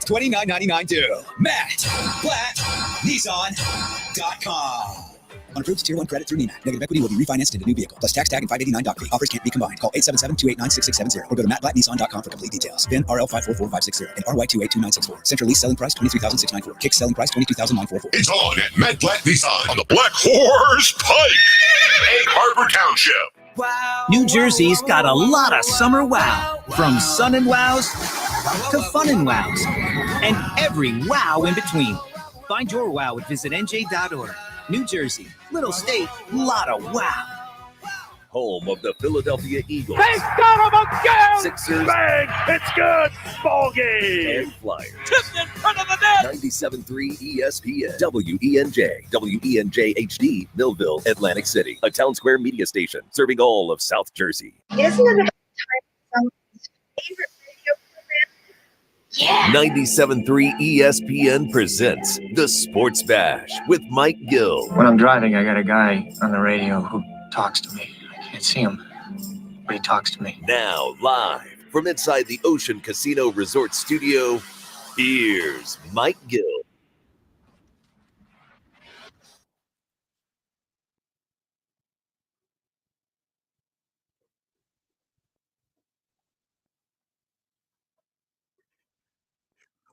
$29.99 due. Matt Blatt, Nissan.com. On approved Tier 1 credit through NEMAC. Negative equity will be refinanced into new vehicle. Plus tax tag and 589.3. Offers can't be combined. Call 877-289-6670 or go to mattblattnissan.com for complete details. VIN RL544560 and RY282964. Central lease selling price $23,694. Kick selling price $22,944. It's on at Matt Blatt Nissan on the Black Horse Pike, Egg Harbor Township. Wow, New Jersey's got a lot of summer wow, from sun and wows to fun and wows, and every wow in between. Find your wow at visitnj.org. New Jersey, little state, lot of wow. Home of the Philadelphia Eagles. They got him again! Sixers. Bang! It's good! Ball game! And Flyers. Tipped in front of the net! 97.3 ESPN. WENJ. WENJ HD. Millville, Atlantic City. A Town Square media station serving all of South Jersey. Isn't it about time someone's favorite video program? Yeah! 97.3 ESPN presents The Sports Bash with Mike Gill. When I'm driving, I got a guy on the radio who talks to me. I can't see him, but he talks to me. Now, live from inside the Ocean Casino Resort Studio, here's Mike Gill.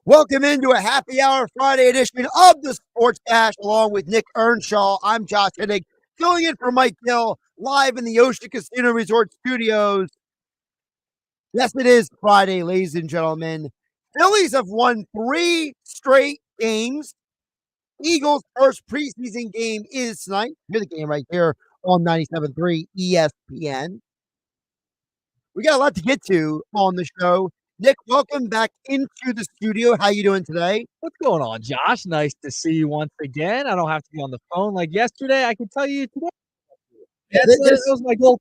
Welcome into a happy hour Friday edition of the Sports Bash, along with Nick Earnshaw. I'm Josh Hennig, filling in for Mike Gill, live in the Ocean Casino Resort Studios. Yes, it is Friday, ladies and gentlemen. Phillies have won 3 straight games. Eagles' first preseason game is tonight. Here's the game right here on 97.3 ESPN. We got a lot to get to on the show. Nick, welcome back into the studio. How you doing today? What's going on, Josh? Nice to see you once again. I don't have to be on the phone like yesterday. I can tell you today. That was my goal.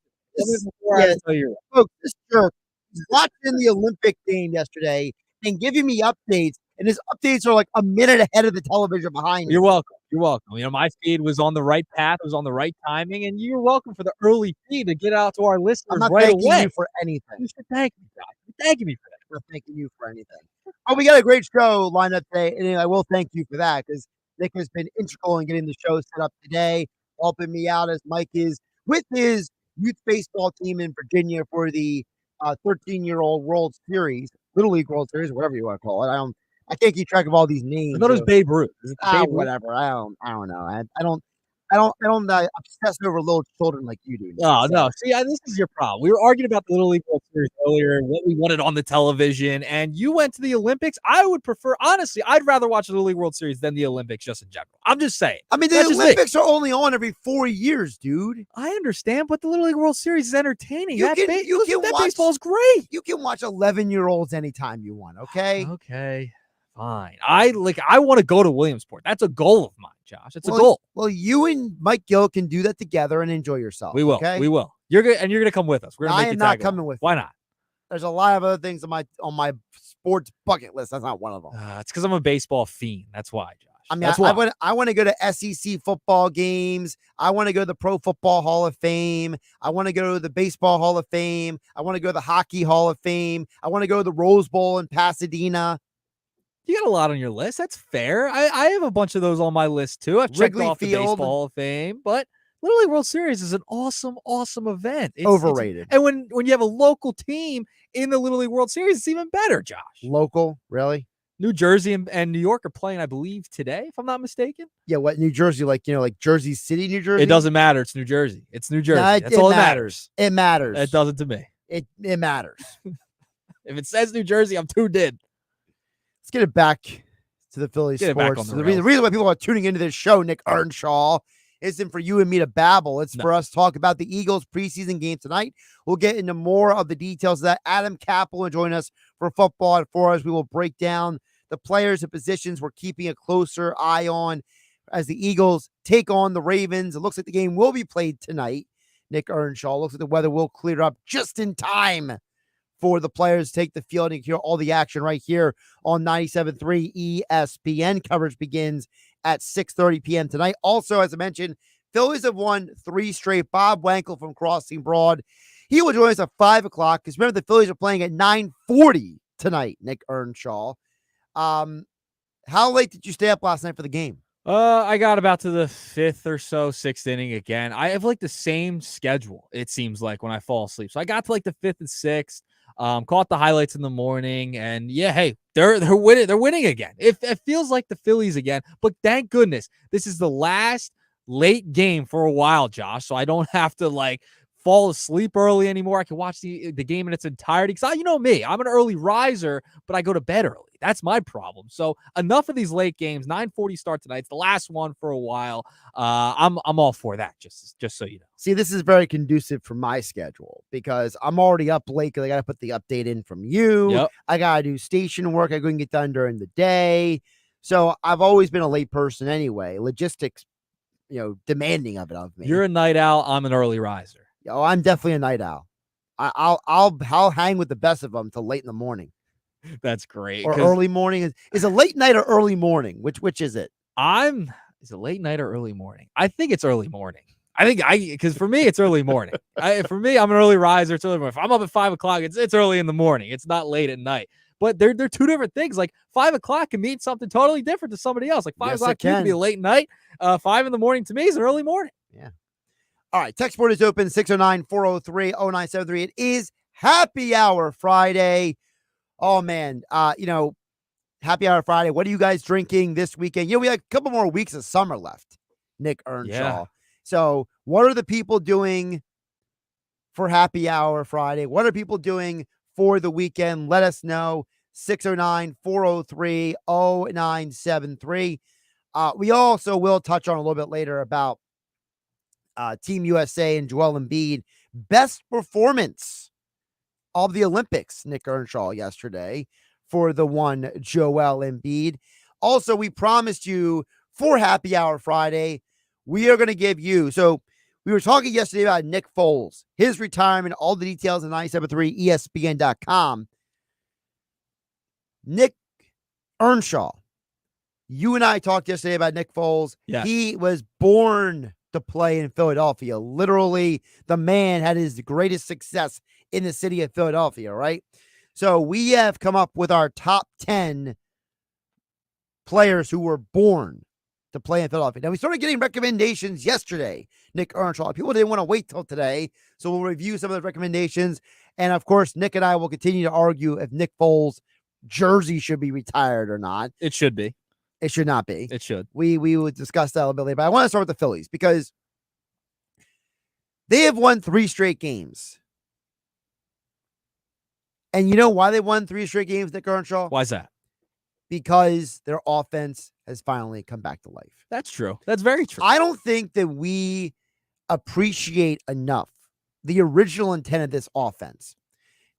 Folks, this jerk was watching the Olympic game yesterday and giving me updates, and his updates are like a minute ahead of the television behind me. You're welcome. You're welcome. You know, my feed was on the right path. It was on the right timing, and you're welcome for the early feed to get out to our listeners I'm not right thanking away. you for anything. You should thank me, Josh. You're thanking me for that. I'm not thanking you for anything. Oh, we got a great show lined up today, and I will thank you for that because Nick has been integral in getting the show set up today, helping me out as Mike is with his youth baseball team in Virginia for the 13-year-old World Series, Little League World Series, whatever you want to call it. I can't keep track of all these names. I thought it was Babe Ruth. Is it Babe Ruth? Whatever. I don't know. I don't obsess over little children like you do. Oh, no. See, this is your problem. We were arguing about the Little League World Series earlier, what we wanted on the television, and you went to the Olympics. I would prefer, honestly, I'd rather watch the Little League World Series than the Olympics just in general. I'm just saying. I mean, the Olympics are only on every 4 years, dude. I understand, but the Little League World Series is entertaining. That baseball's great. You can watch 11-year-olds anytime you want, okay? Okay. Fine. I want to go to Williamsport. That's a goal of mine, Josh. It's a goal. Well, you and Mike Gill can do that together and enjoy yourself. We will. Okay? We will. You're gonna come with us. We're gonna I am not coming with you. Why not? There's a lot of other things on my sports bucket list. That's not one of them. It's because I'm a baseball fiend. That's why, Josh. I mean, I want to go to SEC football games. I want to go to the Pro Football Hall of Fame. I want to go to the Baseball Hall of Fame. I want to go to the Hockey Hall of Fame. I want to go to the Rose Bowl in Pasadena. You got a lot on your list. That's fair. I have a bunch of those on my list too. I've checked off the Baseball Hall of Fame, but Little League World Series is an awesome, awesome event. It's overrated. And when you have a local team in the Little League World Series, it's even better, Josh. Local? Really? New Jersey and New York are playing, I believe, today, if I'm not mistaken. Yeah, what, New Jersey? Like Jersey City, New Jersey? It doesn't matter. It's New Jersey. It's New Jersey. No, That's all that matters. It matters. It doesn't to me. It matters. If it says New Jersey, I'm tuned in. Let's get it back to the Phillies sports. The reason why people are tuning into this show, Nick Earnshaw, isn't for you and me to babble. It's for us to talk about the Eagles preseason game tonight. We'll get into more of the details of that. Adam Kapp will join us for football at 4 hours. We will break down the players and positions we're keeping a closer eye on as the Eagles take on the Ravens. It looks like the game will be played tonight. Nick Earnshaw, looks like the weather will clear up just in time for the players to take the field and hear all the action right here on 97.3 ESPN. Coverage begins at 6:30 p.m. tonight. Also, as I mentioned, Phillies have won 3 straight. Bob Wankel from Crossing Broad, he will join us at 5 o'clock because remember the Phillies are playing at 9:40 tonight, Nick Earnshaw. How late did you stay up last night for the game? I got about to the 5th or so, 6th inning again. I have like the same schedule, it seems like, when I fall asleep. So I got to like the 5th and 6th, caught the highlights in the morning, and yeah, hey, they're winning. They're winning again. It feels like the Phillies again, but thank goodness this is the last late game for a while, Josh. So I don't have to like fall asleep early anymore. I can watch the game in its entirety. Because you know me, I'm an early riser, but I go to bed early. That's my problem. So enough of these late games. 9:40 start tonight. It's the last one for a while. I'm all for that. Just so you know. See, this is very conducive for my schedule because I'm already up late because I got to put the update in from you. Yep. I got to do station work. I couldn't get done during the day. So I've always been a late person anyway. Logistics, demanding of me. You're a night owl. I'm an early riser. Oh, I'm definitely a night owl. I'll hang with the best of them till late in the morning. That's great. Or early morning. Is a late night or early morning? Which is it? Is it late night or early morning? I think it's early morning. Because for me, it's early morning. For me, I'm an early riser. It's early morning. If I'm up at 5 o'clock, it's early in the morning. It's not late at night. But they're two different things. Like 5 o'clock can mean something totally different to somebody else. Like 5 o'clock can be a late night. 5 in the morning to me is an early morning. Yeah. All right. Text board is open 609-403-0973. It is Happy Hour Friday. Oh man. Happy Hour Friday. What are you guys drinking this weekend? We have a couple more weeks of summer left, Nick Earnshaw. Yeah. So what are the people doing for Happy Hour Friday? What are people doing for the weekend? Let us know. 609-403-0973. We also will touch on a little bit later about Team USA and Joel Embiid. Best performance of the Olympics, Nick Earnshaw, yesterday for the one Joel Embiid. Also, we promised you for Happy Hour Friday, we are going to give you. So we were talking yesterday about Nick Foles, his retirement, all the details on 973ESPN.com. Nick Earnshaw, you and I talked yesterday about Nick Foles. Yes. He was born to play in Philadelphia. Literally, the man had his greatest success in the city of Philadelphia, right? So we have come up with our top 10 players who were born to play in Philadelphia. Now, we started getting recommendations yesterday, Nick Earnshaw. People didn't want to wait till today, so we'll review some of the recommendations. And, of course, Nick and I will continue to argue if Nick Foles' jersey should be retired or not. It should be. It should not be. It should. We would discuss that a little bit later, but I want to start with the Phillies because they have won 3 straight games. And you know why they won 3 straight games, Nick Earnshaw? Why is that? Because their offense has finally come back to life. That's true. That's very true. I don't think that we appreciate enough the original intent of this offense.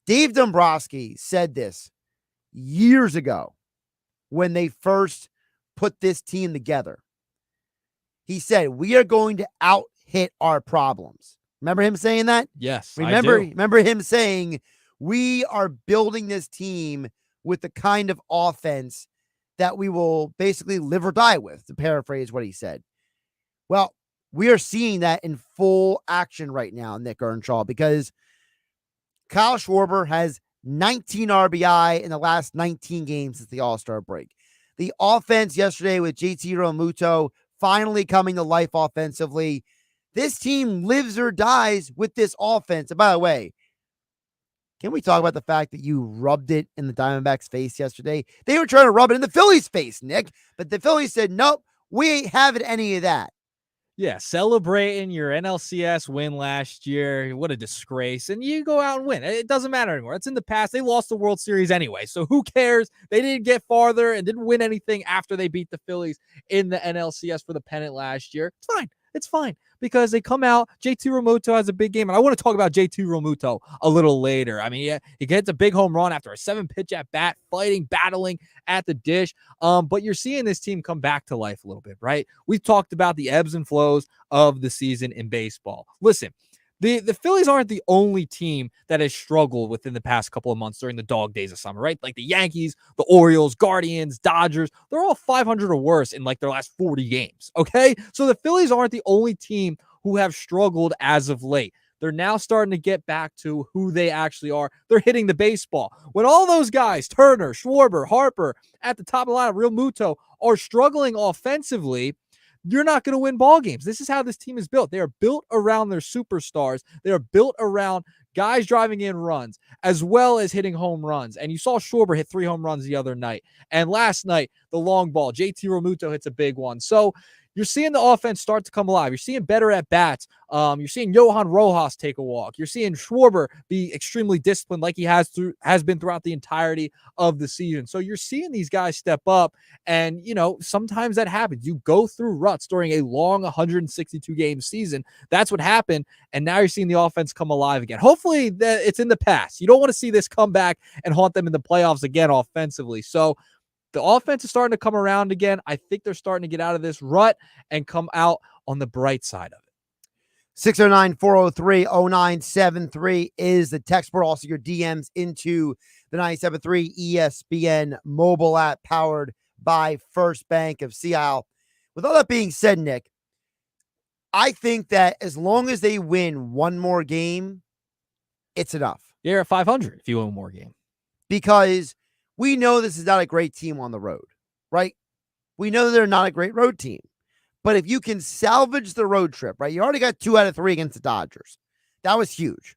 Dave Dombrowski said this years ago when they first put this team together. He said, we are going to out-hit our problems. Remember him saying that? Yes, Remember him saying, we are building this team with the kind of offense that we will basically live or die with, to paraphrase what he said. Well, we are seeing that in full action right now, Nick Earnshaw, because Kyle Schwarber has 19 RBI in the last 19 games since the All-Star break. The offense yesterday with JT Realmuto finally coming to life offensively. This team lives or dies with this offense. And by the way, can we talk about the fact that you rubbed it in the Diamondbacks' face yesterday? They were trying to rub it in the Phillies' face, Nick, but the Phillies said, nope, we ain't having any of that. Yeah, celebrating your NLCS win last year. What a disgrace. And you go out and win. It doesn't matter anymore. It's in the past. They lost the World Series anyway, so who cares? They didn't get farther and didn't win anything after they beat the Phillies in the NLCS for the pennant last year. It's fine. It's fine because they come out. JT Realmuto has a big game, and I want to talk about JT Realmuto a little later. I mean, yeah, he gets a big home run after a 7-pitch at bat, fighting, battling at the dish. But you're seeing this team come back to life a little bit, right? We've talked about the ebbs and flows of the season in baseball. Listen, the Phillies aren't the only team that has struggled within the past couple of months during the dog days of summer, right? Like the Yankees, the Orioles, Guardians, Dodgers, they're all 500 or worse in like their last 40 games, okay? So the Phillies aren't the only team who have struggled as of late. They're now starting to get back to who they actually are. They're hitting the baseball. When all those guys, Turner, Schwarber, Harper, at the top of the lineup, Real Muto, are struggling offensively, you're not going to win ball games. This is how this team is built. They are built around their superstars. They are built around guys driving in runs as well as hitting home runs. And you saw Schwarber hit 3 home runs the other night. And last night, the long ball, JT Realmuto hits a big one. So you're seeing the offense start to come alive. You're seeing better at bats. You're seeing Johan Rojas take a walk. You're seeing Schwarber be extremely disciplined like he has been throughout the entirety of the season. So you're seeing these guys step up, and sometimes that happens. You go through ruts during a long 162 game season. That's what happened, and now you're seeing the offense come alive again. Hopefully it's in the past. You don't want to see this come back and haunt them in the playoffs again offensively. So the offense is starting to come around again. I think they're starting to get out of this rut and come out on the bright side of it. 609-403-0973 is the text board. Also, your DMs into the 97.3 ESPN mobile app powered by First Bank of Seattle. With all that being said, Nick, I think that as long as they win one more game, it's enough. You're at 500 if you win one more game. Because we know this is not a great team on the road, right? We know they're not a great road team. But if you can salvage the road trip, right? You already got 2 out of 3 against the Dodgers. That was huge.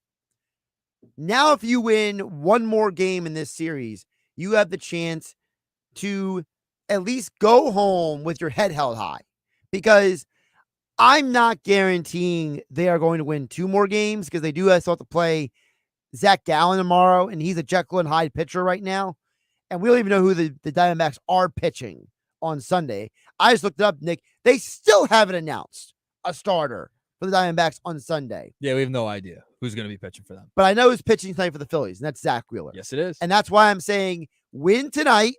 Now, if you win one more game in this series, you have the chance to at least go home with your head held high. Because I'm not guaranteeing they are going to win 2 more games, because they do have to play Zach Gallen tomorrow, and he's a Jekyll and Hyde pitcher right now. And we don't even know who the Diamondbacks are pitching on Sunday. I just looked it up, Nick. They still haven't announced a starter for the Diamondbacks on Sunday. Yeah, we have no idea who's going to be pitching for them. But I know who's pitching tonight for the Phillies, and that's Zach Wheeler. Yes, it is. And that's why I'm saying win tonight,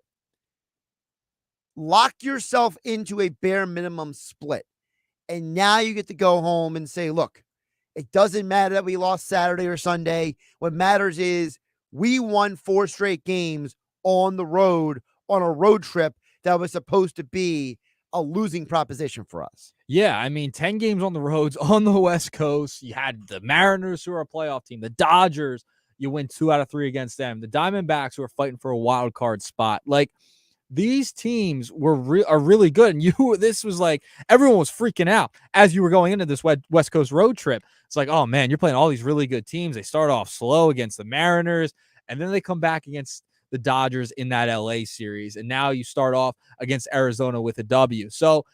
lock yourself into a bare minimum split. And now you get to go home and say, look, it doesn't matter that we lost Saturday or Sunday. What matters is we won 4 straight games on the road, on a road trip that was supposed to be a losing proposition for us. Yeah, I mean, 10 games on the roads on the West Coast. You had the Mariners, who are a playoff team, the Dodgers, you win 2 out of 3 against them, the Diamondbacks, who are fighting for a wild card spot. Like, these teams are really good. And this was like, everyone was freaking out as you were going into this West Coast road trip. It's like, oh man, you're playing all these really good teams. They start off slow against the Mariners, and then they come back against the Dodgers in that LA series. And now you start off against Arizona with a W. So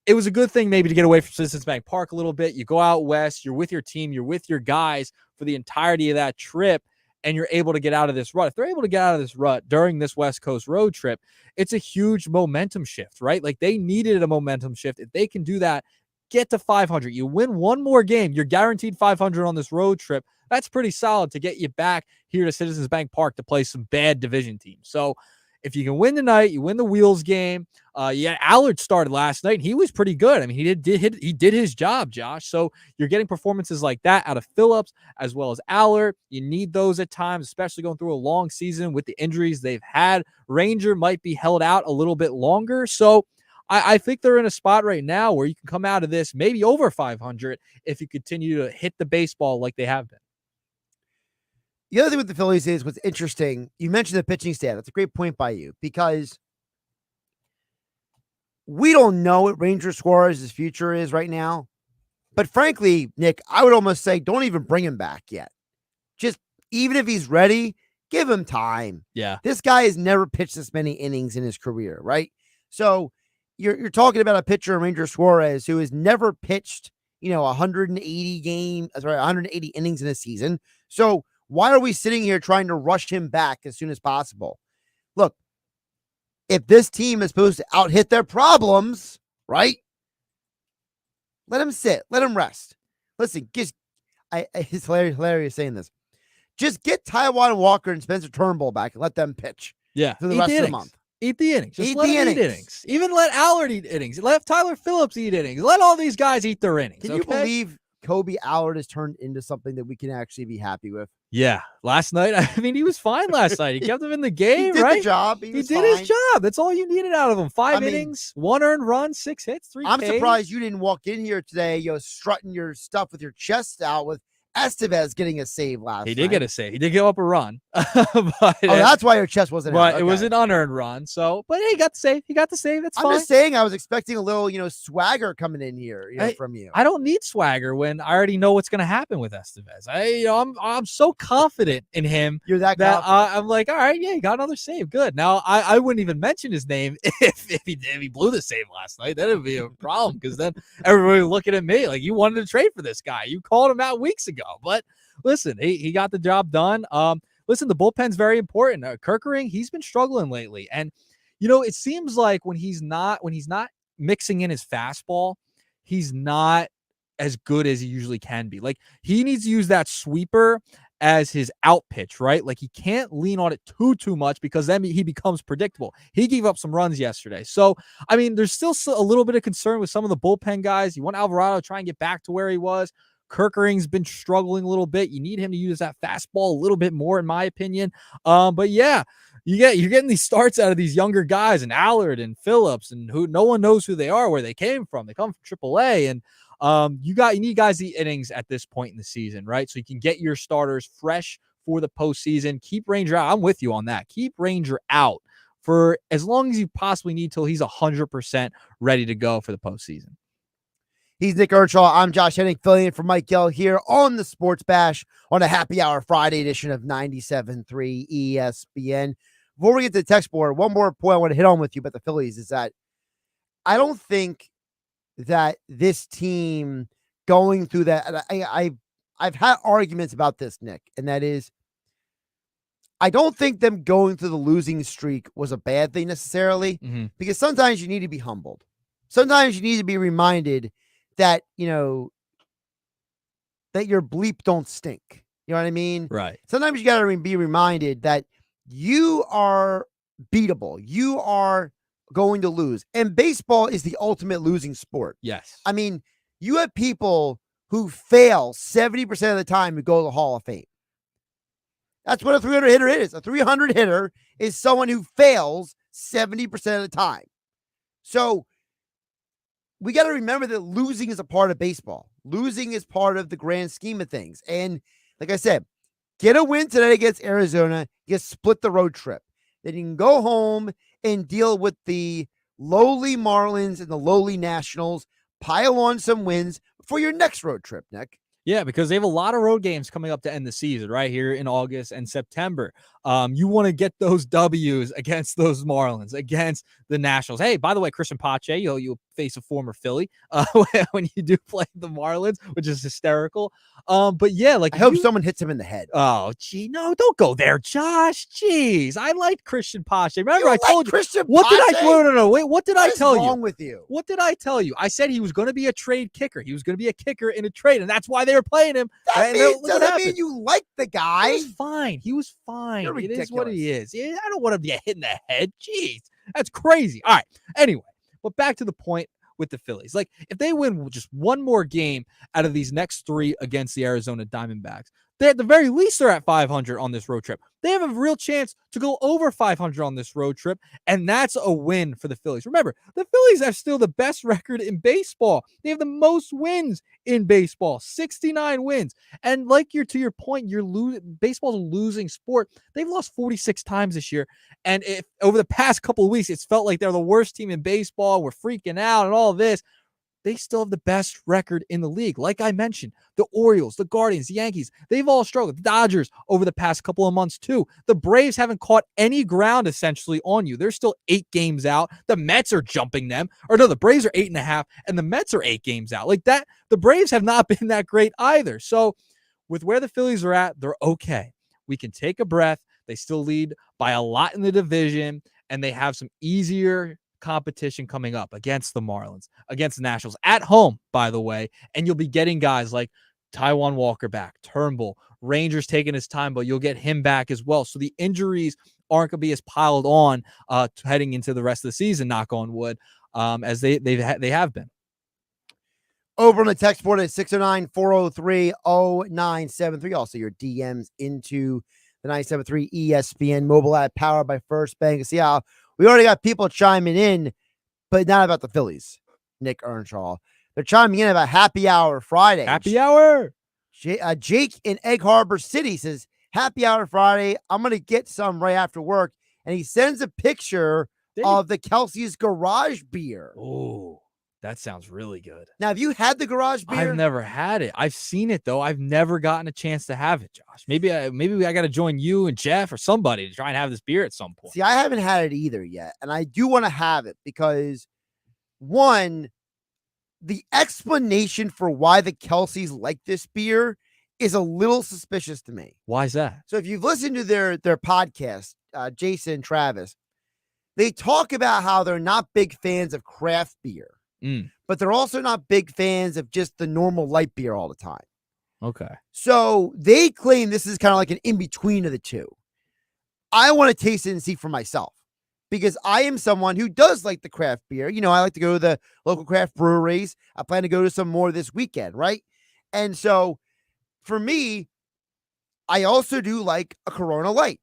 it was a good thing maybe to get away from Citizens Bank Park a little bit. You go out west, you're with your team, you're with your guys for the entirety of that trip, and you're able to get out of this rut. If they're able to get out of this rut during this West Coast road trip, it's a huge momentum shift, right? Like, they needed a momentum shift. If they can do that, get to 500. You win one more game, you're guaranteed 500 on this road trip. That's pretty solid to get you back here to Citizens Bank Park to play some bad division teams. So if you can win tonight, you win the Wheels game. Allard started last night, and he was pretty good. I mean, he did his job, Josh. So you're getting performances like that out of Phillips as well as Allard. You need those at times, especially going through a long season with the injuries they've had. Ranger might be held out a little bit longer. So I think they're in a spot right now where you can come out of this maybe over 500 if you continue to hit the baseball like they have been. The other thing with the Phillies is what's interesting. You mentioned the pitching staff. That's a great point by you, because we don't know what Ranger Suarez's future is right now. But frankly, Nick, I would almost say don't even bring him back yet. Just even if he's ready, give him time. Yeah. This guy has never pitched this many innings in his career, right? So you're talking about a pitcher, Ranger Suarez, who has never pitched, 180 innings in a season. So why are we sitting here trying to rush him back as soon as possible? Look, if this team is supposed to out-hit their problems, right? Let him sit. Let him rest. Listen, it's hilarious saying this. Just get Taijuan Walker and Spencer Turnbull back and let them pitch. Yeah. For the rest of the month. Eat the innings. Just let them eat innings. Even let Allard eat innings. Let Tyler Phillips eat innings. Let all these guys eat their innings. Can you believe Kobe Allard has turned into something that we can actually be happy with? Yeah. Last night, I mean, he was fine last night. He kept him in the game, he did right? The job. He did his job. That's all you needed out of him. 5 innings, 1 earned run, 6 hits, 3 I'm Ks. surprised you didn't walk in here today, strutting your stuff with your chest out with Estevez getting a save last night. He did get a save. He did give up a run. But, that's why your chest wasn't out. But Okay. it was an unearned run. So, but hey, he got the save. He got the save. That's fine. I'm just saying I was expecting a little, swagger coming in here, from you. I don't need swagger when I already know what's going to happen with Estevez. I'm so confident in him. You're that I'm like, all right, yeah, he got another save. Good. Now I wouldn't even mention his name if he blew the save last night. That would be a problem because then everybody would looking at me like you wanted to trade for this guy. You called him out weeks ago. But listen, he got the job done. Listen, the bullpen's very important. Kerkering, he's been struggling lately, and it seems like when he's not mixing in his fastball, he's not as good as he usually can be. Like he needs to use that sweeper as his out pitch, right? Like he can't lean on it too much because then he becomes predictable. He gave up some runs yesterday. So, I mean, there's still a little bit of concern with some of the bullpen guys. You want Alvarado to try and get back to where he was. Kerkering's been struggling a little bit. You need him to use that fastball a little bit more, in my opinion. But yeah, you're getting these starts out of these younger guys and Allard and Phillips and who no one knows who they are, where they came from. They come from AAA, and you need guys to eat innings at this point in the season, right? So you can get your starters fresh for the postseason. Keep Ranger out. I'm with you on that. Keep Ranger out for as long as you possibly need till he's 100% ready to go for the postseason. He's Nick Earnshaw. I'm Josh Henning, filling in for Mike Gill here on the Sports Bash on a happy hour Friday edition of 97.3 ESPN. Before we get to the text board, one more point I want to hit on with you about the Phillies is that I don't think that this team going through that, and I've had arguments about this, Nick, and that is I don't think them going through the losing streak was a bad thing necessarily, because sometimes you need to be humbled. Sometimes you need to be reminded that, that your bleep don't stink. You know what I mean? Right. Sometimes you got to be reminded that you are beatable. You are going to lose. And baseball is the ultimate losing sport. Yes. I mean, you have people who fail 70% of the time who go to the Hall of Fame. That's what a 300 hitter is. A 300 hitter is someone who fails 70% of the time. So we got to remember that losing is a part of baseball. Losing is part of the grand scheme of things. And like I said, get a win today against Arizona. You split the road trip. Then you can go home and deal with the lowly Marlins and the lowly Nationals. Pile on some wins for your next road trip, Nick. Yeah, because they have a lot of road games coming up to end the season right here in August and September. You want to get those W's against those Marlins, against the Nationals. Hey, by the way, Christian Pache, you'll face a former Philly when you do play the Marlins, which is hysterical. But yeah, like I hope someone hits him in the head. Oh, gee, no, don't go there, Josh. Jeez, I liked Christian Pache. Remember, I told you. Christian What did Pache? No, wait. What did I tell you? What's wrong with you? What did I tell you? I said he was going to be a trade kicker. He was going to be a kicker in a trade, and that's why they were playing him. That doesn't mean you like the guy. He was fine. He was fine. You're It is what ridiculous. he is. Yeah, I don't want him to get hit in the head. Jeez, that's crazy. All right. Anyway, but back to the point with the Phillies. Like, if they win just one more game out of these next three against the Arizona Diamondbacks, they at the very least are at 500 on this road trip. They have a real chance to go over 500 on this road trip, and that's a win for the Phillies. Remember, the Phillies have still the best record in baseball. They have the most wins in baseball, 69 wins. And like to your point, baseball's a losing sport. They've lost 46 times this year, and over the past couple of weeks, it's felt like they're the worst team in baseball. We're freaking out and all this. They still have the best record in the league. Like I mentioned, the Orioles, the Guardians, the Yankees, they've all struggled. The Dodgers over the past couple of months too. The Braves haven't caught any ground essentially on you. They're still 8 games out. The Mets are jumping them. Or no, the Braves are 8.5 and the Mets are 8 games out. Like that, the Braves have not been that great either. So with where the Phillies are at, they're okay. We can take a breath. They still lead by a lot in the division, and they have some easier competition coming up against the Marlins, against the Nationals at home, by the way, and you'll be getting guys like Taijuan Walker back, Turnbull, Rangers taking his time, but you'll get him back as well. So the injuries aren't going to be as piled on heading into the rest of the season, knock on wood, as they have been. Over on the text board at 609-403-0973. Also your DMs into the 97.3 ESPN mobile app powered by First Bank. See how we already got people chiming in, but not about the Phillies, Nick Earnshaw. They're chiming in about Happy Hour Friday. Happy Hour. Jake in Egg Harbor City says, happy hour Friday. I'm going to get some right after work. And he sends a picture of the Kelsey's Garage beer. Oh, that sounds really good. Now, have you had the Garage beer? I've never had it. I've seen it, though. I've never gotten a chance to have it, Josh. Maybe I got to join you and Jeff or somebody to try and have this beer at some point. See, I haven't had it either yet. And I do want to have it because, one, the explanation for why the Kelseys like this beer is a little suspicious to me. Why is that? So if you've listened to their podcast, Jason and Travis, they talk about how they're not big fans of craft beer, but they're also not big fans of just the normal light beer all the time. Okay. So they claim this is kind of like an in-between of the two. I want to taste it and see for myself because I am someone who does like the craft beer. You know, I like to go to the local craft breweries. I plan to go to some more this weekend, right? And so for me, I also do like a Corona Light.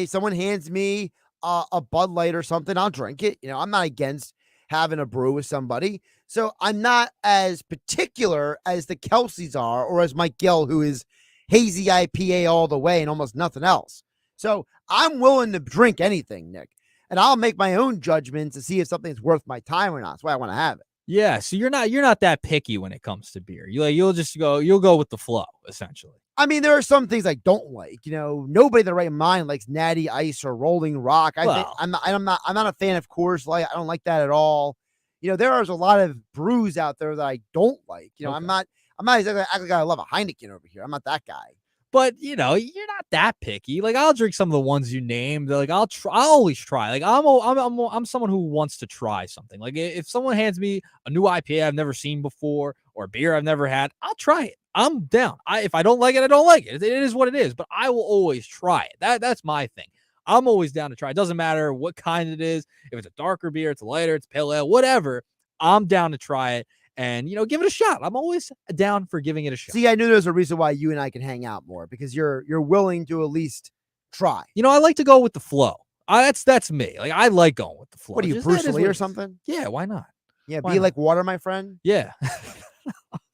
Someone hands me a Bud Light or something, I'll drink it. You know, I'm not against having a brew with somebody. So I'm not as particular as the Kelseys are, or as Mike Gill, who is hazy IPA all the way and almost nothing else. So I'm willing to drink anything, Nick, and I'll make my own judgments to see if something's worth my time or not. That's why I want to have it. Yeah, so you're not that picky when it comes to beer. You'll go with the flow, essentially. I mean, there are some things I don't like. You know, nobody in their right mind likes Natty Ice or Rolling Rock. I'm not a fan of Coors Light. I don't like that at all. You know, there is a lot of brews out there that I don't like. You know, I'm not exactly acting like I love a Heineken over here. I'm not that guy. But you know, you're not that picky. Like I'll drink some of the ones you named. Like I'll always try. Like I'm someone who wants to try something. Like if someone hands me a new IPA I've never seen before or a beer I've never had, I'll try it. I'm down. If I don't like it, I don't like it. It is what it is. But I will always try it. That's my thing. I'm always down to try. It doesn't matter what kind it is. If it's a darker beer, it's a lighter, it's pale ale, whatever. I'm down to try it. And, you know, give it a shot. I'm always down for giving it a shot. See, I knew there's a reason why you and I can hang out more because you're willing to at least try. You know, I like to go with the flow. That's me. Like, I like going with the flow. What are you, Bruce Lee or something? Yeah, why not? Yeah, why be not? like water, my friend. Yeah.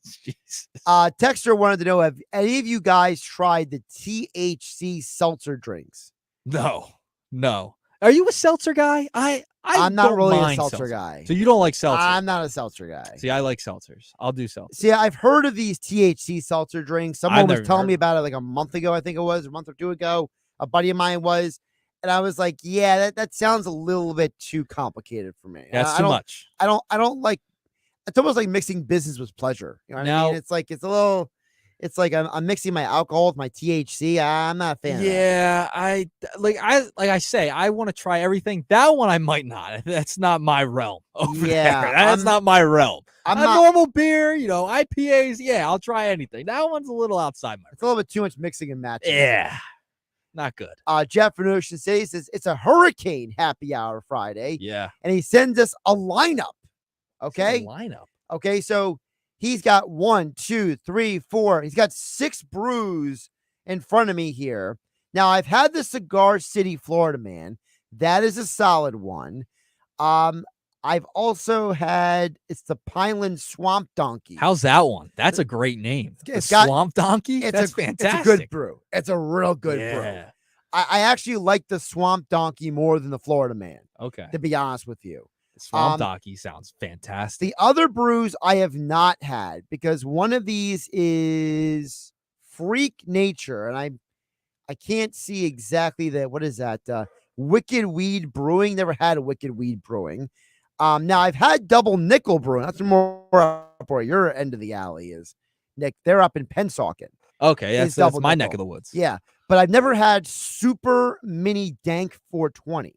Jesus. Texter wanted to know, have any of you guys tried the THC seltzer drinks? No. Are you a seltzer guy? I'm not really a seltzer guy. So you don't like seltzer? I'm not a seltzer guy. See, I like seltzers. I'll do seltzer. See, I've heard of these THC seltzer drinks. Someone was telling me about it like a month ago, I think it was, a month or two ago. A buddy of mine was. And I was like, yeah, that sounds a little bit too complicated for me. That's too much. I don't like, it's almost like mixing business with pleasure. You know what I mean? It's like I'm mixing my alcohol with my THC. I'm not a fan of that. Yeah, I say, I want to try everything. That one I might not. That's not my realm over there. That's not my realm. I'm not normal beer, you know, IPAs. Yeah, I'll try anything. That one's a little outside my. It's a little bit too much mixing and matching. Yeah, not good. Jeff from Ocean City says it's a hurricane happy hour Friday. Yeah, and he sends us a lineup. Okay, Okay, so he's got 1, 2, 3, 4. He's got 6 brews in front of me here. Now, I've had the Cigar City, Florida Man. That is a solid one. I've also had, it's the Pineland Swamp Donkey. How's that one? That's a great name. Swamp Donkey? That's fantastic. It's a good brew. It's a real good brew. I actually like the Swamp Donkey more than the Florida Man. Okay. To be honest with you. Swamp Donkey sounds fantastic. The other brews I have not had because one of these is Freak Nature, and I can't see exactly that. What is that? Wicked Weed Brewing. Never had a Wicked Weed Brewing. Now I've had Double Nickel Brewing. That's more up where your end of the alley is, Nick. They're up in Pennsauken. Okay, that's my neck of the woods. Yeah, but I've never had Super Mini Dank 420.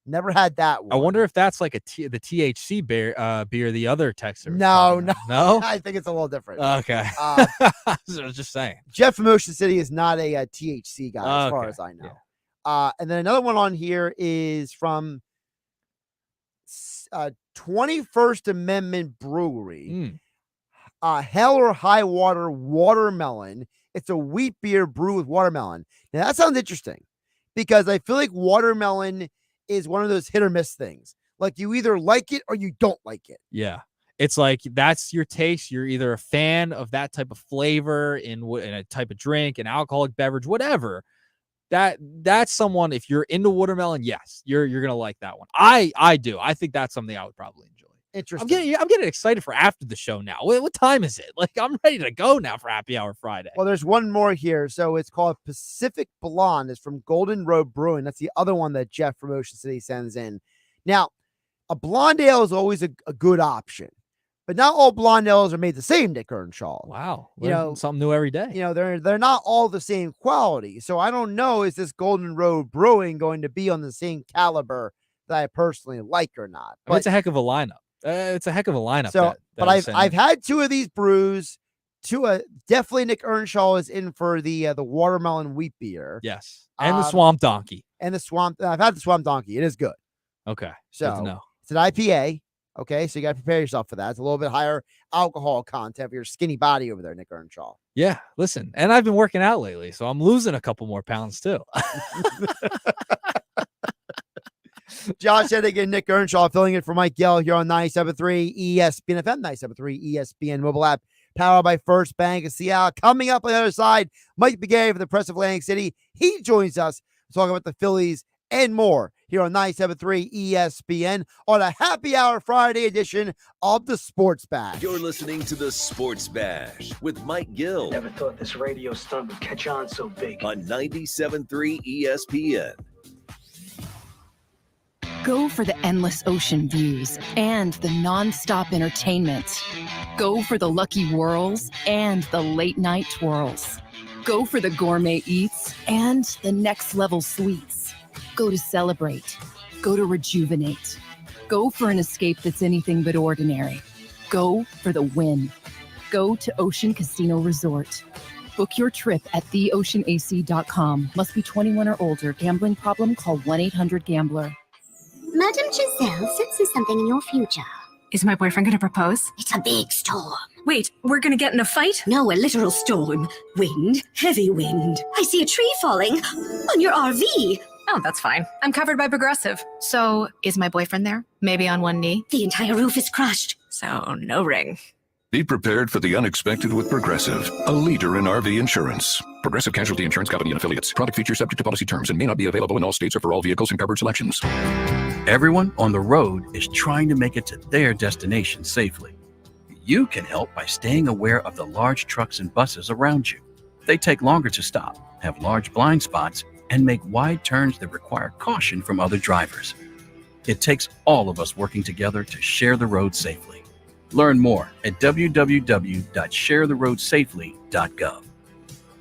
Never had that one. I wonder if that's like the THC beer the other texter. No. I think it's a little different. Okay. I was just saying. Jeff from Ocean City is not a THC guy as far as I know. Yeah. And then another one on here is from 21st Amendment Brewery. Hell or High Water Watermelon. It's a wheat beer brewed with watermelon. Now that sounds interesting because I feel like watermelon is one of those hit or miss things. Like you either like it or you don't like it. Yeah. It's like that's your taste. You're either a fan of that type of flavor in a type of drink, an alcoholic beverage, whatever. That's someone. If you're into watermelon, yes, you're gonna like that one. I do. I think that's something I would probably enjoy. Interesting. I'm getting excited for after the show now. What time is it? Like I'm ready to go now for Happy Hour Friday. Well, there's one more here. So it's called Pacific Blonde. It's from Golden Road Brewing. That's the other one that Jeff from Ocean City sends in. Now, a blonde ale is always a good option, but not all blonde ales are made the same, Nick Earnshaw. Wow. You know, something new every day. You know, they're not all the same quality. So I don't know, is this Golden Road Brewing going to be on the same caliber that I personally like or not? But it's a heck of a lineup. It's a heck of a lineup. So, but I've had 2 of these brews. Definitely Nick Earnshaw is in for the watermelon wheat beer. Yes, and the Swamp Donkey. And the Swamp. I've had the Swamp Donkey. It is good. Okay, so good to know. It's an IPA. Okay, so you got to prepare yourself for that. It's a little bit higher alcohol content for your skinny body over there, Nick Earnshaw. Yeah, listen, and I've been working out lately, so I'm losing a couple more pounds too. Josh Hennig and Nick Earnshaw filling in for Mike Yell here on 97.3 ESPN FM, 97.3 ESPN mobile app, powered by First Bank of Seattle. Coming up on the other side, Mike Begay from the Press of Atlantic City. He joins us to talk about the Phillies and more here on 97.3 ESPN on a Happy Hour Friday edition of the Sports Bash. You're listening to the Sports Bash with Mike Gill. Never thought this radio stunt would catch on so big. On 97.3 ESPN. Go for the endless ocean views and the non-stop entertainment. Go for the lucky whirls and the late night twirls. Go for the gourmet eats and the next level sweets. Go to celebrate. Go to rejuvenate. Go for an escape that's anything but ordinary. Go for the win. Go to Ocean Casino Resort. Book your trip at theoceanac.com. Must be 21 or older. Gambling problem? Call 1-800-GAMBLER. Madam Giselle senses something in your future. Is my boyfriend going to propose? It's a big storm. Wait, we're going to get in a fight? No, a literal storm. Wind, heavy wind. I see a tree falling on your RV. Oh, that's fine. I'm covered by Progressive. So, is my boyfriend there? Maybe on one knee? The entire roof is crushed. So, no ring. Be prepared for the unexpected with Progressive, a leader in RV insurance. Progressive Casualty Insurance Company and Affiliates. Product features subject to policy terms and may not be available in all states or for all vehicles and coverage selections. Everyone on the road is trying to make it to their destination safely. You can help by staying aware of the large trucks and buses around you. They take longer to stop, have large blind spots, and make wide turns that require caution from other drivers. It takes all of us working together to share the road safely. Learn more at www.sharetheroadsafely.gov.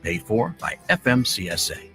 Paid for by FMCSA.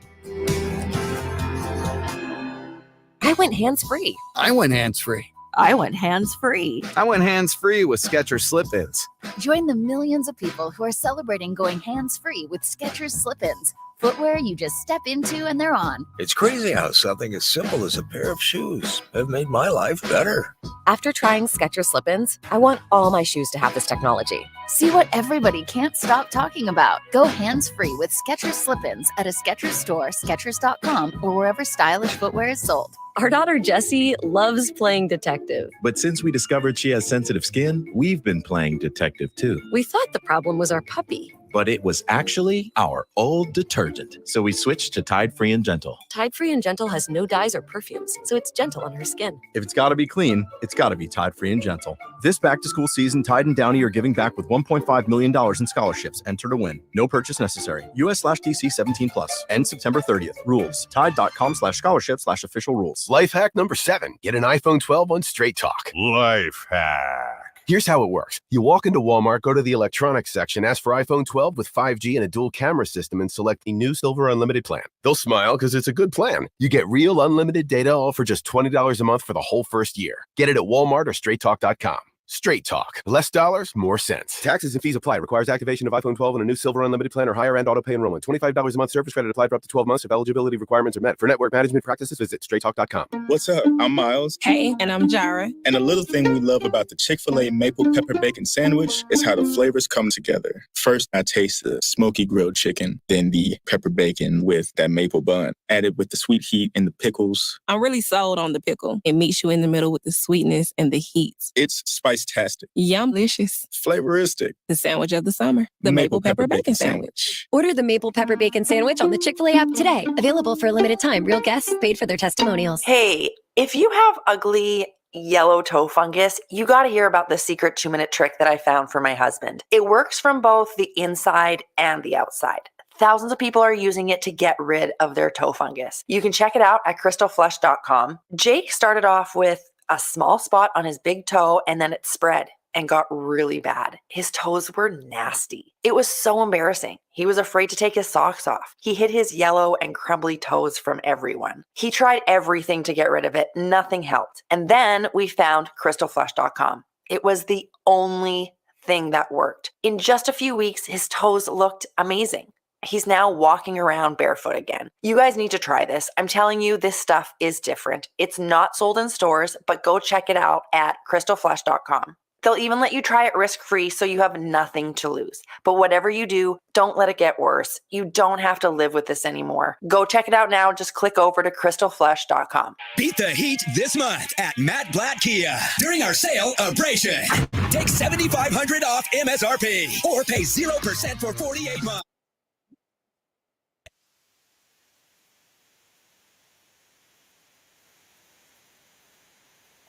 I went hands-free. I went hands-free. I went hands-free. I went hands-free with Skechers Slip-ins. Join the millions of people who are celebrating going hands-free with Skechers Slip-ins. Footwear you just step into and they're on. It's crazy how something as simple as a pair of shoes have made my life better. After trying Skechers Slip-ins, I want all my shoes to have this technology. See what everybody can't stop talking about. Go hands-free with Skechers Slip-ins at a Skechers store, Skechers.com, or wherever stylish footwear is sold. Our daughter Jessie loves playing detective. But since we discovered she has sensitive skin, we've been playing detective too. We thought the problem was our puppy. But it was actually our old detergent. So we switched to Tide Free and Gentle. Tide Free and Gentle has no dyes or perfumes, so it's gentle on her skin. If it's got to be clean, it's got to be Tide Free and Gentle. This back-to-school season, Tide and Downy are giving back with $1.5 million in scholarships. Enter to win. No purchase necessary. US/DC 17+. End September 30th. Rules. Tide.com/scholarship/official rules. Life hack number 7. Get an iPhone 12 on Straight Talk. Life hack. Here's how it works. You walk into Walmart, go to the electronics section, ask for iPhone 12 with 5G and a dual camera system, and select the new Silver Unlimited plan. They'll smile because it's a good plan. You get real unlimited data all for just $20 a month for the whole first year. Get it at Walmart or StraightTalk.com. Straight Talk. Less dollars, more sense. Taxes and fees apply. Requires activation of iPhone 12 and a new Silver Unlimited plan or higher end auto pay enrollment. $25 a month service credit applied for up to 12 months if eligibility requirements are met. For network management practices, visit StraightTalk.com. What's up? I'm Miles. Hey, and I'm Jara. And a little thing we love about the Chick-fil-A Maple Pepper Bacon Sandwich is how the flavors come together. First, I taste the smoky grilled chicken, then the pepper bacon with that maple bun, added with the sweet heat and the pickles. I'm really sold on the pickle. It meets you in the middle with the sweetness and the heat. It's spicy Spice-tastic. Yum-licious. Flavoristic. The sandwich of the summer. The Maple Pepper Bacon Sandwich. Order the Maple Pepper Bacon Sandwich on the Chick-fil-A app today. Available for a limited time. Real guests paid for their testimonials. Hey, if you have ugly yellow toe fungus, you got to hear about the secret 2-minute trick that I found for my husband. It works from both the inside and the outside. Thousands of people are using it to get rid of their toe fungus. You can check it out at crystalflesh.com. Jake started off with a small spot on his big toe, and then it spread and got really bad. His toes were nasty. It was so embarrassing. He was afraid to take his socks off. He hid his yellow and crumbly toes from everyone. He tried everything to get rid of it. Nothing helped. And then we found crystalflesh.com. It was the only thing that worked. In just a few weeks, his toes looked amazing. He's now walking around barefoot again. You guys need to try this. I'm telling you, this stuff is different. It's not sold in stores, but go check it out at crystalflesh.com. They'll even let you try it risk-free, so you have nothing to lose. But whatever you do, don't let it get worse. You don't have to live with this anymore. Go check it out now. Just click over to crystalflesh.com. Beat the heat this month at Matt Blatt Kia during our sale Abrasion. Take $7,500 off MSRP or pay 0% for 48 months.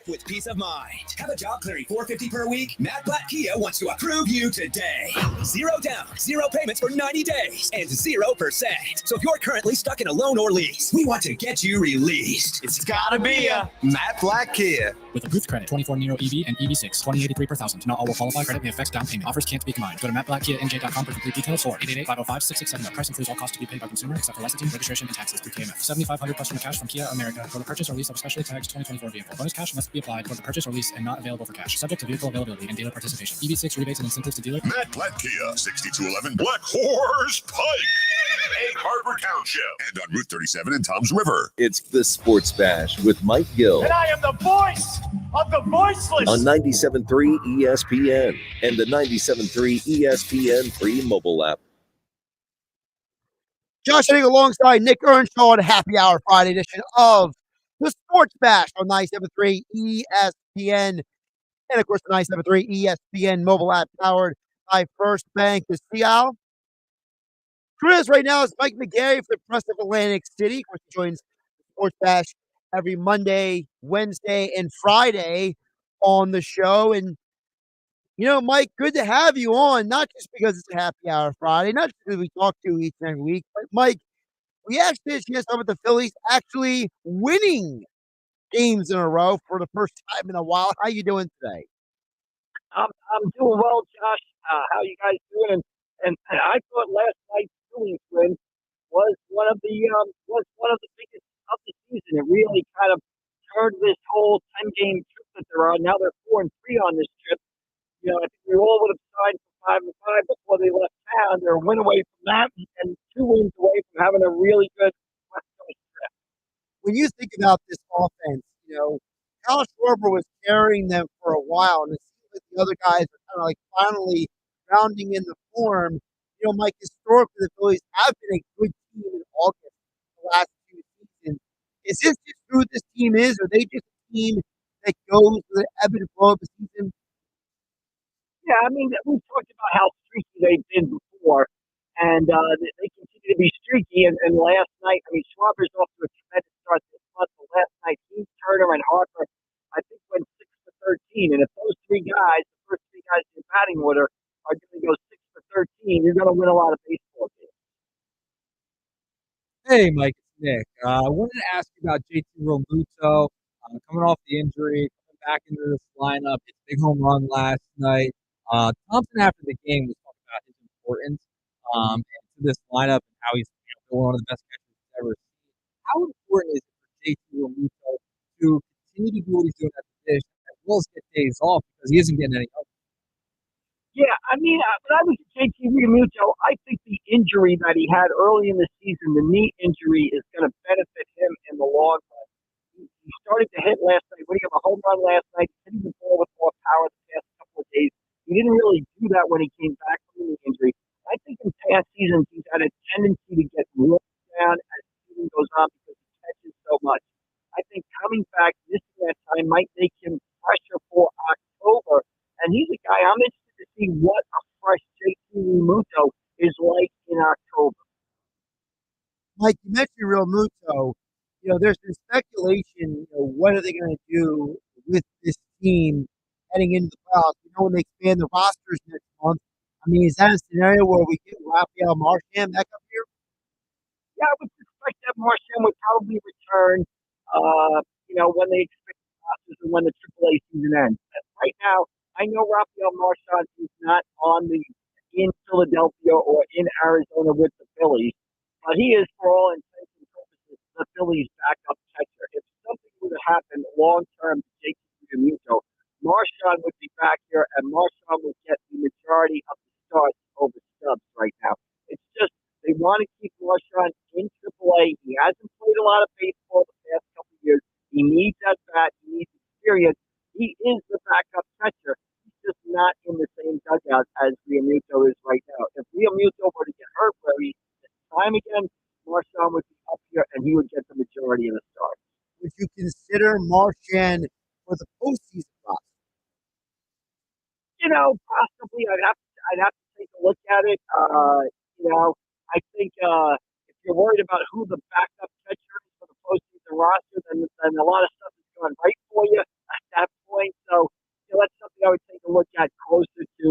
With peace of mind. Have a job clearing $450 per week? Matt Blatt Kia wants to approve you today. 0 down, 0 payments for 90 days, and 0%. So if you're currently stuck in a loan or lease, we want to get you released. It's gotta be a Matt Blatt Kia. With approved credit, 24 Nero EV and EV6, 2083 per thousand. Not all will qualify. Credit may affect down payment. Offers can't be combined. Go to mattblackkianj.com for complete details or 888-505-6679. Price includes all costs to be paid by consumer except for licensing, registration, and taxes through KMF. $7,500 customer cash from Kia America for the purchase or lease of a specially tagged 2024 vehicle. Bonus cash must be applied for the purchase or lease and not available for cash. Subject to vehicle availability and dealer participation. EV6 rebates and incentives to dealer. Matt Blatt Kia, 6211 Black Horse Pike, Egg Harbor Township, and on Route 37 in Toms River. It's the Sports Bash with Mike Gill. And I am the voice of the voiceless. On 97.3 ESPN and the 97.3 ESPN free mobile app. Josh Henning alongside Nick Earnshaw on a happy hour Friday edition of the Sports Bash on 97.3 ESPN. And of course, the 97.3 ESPN mobile app powered by First Bank. To see Al. Chris right now is Mike McGarry for the Press of Atlantic City. Of course, he joins the Sports Bash every Monday, Wednesday, and Friday on the show. And, you know, Mike, good to have you on, not just because it's a happy hour Friday, not just because we talk to you each and every week, but Mike, we actually had a chance to talk about the Phillies actually winning games in a row for the first time in a while. How you doing today? I'm doing well, Josh. How you guys doing? And I thought last night's Phillies win was one of the biggest of the season. It really kind of turned this whole 10-game trip that they're on. Now they're 4-3 on this trip. You know, I think we all would have signed for 5-5 before they left town. They're a win away from that and 2 wins away from having a really good West Coast trip. When you think about this offense, you know, Kyle Schwarber was carrying them for a while, and it seems like the other guys are kind of like finally rounding in the form. You know, Mike, historically, the Phillies have been a good team in August the last 2 seasons. Is this just who this team is? Or are they just a team that goes with the ebb and flow of the season? Yeah, I mean, we've talked about how streaky they've been before, and they continue to be streaky. And last night, I mean, Schwarber's off to a tremendous start this month. But last night, Heath, Turner, and Harper, I think, went 6-for-13. And if those 3 guys, the first 3 guys in the batting order, are going to go 6-for-13, you're going to win a lot of baseball games. Hey, Mike, it's Nick. I wanted to ask you about JT Realmuto coming off the injury, coming back into this lineup. His big home run last night. Thompson, after the game, was talking about his importance to this lineup and how he's one of the best catchers he's ever seen. How important is it for JT Realmuto to continue to do what he's doing at the dish as well as get days off because he isn't getting any help? Yeah, I mean, when I look at JT Realmuto, I think the injury that he had early in the season, the knee injury, is going to benefit him in the long run. He started to hit last night. When he got a home run last night, hitting the ball with more power the past couple of days. He didn't really do that when he came back from the injury. I think in past seasons, he's had a tendency to get worn down as the season goes on because he catches so much. I think coming back, missing that time, might make him pressure for October. and he's a guy I'm interested to see what a fresh JT Realmuto is like in October. Mike, you mentioned Real Muto. There's been speculation, what are they going to do with this team heading into the playoffs? When they expand the rosters next month. I mean, is that a scenario where we get Rafael Marchand back up here? Yeah, I would suspect that Marchand would probably return, when they expand the rosters and when the AAA season ends. But right now, I know Rafael Marchand is not in Philadelphia or in Arizona with the Phillies, but he is, for all intents and purposes, the Phillies' backup catcher. If something were to happen long term to JT Realmuto, Marchand would be back here, and Marchand would get the majority of the starts over Stubbs right now. It's just they want to keep Marchand in AAA. He hasn't played a lot of baseball the past couple of years. He needs that bat. He needs experience. He is the backup catcher. He's just not in the same dugout as Realmuto is right now. If Realmuto were to get hurt very time again, Marchand would be up here and he would get the majority of the starts. Would you consider Marchand for the postseason roster? Possibly. I'd have to take a look at it. I think if you're worried about who the backup catcher is for the postseason roster, then a lot of stuff is going right for you at that point. So that's something I would take a look at closer to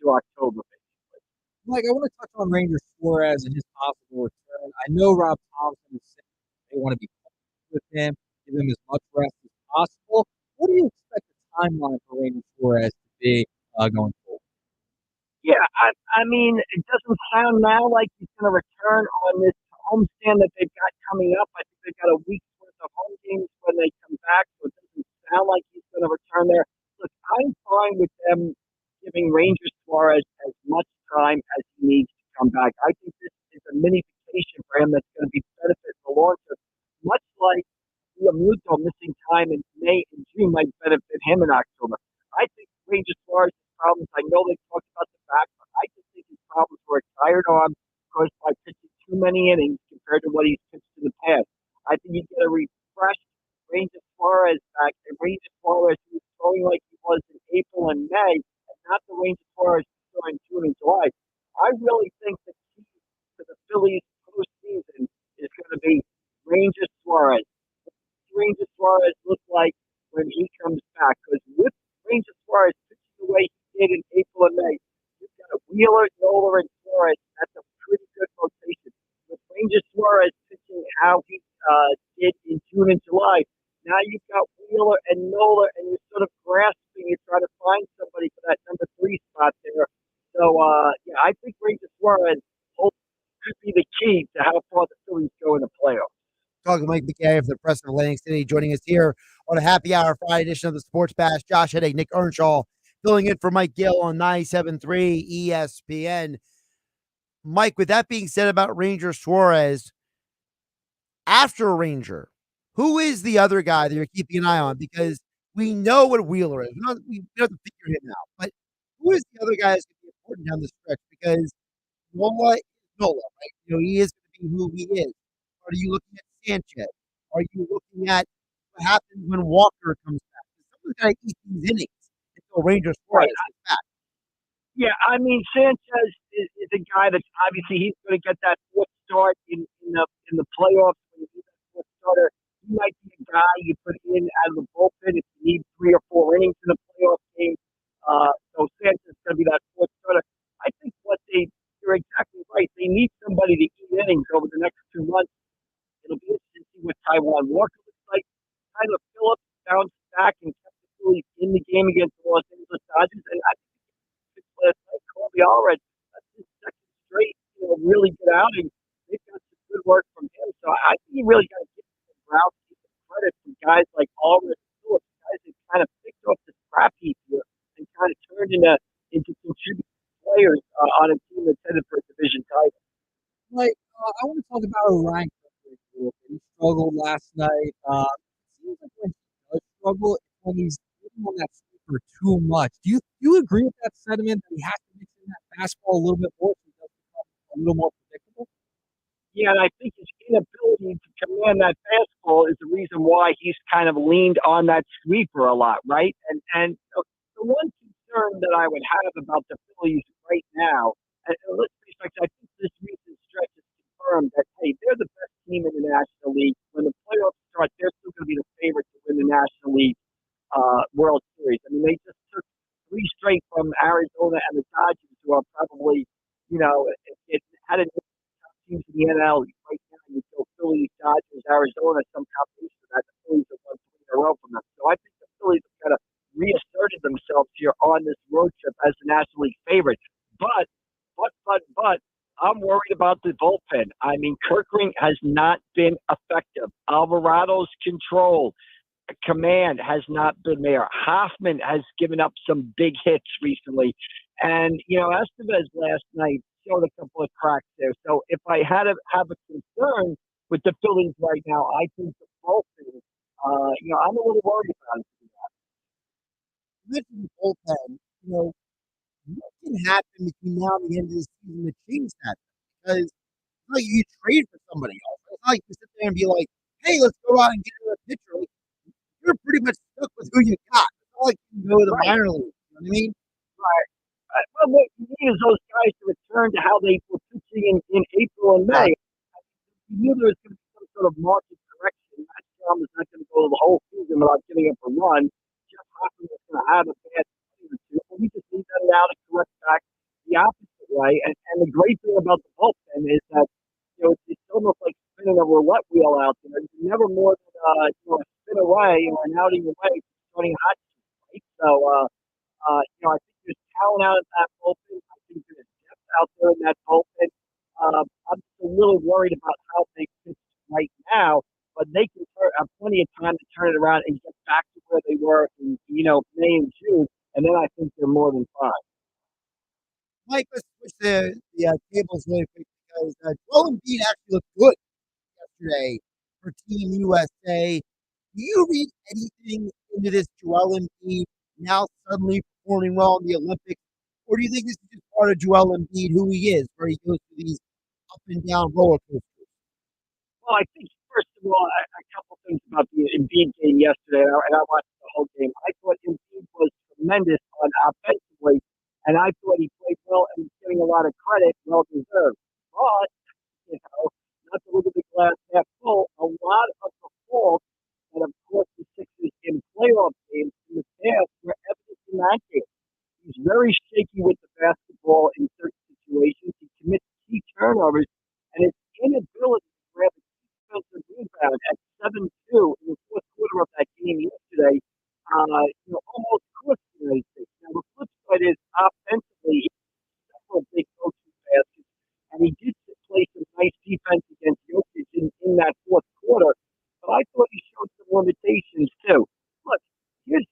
October. Mike, I want to touch on Ranger Suarez and his possible return. I know Rob Thompson is saying they want to be with him, give him as much rest as possible. What do you expect the timeline for Ranger Suarez to be going forward? Yeah, I mean, it doesn't sound now like he's going to return on this homestand that they've got coming up. I think they've got a week's worth of home games when they come back, so it doesn't sound like he's going to return there. Look, I'm fine with them giving Ranger Suarez as much time as he needs to come back. I think this is a mini vacation for him that's going to be benefit for long term, much like Realmuto missing time in May and June might benefit him in October. I think Ranger Suarez's problems, I know they talked about the back, but I just think his problems were a tired arm caused by pitching too many innings compared to what he's pitched in the past. I think you get a refreshed Ranger Suarez back, and Ranger Suarez who's throwing like he was in April and May, and not the Ranger Suarez in June and July. I really think the key to the Phillies postseason is going to be Ranger Suarez. Ranger Suarez look like when he comes back? Because with Ranger Suarez pitching the way he did in April and May, you've got a Wheeler, Nola, and Suarez. That's a pretty good rotation. With Ranger Suarez pitching how he did in June and July, now you've got Wheeler and Nola, and you're sort of grasping. You're trying to find somebody for that number 3 spot there. So, I think Ranger Suarez could be the key to how far the Phillies go in the playoffs. Talking Mike McKay of the Press of Atlantic City, joining us here on a happy hour Friday edition of the Sports Bash. Josh Hedrick, Nick Earnshaw, filling in for Mike Gill on 97.3 ESPN. Mike, with that being said about Ranger Suarez, after Ranger, who is the other guy that you're keeping an eye on? Because we know what Wheeler is. We don't have to figure him out. But who is the other guy that's going to be important down the stretch? Because Nola is Nola, right? He is going to be who he is. Are you looking at Sanchez? Are you looking at what happens when Walker comes back? Someone's got to eat these innings until Ranger Suarez gets back. Yeah, I mean, Sanchez is a guy that obviously he's going to get that fourth start in the playoffs. When he's that fourth starter, he might be a guy you put in out of the bullpen if you need 3 or 4 innings in a playoff game. So Sanchez is going to be that fourth starter. I think you're exactly right. They need somebody to eat innings over the next 2 months. It'll be interesting to see what Taijuan Walker looks like. Tyler Phillips bounced back and kept the Phillies in the game against the Los Angeles Dodgers. And I think last night, Colby Allred, that's his second straight, really good outing. They've got some good work from him. So I think you really got to give some credit from guys like Allred and Phillips, guys that kind of picked off the scrap heap here and kind of turned into contributing players on a team that's headed for a division title. Like, I want to talk about Orion. He struggled last night. It seems like when he does struggle, it's when he's getting on that sweeper too much. Do you agree with that sentiment that he has to mix in that fastball a little bit more so he does become a little more predictable? Yeah, and I think his inability to command that fastball is the reason why he's kind of leaned on that sweeper a lot, right? And the one concern that I would have about the Phillies right now, and let's be fair, I think this recent stretch has confirmed that, hey, they're the best team in the National League. When the playoffs start, they're still going to be the favorite to win the National League World Series. I mean, they just took 3 straight from Arizona and the Dodgers, who are probably, it had a teams in the NL right now. You go Phillies, Dodgers, Arizona, some combination of that. The Phillies have won 3 in a row from them. So I think the Phillies have kind of reasserted themselves here on this road trip as the National League favorite. But, I'm worried about the bullpen. I mean, Kirkring has not been effective. Alvarado's control, command has not been there. Hoffman has given up some big hits recently. And, Estevez last night showed a couple of cracks there. So if I had to have a concern with the Phillies right now, I think the bullpen, I'm a little worried about it. You mentioned the bullpen, what can happen between now and the end of the season to change that? Because it's like you trade for somebody else. It's not like you sit there and be like, hey, let's go out and get another pitcher. Like, you're pretty much stuck with who you got. It's not like you can go to the minor league. You know what I mean? Right. Well, what you need is those guys to return to how they were pitching in April and May. You knew there was going to be some sort of market correction. Matt Strom is not going to go the whole season without giving up a run. Jeff Hoffman was going to have a bad season or two. But we just need that now to correct back the opposite way. And the great thing about the bullpen is that, it's almost like spinning a roulette wheel out there. You never more than a spin away or an outing away from starting a hot seat, right? So, I think there's talent out of that bullpen. I think there's depth out there in that bullpen. I'm just a little worried about how they pitch right now, but they can have plenty of time to turn it around and get back to where they were in, May and June, and then I think they're more than fine. Mike, let's switch the tables really quick because Joel Embiid actually looked good yesterday for Team USA. Do you read anything into this Joel Embiid now suddenly performing well in the Olympics? Or do you think this is just part of Joel Embiid, who he is, where he goes through these up and down roller coasters? Well, I think, first of all, a couple things about the Embiid game yesterday, and I watched the whole game. I thought Embiid was tremendous on offensively, and I thought he played well and was getting a lot of credit, well deserved. But, not to look at the glass half full, a lot of the fault that, of course, the Sixers in playoff games in the past were evident in that game. He's very shaky with the basketball in certain situations. He commits key turnovers, and his inability to grab a defensive rebound at 7-2 in the fourth quarter of that game yesterday, almost cost the United States. Now, the flip side is offensively, he had several big go-to baskets, and he did play some nice defense against Jokic in that fourth quarter, but I thought he showed some limitations too. Look, here's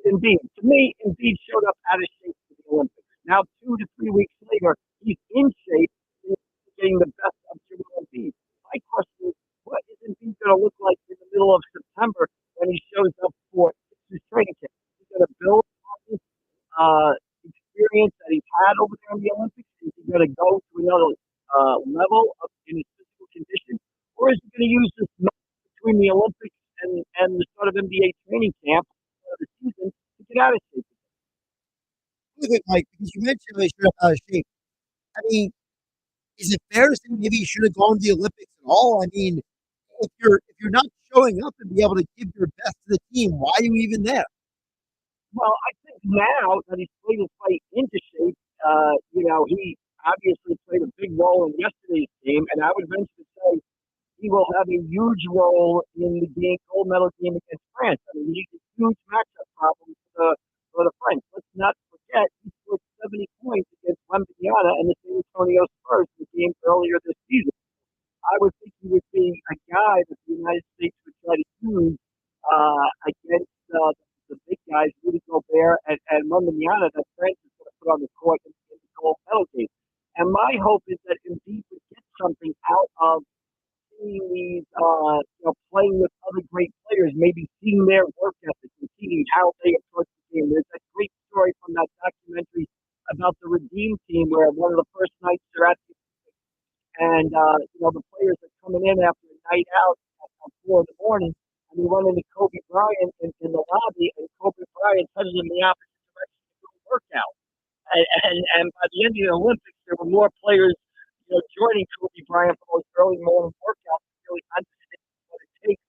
Embiid. To me, Embiid showed up out of shape for the Olympics. Now, 2 to 3 weeks later, he's in shape and getting the best of Joel Embiid. My question is, what is Embiid going to look like in the middle of September when he shows up for his training camp? He's going to build on this experience that he's had over there in the Olympics. Is he going to go to another level in his physical condition, or is he going to use this between the Olympics and the start of NBA training camp of the season to get out of shape? Look at Mike, because you mentioned they should have out of shape. I mean, is it fair to say maybe you should have gone to the Olympics at all? I mean, if you're not showing up and be able to give your best to the team, why are you even there? Well, I think now that he's played his fight into shape, he obviously played a big role in yesterday's game, and I would venture to say he will have a huge role in the gold medal game against France. I mean, he's a huge matchup problem for the French. Let's not forget he scored 70 points against Wembanyama and the San Antonio Spurs in the game earlier this season. I would think he would be a guy that the United States would try to use against the big guys, Rudy Gobert and Wembanyama, that France is going to put on the court in the gold medal game. And my hope is that Embiid would get something out of seeing these, playing with other great players, maybe seeing their work ethic and seeing how they approach the game. There's a great story from that documentary about the Redeem team where one of the first nights they're at the and, the players are coming in after a night out at 4 in the morning, and they run into Kobe Bryant in the lobby, and Kobe Bryant touches him in the opposite direction workout. And by the end of the Olympics, there were more players, joining Kobe Bryant for those early morning workouts to really understand what it takes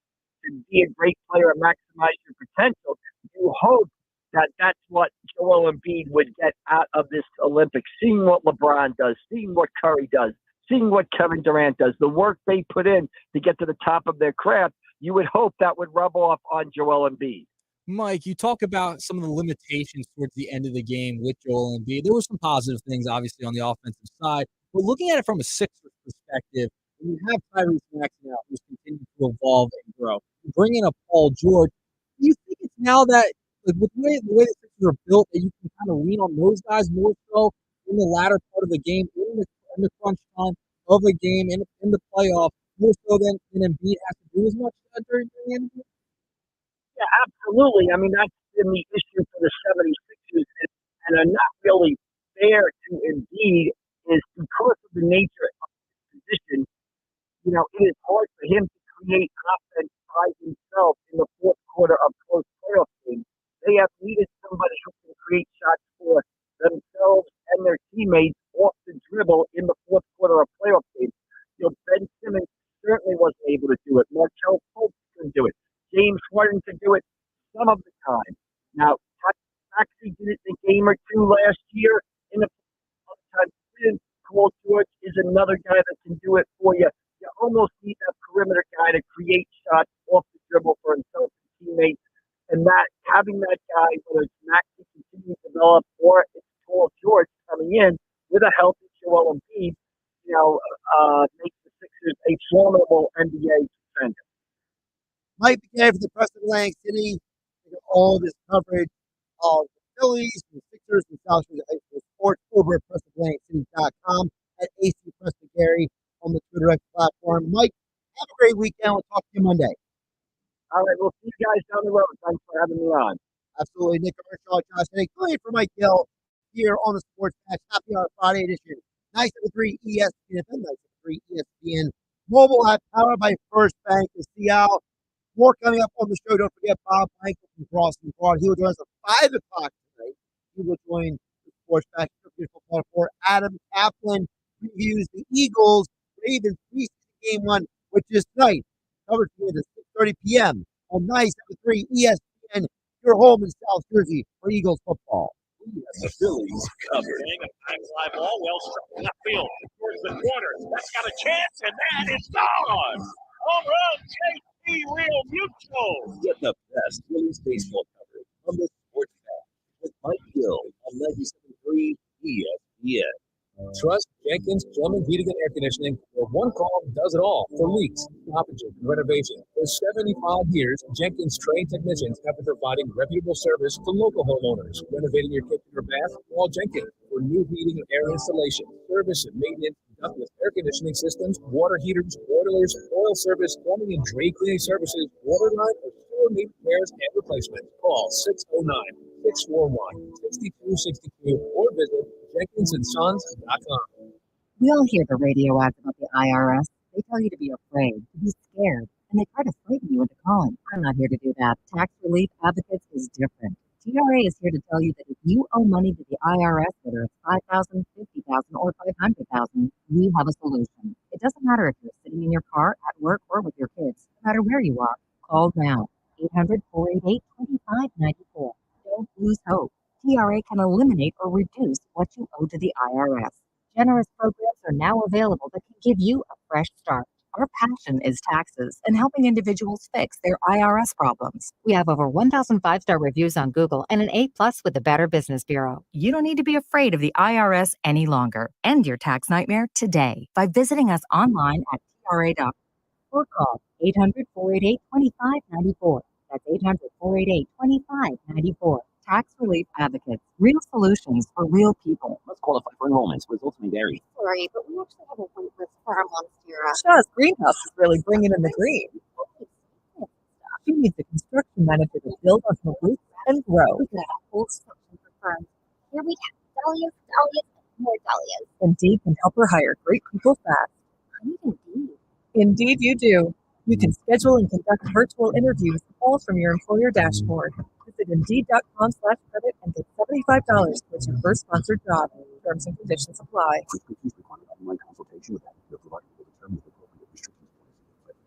to be a great player and maximize your potential. You hope that that's what Joel Embiid would get out of this Olympics, seeing what LeBron does, seeing what Curry does, seeing what Kevin Durant does, the work they put in to get to the top of their craft. You would hope that would rub off on Joel Embiid. Mike, you talk about some of the limitations towards the end of the game with Joel Embiid. There were some positive things, obviously, on the offensive side. But looking at it from a Sixers perspective, when you have Tyrese Maxey out, who's continuing to evolve and grow, you bring in a Paul George. Do you think it's now that, with the way the Sixers are built, that you can kind of lean on those guys more so in the latter part of the game, in the crunch time of the game, in the playoff, more so than Embiid has to do as much during the end of it? Yeah, absolutely. I mean, that's been the issue for the 76ers, and are not really fair to Embiid is because of the nature of his position. It is hard for him to create offense by himself in the fourth quarter of close playoff games. They have needed somebody who can create shots for themselves and their teammates off the dribble in the fourth quarter of playoff games. Ben Simmons certainly wasn't able to do it. Markelle Fultz couldn't do it. James Harden could do it some of the time. Now, Maxey did it in a game or two last year. In the other time, Paul George is another guy that can do it for you. You almost need that perimeter guy to create shots off the dribble for himself and teammates. And that having that guy, whether it's Maxey continuing to develop or it's Paul George coming in with a healthy Joel Embiid, makes the Sixers a formidable NBA defender. Mike McKay from the Press of Atlantic City. All of this coverage of the Phillies, the Sixers, and South Jersey High School sports over at PressAtlanticCity.com, at AC Press McGarry on the Twitter X platform. Mike, have a great weekend. We'll talk to you Monday. All right, we'll see you guys down the road. Thanks for having me on. Absolutely. Nick Earnshaw, Josh Hennig, filling in for Mike Gill here on the Sports Match. Happy Hour Friday edition. 973 ESPN FM, 973 ESPN mobile app powered by First Bank of Seattle. More coming up on the show. Don't forget Bob Michael from Crossing Broad. He will join us at 5 o'clock tonight. He will join the Sports Match for Adam Kaplan reviews the Eagles Ravens preseason game 1, which is tonight. Covered here at 6:30 p.m. on 973 ESPN, your home in South Jersey for Eagles football. The Phillies covered. A fly ball, well struck left field towards the corner. That's got a chance, and that is gone. Home run, JT Real Mutual. Get the best Phillies baseball coverage from the Sports Match with Mike Gill on 97.3 ESPN. Trust Jenkins Plumbing, Heating, and Air Conditioning, where one call does it all for leaks, stoppages, and renovation. For 75 years, Jenkins trained technicians have been providing reputable service to local homeowners. Renovating your kitchen or bath? Call Jenkins for new heating and air installation, service and maintenance, ductless air conditioning systems, water heaters, boilers, oil service, plumbing and drain cleaning services, water line, or sewer main repairs and replacement. Call 609-641-6262 or visit JenkinsandSons.com. We all hear the radio ads about the IRS. They tell you to be afraid, to be scared, and they try to frighten you into calling. I'm not here to do that. Tax Relief Advocates is different. TRA is here to tell you that if you owe money to the IRS, whether it's $5,000, $50,000, or $500,000, we have a solution. It doesn't matter if you're sitting in your car, at work, or with your kids. No matter where you are, call now. 800-488-2594. Don't lose hope. TRA can eliminate or reduce what you owe to the IRS. Generous programs are now available that can give you a fresh start. Our passion is taxes and helping individuals fix their IRS problems. We have over 1,000 five-star reviews on Google and an A+ with the Better Business Bureau. You don't need to be afraid of the IRS any longer. End your tax nightmare today by visiting us online at TRA.com or call 800-488-2594. That's 800-488-2594. Tax Relief Advocates. Real solutions for real people. Let's qualify for enrollments. Results may vary. Sorry, but we actually have a wait list for our Monstera. Shaw's greenhouse is really bringing in the green. She needs a construction manager to build on her roots and grow. We got a whole section for firms. Here we have dahlias, and more dahlias. Indeed can help her hire great people fast. Indeed. Indeed you do. You can schedule and conduct virtual interviews all from your employer dashboard. The Visit Indeed.com/credit and get $75 towards your first sponsored job. Terms and conditions apply. Online consultation with your provider will determine the appropriate restrictions.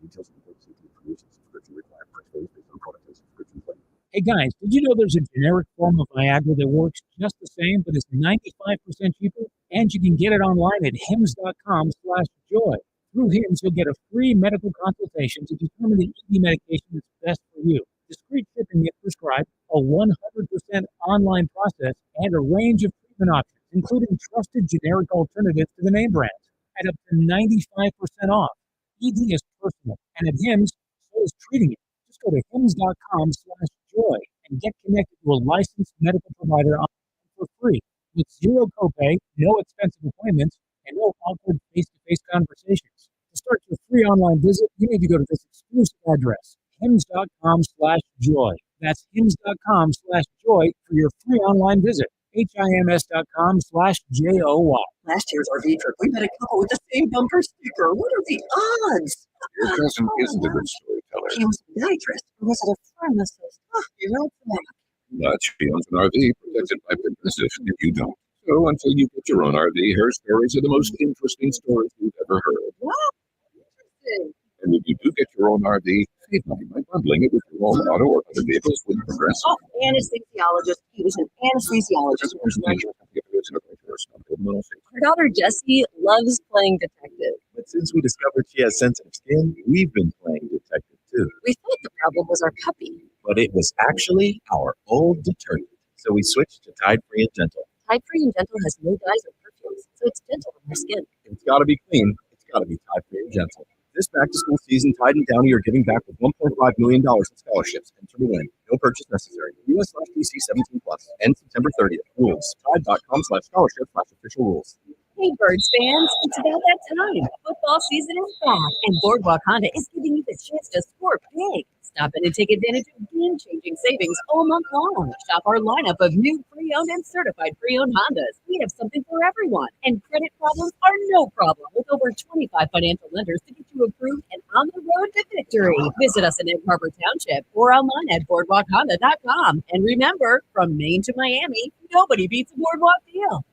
Details and information subscription required. Price varies based on product and subscription plan. Hey guys, did you know there's a generic form of Viagra that works just the same, but is 95% cheaper? And you can get it online at hims.com/joy. Through Hims, you'll get a free medical consultation to determine the ED medication that's best for you. Discreet shipping gets prescribed, a 100% online process, and a range of treatment options, including trusted generic alternatives to the name brands, at up to 95% off. ED is personal, and at Hims, so is treating it. Just go to hims.com/joy and get connected to a licensed medical provider online for free with zero copay, no expensive appointments, and no awkward face-to-face conversations. To start your free online visit, you need to go to this exclusive address, hims.com/joy. That's hims.com/joy for your free online visit. HIMS.com/JOY. Last year's RV trip, we met a couple with the same bumper sticker. What are the odds? Your cousin isn't a good storyteller. He was a podiatrist, or was it a pharmacist? You know, But she owns an RV protected by Progressive, and you don't. So until you get your own RV, her stories are the most interesting stories you've ever heard. wow, interesting. And if you do get your own RV, save money by bundling it with your own auto or other vehicles with Progressive. Oh, anesthesiologist. He was an anesthesiologist. Our daughter Jessie loves playing detective. But since we discovered she has sensitive skin, we've been playing detective too. We thought the problem was our puppy. But it was actually our old detergent. So we switched to Tide Free and Gentle. Tide Free and Gentle has no dyes or perfumes, so it's gentle on her skin. If it's got to be clean, it's got to be Tide Free and Gentle. This back-to-school season, Tide and Downey are giving back with $1.5 million in scholarships. Enter to win. No purchase necessary. US/DC 17+. End September 30th. Rules. Tide.com/scholarship/official rules. Hey, Birds fans, it's about that time. Football season is back, and Boardwalk Honda is giving you the chance to score big. Stop in and take advantage of game-changing savings all month long. Shop our lineup of new pre-owned and certified pre-owned Hondas. We have something for everyone, and credit problems are no problem with over 25 financial lenders to get you approved and on the road to victory. Visit us in Egg Harbor Township or online at boardwalkhonda.com. And remember, from Maine to Miami, nobody beats a Boardwalk deal.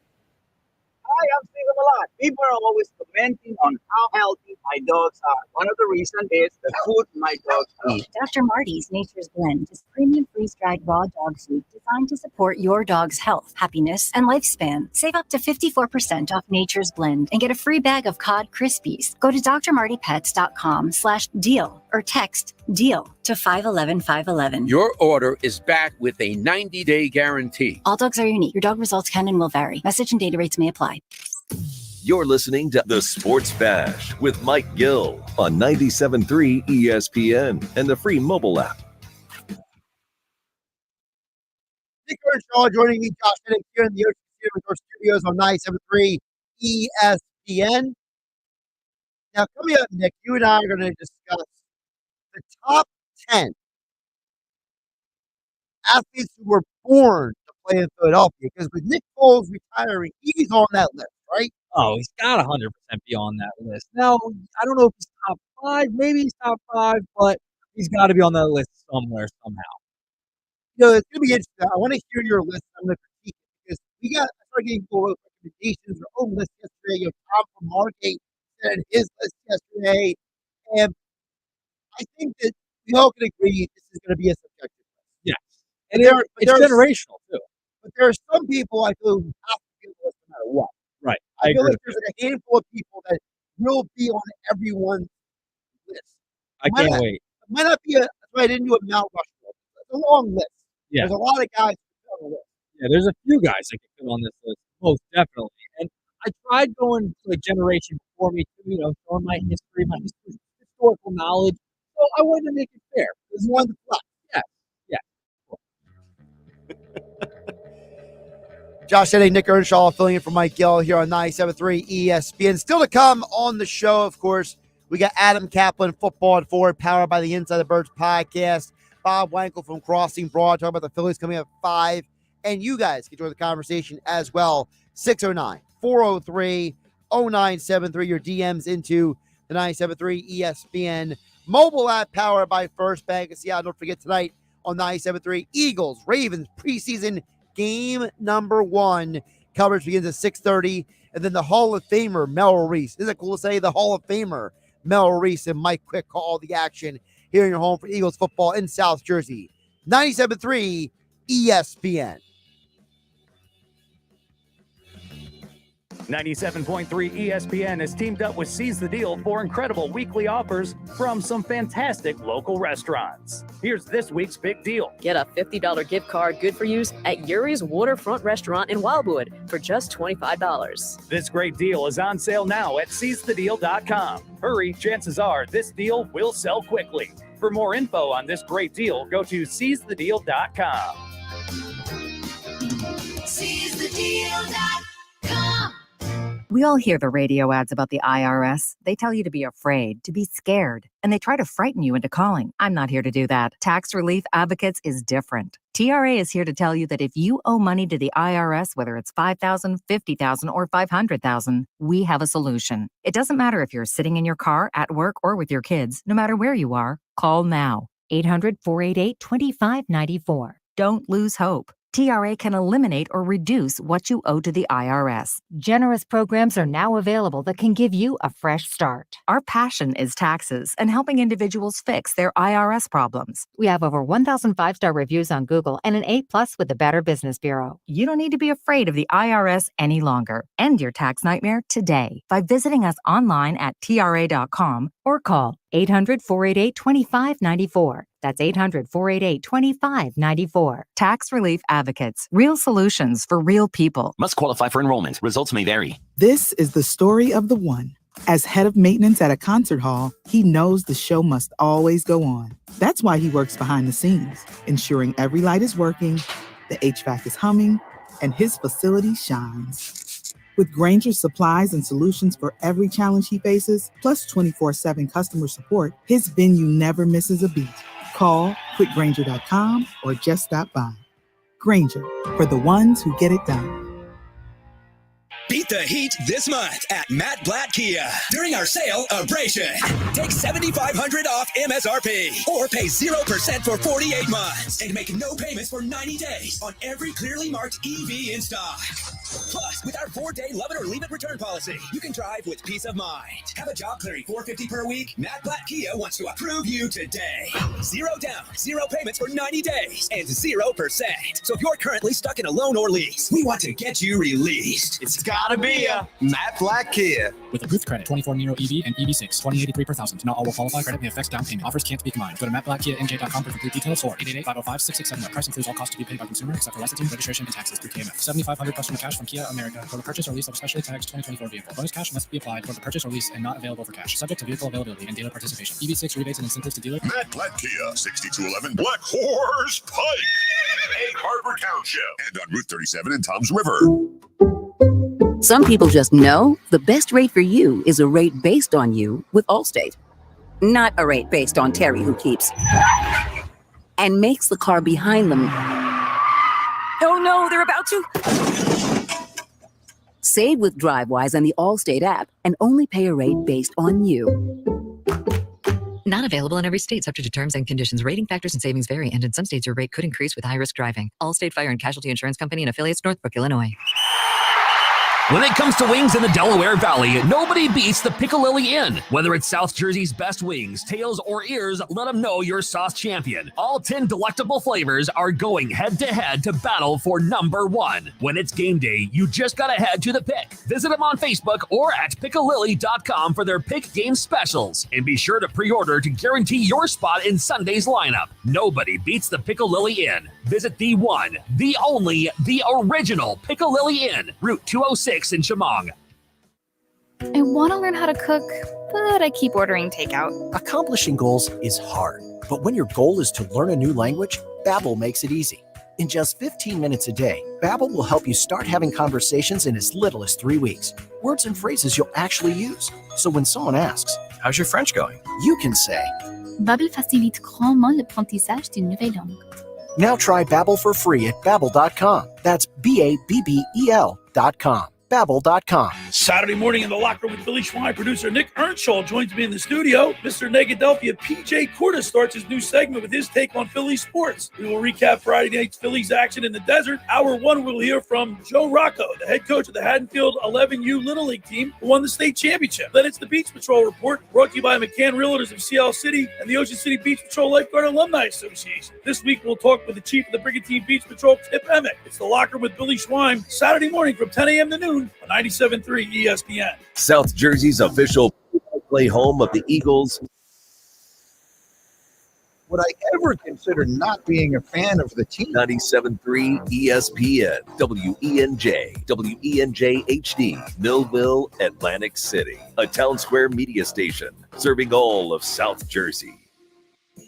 Hi, I'm Stephen Malad. People are always commenting on how healthy my dogs are. One of the reasons is the food my dogs eat. Dr. Marty's Nature's Blend is premium freeze-dried raw dog food designed to support your dog's health, happiness, and lifespan. Save up to 54% off Nature's Blend and get a free bag of cod Krispies. Go to drmartypets.com/deal or text DEAL to 511-511. Your order is back with a 90-day guarantee. All dogs are unique. Your dog results can and will vary. Message and data rates may apply. You're listening to The Sports Bash with Mike Gill on 97.3 ESPN and the free mobile app. Nick Earnshaw joining me, Josh Hennick, here in the Ocean City Studios on 97.3 ESPN. Now, coming up, Nick, you and I are going to discuss the top 10 athletes who were born to play in Philadelphia, because with Nick Foles retiring, he's on that list, right? Oh, he's got 100% be on that list. Now, I don't know if he's top 5, maybe he's top 5, but he's got to be on that list somewhere, somehow. You know, it's going to be interesting. I want to hear your list. I'm going to critique it because I started getting people with recommendations or own list yesterday. You know, Tom from Margate said his list yesterday. And I think that we all can agree this is going to be a subjective list. Yes. And it's generational, too. But there are some people I feel who have to be on the list no matter what. Right. I feel agree. like there's like a handful of people that will be on everyone's list. I can't wait. It might not be that's why I didn't do a Mount Rushmore. It's a long list. Yeah. There's a lot of guys on the list. Yeah, there's a few guys that can fit on this list, most definitely. And I tried going to a generation before me, too, showing my history, my historical knowledge. So I wanted to make it fair. There's one to flex. Yeah. Josh Hennick, Nick Earnshaw, filling in for Mike Gill here on 97.3 ESPN. Still to come on the show, of course, we got Adam Kaplan, Football at 4, powered by the Inside the Birds podcast. Bob Wankel from Crossing Broad, talking about the Phillies coming up at 5. And you guys can join the conversation as well. 609-403-0973. Your DMs into the 97.3 ESPN mobile app powered by First Bank of Seattle. Don't forget tonight on 97.3. Eagles, Ravens, preseason game number 1. Coverage begins at 6:30. And then the Hall of Famer, Mel Reese. Isn't it cool to say? The Hall of Famer, Mel Reese, and Mike Quick call all the action here in your home for Eagles football in South Jersey. 97.3 ESPN. 97.3 ESPN has teamed up with Seize the Deal for incredible weekly offers from some fantastic local restaurants. Here's this week's big deal. Get a $50 gift card good for use at Yuri's Waterfront Restaurant in Wildwood for just $25. This great deal is on sale now at seizethedeal.com. Hurry, chances are this deal will sell quickly. For more info on this great deal, go to seizethedeal.com. SeizeTheDeal.com. We all hear the radio ads about the IRS. They tell you to be afraid, to be scared, and they try to frighten you into calling. I'm not here to do that. Tax Relief Advocates is different. TRA is here to tell you that if you owe money to the IRS, whether it's $5,000, $50,000, or $500,000, we have a solution. It doesn't matter if you're sitting in your car, at work, or with your kids. No matter where you are, call now. 800-488-2594. Don't lose hope. TRA can eliminate or reduce what you owe to the IRS. Generous programs are now available that can give you a fresh start. Our passion is taxes and helping individuals fix their IRS problems. We have over 1,000 5-star reviews on Google and an A+ with the Better Business Bureau. You don't need to be afraid of the IRS any longer. End your tax nightmare today by visiting us online at TRA.com or call 800-488-2594. That's 800-488-2594. Tax Relief Advocates. Real solutions for real people. Must qualify for enrollment. Results may vary. This is the story of the one. As head of maintenance at a concert hall, he knows the show must always go on. That's why he works behind the scenes, ensuring every light is working, the HVAC is humming, and his facility shines. With Grainger's supplies and solutions for every challenge he faces, plus 24/7 customer support, his venue never misses a beat. Call quickgrainger.com or just stop by. Grainger, for the ones who get it done. Beat the heat this month at Matt Blatt Kia. During our sale, Abrasion. Take $7,500 off MSRP or pay 0% for 48 months and make no payments for 90 days on every clearly marked EV in stock. Plus, with our 4-day love it or leave it return policy, you can drive with peace of mind. Have a job clearing $450 per week? Matt Blatt Kia wants to approve you today. 0 down, 0 payments for 90 days, and 0%. So if you're currently stuck in a loan or lease, we want to get you released. It's gotta be a Matt Blatt Kia. With approved credit, 24 Nero EV and EV6, 2083 per thousand. Not all will qualify. Credit may affect down payment. Offers can't be combined. Go to mattblackkianj.com for complete details or 888-505-6671. Price includes all costs to be paid by consumer except for licensing, registration, and taxes through KMF. $7,500 customer cash from Kia America for the purchase or lease of a specially tagged 2024 vehicle. Bonus cash must be applied for the purchase or lease and not available for cash. Subject to vehicle availability and dealer participation. EV6 rebates and incentives to dealer. Matt Blatt Kia, 6211 Black Horse Pike, Egg Harbor Township, and on Route 37 in Toms River. Some people just know the best rate for you is a rate based on you with Allstate. Not a rate based on Terry who keeps and makes the car behind them. Oh no, they're about to. Save with DriveWise and the Allstate app and only pay a rate based on you. Not available in every state, subject to terms and conditions. Rating factors and savings vary, and in some states your rate could increase with high-risk driving. Allstate Fire and Casualty Insurance Company and affiliates, Northbrook, Illinois. When it comes to wings in the Delaware Valley, nobody beats the Piccalilli Inn. Whether it's South Jersey's best wings, tails, or ears, let them know you're sauce champion. All 10 delectable flavors are going head-to-head to battle for number 1. When it's game day, you just gotta head to the Pick. Visit them on Facebook or at piccalilli.com for their Pick game specials. And be sure to pre-order to guarantee your spot in Sunday's lineup. Nobody beats the Piccalilli Inn. Visit the one, the only, the original Piccalilli Inn, Route 206 in Chemong. I want to learn how to cook, but I keep ordering takeout. Accomplishing goals is hard, but when your goal is to learn a new language, Babbel makes it easy. In just 15 minutes a day, Babbel will help you start having conversations in as little as 3 weeks. Words and phrases you'll actually use. So when someone asks, "How's your French going?" you can say, Babbel facilite grandement l'apprentissage d'une nouvelle langue. Now try Babbel for free at Babbel.com. That's Babbel.com. Babbel.com. Saturday morning in the locker room with Billy Schwein, producer Nick Earnshaw joins me in the studio. Mr. Negadelphia PJ Corda starts his new segment with his take on Philly sports. We will recap Friday night's Phillies action in the desert. Hour one, we'll hear from Joe Rocco, the head coach of the Haddonfield 11U Little League team who won the state championship. Then it's the Beach Patrol Report, brought to you by McCann Realtors of CL City and the Ocean City Beach Patrol Lifeguard Alumni Association. This week, we'll talk with the chief of the Brigantine Beach Patrol, Tip Emmett. It's the locker room with Billy Schwein, Saturday morning from 10 a.m. to noon on 97.3 ESPN. South Jersey's official play home of the Eagles. Would I ever consider not being a fan of the team? 97.3 ESPN, WENJ, WENJ HD, Millville, Atlantic City, a Town Square media station serving all of South Jersey.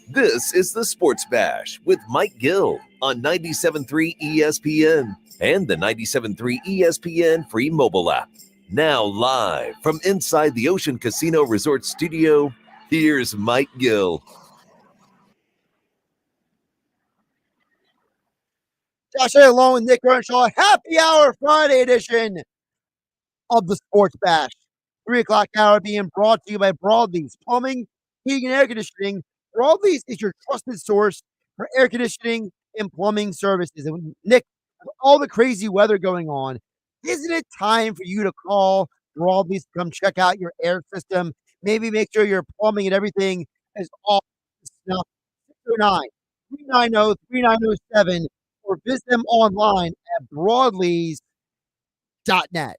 This is the Sports Bash with Mike Gill on 97.3 ESPN and the 97.3 ESPN free mobile app. Now live from inside the Ocean Casino Resort studio, here's Mike Gill. Josh A. along with Nick Earnshaw. Happy Hour Friday edition of the Sports Bash. 3 o'clock hour being brought to you by Broadleaf's Plumbing, Heating, and Air Conditioning. Broadleaf's is your trusted source for air conditioning and plumbing services. And Nick, with all the crazy weather going on, isn't it time for you to call Broadleaf's to come check out your air system? Maybe make sure your plumbing and everything is all snuff. 609-390-3907 or visit them online at broadleafs.net.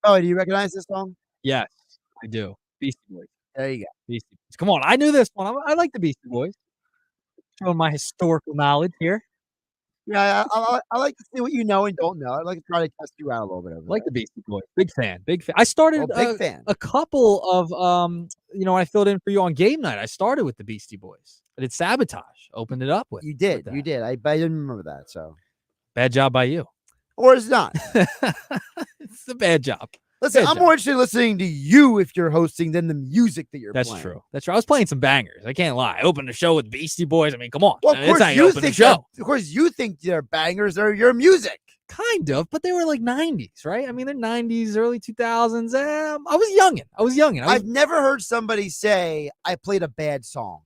Oh, do you recognize this song? Yes, I do. Beastie Boys. There you go. Beastie Boys. Come on, I knew this one. I like the Beastie Boys. Showing my historical knowledge here. Yeah, I like to see what you know and don't know. I like to try to test you out a little bit. I like the Beastie Boys. Big fan. Big fan. I started big fan. A couple of when I filled in for you on game night, I started with the Beastie Boys. I did Sabotage. Opened it up with. You did. You did. I didn't remember that. So bad job by you. Or it's not. It's a bad job. Listen, I'm more interested in listening to you if you're hosting than the music that you're playing. That's true. That's true. I was playing some bangers. I can't lie. I opened the show with Beastie Boys. I mean, come on. Well, of course, you open the show. Of course, you think they're bangers. They're your music. Kind of, but they were like 90s, right? I mean, they're 90s, early 2000s. I was youngin'. I've never heard somebody say, I played a bad song.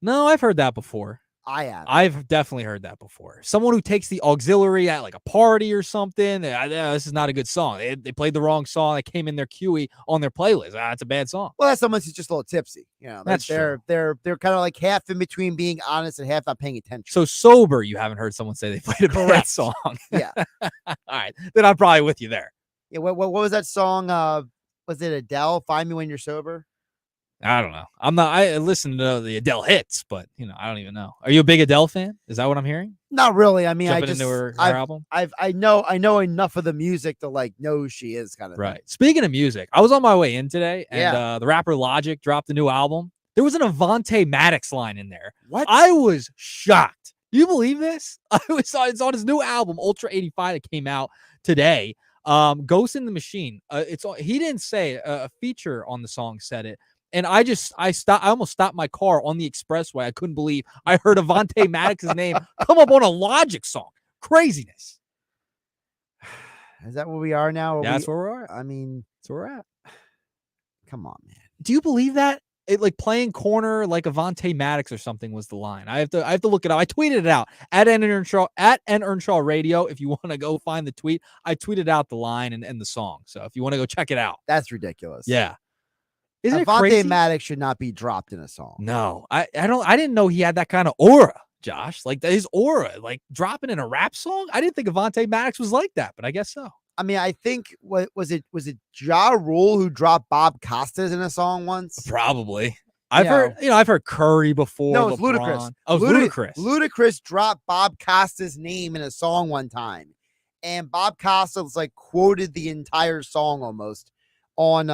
No, I've heard that before. I have. I've definitely heard that before. Someone who takes the auxiliary at like a party or something. This is not a good song. They played the wrong song. It came in their QE on their playlist. It's a bad song. Well, that's someone who's just a little tipsy. You know, that's they're kind of like half in between being honest and half not paying attention. So sober, you haven't heard someone say they played a bad song. Yeah. All right. Then I'm probably with you there. Yeah. What was that song? Was it Adele? Find Me When You're Sober? I don't know. I listen to the Adele hits, but I don't even know. Are you a big Adele fan? Is that what I'm hearing? Not really. I mean, Jumping into her album. I know enough of the music to like know who she is, kind of right. thing. Speaking of music, I was on my way in today, and the rapper Logic dropped a new album. There was an Avante Maddox line in there. What? I was shocked. Do you believe this? It's on his new album, Ultra 85, that came out today. Ghost in the Machine. He didn't say a feature on the song said it. And I almost stopped my car on the expressway. I couldn't believe I heard Avante Maddox's name come up on a Logic song. Craziness. Is that where we are now? That's where we are. I mean, that's where we're at. Come on, man. Do you believe that? It like playing corner like Avante Maddox or something was the line. I have to look it up. I tweeted it out at N Earnshaw Radio. If you want to go find the tweet, I tweeted out the line and the song. So if you want to go check it out. That's ridiculous. Yeah. Isn't it Avante crazy? Maddox should not be dropped in a song. No, I didn't know he had that kind of aura, Josh. Like his aura, like dropping in a rap song. I didn't think Avante Maddox was like that, but I guess so. I mean, I think what was it Ja Rule who dropped Bob Costas in a song once? Probably. I've heard Curry before. No, it's Ludacris. Oh, Ludacris. Ludacris dropped Bob Costas' name in a song one time, and Bob Costas like quoted the entire song almost on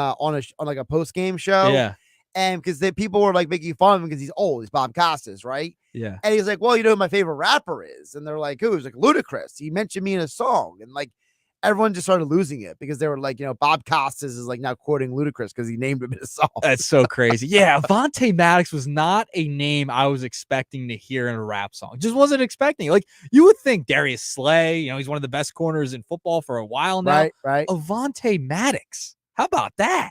like a post game show. Yeah. And because people were like making fun of him because he's old. He's Bob Costas, right? Yeah. And he's like, well, you know who my favorite rapper is? And they're like, who? He's like, Ludacris. He mentioned me in a song. And like, everyone just started losing it because they were like, Bob Costas is like now quoting Ludacris because he named him in a song. That's so crazy. Yeah, Avonte Maddox was not a name I was expecting to hear in a rap song. Just wasn't expecting. Like, you would think Darius Slay, he's one of the best corners in football for a while now. Right. Avonte Maddox. How about that?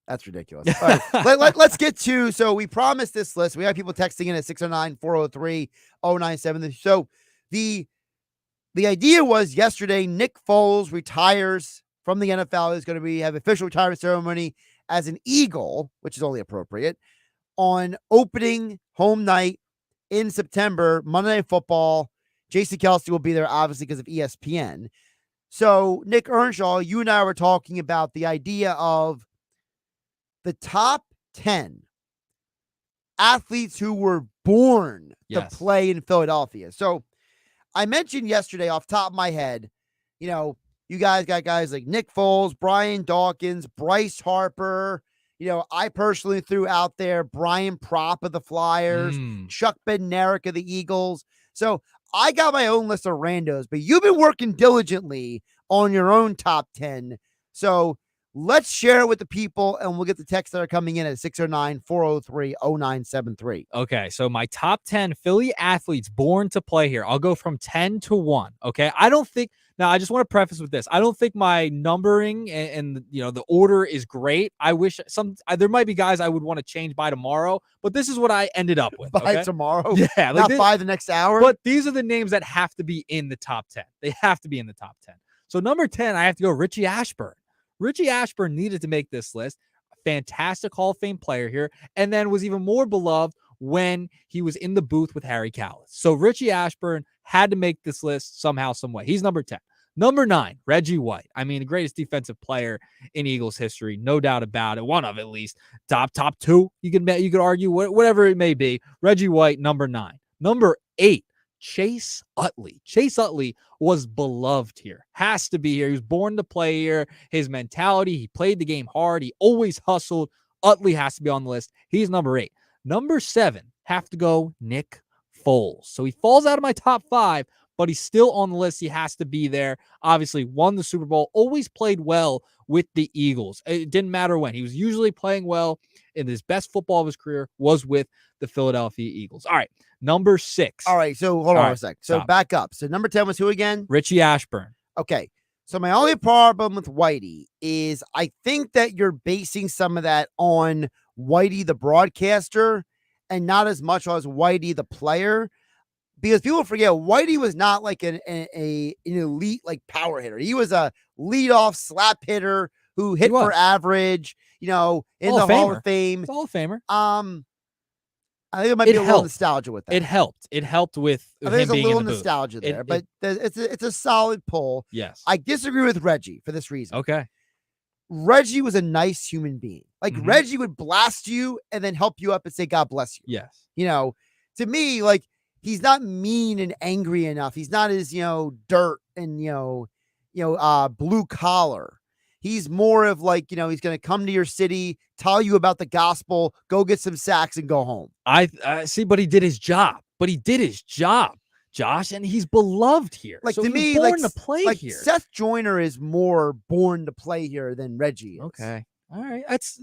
That's ridiculous. All right, let's get to, so we promised this list. We have people texting in at 609-403-0970. So the idea was yesterday, Nick Foles retires from the NFL. He's going to have official retirement ceremony as an Eagle, which is only appropriate, on opening home night in September, Monday Night Football. Jason Kelsey will be there, obviously, because of ESPN. So, Nick Earnshaw, you and I were talking about the idea of the top 10 athletes who were born to play in Philadelphia. So, I mentioned yesterday off the top of my head, you guys got guys like Nick Foles, Brian Dawkins, Bryce Harper. I personally threw out there Brian Propp of the Flyers, Chuck Bednarik of the Eagles. So I got my own list of randos, but you've been working diligently on your own top 10. So let's share it with the people, and we'll get the texts that are coming in at 609-403-0973. Okay, so my top 10 Philly athletes born to play here. I'll go from 10 to 1, okay? I just want to preface with this. I don't think my numbering and the order is great. I wish there might be guys I would want to change by tomorrow, but this is what I ended up with. By tomorrow? Yeah. Not by the next hour? But these are the names that have to be in the top 10. They have to be in the top 10. So number 10, I have to go Richie Ashburn. Richie Ashburn needed to make this list. Fantastic Hall of Fame player here, and then was even more beloved when he was in the booth with Harry Kalas. So Richie Ashburn had to make this list somehow, some way. He's number 10. Number 9, Reggie White. I mean, the greatest defensive player in Eagles history, no doubt about it. One of at least top 2. You could argue whatever it may be. Reggie White, number 9. Number 8. Chase Utley. Chase Utley was beloved here. Has to be here. He was born to play here. His mentality, he played the game hard. He always hustled. Utley has to be on the list. He's number 8. Number 7, have to go Nick Foles. So he falls out of my top 5, but he's still on the list. He has to be there. Obviously, won the Super Bowl, always played well with the Eagles. It didn't matter when. He was usually playing well, and his best football of his career was with the Philadelphia Eagles. All right, number 6. All right, so hold on a sec. So back up. So number 10 was who again? Richie Ashburn. Okay, so my only problem with Whitey is I think that you're basing some of that on Whitey the broadcaster and not as much as Whitey the player. Because people forget, Whitey was not like an elite like power hitter. He was a leadoff slap hitter who hit for average, in the Hall of Fame. Hall of Famer. I think it might be a little nostalgia with that. It helped. It helped with him there's a being little in the nostalgia there, but it's a solid pull. Yes. I disagree with Reggie for this reason. Okay. Reggie was a nice human being. Like Reggie would blast you and then help you up and say, God bless you. Yes. To me, like, he's not mean and angry enough. He's not as, dirt and, blue collar. He's more of like, he's going to come to your city, tell you about the gospel, go get some sacks and go home. I see, but he did his job. Josh, and he's beloved here. Like, so to he me, was born to play here. Seth Joyner is more born to play here than Reggie is. Okay. All right. It's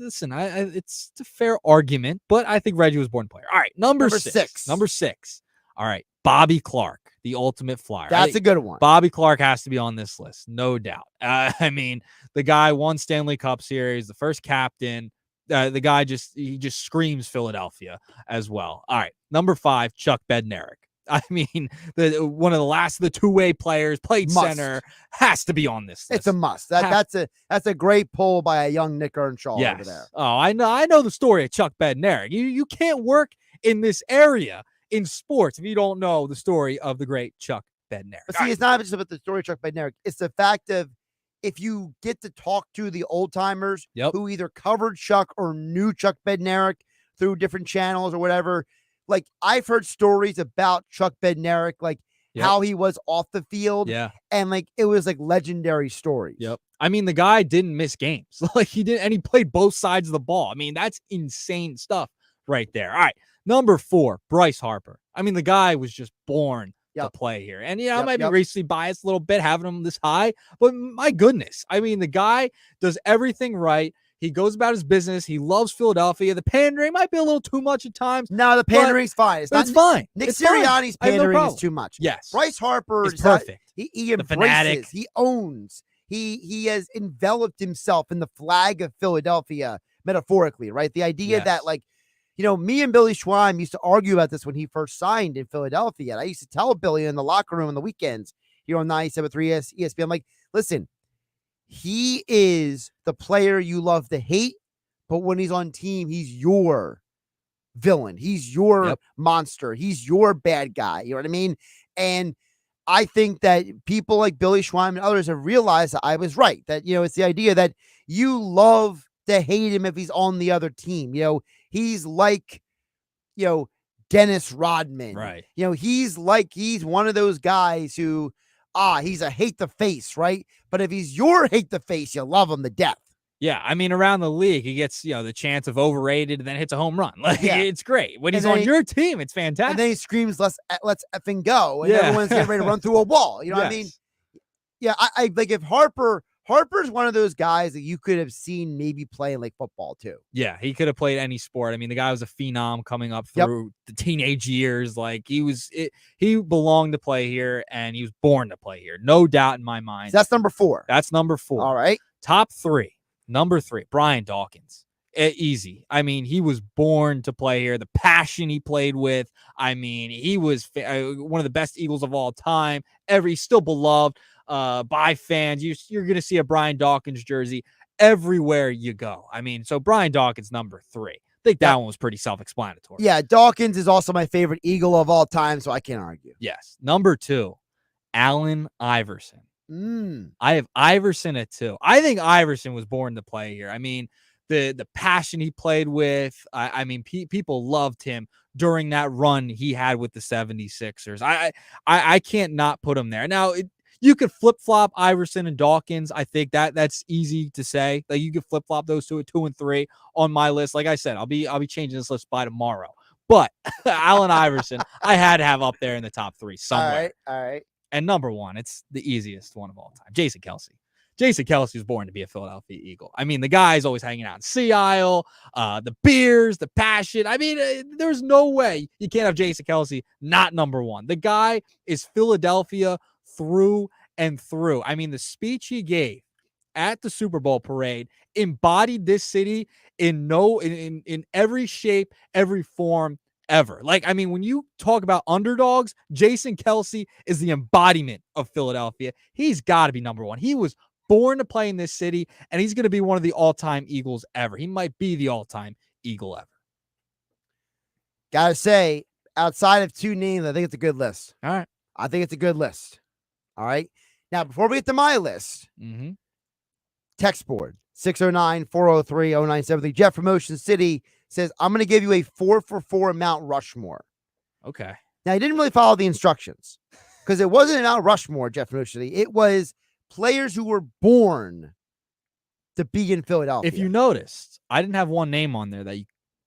a fair argument, but I think Reggie was born to play. All right. Number 6. Number 6. All right. Bobby Clark, the ultimate flyer. That's a good one. Bobby Clark has to be on this list, no doubt. I mean, the guy won Stanley Cup Series, the first captain. The guy just screams Philadelphia as well. All right. Number 5, Chuck Bednarik. I mean, one of the last of the two-way players, played center, has to be on this list. It's a must. That's a great pull by a young Nick Earnshaw over there. Oh, I know the story of Chuck Bednarik. You can't work in this area in sports if you don't know the story of the great Chuck Bednarik. But see, it's not just about the story of Chuck Bednarik. It's the fact of if you get to talk to the old timers who either covered Chuck or knew Chuck Bednarik through different channels or whatever. Like, I've heard stories about Chuck Bednarik, like how he was off the field. Yeah. And like, it was like legendary stories. Yep. I mean, the guy didn't miss games. Like, he didn't, and he played both sides of the ball. I mean, that's insane stuff right there. All right. Number 4, Bryce Harper. I mean, the guy was just born to play here. And I might be recently biased a little bit having him this high, but my goodness, I mean, the guy does everything right. He goes about his business. He loves Philadelphia. The pandering might be a little too much at times. No, the pandering's fine. It's fine. Nick It's Sirianni's fine. pandering is too much. Yes. Bryce Harper is perfect. He embraces. Fanatic. He owns. He has enveloped himself in the flag of Philadelphia, metaphorically, right? The idea that, like, me and Billy Schwein used to argue about this when he first signed in Philadelphia. And I used to tell Billy in the locker room on the weekends here on 97.3 ESPN, I'm like, listen, he is the player you love to hate, but when he's on team, he's your villain. He's your monster. He's your bad guy. You know what I mean? And I think that people like Billy Schwein and others have realized that I was right. That, it's the idea that you love to hate him if he's on the other team. He's like, Dennis Rodman. Right. He's one of those guys who, he's a hate the face, right? But if he's your hate the face, you love him to death. Yeah, I mean, around the league, he gets, the chance of overrated and then hits a home run. Like, it's great. When he's on your team, it's fantastic. And then he screams, let's effing go. And everyone's getting ready to run through a wall. You know what I mean? Yeah, I like if Harper's one of those guys that you could have seen maybe playing like football too. Yeah, he could have played any sport. I mean, the guy was a phenom coming up through the teenage years. Like, he belonged to play here, and he was born to play here. No doubt in my mind. So that's number 4. That's number 4. All right. Top 3. Number 3, Brian Dawkins. Easy. I mean, he was born to play here. The passion he played with. I mean, he was one of the best Eagles of all time. He's still beloved by fans. You're going to see a Brian Dawkins jersey everywhere you go. I mean, so Brian Dawkins, number 3. I think that one was pretty self-explanatory. Yeah, Dawkins is also my favorite Eagle of all time, so I can't argue. Yes. Number 2, Allen Iverson. I have Iverson at 2. I think Iverson was born to play here. I mean, the passion he played with. I mean, people loved him during that run he had with the 76ers. I can't not put him there. Now, you could flip-flop Iverson and Dawkins. I think that's easy to say. Like, you could flip-flop those two at 2 and 3 on my list. Like I said, I'll be changing this list by tomorrow. But Allen Iverson, I had to have up there in the top 3 somewhere. All right. And number 1, it's the easiest one of all time, Jason Kelce. Jason Kelce was born to be a Philadelphia Eagle. I mean, the guy's always hanging out in Sea Isle, the beers, the passion. I mean, there's no way you can't have Jason Kelce not number 1. The guy is Philadelphia through and through. I mean, the speech he gave at the Super Bowl parade embodied this city in every shape, every form ever. Like, I mean, when you talk about underdogs, Jason Kelce is the embodiment of Philadelphia. He's got to be number 1. He was born to play in this city, and he's going to be one of the all-time Eagles ever. He might be the all-time Eagle ever. Gotta say, outside of 2 names, I think it's a good list. All right. I think it's a good list. All right. Now, before we get to my list, text board 609-403-0973. Jeff from Ocean City says, I'm going to give you a 4-for-4 Mount Rushmore. Okay. Now, he didn't really follow the instructions because it wasn't an Mount Rushmore, Jeff from Ocean City. It was players who were born to be in Philadelphia. If you noticed, I didn't have one name on there that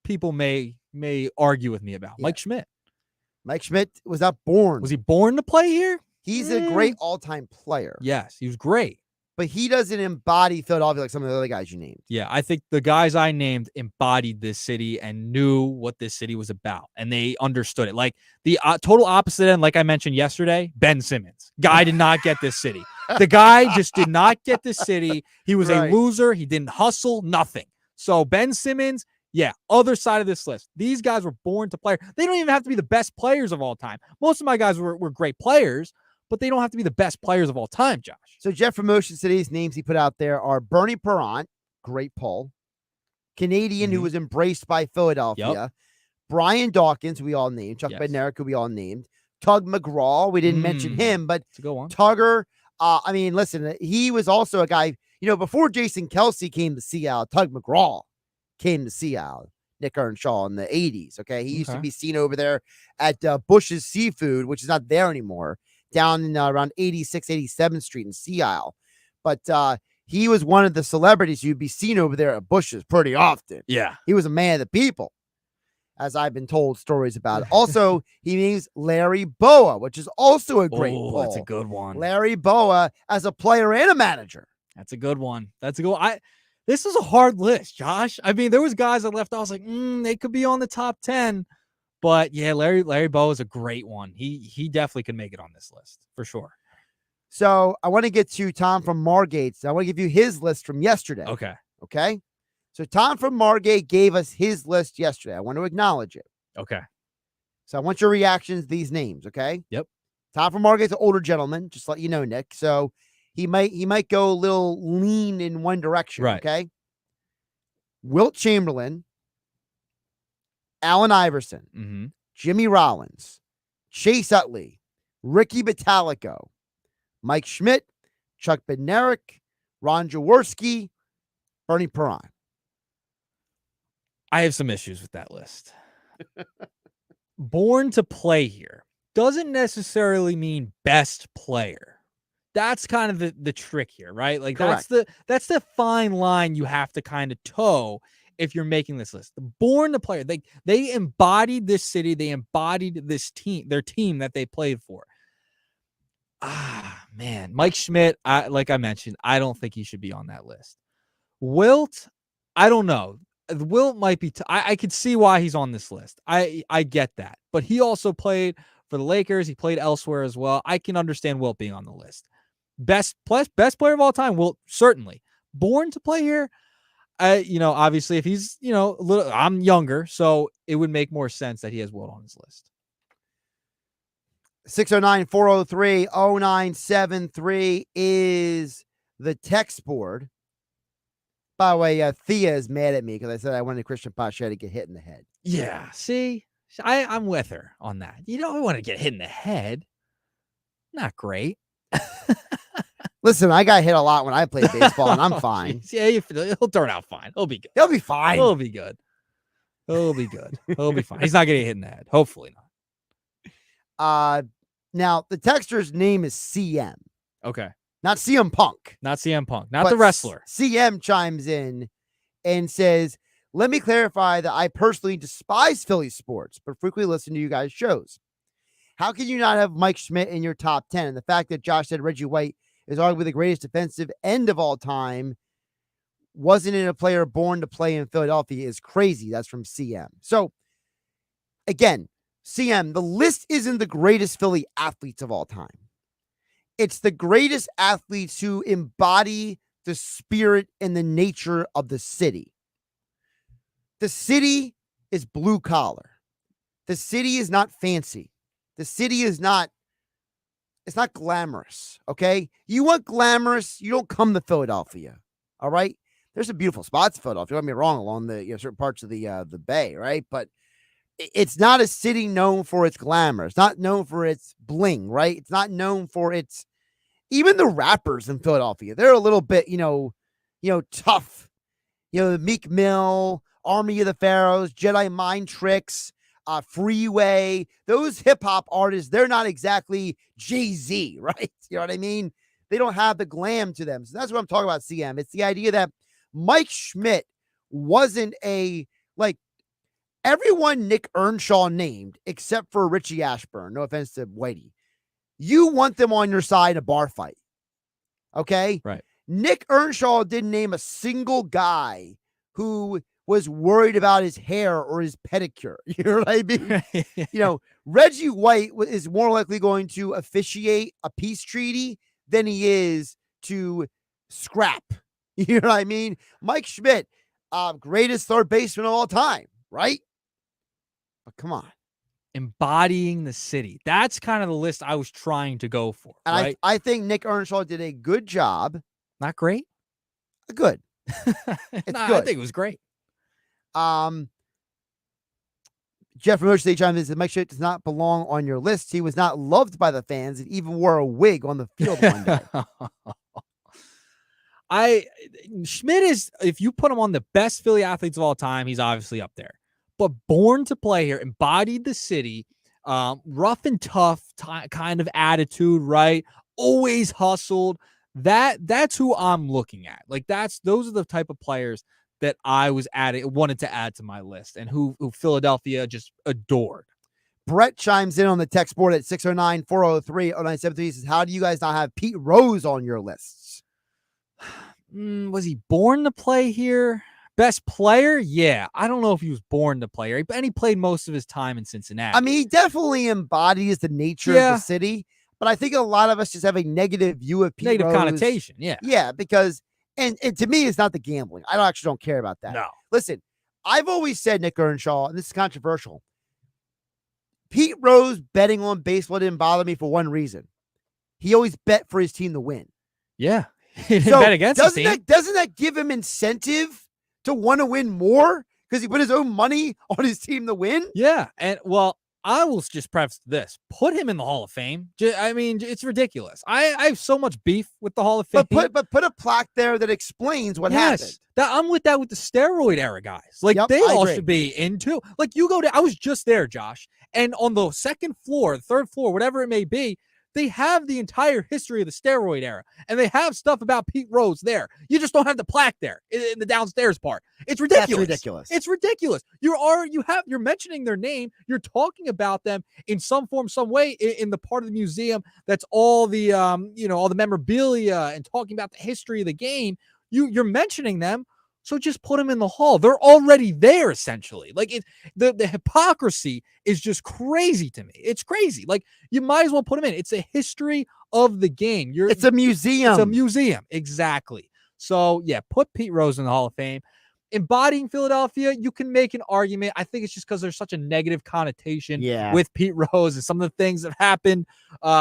people may argue with me about. Mike Schmidt. Mike Schmidt was not born. Was he born to play here? He's a great all-time player. Yes, he was great. But he doesn't embody Philadelphia like some of the other guys you named. Yeah, I think the guys I named embodied this city and knew what this city was about, and they understood it. Like the total opposite end, like I mentioned yesterday, Ben Simmons. Guy did not get this city. The guy just did not get this city. He was a loser. He didn't hustle, nothing. So Ben Simmons, yeah, other side of this list. These guys were born to play. They don't even have to be the best players of all time. Most of my guys were great players, but they don't have to be the best players of all time, Josh. So Jeff from Ocean City's names he put out there are Bernie Perrant, great pull, Canadian who was embraced by Philadelphia, Brian Dawkins, who we all named, Chuck Bednarik, who we all named, Tug McGraw, we didn't mention him, but Tugger, I mean, listen, he was also a guy, before Jason Kelce came to Seattle, Tug McGraw came to Seattle, Nick Earnshaw in the 80s, okay? He used to be seen over there at Bush's Seafood, which is not there anymore, down in around 86, 87th Street in Sea Isle. But he was one of the celebrities you'd be seen over there at Bush's pretty often. Yeah. He was a man of the people. as I've been told stories about it. Also, he names Larry Boa, which is also a great pull. That's a good one. Larry Boa as a player and a manager. That's a good one. This is a hard list, Josh. I mean, there was guys I left. I was like, they could be on the top 10. But yeah, Larry Boa is a great one. He definitely could make it on this list for sure. So I want to get to Tom from Margate. I want to give you his list from yesterday. Okay. So Tom from Margate gave us his list yesterday. I want to acknowledge it. Okay. So I want your reactions to these names. Okay. Yep. Tom from Margate's an older gentleman, just to let you know, Nick. So he might go a little lean in one direction. Right. Okay. Wilt Chamberlain, Allen Iverson, Jimmy Rollins, Chase Utley, Ricky Batalico, Mike Schmidt, Chuck Bednarik, Ron Jaworski, Bernie Perron. I have some issues with that list. Born to play here doesn't necessarily mean best player. That's kind of the trick here, right? Like Correct. that's the fine line you have to kind of toe if you're making this list. Born to play, they embodied this city, they embodied this team, their team that they played for. Man, Mike Schmidt, like I mentioned, I don't think he should be on that list. Wilt, I don't know. Wilt might be. I could see why he's on this list. I get that, but he also played for the Lakers. He played elsewhere as well. I can understand Wilt being on the list. Best player of all time. Wilt, certainly. Born to play here. Obviously, if he's a little, I'm younger, so it would make more sense that he has Wilt on his list. 609-403-0973 is the text board. By the way, Thea is mad at me because I said I wanted Christian Pache to get hit in the head. Yeah, see, I'm with her on that. You don't want to get hit in the head. Not great. Listen, I got hit a lot when I played baseball, and I'm fine. Yeah, he'll turn out fine. He'll be good. He'll be fine. He'll be good. He'll be good. He'll be fine. He's not getting hit in the head. Hopefully not. Now, the texter's name is CM. Okay. Not CM Punk. Not CM Punk. Not the wrestler. CM chimes in and says, let me clarify that I personally despise Philly sports, but frequently listen to you guys' shows. How can you not have Mike Schmidt in your top 10? And the fact that Josh said Reggie White is arguably the greatest defensive end of all time wasn't in a player born to play in Philadelphia is crazy. That's from CM. So, again, CM, the list isn't the greatest Philly athletes of all time. It's the greatest athletes who embody the spirit and the nature of the city. The city is blue collar. The city is not fancy. The city is not, it's not glamorous, okay? You want glamorous, you don't come to Philadelphia, all right? There's some beautiful spots in Philadelphia, don't get me wrong, along the certain parts of the bay, right? But it's not a city known for its glamour. It's not known for its bling, right? It's not known for its, even the rappers in Philadelphia, they're a little bit, tough. Meek Mill, Army of the Pharaohs, Jedi Mind Tricks, Freeway, those hip hop artists, they're not exactly Jay-Z, right? You know what I mean? They don't have the glam to them. So that's what I'm talking about, CM. It's the idea that Mike Schmidt wasn't everyone Nick Earnshaw named, except for Richie Ashburn. No offense to Whitey. You want them on your side in a bar fight. Okay? Right. Nick Earnshaw didn't name a single guy who was worried about his hair or his pedicure. You know what I mean? Reggie White is more likely going to officiate a peace treaty than he is to scrap. You know what I mean? Mike Schmidt, greatest third baseman of all time, right? But come on. Embodying the city. That's kind of the list I was trying to go for. And right? I think Nick Earnshaw did a good job. Not great? Good. It's good. I think it was great. Jeff from Ocean State chimed in and said, Mike Schmidt does not belong on your list. He was not loved by the fans and even wore a wig on the field one day. Schmidt is, if you put him on the best Philly athletes of all time, he's obviously up there. But born to play here, embodied the city, rough and tough kind of attitude, right? Always hustled. That's who I'm looking at. Those are the type of players that I wanted to add to my list, and who Philadelphia just adored. Brett chimes in on the text board at 609-403-0973. He says, how do you guys not have Pete Rose on your lists? Was he born to play here? Best player? Yeah. I don't know if he was born to play here, and he played most of his time in Cincinnati. I mean, he definitely embodies the nature of the city, but I think a lot of us just have a negative view of Pete Rose. Negative connotation, yeah. Yeah, because, and to me, it's not the gambling. I actually don't care about that. No. Listen, I've always said, Nick Earnshaw, and this is controversial, Pete Rose betting on baseball didn't bother me for one reason. He always bet for his team to win. Yeah. He didn't bet against his team. Doesn't that give him incentive to want to win more? Because he put his own money on his team to win? Yeah. And, well, I will just preface this. Put him in the Hall of Fame. I mean, it's ridiculous. I have so much beef with the Hall of Fame. But put a plaque there that explains what happened. I'm with that with the steroid era guys. Like, they all should be into. Like, I was just there, Josh. And on the second floor, third floor, whatever it may be, they have the entire history of the steroid era. And they have stuff about Pete Rose there. You just don't have the plaque there in the downstairs part. It's ridiculous. That's ridiculous. It's ridiculous. You're mentioning their name. You're talking about them in some form, some way in the part of the museum that's all the all the memorabilia and talking about the history of the game. You're mentioning them. So just put them in the hall. They're already there, essentially. Like, the hypocrisy is just crazy to me. It's crazy. Like, you might as well put them in. It's a history of the game. It's a museum. It's a museum. Exactly. So, yeah, put Pete Rose in the Hall of Fame. Embodying Philadelphia, you can make an argument. I think it's just because there's such a negative connotation with Pete Rose and some of the things that have happened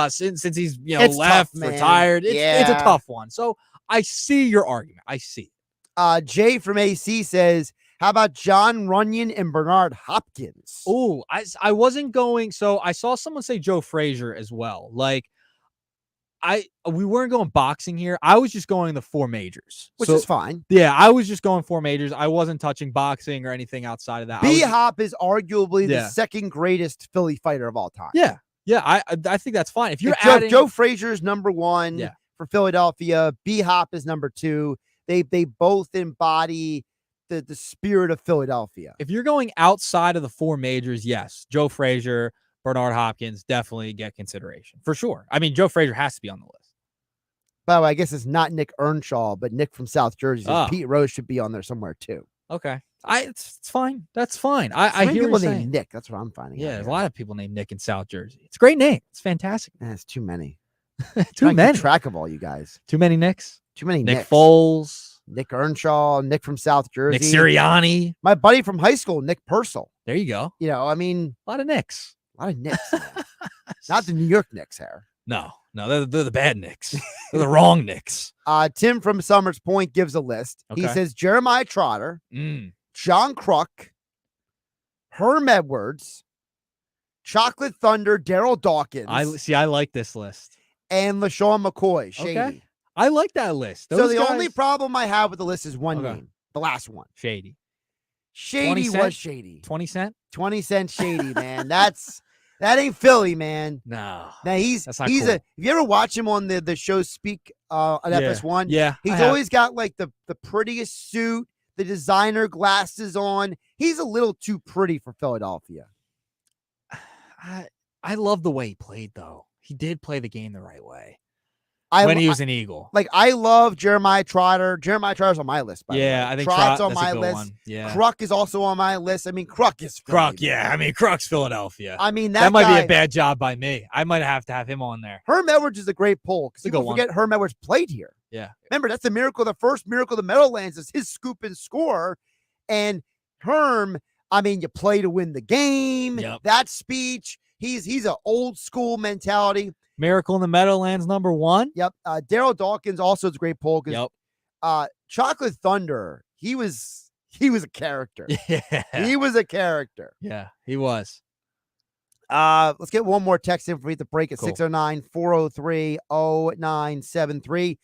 since he's left, tough, retired. It's a tough one. So I see your argument. I see. Jay from AC says, how about John Runyon and Bernard Hopkins? Oh, I wasn't going. So I saw someone say Joe Frazier as well. Like, we weren't going boxing here. I was just going the four majors, which is fine. Yeah, I was just going four majors. I wasn't touching boxing or anything outside of that. B-Hop is arguably the second greatest Philly fighter of all time. Yeah. I think that's fine. If you're adding Joe Frazier is number one for Philadelphia, B-Hop is number two. They both embody the spirit of Philadelphia. If you're going outside of the four majors, yes, Joe Frazier, Bernard Hopkins definitely get consideration for sure. I mean, Joe Frazier has to be on the list. By the way, I guess it's not Nick Earnshaw, but Nick from South Jersey. Pete Rose should be on there somewhere too. Okay, it's fine. That's fine. I hear people what you're named saying. Nick. That's what I'm finding. Yeah, there's a lot of people named Nick in South Jersey. It's a great name. It's fantastic. It's too many. Too many. Keep track of all you guys. Too many Nicks. Too many Nick Nicks. Foles. Nick Earnshaw, Nick from South Jersey. Nick Sirianni. My buddy from high school, Nick Purcell. There you go. I mean, a lot of Knicks. A lot of Knicks. Not the New York Knicks here. No, they're the bad Knicks. They're the wrong Knicks. Tim from Summers Point gives a list. Okay. He says Jeremiah Trotter, John Kruk, Herm Edwards, Chocolate Thunder, Daryl Dawkins. I like this list. And LaShawn McCoy, Shady. Okay. I like that list. So the only problem I have with the list is one name. The last one. Shady. Shady was Shady. 20 Cent? 20 Cent Shady, man. That ain't Philly, man. No. Now he's cool. if you ever watch him on the show Speak on FS1, he's always got like the prettiest suit, the designer glasses on. He's a little too pretty for Philadelphia. I love the way he played though. He did play the game the right way. When he was an Eagle. Like, I love Jeremiah Trotter. Jeremiah Trotter's on my list, by the way. I think Trott's on that's my a good list. one. Yeah. Kruk is also on my list. I mean, Kruk is Philly. Kruk, yeah. I mean, Kruk's Philadelphia. I mean, that might be a bad job by me. I might have to have him on there. Herm Edwards is a great pull because people forget Herm Edwards played here. Yeah. Remember, that's the miracle. The first miracle of the Meadowlands is his scoop and score. And Herm, I mean, you play to win the game. Yep. That speech, he's an old school mentality. Miracle in the Meadowlands, number one. Yep. Daryl Dawkins also is a great pull because Chocolate Thunder, he was a character. Yeah. He was a character. Yeah, he was. Let's get one more text in for you to break at Cool. 609-403-0973.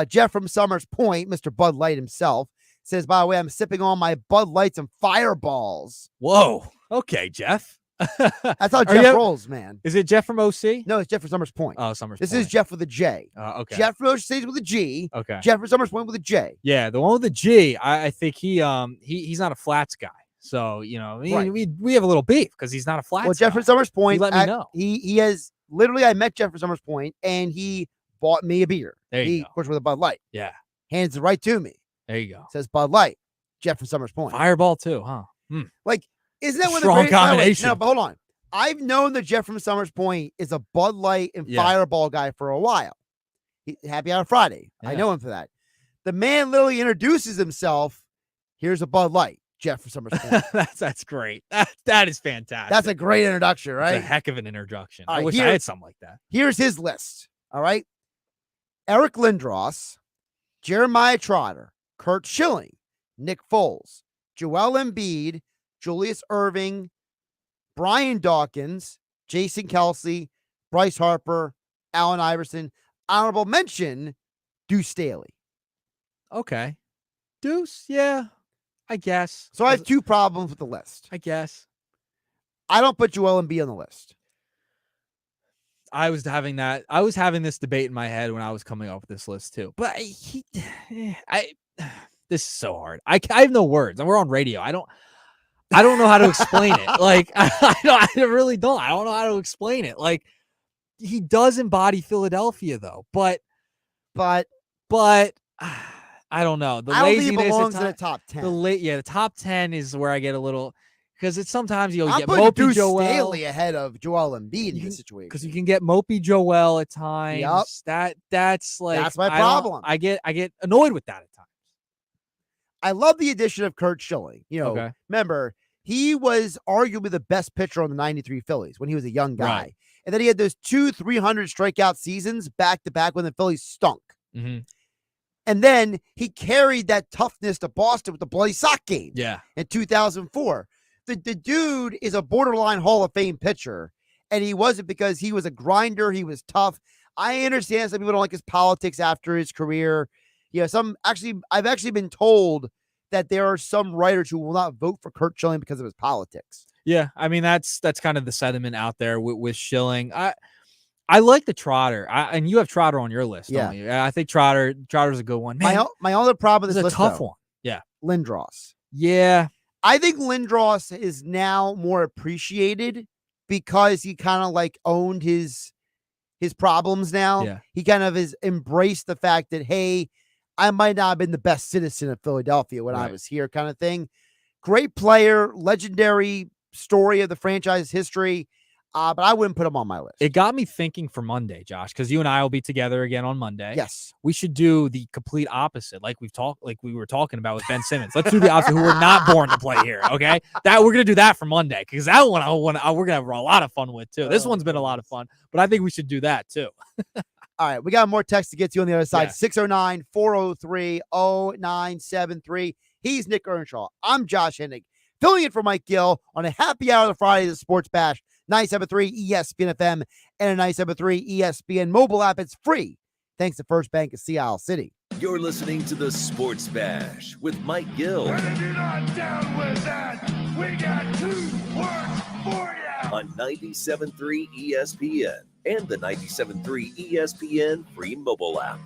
Jeff from Summers Point, Mr. Bud Light himself, says, by the way, I'm sipping on my Bud Lights and Fireballs. Whoa. Okay, Jeff. That's how Jeff rolls, man. Is it Jeff from OC? No, it's Jeff from Summers Point. Oh, Summers This Point. is Jeff with a J. Okay. Jeff from Ocean State with a G. Okay. Jeff from Summers Point with a J. Yeah, the one with the G. I think he's not a flats guy. So Right. we have a little beef because he's not a flats. Well, Jeff guy. from Summers Point. He let me know. He has literally. I met Jeff from Summers Point, and he bought me a beer. There you go. Of course, with a Bud Light. Yeah. Hands it right to me. There you go. Says Bud Light. Jeff from Summers Point. Fireball too, huh? Like, isn't that one of the Strong greatest? combination. No, but hold on. I've known that Jeff from Summers Point is a Bud Light and Fireball guy for a while. Happy Hour Friday. I know him for that. The man literally introduces himself. Here's a Bud Light. Jeff from Summers Point. That's great. That is fantastic. That's a great introduction, right? It's a heck of an introduction. All I right, wish I had something like that. Here's his list. All right. Eric Lindros, Jeremiah Trotter, Kurt Schilling, Nick Foles, Joel Embiid, Julius Erving, Brian Dawkins, Jason Kelsey, Bryce Harper, Allen Iverson. Honorable mention, Deuce Staley. Okay. Deuce, yeah, I guess. So I have two problems with the list. I guess. I don't put Joel Embiid on the list. I was having this debate in my head when I was coming up with this list too. But this is so hard. I have no words. And we're on radio. I don't know how to explain it. Like I really don't. I don't know how to explain it. Like he does embody Philadelphia though, but I don't know. The I don't think he laziness belongs in the top 10. The top 10 is where I get a little because it's sometimes you I'm get putting Mopey Deuce Joel Staley ahead of Joel Embiid in this situation. because you can get Mopey Joel at times. Yep. That's like That's my problem. I get annoyed with that at times. I love the addition of Kurt Schilling. Remember, he was arguably the best pitcher on the 93 Phillies when he was a young guy. Right. And then he had those 300 strikeout seasons back to back when the Phillies stunk. Mm-hmm. And then he carried that toughness to Boston with the bloody sock game in 2004. The dude is a borderline Hall of Fame pitcher, and he wasn't because he was a grinder. He was tough. I understand some people don't like his politics after his career. I've actually been told that there are some writers who will not vote for Kurt Schilling because of his politics. Yeah, I mean that's kind of the sentiment out there with Schilling. I like the Trotter, and you have Trotter on your list. Don't you? I think Trotter's a good one. Man, my other problem with this list, list, a tough one. Yeah, Lindros. Yeah, I think Lindros is now more appreciated because he kind of like owned his problems now. Yeah. He kind of has embraced the fact that, hey, I might not have been the best citizen of Philadelphia when I was here, kind of thing. Great player, legendary story of the franchise history. But I wouldn't put him on my list. It got me thinking for Monday, Josh, because you and I will be together again on Monday. Yes. We should do the complete opposite, like we were talking about with Ben Simmons. Let's do the opposite, who were not born to play here. Okay. We're gonna do that for Monday, because that one we're gonna have a lot of fun with too. This one's been a lot of fun, but I think we should do that too. All right, we got more text to get to on the other side. 609-403-0973. He's Nick Earnshaw. I'm Josh Hennig, filling in for Mike Gill on a happy hour of Friday, the Sports Bash. 97.3 ESPN FM and a 97.3 ESPN mobile app. It's free. Thanks to First Bank of Sea Isle City. You're listening to the Sports Bash with Mike Gill. And if you're not down with that, we got 2 words for you. On 97.3 ESPN and the 97.3 ESPN free mobile app.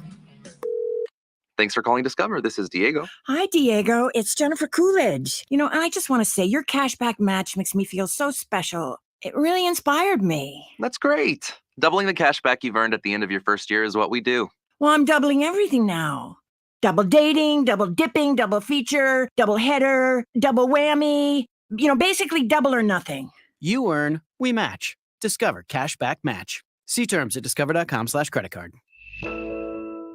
Thanks for calling Discover. This is Diego. Hi, Diego. It's Jennifer Coolidge. I just want to say your cashback match makes me feel so special. It really inspired me. That's great. Doubling the cash back you've earned at the end of your first year is what we do. Well, I'm doubling everything now. Double dating, double dipping, double feature, double header, double whammy. Basically double or nothing. You earn, we match. Discover Cashback Match. See terms at discover.com/creditcard.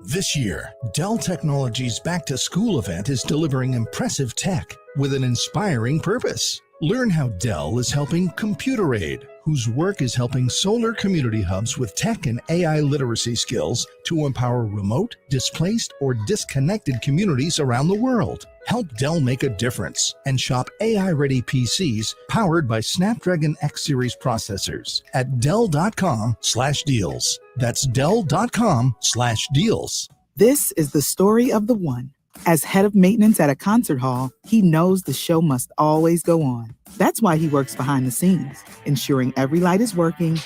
This year, Dell Technologies' Back to School event is delivering impressive tech with an inspiring purpose. Learn how Dell is helping Computer Aid, whose work is helping solar community hubs with tech and AI literacy skills to empower remote, displaced, or disconnected communities around the world. Help Dell make a difference and shop AI-ready PCs powered by Snapdragon X Series processors at Dell.com/deals. That's Dell.com/deals. This is the story of the one. As head of maintenance at a concert hall, he knows the show must always go on. That's why he works behind the scenes, ensuring every light is working,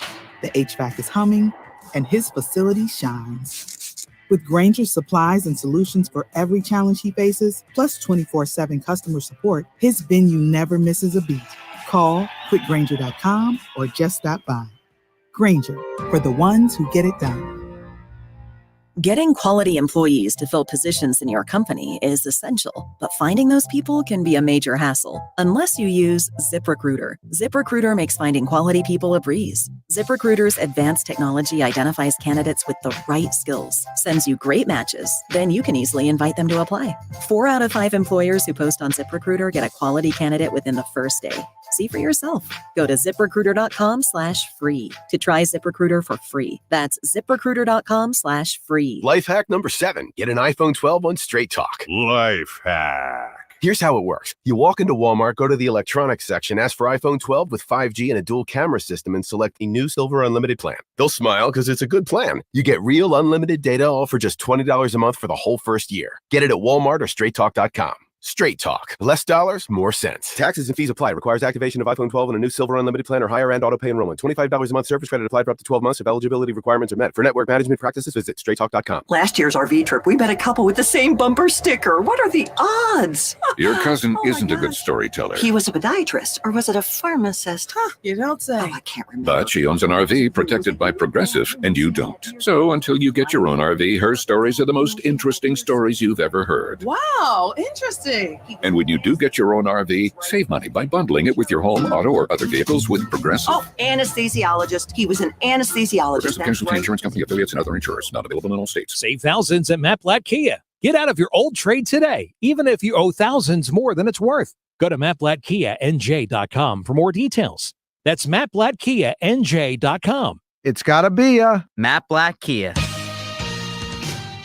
the HVAC is humming, and his facility shines. With Grainger's supplies and solutions for every challenge he faces, plus 24/7 customer support, his venue never misses a beat. Call quickgrainger.com or just stop by. Grainger, for the ones who get it done. Getting quality employees to fill positions in your company is essential, but finding those people can be a major hassle unless you use ZipRecruiter. ZipRecruiter makes finding quality people a breeze. ZipRecruiter's advanced technology identifies candidates with the right skills, sends you great matches, then you can easily invite them to apply. 4 out of 5 employers who post on ZipRecruiter get a quality candidate within the first day. See for yourself. Go to ZipRecruiter.com/free to try ZipRecruiter for free. That's ZipRecruiter.com/free. Life hack number 7. Get an iPhone 12 on Straight Talk. Life hack. Here's how it works. You walk into Walmart, go to the electronics section, ask for iPhone 12 with 5G and a dual camera system, and select the new Silver Unlimited plan. They'll smile because it's a good plan. You get real unlimited data all for just $20 a month for the whole first year. Get it at Walmart or StraightTalk.com. Straight Talk. Less dollars, more sense. Taxes and fees apply. Requires activation of iPhone 12 and a new Silver Unlimited plan or higher end auto pay enrollment. $25 a month service credit applied for up to 12 months if eligibility requirements are met. For network management practices, visit StraightTalk.com. Last year's RV trip, we met a couple with the same bumper sticker. What are the odds? Your cousin isn't a good storyteller. He was a podiatrist, or was it a pharmacist? You don't say. Oh, I can't remember. But she owns an RV protected by Progressive, and you don't. So until you get your own RV, her stories are the most interesting stories you've ever heard. Wow, interesting. And when you do get your own RV, save money by bundling it with your home, auto, or other vehicles with Progressive. Oh, anesthesiologist. He was an anesthesiologist. Progressive Casualty Insurance Company affiliates and other insurers. Not available in all states. Save thousands at Matt Blatt Kia. Get out of your old trade today, even if you owe thousands more than it's worth. Go to MattBlattKiaNJ.com for more details. That's MattBlattKiaNJ.com. It's gotta be a Matt Blatt Kia.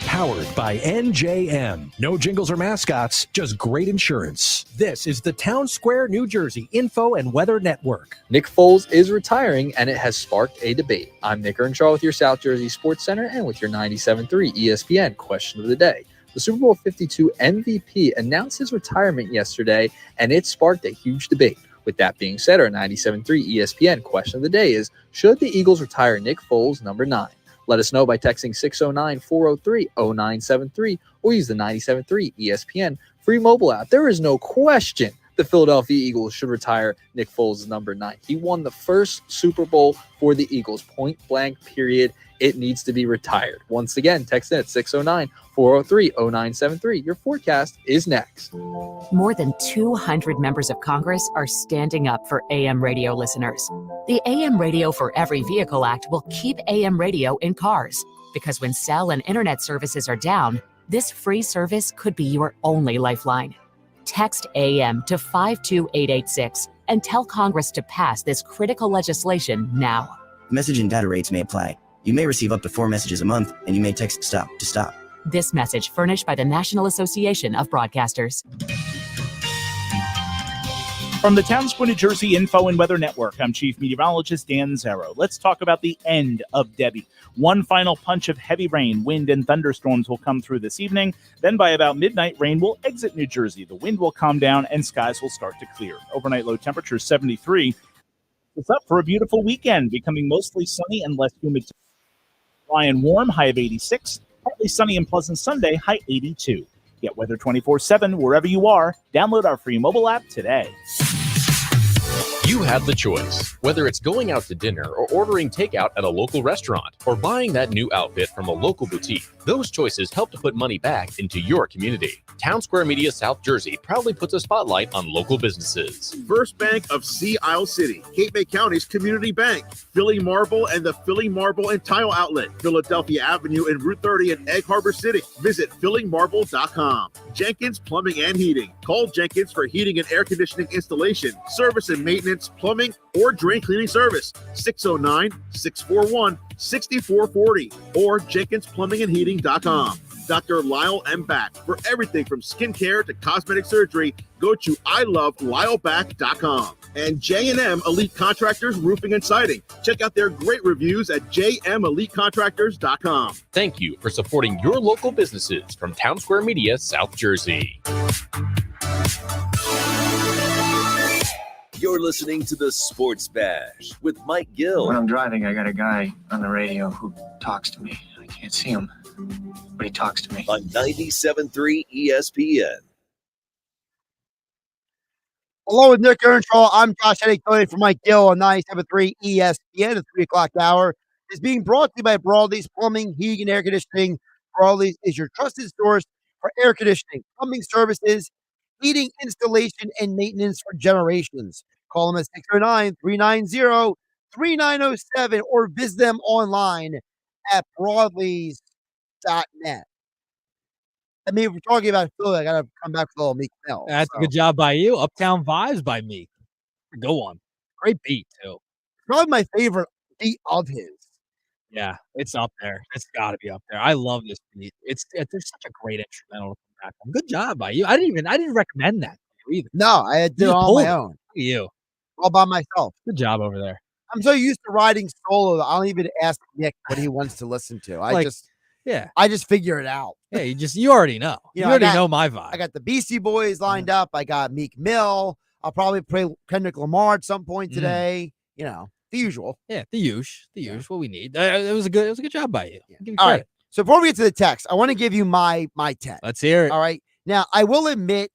Powered by NJM. No jingles or mascots, just great insurance. This is the Town Square, New Jersey Info and Weather Network. Nick Foles is retiring, and it has sparked a debate. I'm Nick Earnshaw with your South Jersey Sports Center and with your 97.3 ESPN question of the day. The Super Bowl 52 MVP announced his retirement yesterday, and it sparked a huge debate. With that being said, our 97.3 ESPN question of the day is, should the Eagles retire Nick Foles, number 9? Let us know by texting 609-403-0973 or use the 97.3 ESPN free mobile app. There is no question the Philadelphia Eagles should retire Nick Foles, number 9. He won the first Super Bowl for the Eagles, point blank, period. It needs to be retired. Once again, text in at 609-403-0973. Your forecast is next. More than 200 members of Congress are standing up for AM radio listeners. The AM Radio for Every Vehicle Act will keep AM radio in cars, because when cell and internet services are down, this free service could be your only lifeline. Text AM to 52886 and tell Congress to pass this critical legislation now. Message and data rates may apply. You may receive up to 4 messages a month, and you may text STOP to stop. This message furnished by the National Association of Broadcasters. From the Town Square, New Jersey Info and Weather Network, I'm Chief Meteorologist Dan Zero. Let's talk about the end of Debbie. One final punch of heavy rain, wind, and thunderstorms will come through this evening. Then by about midnight, rain will exit New Jersey. The wind will calm down and skies will start to clear. Overnight low temperature 73. It's up for a beautiful weekend, becoming mostly sunny and less humid. Dry and warm, high of 86. Partly sunny and pleasant Sunday, high 82. Get weather 24/7 wherever you are. Download our free mobile app today. You have the choice, whether it's going out to dinner or ordering takeout at a local restaurant or buying that new outfit from a local boutique. Those choices help to put money back into your community. Town Square Media South Jersey proudly puts a spotlight on local businesses. First Bank of Sea Isle City, Cape May County's community bank, Philly Marble and the Philly Marble and Tile Outlet, Philadelphia Avenue and Route 30 in Egg Harbor City. Visit phillymarble.com. Jenkins Plumbing and Heating. Call Jenkins for heating and air conditioning installation, service and maintenance, plumbing, or drain cleaning service. 609-641-6440 or jenkinsplumbingandheating.com. Dr. Lyle M. Back. For everything from skincare to cosmetic surgery, go to ilovelylback.com. And J&M Elite Contractors Roofing and Siding. Check out their great reviews at jmelitecontractors.com. Thank you for supporting your local businesses from Town Square Media, South Jersey. You're listening to the Sports Bash with Mike Gill. When I'm driving, I got a guy on the radio who talks to me. I can't see him, but he talks to me. On 97.3 ESPN. Hello, with Nick Earnshaw. I'm Josh Hennick for Mike Gill on 97.3 ESPN. The 3 o'clock hour is being brought to you by Broadleys Plumbing, Heating, and Air Conditioning. Broadleys is your trusted source for air conditioning, plumbing services, heating, installation, and maintenance for generations. Call them at 609-390-3907 or visit them online at broadleys.net. I mean, if we're talking about Philly, I got to come back with a little Meek Mill. That's a good job by you. Uptown Vibes by Meek. Go on. Great beat, too. Probably my favorite beat of his. Yeah, it's up there. It's got to be up there. I love this beat. There's such a great instrumental to come back on. Good job by you. I didn't recommend that to you either. No, I did it on my own. Look at you. All by myself. Good job over there. I'm so used to riding solo that I don't even ask Nick what he wants to listen to. I just figure it out. Yeah, you already know. You already know my vibe. I got the Beastie Boys lined up. I got Meek Mill. I'll probably play Kendrick Lamar at some point today. You know, the usual. Yeah, the usual. What we need. It was a good job by you. Give you All credit. right. So before we get to the text, I want to give you my 10. Let's hear it. All right. Now, I will admit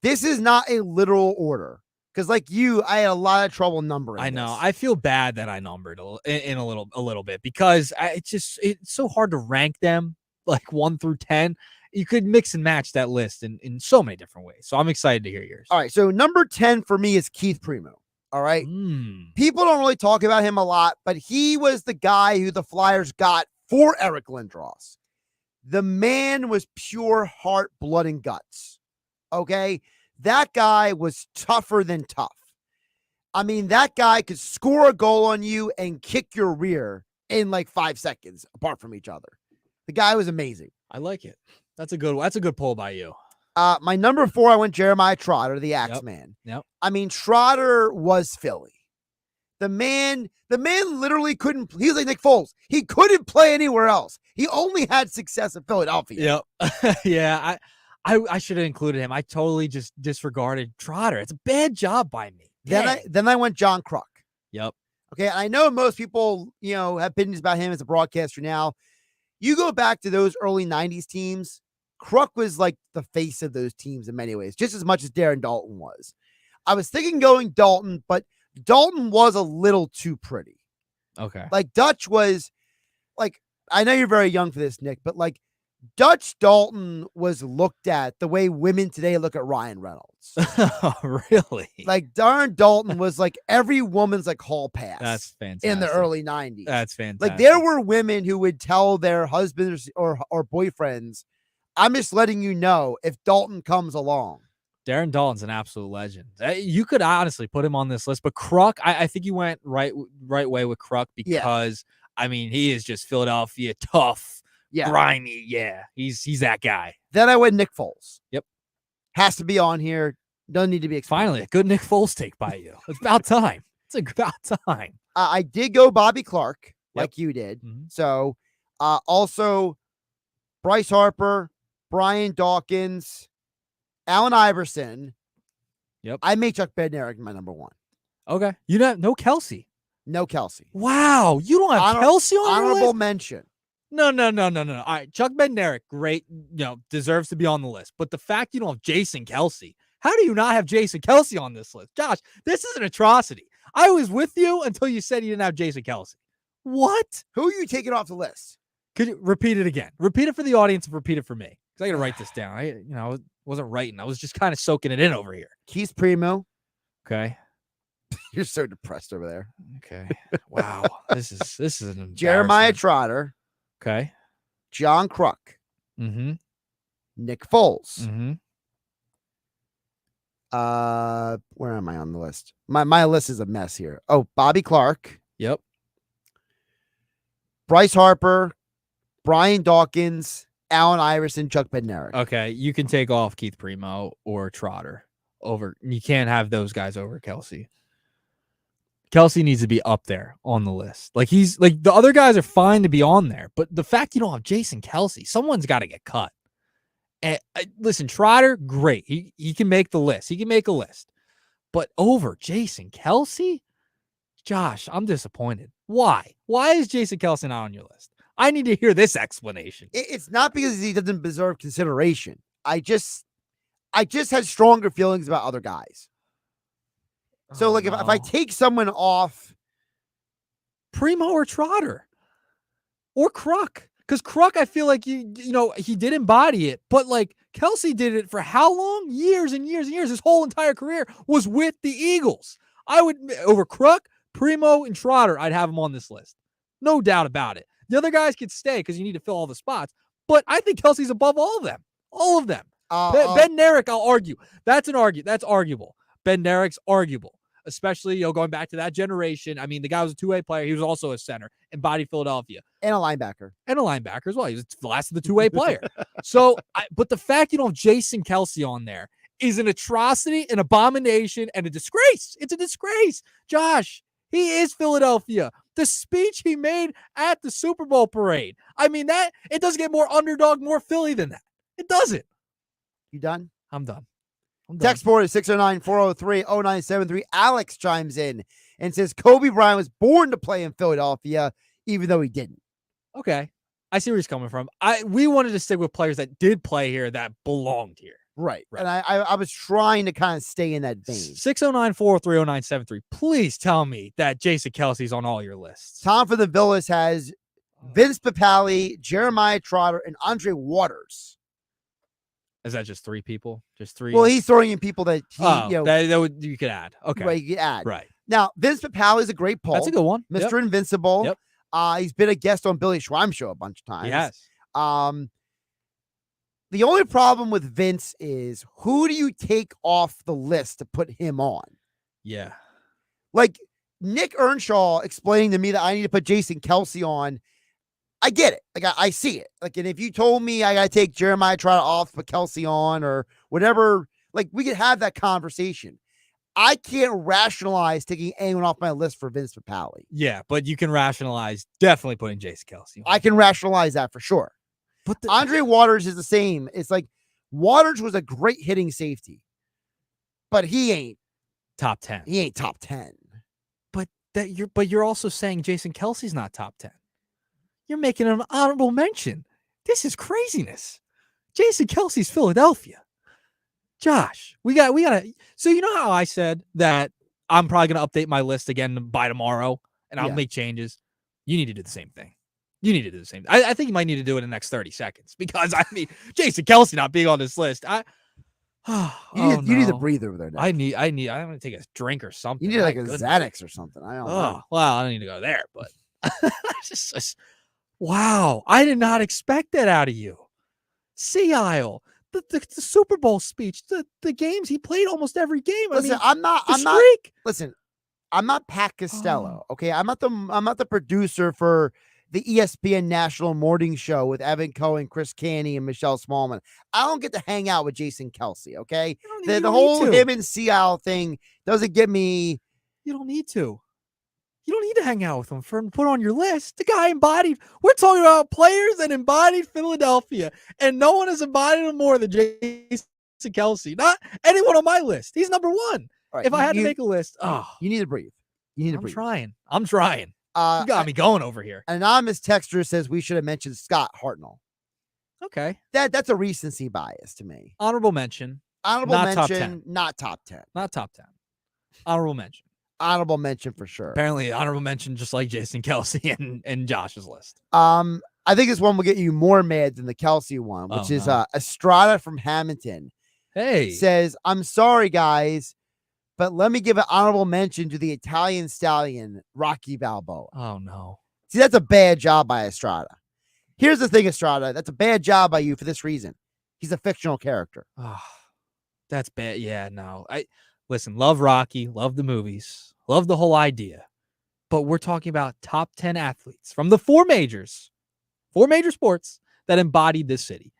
this is not a literal order. Because like you, I had a lot of trouble numbering. I know. I feel bad that I numbered in a little bit because it's so hard to rank them like 1 through 10. You could mix and match that list in so many different ways. So I'm excited to hear yours. All right. So number 10 for me is Keith Primo. All right. People don't really talk about him a lot, but he was the guy who the Flyers got for Eric Lindros. The man was pure heart, blood, and guts. Okay. That guy was tougher than tough. I mean, that guy could score a goal on you and kick your rear in like 5 seconds apart from each other. The guy was amazing. I like it. That's a good pull by you. My number 4, I went Jeremiah Trotter, the Axeman. Yep. I mean, Trotter was Philly. The man literally couldn't. He was like Nick Foles. He couldn't play anywhere else. He only had success in Philadelphia. Yep. Yeah. I should have included him. I totally just disregarded Trotter. It's a bad job by me. Then I went John Kruk. Yep. Okay. And I know most people, have opinions about him as a broadcaster now. You go back to those early 90s teams, Kruk was like the face of those teams in many ways, just as much as Darren Dalton was. I was thinking going Dalton, but Dalton was a little too pretty. Okay. Like Dutch was like, I know you're very young for this, Nick, but like Dutch Dalton was looked at the way women today look at Ryan Reynolds. Oh, really? Like Darren Dalton was like every woman's like hall pass. That's fantastic. In the early 90s. That's fantastic. Like there were women who would tell their husbands or boyfriends, I'm just letting you know if Dalton comes along. Darren Dalton's an absolute legend. You could honestly put him on this list, but Kruk, I think you went right way with Kruk because I mean he is just Philadelphia tough. Yeah. Grimy. Yeah. He's that guy. Then I went Nick Foles. Yep. Has to be on here. Doesn't need to be explained. Finally, a good Nick Foles take by you. It's about time. It's about time. I did go Bobby Clark like you did. Mm-hmm. So also Bryce Harper, Brian Dawkins, Allen Iverson. Yep. I made Chuck Bednarik my number 1. Okay. No Kelsey. No Kelsey. Wow. You don't have Kelsey on your honorable list? mention. No. All right, Chuck Bednarik, great, deserves to be on the list. But the fact you don't have Jason Kelsey, how do you not have Jason Kelsey on this list? Josh, this is an atrocity. I was with you until you said you didn't have Jason Kelsey. What? Who are you taking off the list? Could you repeat it again? Repeat it for the audience and repeat it for me. Because I got to write this down. I wasn't writing. I was just kind of soaking it in over here. Keith Primo. Okay. You're so depressed over there. Okay. Wow. This is an Jeremiah Trotter. Okay. John Kruk. Mm-hmm. Nick Foles. Mm-hmm. Where am I on the list? My list is a mess here. Oh, Bobby Clark. Yep. Bryce Harper, Brian Dawkins, Allen Iverson, Chuck Bednarik. Okay, you can take off Keith Primo or Trotter over. You can't have those guys over Kelsey. Kelsey needs to be up there on the list. Like he's like the other guys are fine to be on there, but the fact you don't have Jason Kelsey, someone's got to get cut. And listen, Trotter, great. He can make the list. He can make a list. But over Jason Kelsey, Josh, I'm disappointed. Why? Why is Jason Kelsey not on your list? I need to hear this explanation. It's not because he doesn't deserve consideration. I just had stronger feelings about other guys. So, like, if I take someone off Primo or Trotter or Kruk, because Kruk, I feel like you know he did embody it, but like Kelsey did it for how long? Years and years and years. His whole entire career was with the Eagles. I would over Kruk, Primo, and Trotter. I'd have him on this list, no doubt about it. The other guys could stay because you need to fill all the spots, but I think Kelsey's above all of them. All of them. Ben Derrick, I'll argue. That's arguable. Ben Derrick's arguable. Especially, going back to that generation. I mean, the guy was a two-way player. He was also a center, embodied Philadelphia. And a linebacker. As well. He was the last of the two-way player. So, but the fact you don't have Jason Kelsey on there is an atrocity, an abomination, and a disgrace. It's a disgrace. Josh, he is Philadelphia. The speech he made at the Super Bowl parade. I mean, it doesn't get more underdog, more Philly than that. It doesn't. You done? I'm done. Text board is 609-403-0973. Alex chimes in and says Kobe Bryant was born to play in Philadelphia, even though he didn't. Okay. I see where he's coming from. We wanted to stick with players that did play here that belonged here. Right. And I was trying to kind of stay in that vein. 609-403-0973. Please tell me that Jason Kelsey's on all your lists. Tom for the Villas has Vince Papale, Jeremiah Trotter, and Andre Waters. Is that just three people? Just three? Well, he's throwing in people that you could add. Okay. Right, you could add. Right. Now, Vince Papale is a great pull. That's a good one. Mr. Invincible. Yep. He's been a guest on Billy Schweim's show a bunch of times. Yes. The only problem with Vince is who do you take off the list to put him on? Yeah. Like Nick Earnshaw explaining to me that I need to put Jason Kelsey on. I get it. Like I see it. Like, and if you told me I got to take Jeremiah Trotter off, put Kelsey on or whatever, like we could have that conversation. I can't rationalize taking anyone off my list for Vince Papale. Yeah, but you can rationalize definitely putting Jason Kelsey on. I can rationalize that for sure. But Andre Waters is the same. It's like Waters was a great hitting safety, but he ain't top 10. He ain't top 10. But you're also saying Jason Kelsey's not top 10. You're making an honorable mention. This is craziness. Jason Kelsey's Philadelphia. Josh, we got to. So you know how I said that I'm probably going to update my list again by tomorrow and I'll make changes. You need to do the same thing. I think you might need to do it in the next 30 seconds because I mean, Jason Kelsey not being on this list. You need a breather over there. Now. I'm going to take a drink or something. You need like a Xanax or something. I don't know. Well, I don't need to go there, but wow. I did not expect that out of you. Sea Isle, the Super Bowl speech, the games he played almost every game. Listen, I'm not Pat Costello. Okay. I'm not the producer for the ESPN National Morning Show with Evan Cohen, Chris Canny, and Michelle Smallman. I don't get to hang out with Jason Kelsey. Okay. The whole him and Sea Isle thing doesn't get me. You don't need to. You don't need to hang out with him for him to put on your list. The guy embodied. We're talking about players that embodied Philadelphia, and no one has embodied him more than Jason Kelsey. Not anyone on my list. He's number one. Right, if I had to make a list, you need to breathe. I'm trying. You got me going over here. An anonymous texter says we should have mentioned Scott Hartnell. Okay, that's a recency bias to me. Honorable mention. Not top 10. Not top 10. Honorable mention. Honorable mention for sure. Apparently, honorable mention, just like Jason Kelsey and Josh's list. I think this one will get you more mad than the Kelsey one, which is Estrada from Hamilton. Hey, says, I'm sorry, guys, but let me give an honorable mention to the Italian stallion, Rocky Balboa. Oh, no. See, that's a bad job by Estrada. Here's the thing, Estrada. That's a bad job by you for this reason. He's a fictional character. Oh, that's bad. Yeah, no. Listen, love Rocky, love the movies, love the whole idea. But we're talking about top 10 athletes from the four major sports that embodied this city.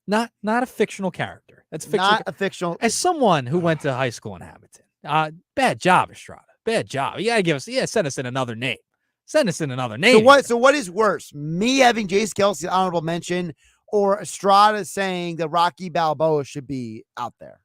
Not a fictional character. That's fictional. Not a fictional. As someone who went to high school in Hamilton, bad job, Estrada. Bad job. You gotta give us. Yeah, send us in another name. Send us in another name. So what is worse? Me having Jason Kelsey honorable mention, or Estrada saying that Rocky Balboa should be out there?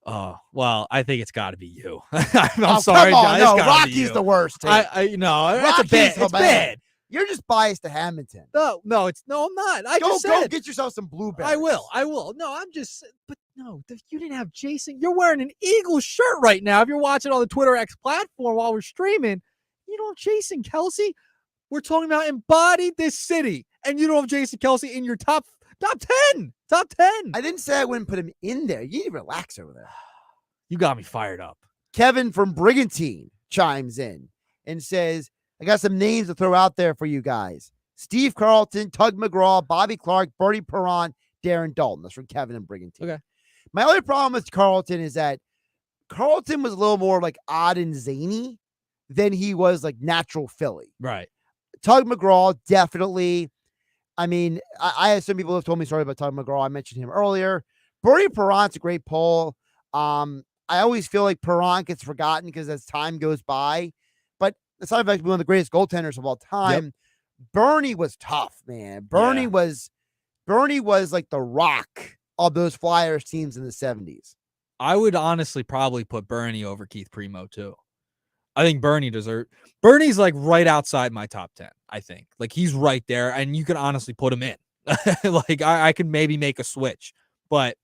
Oh, well, I think it's got to be you. I'm sorry, come on, John. no, Rocky's the worst. No, that's a bad. It's bad. You're just biased to Hamilton. No, I'm not. Go get yourself some blueberries. I will. No, I'm just. But no, you didn't have Jason. You're wearing an Eagles shirt right now. If you're watching on the Twitter X platform while we're streaming, you don't have Jason Kelsey. We're talking about embodied this city, and you don't have Jason Kelsey in your top 10. Top 10. I didn't say I wouldn't put him in there. You need to relax over there. You got me fired up. Kevin from Brigantine chimes in and says, I got some names to throw out there for you guys. Steve Carlton, Tug McGraw, Bobby Clark, Bertie Perron, Darren Dalton. That's from Kevin and Brigantine. Okay. My only problem with Carlton is that Carlton was a little more like odd and zany than he was like natural Philly. Right. Tug McGraw, definitely. I mean, I have some people have told me stories about Tug McGraw. I mentioned him earlier. Bertie Perron's a great poll. I always feel like Perron gets forgotten because as time goes by, but it's not about one of the greatest goaltenders of all time. Yep. Bernie was tough, man. Bernie was like the Rock of those Flyers teams in the 70s. I would honestly probably put Bernie over Keith Primo too. I think Bernie's like right outside my top 10. I think like he's right there, and you can honestly put him in. Like I could maybe make a switch, but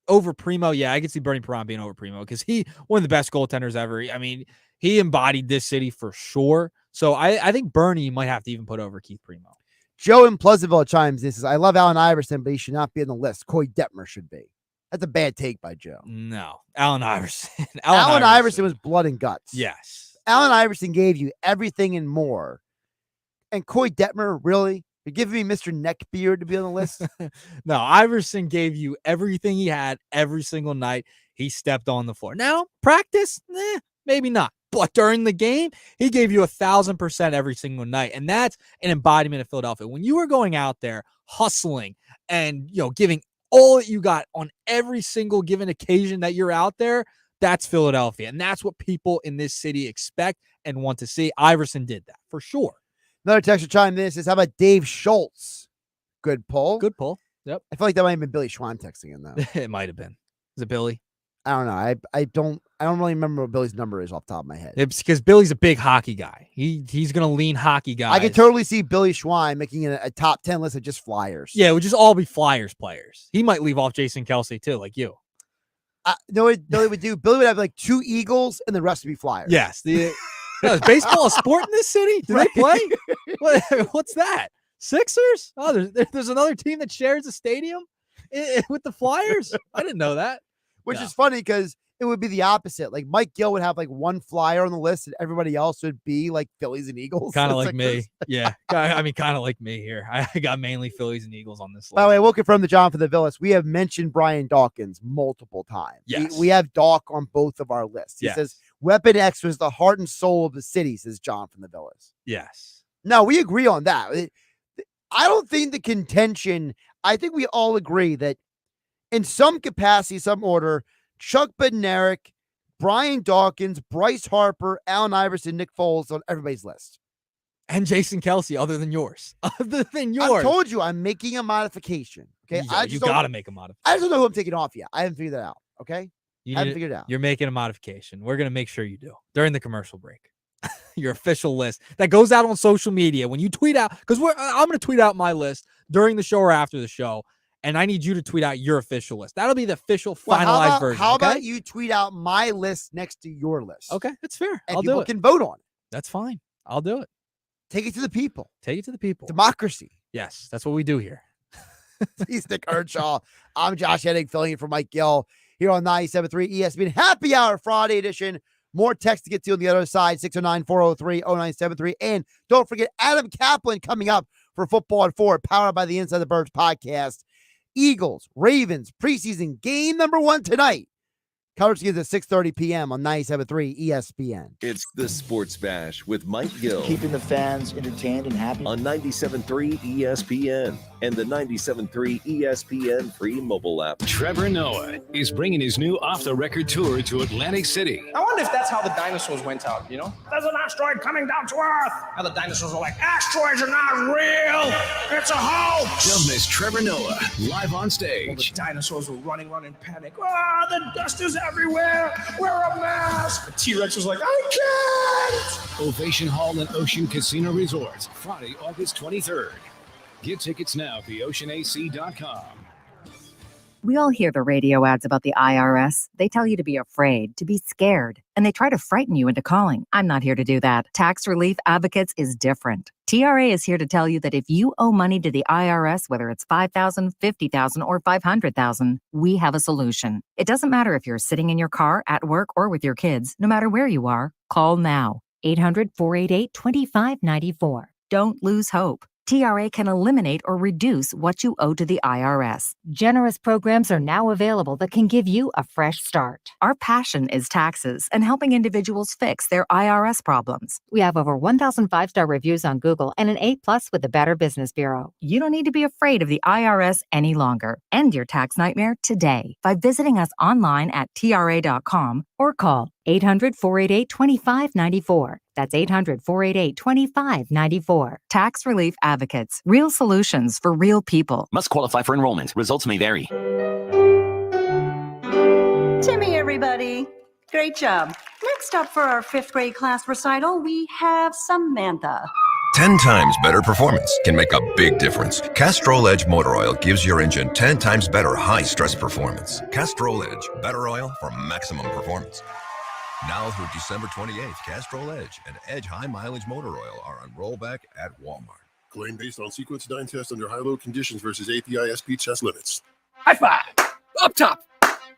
over Primo, I can see Bernie Perron being over Primo because he one of the best goaltenders ever. I mean, he embodied this city for sure. So I think Bernie might have to even put over Keith Primo. Joe in Pleasantville chimes in and says, I love Allen Iverson, but he should not be on the list. Coy Detmer should be. That's a bad take by Joe. No, Allen Iverson. Allen Iverson was blood and guts. Yes. Allen Iverson gave you everything and more. And Coy Detmer, really? You're giving me Mr. Neckbeard to be on the list? No, Iverson gave you everything he had every single night he stepped on the floor. Now, practice? Maybe not. But during the game, he gave you 1,000% every single night. And that's an embodiment of Philadelphia. When you were going out there hustling and, giving all that you got on every single given occasion that you're out there, that's Philadelphia. And that's what people in this city expect and want to see. Iverson did that for sure. Another texter chime in says, how about Dave Schultz? Good pull. Good pull. Yep. I feel like that might have been Billy Schwan texting in though. It might have been. Is it Billy? I don't know. I don't really remember what Billy's number is off the top of my head. It's because Billy's a big hockey guy. He's gonna lean hockey guys. I could totally see Billy Schwein making a top 10 list of just Flyers. Yeah, it would just all be Flyers players. He might leave off Jason Kelsey too, like you. No, it would do. Billy would have like 2 Eagles and the rest would be Flyers. Yes. Is baseball a sport in this city? Do they play? What's that? Sixers? Oh, there's another team that shares a stadium with the Flyers. I didn't know that. Which is funny because it would be the opposite. Like Mike Gill would have like 1 Flyer on the list, and everybody else would be like Phillies and Eagles. Kind of like me. Yeah. I mean, kind of like me here. I got mainly Phillies and Eagles on this list. By the way, we'll confirm the John for the Villas. We have mentioned Brian Dawkins multiple times. Yes. We have Dawk on both of our lists. He says Weapon X was the heart and soul of the city, says John from the Villas. Yes. No, we agree on that. I don't think the contention, I think we all agree that in some capacity, some order, Chuck Bednarik, Brian Dawkins, Bryce Harper, Allen Iverson, Nick Foles on everybody's list. And Jason Kelsey, other than yours. Other than yours. I told you I'm making a modification. Okay. You got to make a modification. I just don't know who I'm taking off yet. I haven't figured that out. Okay. I haven't figured it out. You're making a modification. We're going to make sure you do during the commercial break. Your official list that goes out on social media when you tweet out, because I'm going to tweet out my list during the show or after the show. And I need you to tweet out your official list. That'll be the official finalized version. How about you tweet out my list next to your list? Okay, that's fair. And I'll do people it. can vote on it. That's fine. I'll do it. Take it to the people. Take it to the people. Democracy. Yes, that's what we do here. He's Nick Earnshaw. I'm Josh Hennig, filling in for Mike Gill here on 97.3 ESPN Happy Hour Friday edition. More text to get to on the other side, 609-403-0973. And don't forget Adam Kaplan coming up for Football at 4, powered by the Inside the Birds podcast. Eagles, Ravens, preseason game number 1 tonight. Coverage begins at 6:30 p.m. on 97.3 ESPN. It's the Sports Bash with Mike Gill. Keeping the fans entertained and happy. On 97.3 ESPN. and the 97.3 ESPN free mobile app. Trevor Noah is bringing his new off-the-record tour to Atlantic City. I wonder if that's how the dinosaurs went out, you know? There's an asteroid coming down to Earth. How the dinosaurs are like, asteroids are not real. It's a hoax. Don't miss Trevor Noah live on stage. Well, the dinosaurs were running around in panic. Ah, the dust is everywhere. Wear a mask. The T-Rex was like, I can't. Ovation Hall and Ocean Casino Resort, Friday, August 23rd. Get tickets now at theoceanac.com. We all hear the radio ads about the IRS. They tell you to be afraid, to be scared, and they try to frighten you into calling. I'm not here to do that. Tax Relief Advocates is different. TRA is here to tell you that if you owe money to the IRS, whether it's $5,000, $50,000, or $500,000, we have a solution. It doesn't matter if you're sitting in your car, at work, or with your kids. No matter where you are, call now. 800-488-2594. Don't lose hope. TRA can eliminate or reduce what you owe to the IRS. Generous programs are now available that can give you a fresh start. Our passion is taxes and helping individuals fix their IRS problems. We have over 1,000 5-star reviews on Google and an A+ with the Better Business Bureau. You don't need to be afraid of the IRS any longer. End your tax nightmare today by visiting us online at TRA.com or call 800-488-2594. That's 800-488-2594. Tax Relief Advocates. Real solutions for real people. Must qualify for enrollment. Results may vary. Timmy, everybody. Great job. Next up for our 5th grade class recital, we have Samantha. 10 times better performance can make a big difference. Castrol Edge Motor Oil gives your engine 10 times better high-stress performance. Castrol Edge, better oil for maximum performance. Now through December 28th, Castrol Edge and Edge High Mileage Motor Oil are on rollback at Walmart. Claim based on sequence 9 test under high-load conditions versus API SP test limits. High five! Up top!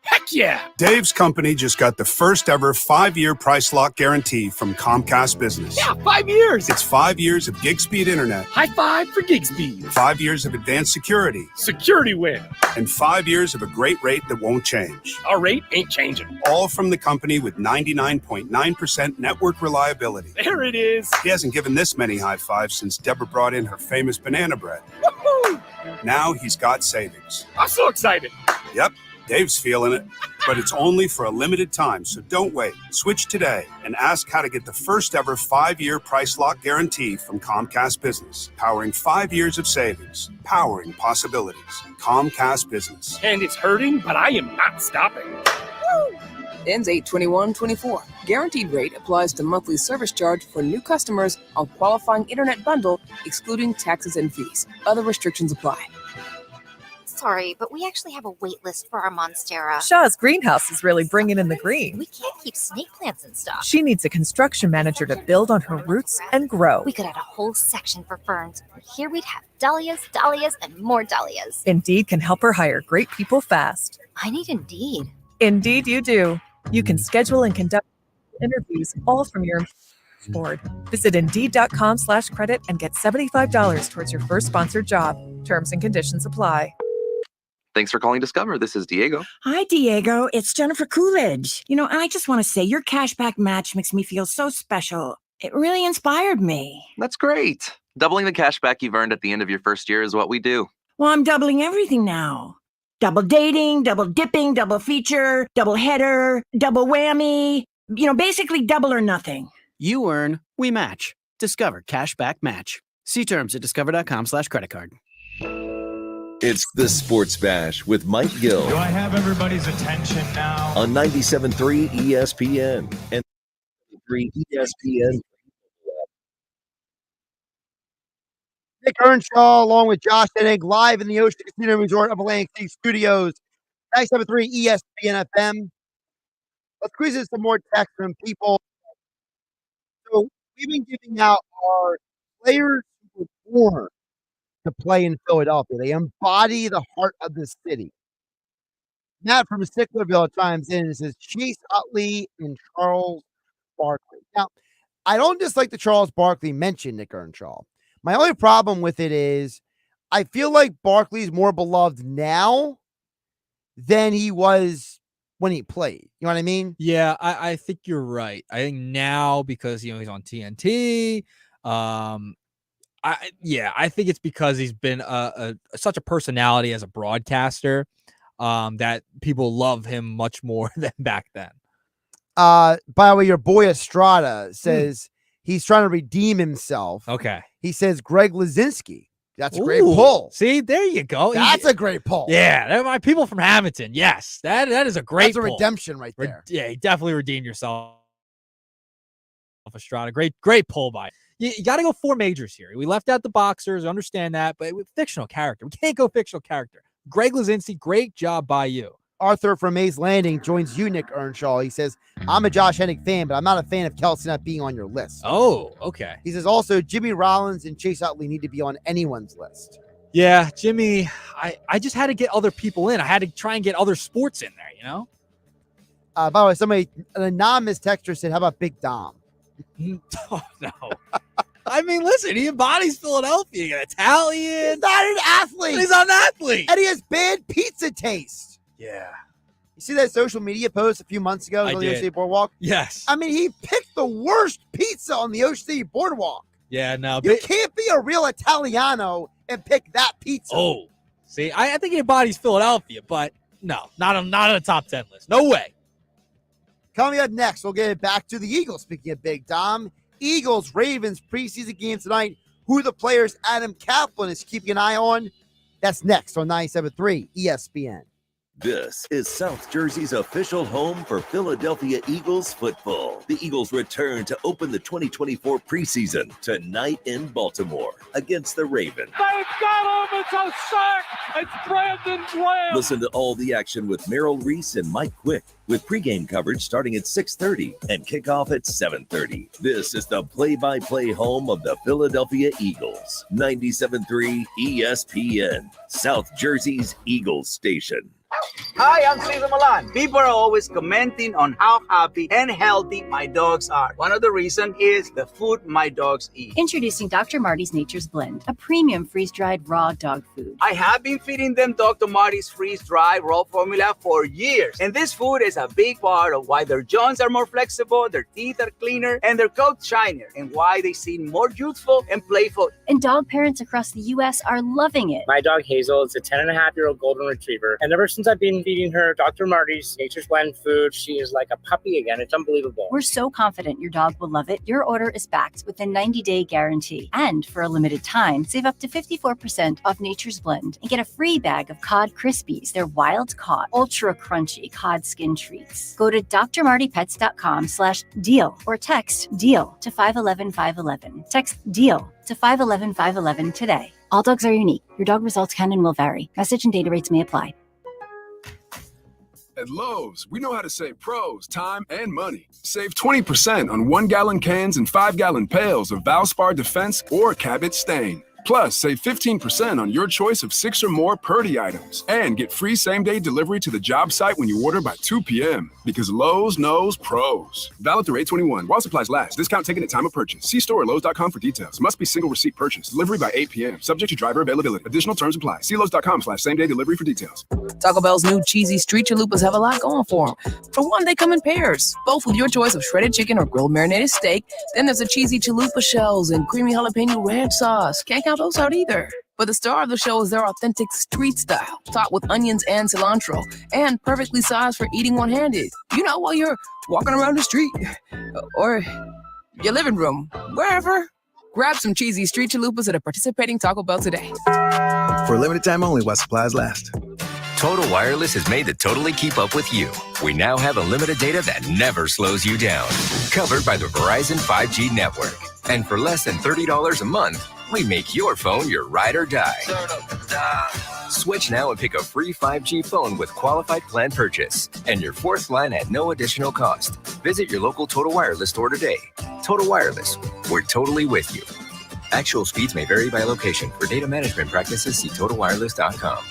Heck yeah! Dave's company just got the first ever 5-year price lock guarantee from Comcast Business. Yeah, 5 years! It's 5 years of gig speed internet. High five for gig speed. 5 years of advanced security. Security win. And 5 years of a great rate that won't change. Our rate ain't changing. All from the company with 99.9% network reliability. There it is. He hasn't given this many high fives since Deborah brought in her famous banana bread. Woohoo! Now he's got savings. I'm so excited. Yep. Dave's feeling it, but it's only for a limited time, so don't wait. Switch today and ask how to get the first ever 5-year price lock guarantee from Comcast Business. Powering 5 years of savings, powering possibilities. Comcast Business. And it's hurting, but I am not stopping. Woo! Ends 8/21/24. Guaranteed rate applies to monthly service charge for new customers on qualifying internet bundle, excluding taxes and fees. Other restrictions apply. Sorry, but we actually have a wait list for our Monstera. Shaw's greenhouse is really bringing in the green. We can't keep snake plants and stuff. She needs a construction manager to build on her roots and grow. We could add a whole section for ferns. Here we'd have dahlias, dahlias, and more dahlias. Indeed can help her hire great people fast. I need Indeed. Indeed you do. You can schedule and conduct interviews all from your board. Visit Indeed.com/credit and get $75 towards your first sponsored job. Terms and conditions apply. Thanks for calling Discover. This is Diego. Hi, Diego. It's Jennifer Coolidge. I just want to say your cashback match makes me feel so special. It really inspired me. That's great. Doubling the cashback you've earned at the end of your first year is what we do. Well, I'm doubling everything now. Double dating, double dipping, double feature, double header, double whammy. Basically double or nothing. You earn, we match. Discover Cashback Match. See terms at discover.com/credit card. It's the Sports Bash with Mike Gill. Do I have everybody's attention now? On 97.3 ESPN and 3 ESPN. Nick Earnshaw, along with Josh Denning, live in the Ocean Casino Resort of Atlantic City Studios. 97.3 ESPN FM. Let's squeeze in some more text from people. So we've been giving out our players who were born to play in Philadelphia. They embody the heart of the city. Matt from Sicklerville chimes in and says Chase Utley and Charles Barkley. Now, I don't dislike the Charles Barkley mention, Nick Earnshaw. My only problem with it is I feel like Barkley's more beloved now than he was when he played. You know what I mean? Yeah, I think you're right. I think now because he's on TNT. I think it's because he's been such a personality as a broadcaster that people love him much more than back then. By the way, your boy Estrada says he's trying to redeem himself. Okay. He says Greg Lazinski. That's a great Ooh, pull. See, there you go. That's a great pull. Yeah, they're my people from Hamilton. Yes, that is a great That's a pull. redemption right there. Yeah, you definitely redeemed yourself, Estrada. Great pull by you. You got to go 4 majors here. We left out the boxers. Understand that, but with fictional character, we can't go fictional character. Greg Lazinski, great job by you. Arthur from Mays Landing joins you, Nick Earnshaw. He says, I'm a Josh Hennick fan, but I'm not a fan of Kelsey not being on your list. Oh, okay. He says also Jimmy Rollins and Chase Utley need to be on anyone's list. Yeah, Jimmy, I just had to get other people in. I had to try and get other sports in there, you know? By the way, an anonymous texter said, how about Big Dom? Oh, no. I mean, listen, he embodies Philadelphia. He's an Italian. He's not an athlete. He's not an athlete. And he has bad pizza taste. Yeah. You see that social media post a few months ago on the Ocean City Boardwalk? Yes. I mean, he picked the worst pizza on the Ocean City Boardwalk. Yeah, no. You can't be a real Italiano and pick that pizza. Oh, see, I think he embodies Philadelphia, but no, not on a top 10 list. No way. Coming up next, we'll get it back to the Eagles. Speaking of Big Dom, Eagles, Ravens preseason game tonight. Who are the players Adam Kaplan is keeping an eye on? That's next on 97.3 ESPN. This is South Jersey's official home for Philadelphia Eagles football. The Eagles return to open the 2024 preseason tonight in Baltimore against the Ravens. They've got him! It's a sack! It's Brandon Graham! Listen to all the action with Merrill Reese and Mike Quick with pregame coverage starting at 6:30 and kickoff at 7:30. This is the play-by-play home of the Philadelphia Eagles. 97.3 ESPN, South Jersey's Eagles station. Hi, I'm Cesar Milan. People are always commenting on how happy and healthy my dogs are. One of the reasons is the food my dogs eat. Introducing Dr. Marty's Nature's Blend, a premium freeze-dried raw dog food. I have been feeding them Dr. Marty's freeze-dried raw formula for years. And this food is a big part of why their joints are more flexible, their teeth are cleaner, and their coats shinier, and why they seem more youthful and playful. And dog parents across the U.S. are loving it. My dog Hazel is a 10-and-a-half-year-old golden retriever. And ever since I've been feeding her Dr. Marty's Nature's Blend food, she is like a puppy again. It's unbelievable. We're so confident your dog will love it. Your order is backed with a 90-day guarantee. And for a limited time, save up to 54% off Nature's Blend and get a free bag of Cod Krispies. They're wild caught, ultra crunchy cod skin treats. Go to drmartypets.com/deal or text DEAL to 511-511. Text DEAL to 511-511 today. All dogs are unique. Your dog results can and will vary. Message and data rates may apply. At Lowe's, we know how to save pros time and money. Save 20% on 1-gallon cans and 5-gallon pails of Valspar Defense or Cabot Stain. Plus, save 15% on your choice of 6 or more Purdy items. And get free same-day delivery to the job site when you order by 2 p.m. Because Lowe's knows pros. Valid through 8/21 while supplies last. Discount taken at time of purchase. See store or Lowe's.com for details. Must be single receipt purchase. Delivery by 8 p.m. Subject to driver availability. Additional terms apply. See Lowe's.com/same-day delivery for details. Taco Bell's new cheesy street chalupas have a lot going for them. For one, they come in pairs, both with your choice of shredded chicken or grilled marinated steak. Then there's the cheesy chalupa shells and creamy jalapeno ranch sauce. Can't count those out either. But the star of the show is their authentic street style, topped with onions and cilantro, and perfectly sized for eating one-handed. You know, while you're walking around the street or your living room, wherever. Grab some cheesy street chalupas at a participating Taco Bell today. For a limited time only while supplies last. Total Wireless is made to totally keep up with you. We now have unlimited data that never slows you down. Covered by the Verizon 5G network. And for less than $30 a month, we make your phone your ride or die. Switch now and pick a free 5G phone with qualified plan purchase. And your fourth line at no additional cost. Visit your local Total Wireless store today. Total Wireless, we're totally with you. Actual speeds may vary by location. For data management practices, see TotalWireless.com.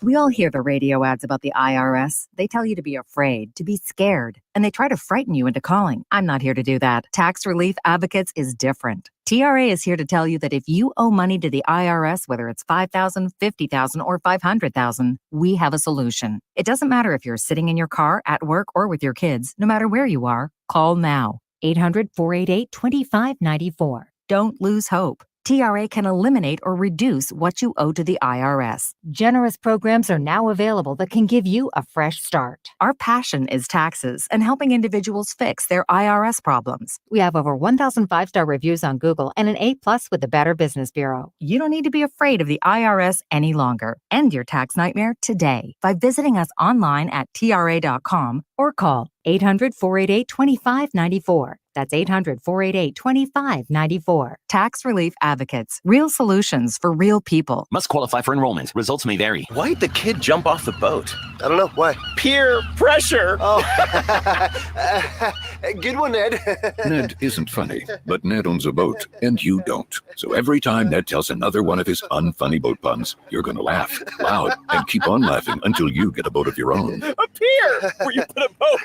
We all hear the radio ads about the IRS. They tell you to be afraid, to be scared, and they try to frighten you into calling. I'm not here to do that. Tax Relief Advocates is different. TRA is here to tell you that if you owe money to the IRS, whether it's $5,000, $50,000, or $500,000, we have a solution. It doesn't matter if you're sitting in your car, at work, or with your kids. No matter where you are, call now. 800-488-2594. Don't lose hope. TRA can eliminate or reduce what you owe to the IRS. Generous programs are now available that can give you a fresh start. Our passion is taxes and helping individuals fix their IRS problems. We have over 1,000 5-star reviews on Google and an A+ with the Better Business Bureau. You don't need to be afraid of the IRS any longer. End your tax nightmare today by visiting us online at TRA.com or call 800-488-2594. That's 800-488-2594. Tax Relief Advocates. Real solutions for real people. Must qualify for enrollment. Results may vary. Why'd the kid jump off the boat? I don't know. Why? Peer pressure. Oh, good one, Ned. Ned isn't funny, but Ned owns a boat, and you don't. So every time Ned tells another one of his unfunny boat puns, you're going to laugh loud and keep on laughing until you get a boat of your own. A pier where you put a boat.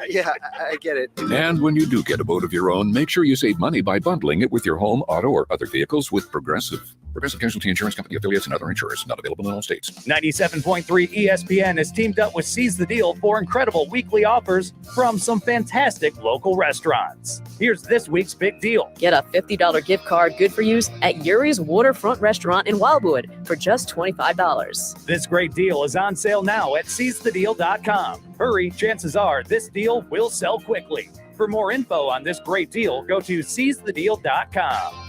Yeah, I get it. And when you do get a boat of your own, make sure you save money by bundling it with your home, auto, or other vehicles with Progressive. Progressive Casualty Insurance Company affiliates and other insurers. Not available in all states. 97.3 ESPN has teamed up with Seize the Deal for incredible weekly offers from some fantastic local restaurants. Here's this week's big deal. Get a $50 gift card good for use at Yuri's Waterfront Restaurant in Wildwood for just $25. This great deal is on sale now at seizethedeal.com. Hurry, chances are this deal will sell quickly. For more info on this great deal, go to seizethedeal.com.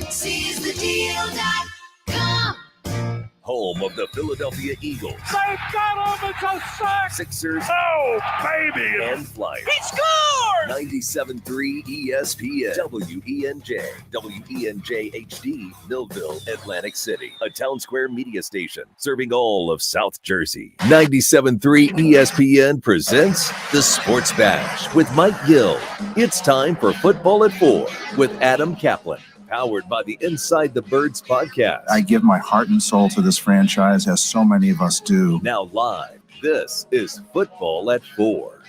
SeizeTheDeal.com. Home of the Philadelphia Eagles, They've got him. It's a sack. Sixers, Oh, baby. and Flyers. He scored! 97.3 ESPN, WENJ, WENJ HD, Millville, Atlantic City, a Town Square media station serving all of South Jersey. 97.3 ESPN presents the Sports Bash with Mike Gill. It's time for Football at 4 with Adam Kaplan. Powered by the Inside the Birds podcast. I give my heart and soul to this franchise, as so many of us do. Now live, this is Football at 4.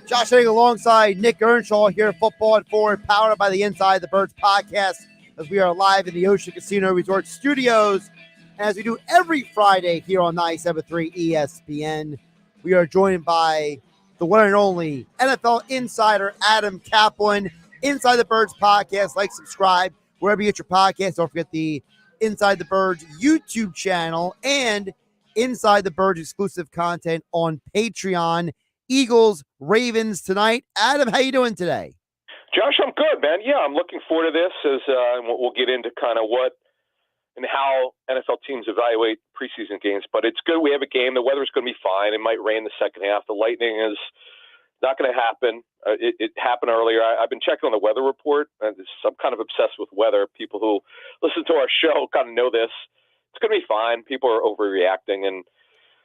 Josh Henning alongside Nick Earnshaw here at Football at 4, powered by the Inside the Birds podcast, as we are live in the Ocean Casino Resort Studios. As we do every Friday here on 97.3 ESPN, we are joined by the one and only NFL insider Adam Kaplan. Inside the Birds podcast. Like, subscribe wherever you get your podcast. Don't forget the Inside the Birds YouTube channel and Inside the Birds exclusive content on Patreon. Eagles, Ravens tonight. Adam, how you doing today? Josh, I'm good, man. Yeah, I'm looking forward to this as we'll get into kind of what and how NFL teams evaluate preseason games. But it's good we have a game. The weather's going to be fine. It might rain the second half. The lightning is not going to happen. It happened earlier. I've been checking on the weather report. I'm kind of obsessed with weather. People who listen to our show kind of know this. It's going to be fine. People are overreacting, and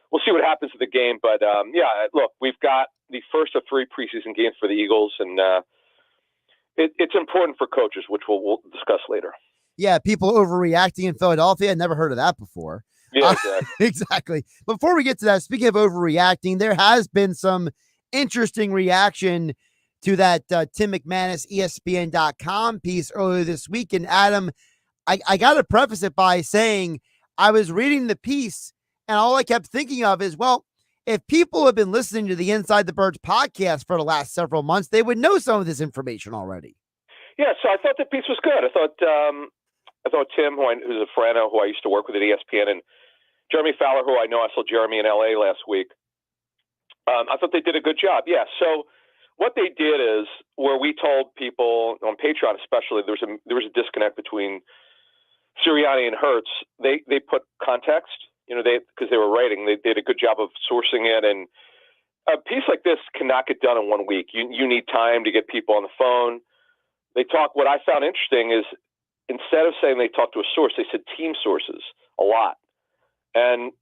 we'll see what happens to the game. But, yeah, look, we've got the first of 3 preseason games for the Eagles, and it's important for coaches, which we'll discuss later. Yeah, people overreacting in Philadelphia. I nenever heard of that before. Yeah, exactly. Exactly. Before we get to that, speaking of overreacting, there has been some interesting reaction to that Tim McManus ESPN.com piece earlier this week. And Adam, I got to preface it by saying I was reading the piece and all I kept thinking of is, well, if people have been listening to the Inside the Birds podcast for the last several months, they would know some of this information already. Yeah, so I thought the piece was good. I thought Tim, who's a friend who I used to work with at ESPN, and Jeremy Fowler, who I know, I saw Jeremy in LA last week. I thought they did a good job. Yeah. So what they did is where we told people on Patreon, especially, there was a disconnect between Sirianni and Hurts. They put context, because they were writing. They did a good job of sourcing it. And a piece like this cannot get done in 1 week. You need time to get people on the phone. They talk. What I found interesting is instead of saying they talked to a source, they said team sources a lot. And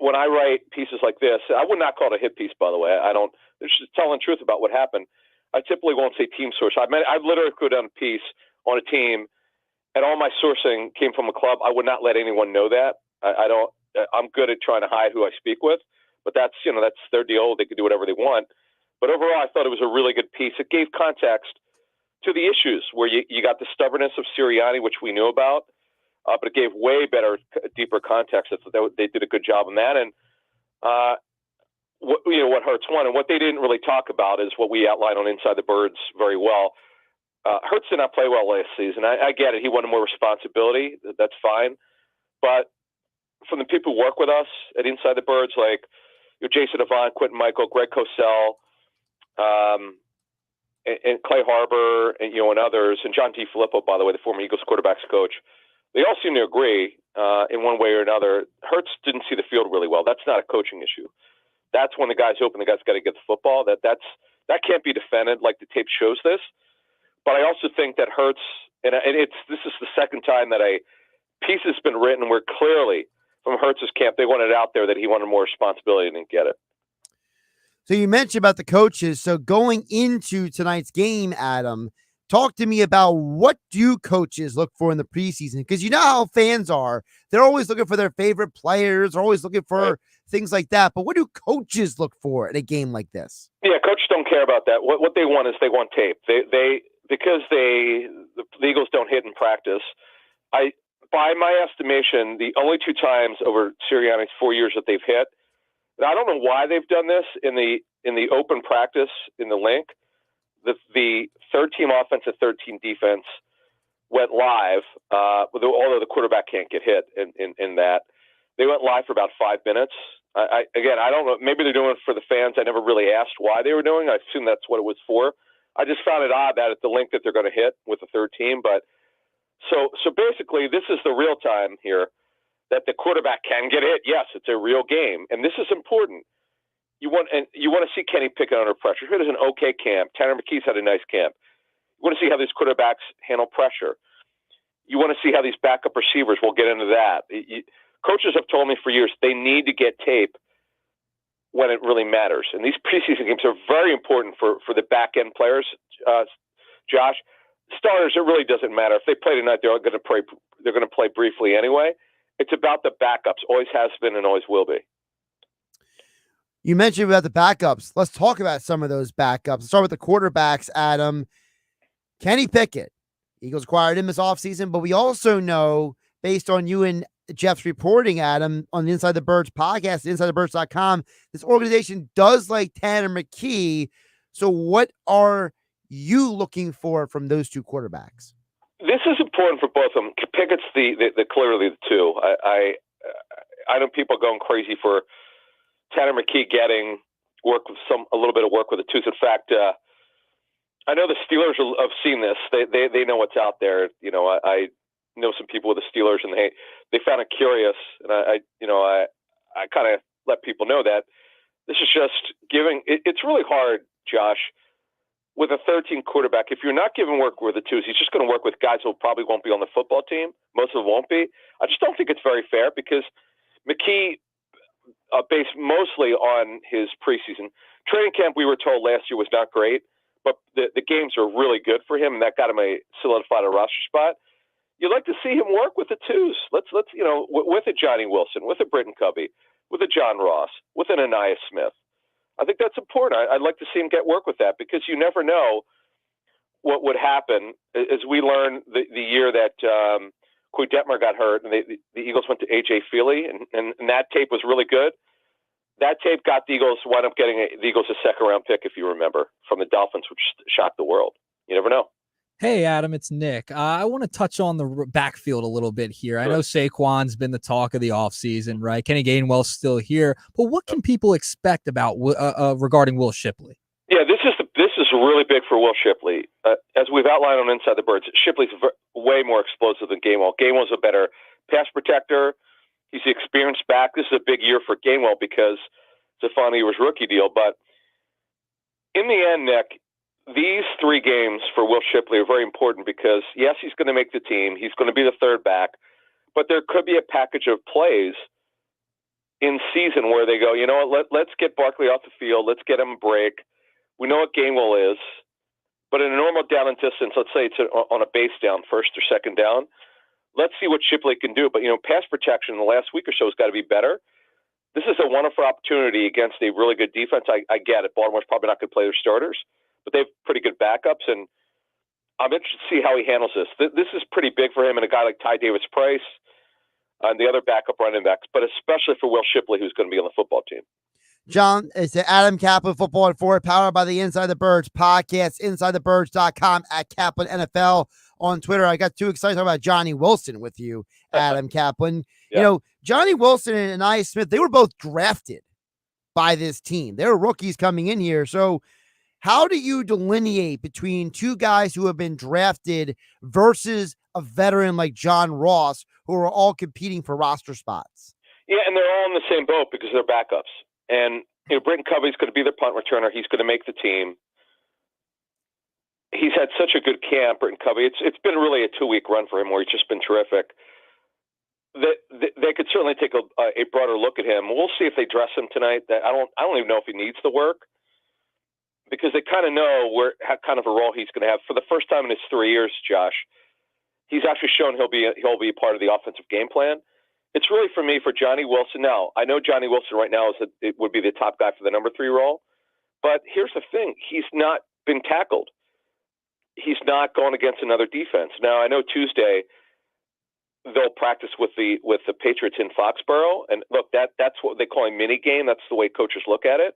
when I write pieces like this, I would not call it a hit piece, by the way. It's just telling the truth about what happened. I typically won't say team source. I literally could have done a piece on a team, and all my sourcing came from a club. I would not let anyone know that. I'm good at trying to hide who I speak with, but that's their deal. They could do whatever they want. But overall, I thought it was a really good piece. It gave context to the issues where you got the stubbornness of Sirianni, which we knew about. But it gave way better, deeper context. They did a good job on that. And what Hurts won, and what they didn't really talk about is what we outlined on Inside the Birds very well. Hurts did not play well last season. I get it. He wanted more responsibility. That's fine. But from the people who work with us at Inside the Birds, like Jason Avant, Quentin Michael, Greg Cosell, and Clay Harbor, and and others, and John DiFilippo, by the way, the former Eagles quarterbacks coach, they all seem to agree in one way or another. Hurts didn't see the field really well. That's not a coaching issue. That's when the guy's open. The guy's got to get the football. That can't be defended. Like the tape shows this. But I also think that Hurts, and this is the second time that a piece has been written where clearly from Hurts' camp they wanted out there that he wanted more responsibility and didn't get it. So you mentioned about the coaches. So going into tonight's game, Adam, talk to me about what do coaches look for in the preseason? Because you know how fans are. They're always looking for their favorite players. They're always looking for things like that. But what do coaches look for in a game like this? Yeah, coaches don't care about that. What they want is they want tape. Because the Eagles don't hit in practice. By my estimation, the only two times over Sirianni's 4 years that they've hit, and I don't know why they've done this in the open practice in the link. The third team offense and third team defense went live, although the quarterback can't get hit in that. They went live for about 5 minutes. I don't know. Maybe they're doing it for the fans. I never really asked why they were doing it. I assume that's what it was for. I just found it odd that at the link that they're going to hit with the third team. But so basically, this is the real time here that the quarterback can get hit. Yes, it's a real game, and this is important. You want to see Kenny Pickett under pressure. He has an okay camp. Tanner McKee's had a nice camp. You want to see how these quarterbacks handle pressure. You want to see how these backup receivers. We'll get into that. Coaches have told me for years they need to get tape when it really matters. And these preseason games are very important for the back-end players, Josh. Starters, it really doesn't matter. If they play tonight, they're going to play briefly anyway. It's about the backups. Always has been and always will be. You mentioned about the backups. Let's talk about some of those backups. Let's start with the quarterbacks, Adam. Kenny Pickett. Eagles acquired him this offseason, but we also know, based on you and Jeff's reporting, Adam, on the Inside the Birds podcast, InsideTheBirds.com, this organization does like Tanner McKee. So what are you looking for from those two quarterbacks? This is important for both of them. Pickett's the clearly the two. I know people are going crazy for Tanner McKee getting a little bit of work with the twos. In fact, I know the Steelers have seen this. They know what's out there. I know some people with the Steelers, and they found it curious. And I kind of let people know that this is just giving. It's really hard, Josh, with a 13 quarterback. If you're not giving work with the twos, he's just going to work with guys who probably won't be on the football team. Most of them won't be. I just don't think it's very fair because McKee, based mostly on his preseason training camp, we were told last year was not great, but the games are really good for him, and that got him solidified a roster spot. You'd like to see him work with the twos. Let's with a Johnny Wilson, with a Britton Covey, with a John Ross, with an Anais Smith. I think that's important. I'd like to see him get work with that because you never know what would happen. As we learned the year that Coy Detmer got hurt and the Eagles went to A.J. Feely, and that tape was really good. That tape got the Eagles, wound up getting the Eagles a second-round pick, if you remember, from the Dolphins, which shocked the world. You never know. Hey, Adam, it's Nick. I want to touch on the backfield a little bit here. Sure. I know Saquon's been the talk of the offseason, right? Kenny Gainwell's still here. But what can people expect about regarding Will Shipley? Yeah, this is really big for Will Shipley. As we've outlined on Inside the Birds, Shipley's way more explosive than Gainwell. Gainwell's a better pass protector. He's the experienced back. This is a big year for Gainwell because it's a final year's rookie deal. But in the end, Nick, these three games for Will Shipley are very important because, yes, he's going to make the team. He's going to be the third back. But there could be a package of plays in season where they go, you know what, let's get Barkley off the field. Let's get him a break. We know what Gainwell is. But in a normal down and distance, let's say it's on a base down, first or second down, let's see what Shipley can do. But, pass protection in the last week or so has got to be better. This is a wonderful opportunity against a really good defense. I get it. Baltimore's probably not going to play their starters, but they have pretty good backups, and I'm interested to see how he handles this. This is pretty big for him and a guy like Ty Davis-Price and the other backup running backs, but especially for Will Shipley, who's going to be on the football team. John, it's the Adam Kaplan Football at 4, powered by the Inside the Birds podcast, InsideTheBirds.com, at Kaplan NFL on Twitter. I got too excited to talk about Johnny Wilson with you, Adam Kaplan. Yeah. You know, Johnny Wilson and Nia Smith, they were both drafted by this team. They were rookies coming in here. So how do you delineate between two guys who have been drafted versus a veteran like John Ross, who are all competing for roster spots? Yeah, and they're all in the same boat because they're backups. And Britton Covey's going to be their punt returner. He's going to make the team. He's had such a good camp, Britton Covey. It's been really a 2-week run for him where he's just been terrific. They could certainly take a broader look at him. We'll see if they dress him tonight. I don't even know if he needs the work, because they kind of know how kind of a role he's going to have. For the first time in his 3 years, Josh, he's actually shown he'll be a part of the offensive game plan. It's really, for me, for Johnny Wilson. Now, I know Johnny Wilson right now it would be the top guy for the number 3 role, but here's the thing: he's not been tackled. He's not going against another defense. Now, I know Tuesday they'll practice with the Patriots in Foxborough, and look, that's what they call a mini game. That's the way coaches look at it.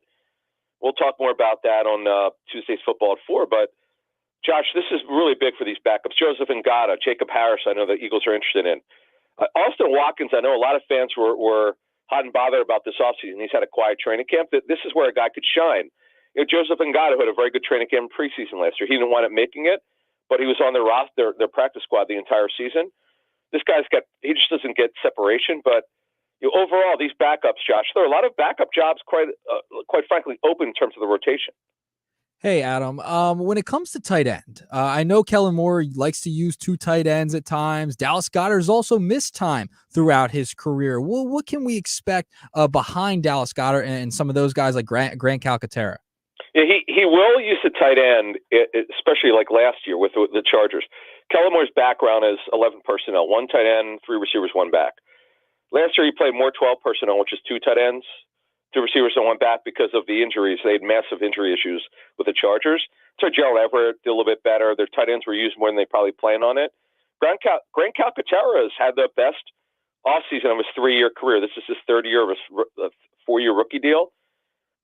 We'll talk more about that on Tuesday's Football at 4. But Josh, this is really big for these backups. Joseph Ngata, Jacob Harris, I know the Eagles are interested in. Austin Watkins, I know a lot of fans were hot and bothered about this offseason. He's had a quiet training camp. This is where a guy could shine. Joseph Ngata had a very good training camp in preseason last year. He didn't wind up making it, but he was on their roster, their practice squad the entire season. This guy's he just doesn't get separation. But overall, these backups, Josh, there are a lot of backup jobs, quite frankly, open in terms of the rotation. Hey, Adam, when it comes to tight end, I know Kellen Moore likes to use 2 tight ends at times. Dallas Goedert's also missed time throughout his career. Well, what can we expect behind Dallas Goedert and some of those guys like Grant Calcaterra? Yeah, he will use the tight end, especially like last year with the Chargers. Kellen Moore's background is 11 personnel, 1 tight end, 3 receivers, 1 back. Last year he played more 12 personnel, which is 2 tight ends, 2 receivers, and 1 back because of the injuries. They had massive injury issues with the Chargers. So Gerald Everett did a little bit better. Their tight ends were used more than they probably planned on it. Grant Calcaterra has had the best offseason of his 3-year career. This is his 3rd year of his 4-year rookie deal.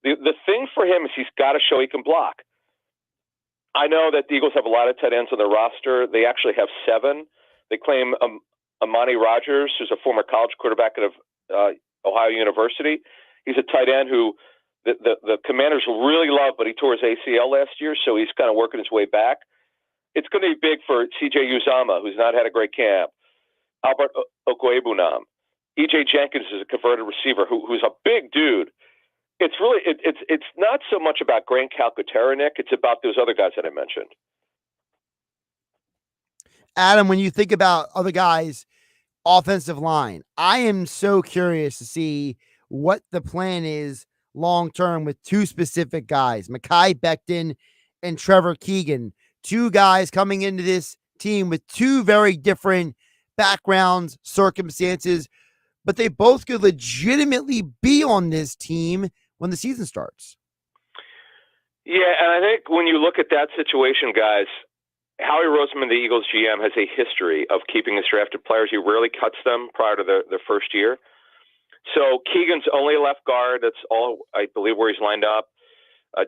The thing for him is he's got to show he can block. I know that the Eagles have a lot of tight ends on their roster. They actually have 7. They claim Amani Rogers, who's a former college quarterback of Ohio University. He's a tight end who the Commanders really love, but he tore his ACL last year, so he's kind of working his way back. It's going to be big for C.J. Uzomah, who's not had a great camp. Albert Okwuegbunam. E.J. Jenkins is a converted receiver who's a big dude. It's really it's not so much about Grant Calcaterra, Nick. It's about those other guys that I mentioned. Adam, when you think about other guys, offensive line, I am so curious to see what the plan is long-term with 2 specific guys, Mekhi Becton and Trevor Keegan, 2 guys coming into this team with 2 very different backgrounds, circumstances, but they both could legitimately be on this team when the season starts. Yeah, and I think when you look at that situation, guys, Howie Roseman, the Eagles GM, has a history of keeping his drafted players. He rarely cuts them prior to their first year. So Keegan's only a left guard. That's all, I believe, where he's lined up.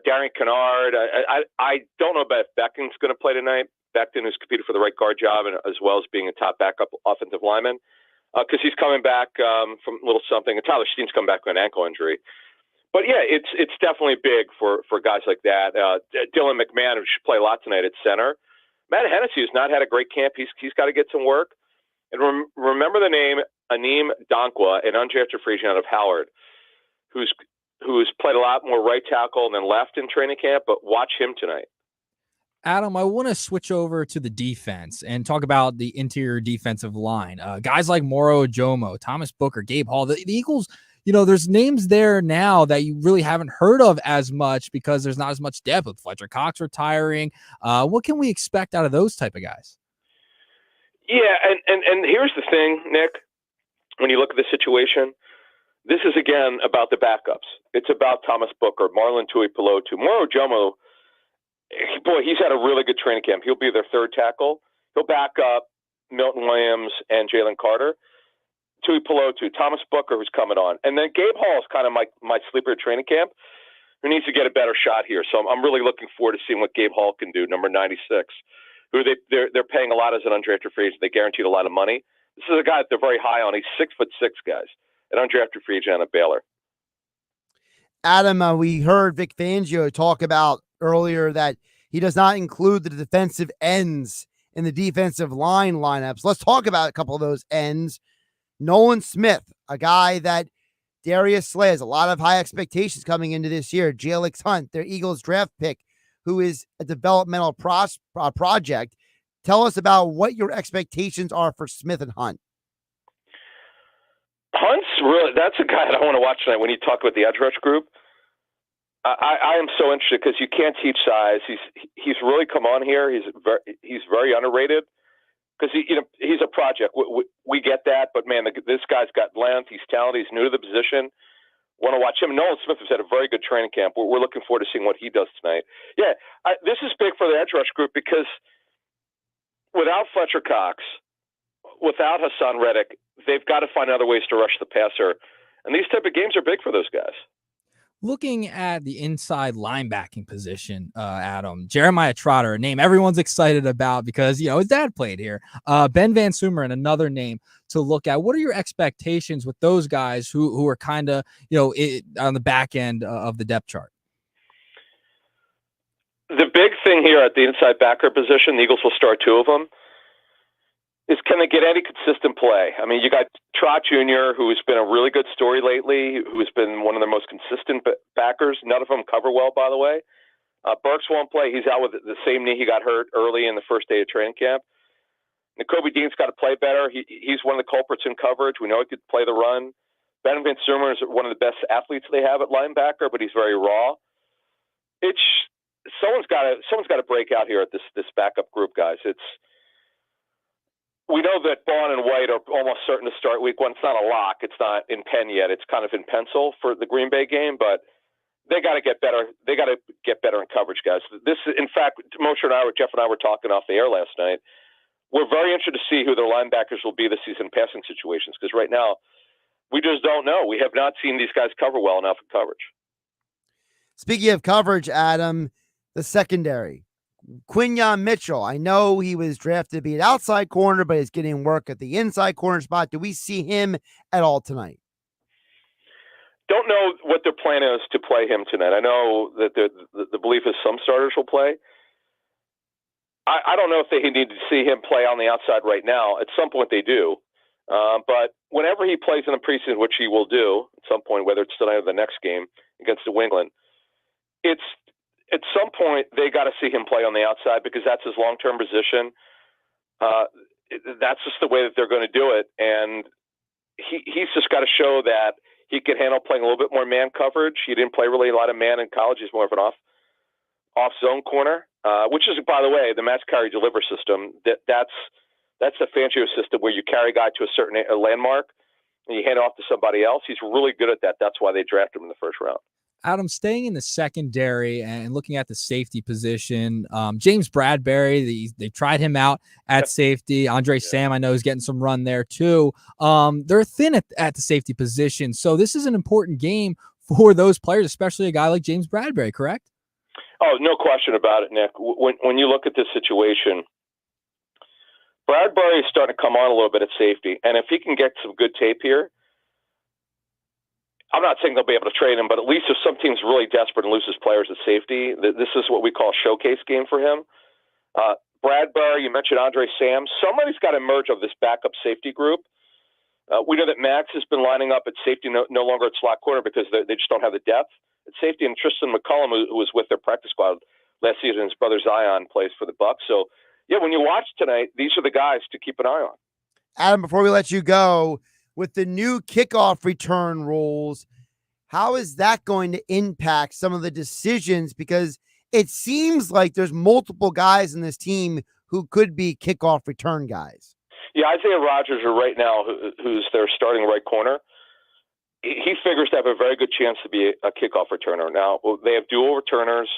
Darian Kennard. I don't know about if Becton's going to play tonight. Becton, who's competed for the right guard job, and as well as being a top backup offensive lineman, because he's coming back from a little something. And Tyler Steen's come back with an ankle injury. But yeah, it's definitely big for guys like that. Dylan McMahon, who should play a lot tonight at center. Matt Hennessy, who's not had a great camp, he's got to get some work. And remember the name Aneem Dankwa, an undrafted free agent out of Howard, who's played a lot more right tackle than left in training camp. But watch him tonight. Adam, I want to switch over to the defense and talk about the interior defensive line. Guys like Moro Ojomo, Thomas Booker, Gabe Hall, the Eagles. There's names there now that you really haven't heard of as much because there's not as much depth with Fletcher Cox retiring. What can we expect out of those type of guys? Yeah, and here's the thing, Nick. When you look at the situation, this is, again, about the backups. It's about Thomas Booker, Marlon Tuipulotu. Moro Ojomo, boy, he's had a really good training camp. He'll be their 3rd tackle. He'll back up Milton Williams and Jalen Carter. Tui Pelotu, Thomas Booker, who's coming on. And then Gabe Hall is kind of my sleeper training camp, who needs to get a better shot here. So I'm really looking forward to seeing what Gabe Hall can do, number 96, who they're paying a lot as an undrafted free agent. They guaranteed a lot of money. This is a guy that they're very high on. He's 6'6", guys, an undrafted free agent out of Baylor. Adam, we heard Vic Fangio talk about earlier that he does not include the defensive ends in the defensive line lineups. Let's talk about a couple of those ends. Nolan Smith, a guy that Darius Slay has a lot of high expectations coming into this year. Jalix Hunt, their Eagles draft pick, who is a developmental project. Tell us about what your expectations are for Smith and Hunt. Hunt's really, that's a guy that I want to watch tonight when you talk about the edge rush group. I am so interested because you can't teach size. He's really come on here. He's very underrated because he's a project. We get that, but man, this guy's got length. He's talented. He's new to the position. Want to watch him. Nolan Smith has had a very good training camp. We're looking forward to seeing what he does tonight. Yeah, this is big for the edge rush group because without Fletcher Cox, without Hassan Reddick, they've got to find other ways to rush the passer. And these type of games are big for those guys. Looking at the inside linebacking position, Adam, Jeremiah Trotter, a name everyone's excited about because, his dad played here. Ben Van Sumeren, another name to look at. What are your expectations with those guys who are kind of, on the back end of the depth chart? The big thing here at the inside backer position, the Eagles will start two of them, is can they get any consistent play? I mean, you got Trot Jr., who's been a really good story lately, who's been one of the most consistent backers. None of them cover well, by the way. Burks won't play. He's out with the same knee he got hurt early in the first day of training camp. Nakobe Dean's got to play better. He's one of the culprits in coverage. We know he could play the run. Ben Van Sumeren is one of the best athletes they have at linebacker, but he's very raw. Someone's got to break out here at this backup group, guys. We know that Bond and White are almost certain to start week one. It's not a lock. It's not in pen yet. It's kind of in pencil for the Green Bay game, but they got to get better. They got to get better in coverage, guys. In fact, Jeff and I were talking off the air last night. We're very interested to see who their linebackers will be this season in passing situations because right now we just don't know. We have not seen these guys cover well enough in coverage. Speaking of coverage, Adam, the secondary. Quinyon Mitchell, I know he was drafted to be an outside corner, but he's getting work at the inside corner spot. Do we see him at all tonight? Don't know what their plan is to play him tonight. I know that the belief is some starters will play. I don't know if they need to see him play on the outside right now. At some point they do. But whenever he plays in the preseason, which he will do at some point, whether it's tonight or the next game against New England, at some point, they got to see him play on the outside because that's his long-term position. That's just the way that they're going to do it. And he's just got to show that he can handle playing a little bit more man coverage. He didn't play really a lot of man in college. He's more of an off-zone corner, which is, by the way, the match carry deliver system. That's a Fangio system where you carry a guy to a certain landmark and you hand it off to somebody else. He's really good at that. That's why they drafted him in the first round. Adam, staying in the secondary and looking at the safety position, James Bradbury, they tried him out at safety. Andre Sam, I know, is getting some run there too. They're thin at the safety position. So this is an important game for those players, especially a guy like James Bradbury, correct? Oh, no question about it, Nick. When you look at this situation, Bradbury is starting to come on a little bit at safety. And if he can get some good tape here, I'm not saying they'll be able to trade him, but at least if some team's really desperate and loses players at safety, this is what we call a showcase game for him. Bradbury, you mentioned Andre Sam. Somebody's got to emerge of this backup safety group. We know that Max has been lining up at safety, no longer at slot corner because they just don't have the depth at safety. And Tristan McCullum, who was with their practice squad last season, his brother Zion plays for the Bucs. So, yeah, when you watch tonight, these are the guys to keep an eye on. Adam, before we let you go, with the new kickoff return rules, how is that going to impact some of the decisions? Because it seems like there's multiple guys in this team who could be kickoff return guys. Yeah, Isaiah Rodgers right now, who's their starting right corner, he figures to have a very good chance to be a kickoff returner. Now, they have dual returners.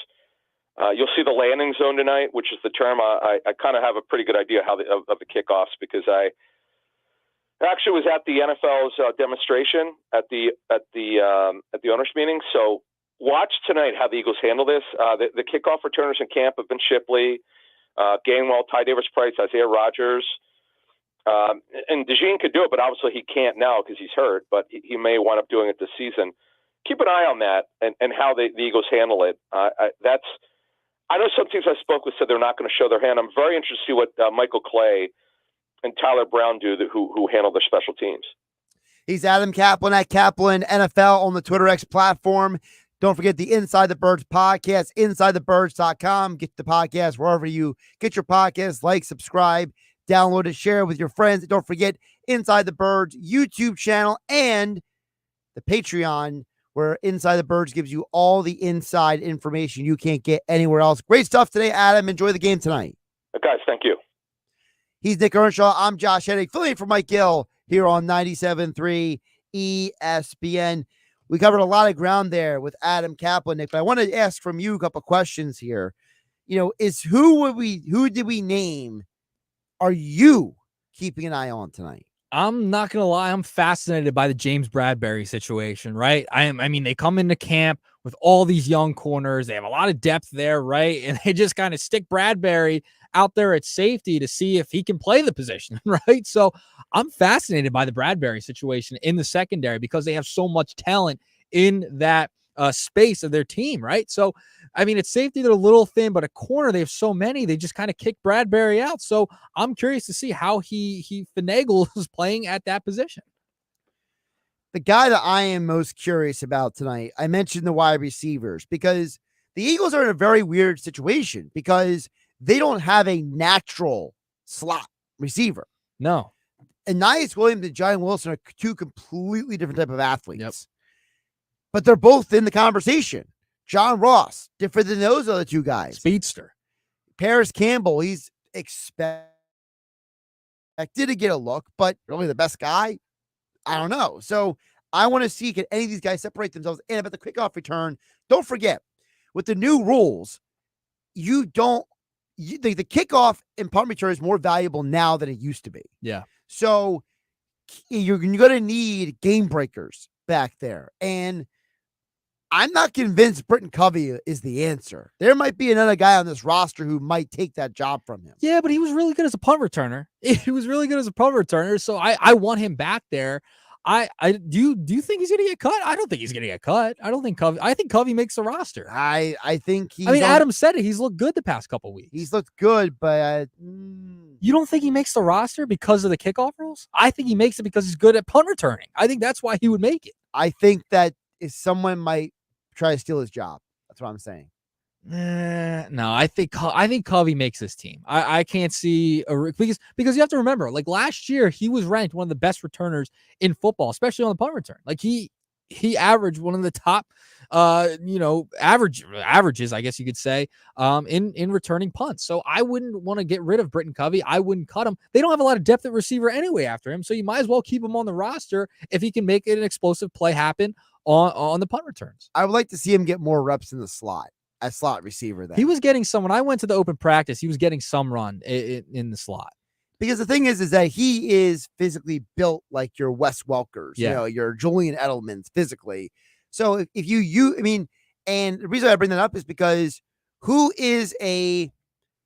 You'll see the landing zone tonight, which is the term. I kind of have a pretty good idea of the kickoffs because Actually, was at the NFL's demonstration at the owners' meeting. So watch tonight how the Eagles handle this. The kickoff returners in camp have been Shipley, Gainwell, Ty Davis-Price, Isaiah Rodgers, and DeJean could do it, but obviously he can't now because he's hurt. But he may wind up doing it this season. Keep an eye on that and how the Eagles handle it. I know some teams I spoke with said they're not going to show their hand. I'm very interested to see what Michael Clay and Tyler Brown do, who handle their special teams. He's Adam Kaplan at Kaplan NFL on the Twitter X platform. Don't forget the Inside the Birds podcast, InsideTheBirds.com. Get the podcast wherever you get your podcasts. Like, subscribe, download it, share it with your friends. Don't forget Inside the Birds YouTube channel and the Patreon, where Inside the Birds gives you all the inside information you can't get anywhere else. Great stuff today, Adam. Enjoy the game tonight. Guys, thank you. He's Nick Earnshaw. I'm Josh Hennig, filling for Mike Gill here on 97.3 ESPN. We covered a lot of ground there with Adam Kaplan, Nick, but I want to ask from you a couple questions here. You know, who did we name? Are you keeping an eye on tonight? I'm not going to lie. I'm fascinated by the James Bradberry situation, right? I mean, they come into camp with all these young corners. They have a lot of depth there, right? And they just kind of stick Bradberry out there at safety to see if he can play the position, right? So I'm fascinated by the Bradberry situation in the secondary because they have so much talent in that space of their team, right? So, I mean, at safety, they're a little thin, but at corner, they have so many, they just kind of kick Bradberry out. So I'm curious to see how he finagles playing at that position. The guy that I am most curious about tonight, I mentioned the wide receivers because the Eagles are in a very weird situation because they don't have a natural slot receiver. No. Anais Williams and John Wilson are two completely different type of athletes. Yep. But they're both in the conversation. John Ross, different than those other two guys. Speedster. Paris Campbell, he's expected to get a look, but really the best guy? I don't know. So I want to see, can any of these guys separate themselves? And about the kickoff return, don't forget, with the new rules, the kickoff and punt return is more valuable now than it used to be. Yeah. So you're going to need game breakers back there. And I'm not convinced Britton Covey is the answer. There might be another guy on this roster who might take that job from him. Yeah, but he was really good as a punt returner. So I want him back there. Do you think he's going to get cut? I don't think he's going to get cut. I think Covey makes the roster. I think Adam said it. He's looked good the past couple weeks. He's looked good, but you don't think he makes the roster because of the kickoff rules? I think he makes it because he's good at punt returning. I think that's why he would make it. I think that if someone might try to steal his job. That's what I'm saying. No, I think Covey makes this team. I can't see because you have to remember, like last year, he was ranked one of the best returners in football, especially on the punt return. Like he averaged one of the top, averages, I guess you could say, in returning punts. So I wouldn't want to get rid of Britton Covey. I wouldn't cut him. They don't have a lot of depth at receiver anyway after him, so you might as well keep him on the roster if he can make an explosive play happen on the punt returns. I would like to see him get more reps in the slot as slot receiver. Then he was getting some. When I went to the open practice, he was getting some run in the slot. Because the thing is that he is physically built like your Wes Welkers, your Julian Edelmans physically. So if and the reason I bring that up is because who is a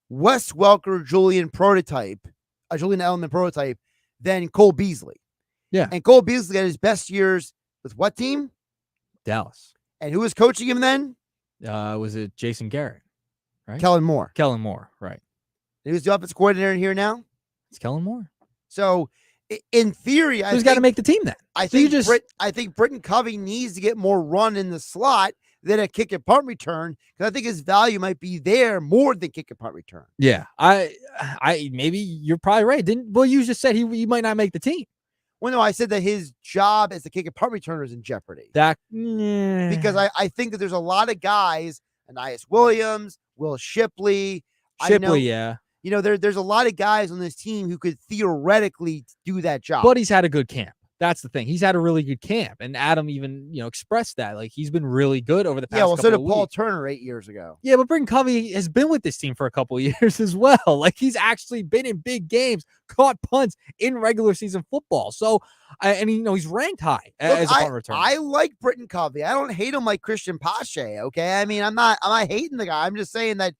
Wes Welker Julian Edelman prototype than Cole Beasley? Yeah. And Cole Beasley had his best years with what team? Dallas. And who was coaching him then? Was it Jason Garrett? Right? Kellen Moore, right. He was the offensive coordinator here now? It's Kellen Moore. So in theory, who's got to make the team then? I think Britton Covey needs to get more run in the slot than a kick and punt return, because I think his value might be there more than kick and punt return. Yeah. I maybe you're probably right. You just said he might not make the team. Well, no, I said that his job as the kick and punt returner is in jeopardy. Because I think that there's a lot of guys, Anais Williams, Will Shipley. Yeah. There's a lot of guys on this team who could theoretically do that job. But he's had a good camp. That's the thing. He's had a really good camp, and Adam even, expressed that. Like, he's been really good over the past couple so did of Paul weeks. Turner 8 years ago. Yeah, but Britton Covey has been with this team for a couple of years as well. Like, he's actually been in big games, caught punts in regular season football. So, he's ranked high as a punt returner. I like Britton Covey. I don't hate him like Christian Pache, okay? I mean, I'm not hating the guy. I'm just saying that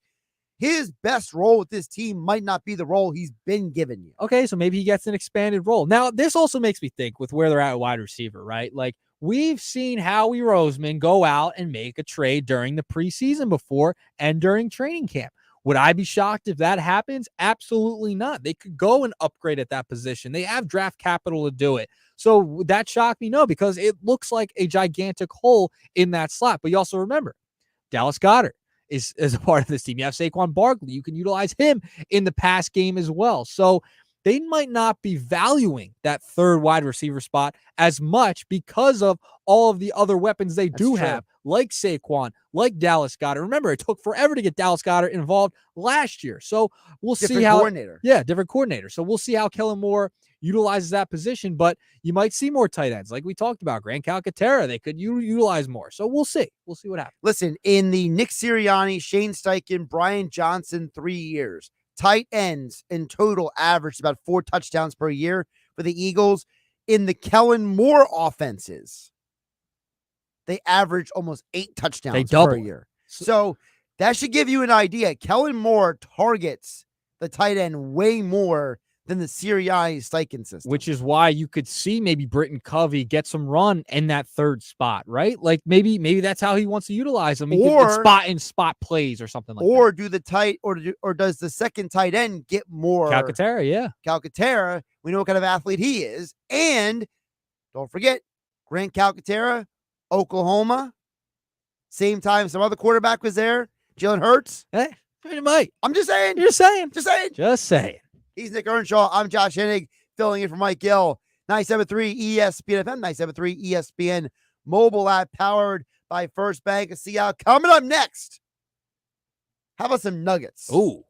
his best role with this team might not be the role he's been given you. Okay, so maybe he gets an expanded role. Now, this also makes me think with where they're at wide receiver, right? Like, we've seen Howie Roseman go out and make a trade during the preseason before and during training camp. Would I be shocked if that happens? Absolutely not. They could go and upgrade at that position. They have draft capital to do it. So would that shock me? No, because it looks like a gigantic hole in that slot. But you also remember, Dallas Goedert is a part of this team. You have Saquon Barkley. You can utilize him in the pass game as well. So they might not be valuing that third wide receiver spot as much because of all of the other weapons they do have, like Saquon, like Dallas Goedert. Remember, it took forever to get Dallas Goedert involved last year. So we'll see how different coordinator. So we'll see how Kellen Moore utilizes that position, but you might see more tight ends. Like we talked about, Grant Calcaterra, they could utilize more. So we'll see. We'll see what happens. Listen, in the Nick Sirianni, Shane Steichen, Brian Johnson 3 years, tight ends in total averaged about 4 touchdowns per year for the Eagles. In the Kellen Moore offenses, they average almost 8 touchdowns per year. So that should give you an idea. Kellen Moore targets the tight end way more than the Sirianni Steichen system. Which is why you could see maybe Britton Covey get some run in that third spot, right? Like maybe that's how he wants to utilize them. Or spot plays or something like that. Or do the tight or does the second tight end get more? Calcaterra, yeah. Calcaterra, we know what kind of athlete he is. And don't forget, Grant Calcaterra, Oklahoma. Same time some other quarterback was there. Jalen Hurts. Hey, you might. I'm just saying. You're saying. Just saying. Just saying. He's Nick Earnshaw. I'm Josh Hennig, filling in for Mike Gill. 97.3 ESPN FM, 97.3 ESPN mobile app, powered by First Bank of Seattle. Coming up next, how about some nuggets? Ooh.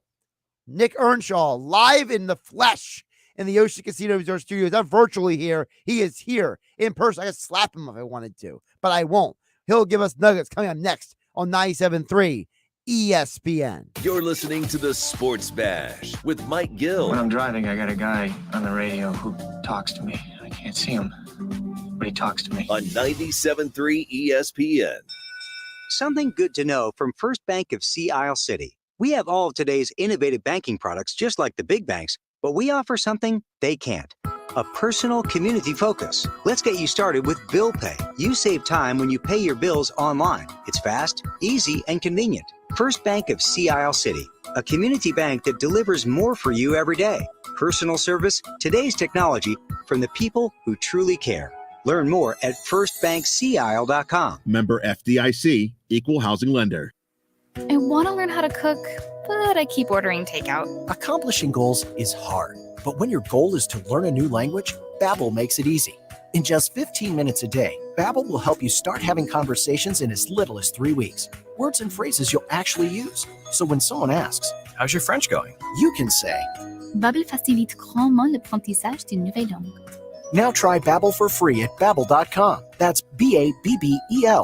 Nick Earnshaw, live in the flesh in the Ocean Casino Resort Studios. I'm virtually here. He is here in person. I could slap him if I wanted to, but I won't. He'll give us nuggets coming up next on 97.3 ESPN. You're listening to the Sports Bash with Mike Gill. When I'm driving, I got a guy on the radio who talks to me. I can't see him, but he talks to me. On 97.3 ESPN. Something good to know from First Bank of Sea Isle City. We have all of today's innovative banking products just like the big banks, but we offer something they can't. A personal community focus. Let's get you started with Bill Pay. You save time when you pay your bills online. It's fast, easy, and convenient. First Bank of Sea Isle City, a community bank that delivers more for you every day. Personal service, today's technology, from the people who truly care. Learn more at firstbankseaisle.com. Member FDIC, equal housing lender. I want to learn how to cook, but I keep ordering takeout. Accomplishing goals is hard, but when your goal is to learn a new language, Babbel makes it easy. In just 15 minutes a day, Babbel will help you start having conversations in as little as 3 weeks. Words and phrases you'll actually use. So when someone asks, "How's your French going?" you can say, Babbel facilite grandement l'apprentissage d'une nouvelle langue. Now try Babbel for free at Babbel.com. That's Babbel.com.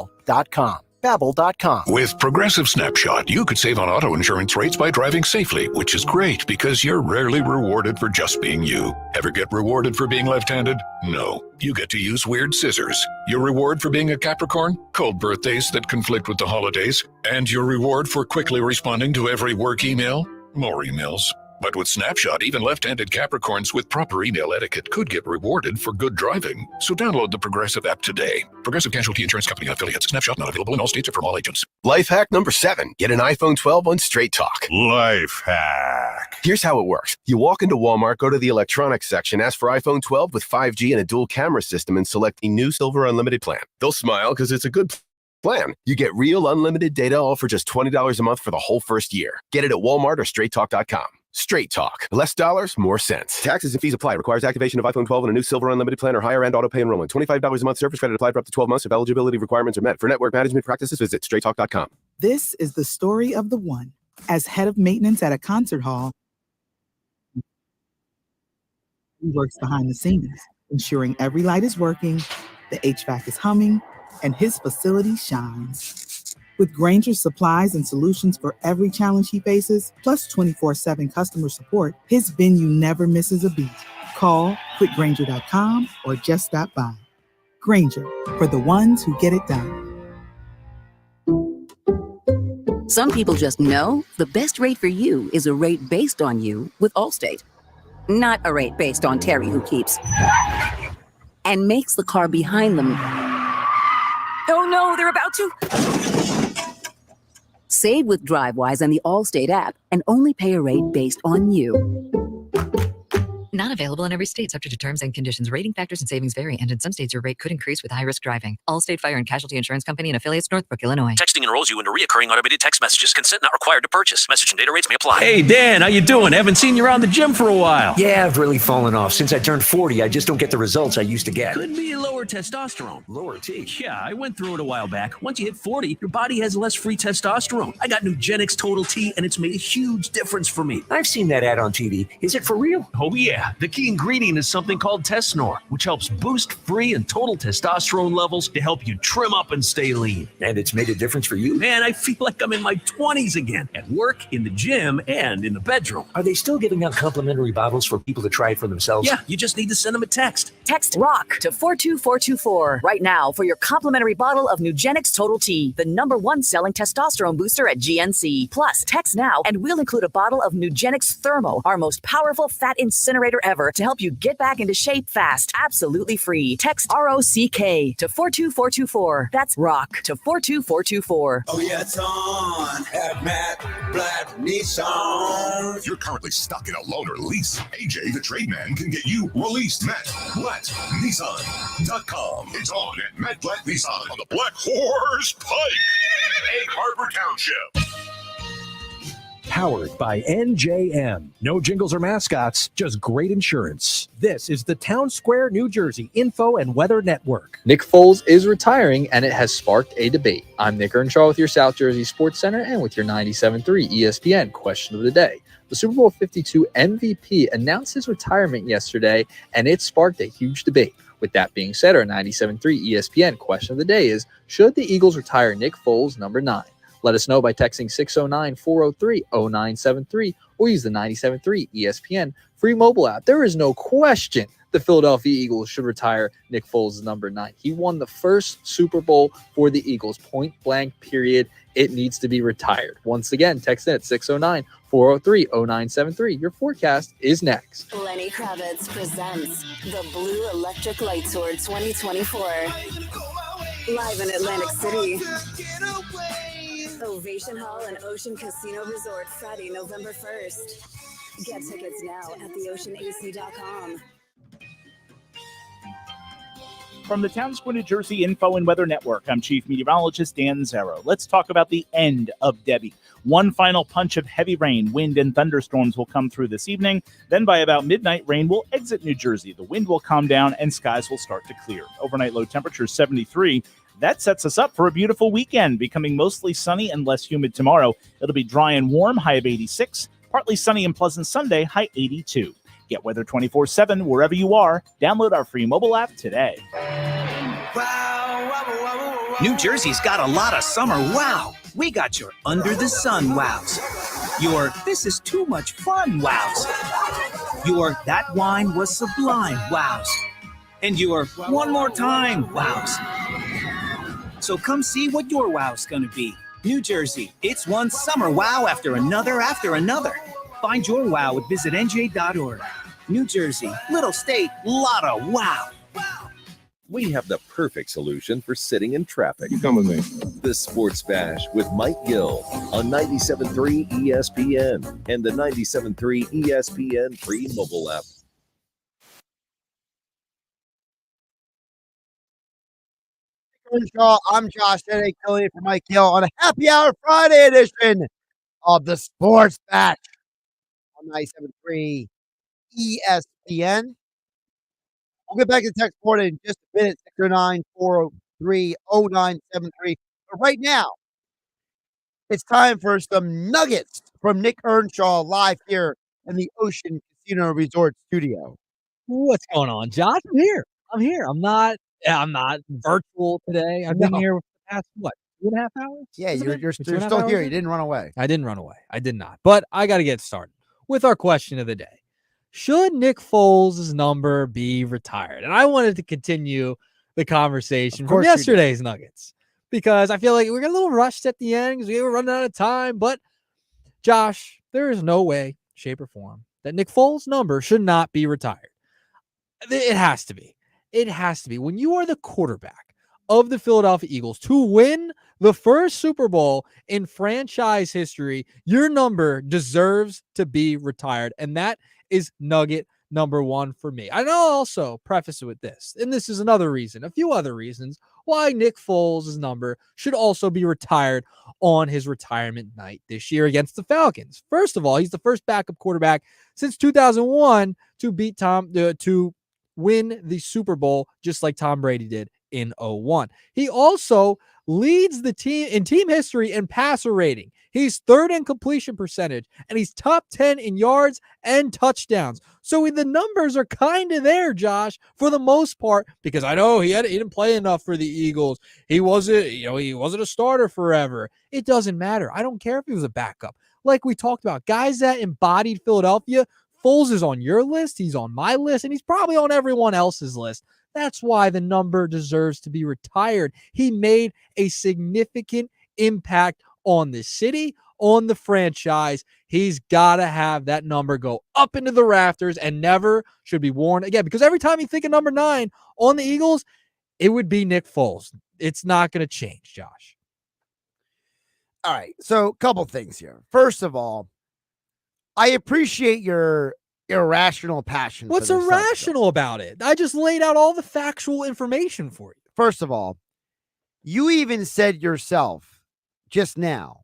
Babbel.com. With Progressive Snapshot, you could save on auto insurance rates by driving safely, which is great because you're rarely rewarded for just being you. Ever get rewarded for being left-handed? No. You get to use weird scissors. Your reward for being a Capricorn? Cold birthdays that conflict with the holidays. And your reward for quickly responding to every work email? More emails. But with Snapshot, even left-handed Capricorns with proper email etiquette could get rewarded for good driving. So download the Progressive app today. Progressive Casualty Insurance Company affiliates. Snapshot not available in all states or from all agents. Life hack number 7. Get an iPhone 12 on Straight Talk. Life hack. Here's how it works. You walk into Walmart, go to the electronics section, ask for iPhone 12 with 5G and a dual camera system, and select the new Silver Unlimited plan. They'll smile because it's a good plan. You get real unlimited data all for just $20 a month for the whole first year. Get it at Walmart or StraightTalk.com. Straight Talk. Less dollars, more sense. Taxes and fees apply. Requires activation of iPhone 12 and a new Silver Unlimited plan or higher-end auto pay enrollment. $25 a month service credit applied for up to 12 months if eligibility requirements are met. For network management practices, visit StraightTalk.com. This is the story of the one. As head of maintenance at a concert hall, he works behind the scenes. ensuring every light is working, the HVAC is humming, and his facility shines. With Granger's supplies and solutions for every challenge he faces, plus 24/7 customer support, his venue never misses a beat. Call quickgranger.com or just stop by. Granger, for the ones who get it done. Some people just know the best rate for you is a rate based on you with Allstate. Not a rate based on Terry who keeps and makes the car behind them. Oh no, they're about to. Save with DriveWise and the Allstate app and only pay a rate based on you. Not available in every state, subject to terms and conditions. Rating factors and savings vary, and in some states your rate could increase with high-risk driving. Allstate Fire and Casualty Insurance Company and affiliates, Northbrook, Illinois. Texting enrolls you into recurring automated text messages. Consent not required to purchase. Message and data rates may apply. Hey, Dan, how you doing? Haven't seen you around the gym for a while. Yeah, I've really fallen off. Since I turned 40, I just don't get the results I used to get. Could be lower testosterone. Lower T. Yeah, I went through it a while back. Once you hit 40, your body has less free testosterone. I got Nugenix Total T, and it's made a huge difference for me. I've seen that ad on TV. Is it for real? Oh, yeah. The key ingredient is something called Tesnor, which helps boost free and total testosterone levels to help you trim up and stay lean. And it's made a difference for you? Man, I feel like I'm in my 20s again, at work, in the gym, and in the bedroom. Are they still giving out complimentary bottles for people to try it for themselves? Yeah, you just need to send them a text. Text ROCK to 42424 right now for your complimentary bottle of Nugenix Total T, the #1 selling testosterone booster at GNC. Plus, text now and we'll include a bottle of Nugenix Thermo, our most powerful fat incinerator ever, to help you get back into shape fast. Absolutely free. Text ROCK to 42424. That's ROCK to 42424. Oh yeah, it's on at Matt Blatt Nissan. If you're currently stuck in a loan or lease, AJ the Trade Man can get you released. Matt Blatt Nissan.com. It's on at Matt Blatt Nissan on the Black Horse Pike, Egg Harbor Township. Powered by NJM. No jingles or mascots, just great insurance. This is the Town Square, New Jersey Info and Weather Network. Nick Foles is retiring, and it has sparked a debate. I'm Nick Earnshaw with your South Jersey Sports Center and with your 97.3 ESPN question of the day. The Super Bowl 52 MVP announced his retirement yesterday, and it sparked a huge debate. With that being said, our 97.3 ESPN question of the day is, should the Eagles retire Nick Foles, number 9? Let us know by texting 609-403-0973 or use the 97.3 ESPN free mobile app. There is no question the Philadelphia Eagles should retire Nick Foles' number 9. He won the first Super Bowl for the Eagles, point blank, period. It needs to be retired. Once again, text in at 609-403-0973. Your forecast is next. Lenny Kravitz presents the Blue Electric Light Tour 2024. Live in Atlantic City. Ovation Hall and Ocean Casino Resort, Friday, November 1st. Get tickets now at theoceanac.com. From the Town Square, New Jersey Info and Weather Network, I'm Chief Meteorologist Dan Zero. Let's talk about the end of Debbie. One final punch of heavy rain, wind, and thunderstorms will come through this evening. Then by about midnight, rain will exit New Jersey. The wind will calm down and skies will start to clear. Overnight low temperature 73. That sets us up for a beautiful weekend, becoming mostly sunny and less humid tomorrow. It'll be dry and warm, high of 86. Partly sunny and pleasant Sunday, high 82. Get weather 24/7 wherever you are. Download our free mobile app today. New Jersey's got a lot of summer wow. We got your under the sun wows. Your this is too much fun wows. Your that wine was sublime wows. And your one more time wows. So come see what your wow's gonna be. New Jersey, it's one summer wow after another after another. Find your wow at visitnj.org. New Jersey, little state, lot of wow. We have the perfect solution for sitting in traffic. You come with me. The Sports Bash with Mike Gill on 97.3 ESPN and the 97.3 ESPN free mobile app. I'm Josh Denny, filling in for Mike Hill on a Happy Hour Friday edition of the Sports Bash on 97.3 ESPN. We'll get back to the text board in just a minute, 609-403-0973. But right now, it's time for some nuggets from Nick Earnshaw live here in the Ocean Casino Resort studio. What's going on, Josh? I'm here. I'm not virtual today. I've been No. here for the past, 2.5 hours? Yeah, Has it you're been? Or still 2.5 hours here. You in? didn't run away. I didn't run away. I did not. But I got to get started with our question of the day. Should Nick Foles' number be retired? And I wanted to continue the conversation from yesterday's Nuggets because I feel like we got a little rushed at the end because we were running out of time. But Josh, there is no way, shape, or form that Nick Foles' number should not be retired. It has to be. It has to be. When you are the quarterback of the Philadelphia Eagles to win the first Super Bowl in franchise history, your number deserves to be retired. And that is nugget number one for me. And I'll also preface it with this. And this is another reason, a few other reasons why Nick Foles' number should also be retired on his retirement night this year against the Falcons. First of all, he's the first backup quarterback since 2001 to beat to win the Super Bowl just like Tom Brady did in 01. He also leads the team in team history in passer rating. He's third in completion percentage, and he's top 10 in yards and touchdowns. So the numbers are kind of there, Josh, for the most part, because I know he didn't play enough for the Eagles. He wasn't a starter forever. It doesn't matter. I don't care if he was a backup. Like we talked about, guys that embodied Philadelphia, Foles is on your list, he's on my list, and he's probably on everyone else's list. That's why the number deserves to be retired. He made a significant impact on the city, on the franchise. He's got to have that number go up into the rafters and never should be worn again. Because every time you think of number 9 on the Eagles, it would be Nick Foles. It's not going to change, Josh. All right. So a couple things here. First of all, I appreciate your irrational passion. What's irrational about it? I just laid out all the factual information for you. First of all, you even said yourself just now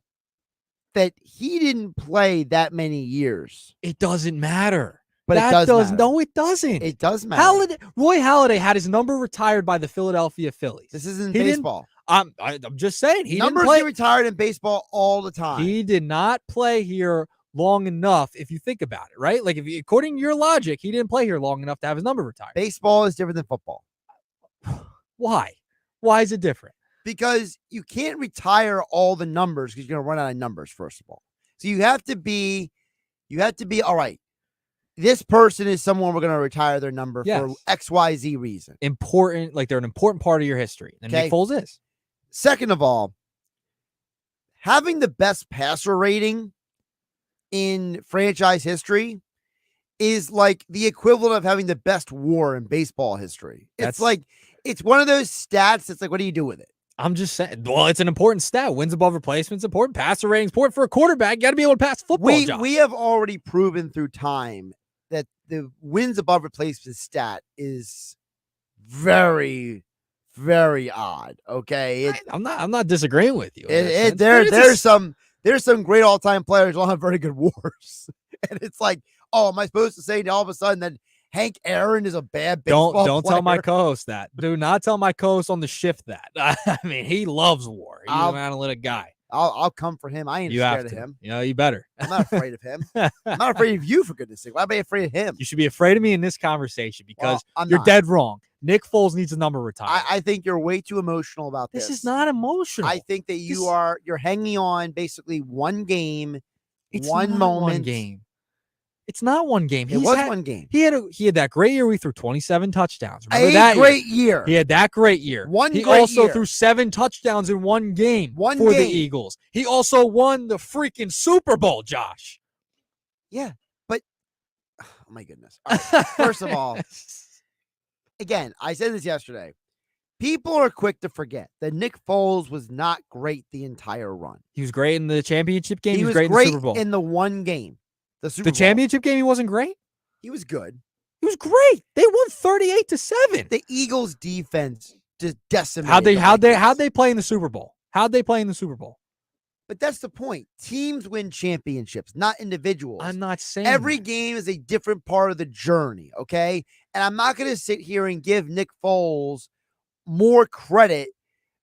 that he didn't play that many years. It doesn't matter. But that it does matter. No, it doesn't. It does matter. Roy Halladay had his number retired by the Philadelphia Phillies. This isn't baseball. I'm just saying. Numbers get retired in baseball all the time. He did not play here long enough, if you think about it, right? Like, according to your logic, he didn't play here long enough to have his number retired. Baseball is different than football. Why? Why is it different? Because you can't retire all the numbers because you're going to run out of numbers, first of all. So you have to be, all right, this person is someone we're going to retire their number for XYZ reason. Important, like they're an important part of your history. And Nick Foles is. Second of all, having the best passer rating in franchise history is like the equivalent of having the best WAR in baseball history. It's one of those stats. It's like, what do you do with it? I'm just saying, well, it's an important stat. Wins above replacement's important. Passer rating's important for a quarterback. You got to be able to pass football. We have already proven through time that the wins above replacement stat is very, very odd. Okay. I'm not disagreeing with you. There's some great all-time players who don't have very good wars. And it's like, oh, am I supposed to say all of a sudden that Hank Aaron is a bad baseball player? Don't tell my co-host that. Do not tell my co-host on the shift that. I mean, he loves war. He's an analytic guy. I'll come for him. I ain't scared of him. You better. I'm not afraid of him. I'm not afraid of you, for goodness sake. Why am I afraid of him? You should be afraid of me in this conversation because you're dead wrong. Nick Foles needs a number retired. I think you're way too emotional about this. This is not emotional. I think that you're hanging on basically one game, it's one not moment. One game. It's not one game. It was one game. He had that great year. We threw 27 touchdowns. Remember that great year. He had that great year. He also threw 7 touchdowns in one game for the Eagles. He also won the freaking Super Bowl, Josh. Yeah, but oh my goodness. All right. First of all, again, I said this yesterday. People are quick to forget that Nick Foles was not great the entire run. He was great in the championship game. He was great in the Super Bowl. In the one game. The championship game, he wasn't great? He was good. He was great. They won 38-7. The Eagles defense just decimated. How'd they play in the Super Bowl? How'd they play in the Super Bowl? But that's the point. Teams win championships, not individuals. I'm not saying every game is a different part of the journey, okay? And I'm not going to sit here and give Nick Foles more credit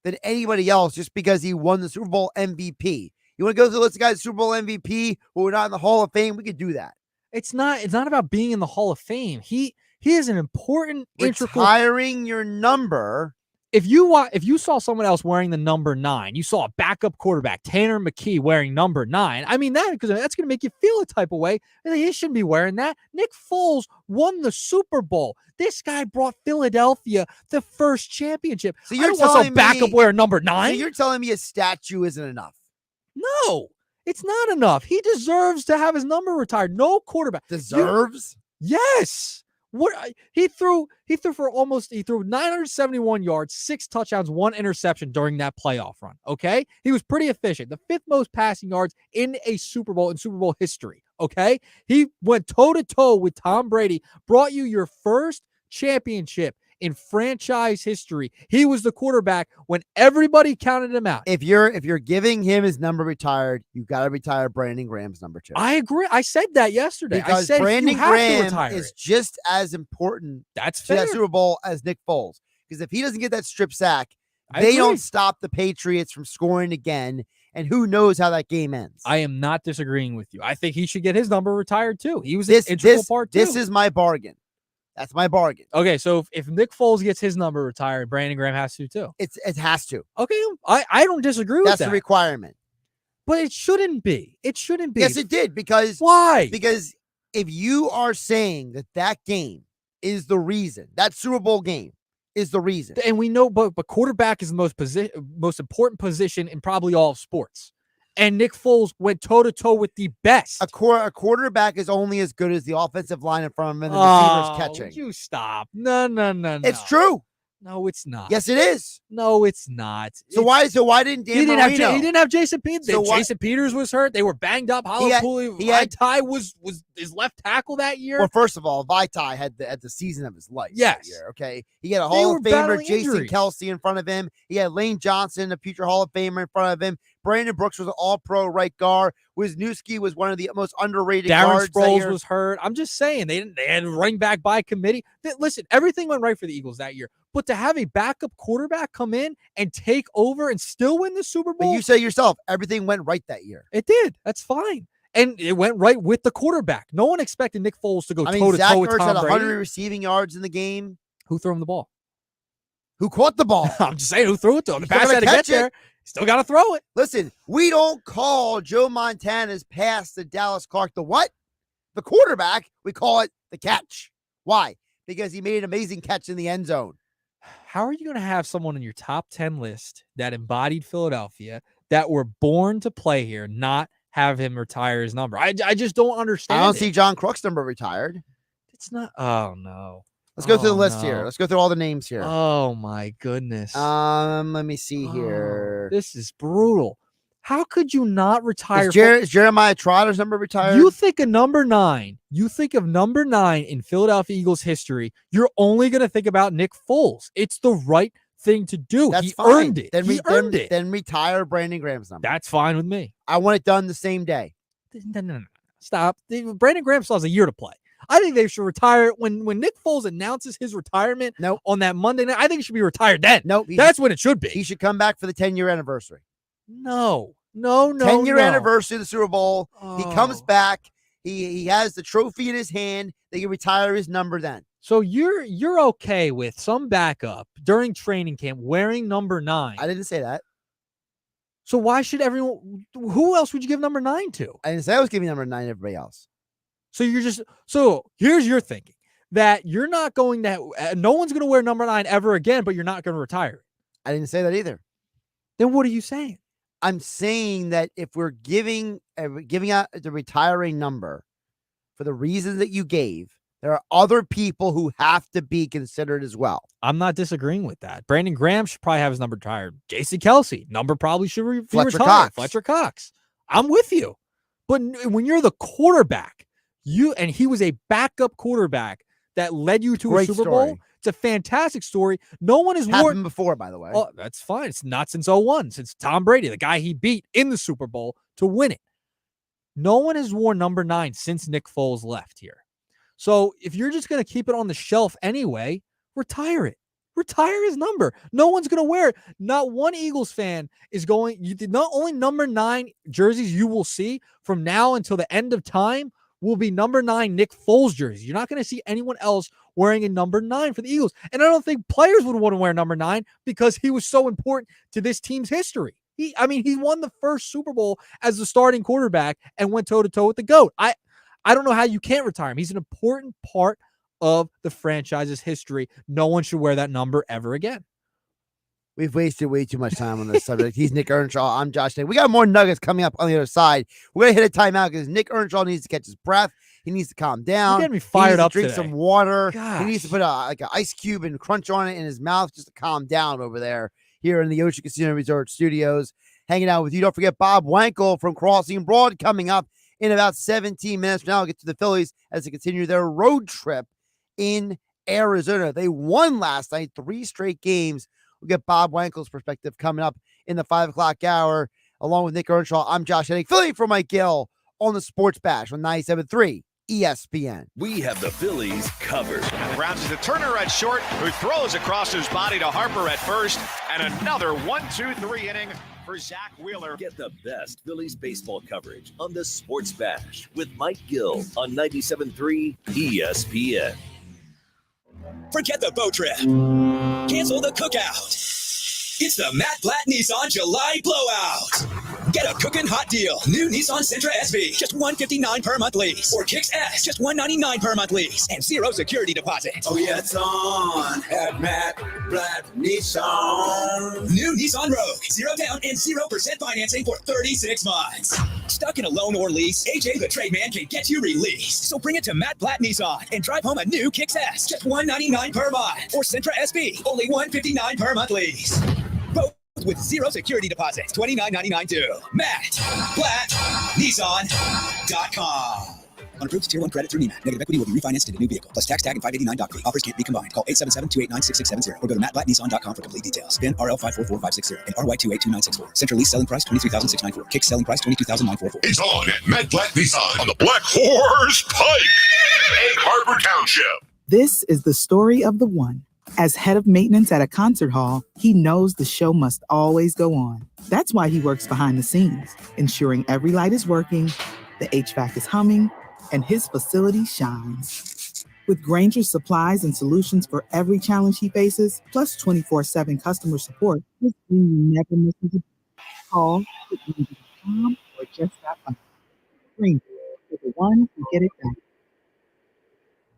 than anybody else just because he won the Super Bowl MVP. You want to go through the list of guys Super Bowl MVP who are not in the Hall of Fame? We could do that. It's not about being in the Hall of Fame. He He is an important integral. Retiring your number. If you saw someone else wearing the number 9, you saw a backup quarterback, Tanner McKee, wearing number 9. I mean, that's going to make you feel a type of way. He shouldn't be wearing that. Nick Foles won the Super Bowl. This guy brought Philadelphia the first championship. So you're telling me backup wearing number 9? So you're telling me a statue isn't enough? No, it's not enough. He deserves to have his number retired. No quarterback deserves. Yes. What he threw 971 yards, 6 touchdowns, 1 interception during that playoff run. Okay, he was pretty efficient. The 5th most passing yards in a Super Bowl in Super Bowl history. Okay, he went toe to toe with Tom Brady, brought you your first championship in franchise history. He was the quarterback when everybody counted him out. If you're giving him his number retired, you got to retire Brandon Graham's number 2. I agree. I said that yesterday. Because I said Brandon you have Graham to retire is it. just as important That's to fair. that Super Bowl as Nick Foles. Because if he doesn't get that strip sack, I they agree. don't stop the Patriots from scoring again. And who knows how that game ends. I am not disagreeing with you. I think he should get his number retired too. He was an integral part too. This is my bargain. That's my bargain. Okay, so if Nick Foles gets his number retired, Brandon Graham has to too. It has to. Okay, I don't disagree with that. That's the requirement. But it shouldn't be. It shouldn't be. Yes, it did. Because why? Because if you are saying that game is the reason, that Super Bowl game is the reason, and we know, but quarterback is the most important position in probably all of sports. And Nick Foles went toe-to-toe with the best. A quarterback is only as good as the offensive line in front of him and the receivers catching. You stop. No. It's true. No, it's not. Yes, it is. No, it's not. So why didn't Dan Marino? He didn't have Jason Peters. So Jason Peters was hurt. They were banged up. Vaitai was his left tackle that year. Well, first of all, Vaitai had the season of his life. Yes. That year, okay. He had a Hall of Famer, battling Jason injuries. Kelsey, in front of him. He had Lane Johnson, a future Hall of Famer, in front of him. Brandon Brooks was an all-pro right guard. Wisniewski was one of the most underrated Darren guards that Sproles year. was hurt. I'm just saying they had a running back by committee. Listen, everything went right for the Eagles that year. But to have a backup quarterback come in and take over and still win the Super Bowl, But you say yourself, everything went right that year. it did. That's fine. And it went right with the quarterback. No one expected Nick Foles to go I mean, toe-to-toe Zach with Ertz had Tom 100 Brady. receiving yards in the game. Who threw him the ball? Who caught the ball? I'm just saying who threw it to him. The He's still pass had gonna to get catch it. there. Still got to throw it. Listen, we don't call Joe Montana's pass to Dallas Clark the what? The quarterback. We call it the catch. Why? Because he made an amazing catch in the end zone. How are you going to have someone in your top 10 list that embodied Philadelphia, that were born to play here, not have him retire his number? I just don't understand. I don't it. see John Crook's number retired. It's not. Oh, no. Let's go through the list no. here. Let's go through all the names here. Oh, my goodness. Let me see here. This is brutal. How could you not retire? Is Jeremiah Trotter's number retired? You think of number 9. You think of number 9 in Philadelphia Eagles history. You're only going to think about Nick Foles. It's the right thing to do. That's he fine. earned it. Then earned it. Then retire Brandon Graham's number. That's fine with me. I want it done the same day. No. Stop. Brandon Graham still has a year to play. I think they should retire when Nick Foles announces his retirement on that Monday night. I think he should be retired then. Nope. That's when it should be. He should come back for the 10-year anniversary. No. 10-year anniversary of the Super Bowl. He comes Oh. back. He has the trophy in his hand. They can retire his number then. So you're okay with some backup during training camp wearing number 9? I didn't say that. So why should everyone? Who else would you give number 9 to? I didn't say I was giving number 9 to everybody else. So here's your thinking that you're not going to. No one's going to wear number 9 ever again, but you're not going to retire it. I didn't say that either. Then what are you saying? I'm saying that if we're giving out the retiring number for the reasons that you gave, there are other people who have to be considered as well. I'm not disagreeing with that. Brandon Graham should probably have his number retired. Jason Kelsey, number probably should be retired. Fletcher Cox. I'm with you. But when you're the quarterback, he was a backup quarterback that led you to Great a Super story. Bowl. It's a fantastic story. No one has Happened before, by the way. Oh, that's fine. It's not since 01, since Tom Brady, the guy he beat in the Super Bowl to win it. No one has worn number 9 since Nick Foles left here. So if you're just going to keep it on the shelf anyway, retire it. Retire his number. No one's going to wear it. Not one Eagles fan is going. Not only number 9 jerseys you will see from now until the end of time will be number 9 Nick Foles jerseys. You're not going to see anyone else wearing a number 9 for the Eagles. And I don't think players would want to wear number 9 because he was so important to this team's history. He won the first Super Bowl as the starting quarterback and went toe-to-toe with the GOAT. I don't know how you can't retire him. He's an important part of the franchise's history. No one should wear that number ever again. We've wasted way too much time on this subject. He's Nick Earnshaw. I'm Josh Day. We got more nuggets coming up on the other side. We're going to hit a timeout because Nick Earnshaw needs to catch his breath. He needs to calm down. You're getting me fired up Drink today. some water. Gosh. He needs to put an ice cube and crunch on it in his mouth just to calm down over there here in the Ocean Casino Resort Studios. Hanging out with you. Don't forget Bob Wankel from Crossing Broad coming up in about 17 minutes. Now I'll get to the Phillies as they continue their road trip in Arizona. They won last night, 3 straight games. We'll get Bob Wankel's perspective coming up in the 5 o'clock hour. Along with Nick Earnshaw, I'm Josh Hennig, filling for Mike Gill on the Sports Bash on 97.3 ESPN. We have the Phillies covered. And the Browns is the Turner at short, who throws across his body to Harper at first, and another 1-2-3 inning for Zach Wheeler. Get the best Phillies baseball coverage on the Sports Bash with Mike Gill on 97.3 ESPN. Forget the boat trip. Cancel the cookout. It's the Matt Blatt Nissan July Blowout. Get a cooking hot deal. New Nissan Sentra SV, just $159 per month lease. Or Kicks S, just $199 per month lease. And 0 security deposit. Oh, yeah, it's on at Matt Blatt Nissan. New Nissan Rogue, 0 down and 0% financing for 36 months. Stuck in a loan or lease? AJ the Trade Man can get you released. So bring it to Matt Blatt Nissan and drive home a new Kicks S, just $199 per month. Or Sentra SV, only $159 per month lease. Both with 0 security deposits, $29.99 due. Matt Blatt Nissan.com. Unapproved Tier 1 credit through NEMAT. Negative equity will be refinanced into new vehicle. Plus tax tag and $589 doc fee. Offers can't be combined. Call 877-289-6670 or go to mattblattnissan.com for complete details. VIN RL544560 and RY2829664. Central lease selling price $23,694. Kick selling price $22,944. It's on at Matt Blatt Nissan on the Black Horse Pike, Egg Harbor Township. This is the story of the one. As head of maintenance at a concert hall, he knows the show must always go on. That's why he works behind the scenes, ensuring every light is working, the HVAC is humming, and his facility shines. With Granger's supplies and solutions for every challenge he faces, plus 24/7 customer support, his team never misses a call, Granger.com, or just stop by. Granger, with the one who get it done.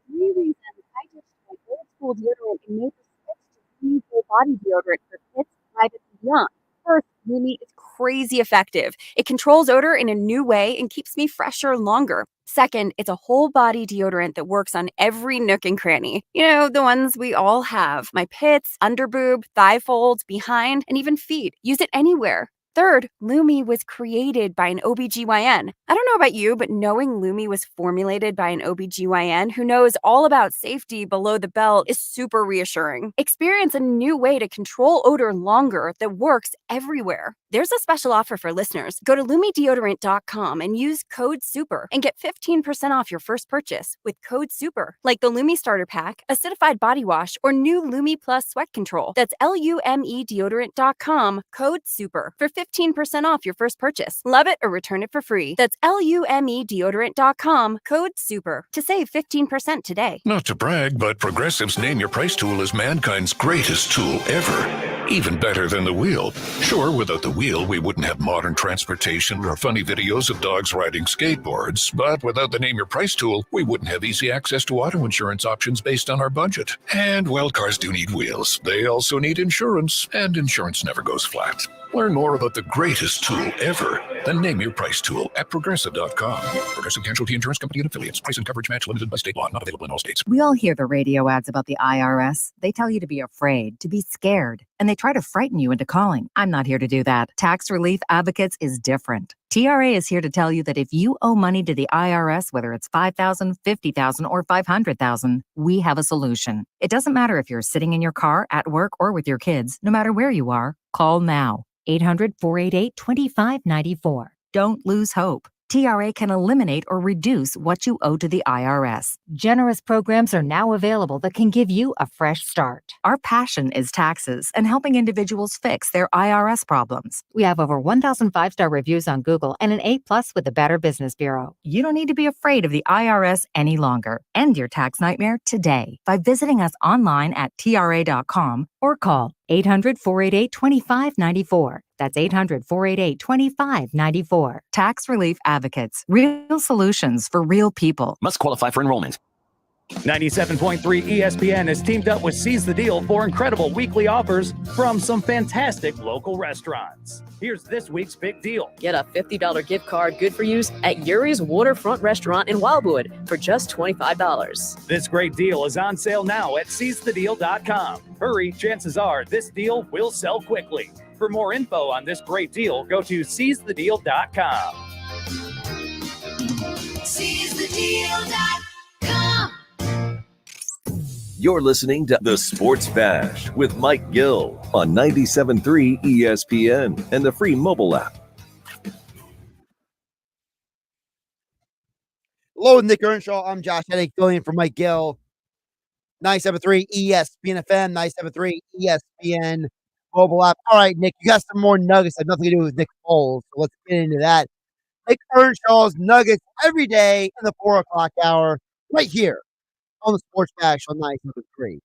3 reasons I just tried old school deodorant and made the switch to new full body deodorant for kids, privates, and beyond. First, Lumi is crazy effective. It controls odor in a new way and keeps me fresher longer. Second, it's a whole body deodorant that works on every nook and cranny. You know, the ones we all have. My pits, underboob, thigh folds, behind, and even feet. Use it anywhere. Third, Lumi was created by an OBGYN. I don't know about you, but knowing Lumi was formulated by an OBGYN who knows all about safety below the belt is super reassuring. Experience a new way to control odor longer that works everywhere. There's a special offer for listeners. Go to LumiDeodorant.com and use code SUPER and get 15% off your first purchase with code SUPER. Like the Lumi Starter Pack, Acidified Body Wash, or new Lumi Plus Sweat Control. That's LumeDeodorant.com, code SUPER for 15% off your first purchase. Love it or return it for free. That's LumeDeodorant.com, code SUPER to save 15% today. Not to brag, but Progressive's Name Your Price tool is mankind's greatest tool ever. Even better than the wheel. Sure, without the wheel, we wouldn't have modern transportation or funny videos of dogs riding skateboards. But without the Name Your Price tool, we wouldn't have easy access to auto insurance options based on our budget. And, well, cars do need wheels. They also need insurance, and insurance never goes flat. Learn more about the greatest tool ever, the Name Your Price tool at Progressive.com. Progressive Casualty Insurance Company and Affiliates. Price and coverage match limited by state law. Not available in all states. We all hear the radio ads about the IRS. They tell you to be afraid, to be scared, and they try to frighten you into calling. I'm not here to do that. Tax Relief Advocates is different. TRA is here to tell you that if you owe money to the IRS, whether it's $5,000, $50,000, or $500,000, we have a solution. It doesn't matter if you're sitting in your car, at work, or with your kids. No matter where you are, call now. 800-488-2594. Don't lose hope. TRA can eliminate or reduce what you owe to the IRS. Generous programs are now available that can give you a fresh start. Our passion is taxes and helping individuals fix their IRS problems. We have over 1,000 5-star reviews on Google and an A+ with the Better Business Bureau. You don't need to be afraid of the IRS any longer. End your tax nightmare today by visiting us online at TRA.com or call 800-488-2594. That's 800-488-2594. Tax Relief Advocates. Real solutions for real people. Must qualify for enrollment. 97.3 ESPN has teamed up with Seize the Deal for incredible weekly offers from some fantastic local restaurants. Here's this week's big deal. Get a $50 gift card good for use at Yuri's Waterfront Restaurant in Wildwood for just $25. This great deal is on sale now at seizethedeal.com. Hurry, chances are this deal will sell quickly. For more info on this great deal, go to seizethedeal.com. seizethedeal.com. You're listening to The Sports Bash with Mike Gill on 97.3 ESPN and the free mobile app. Hello, Nick Earnshaw. I'm Josh Hennick, filling in for Mike Gill. 97.3 ESPN FM, 97.3 ESPN mobile app. All right, Nick, you got some more nuggets that have nothing to do with Nick Foles, so let's get into that. Nick Earnshaw's Nuggets every day in the 4 o'clock hour, right here on the Sports Bash on 97.3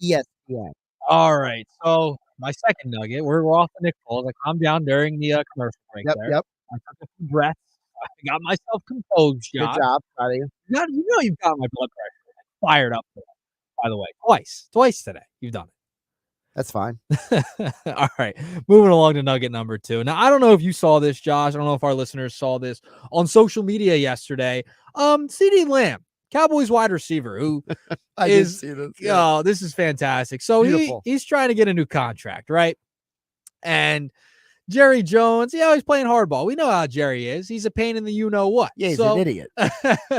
ESPN. All right, so my second nugget, we're off the Nick Foles. I calmed down during the commercial break there. Yep. I took a few breaths. I got myself composed, Good Josh. job. Proud of you. You know you've got my blood pressure fired up today, by the way. Twice today. You've done it. That's fine. All right. Moving along to nugget number 2. Now, I don't know if you saw this, Josh. I don't know if our listeners saw this on social media yesterday. CeeDee Lamb, Cowboys wide receiver, who I did see this. Oh, this is fantastic. So he's trying to get a new contract, right? And Jerry Jones, he's playing hardball. We know how Jerry is. He's a pain in the you-know-what. Yeah, he's an idiot.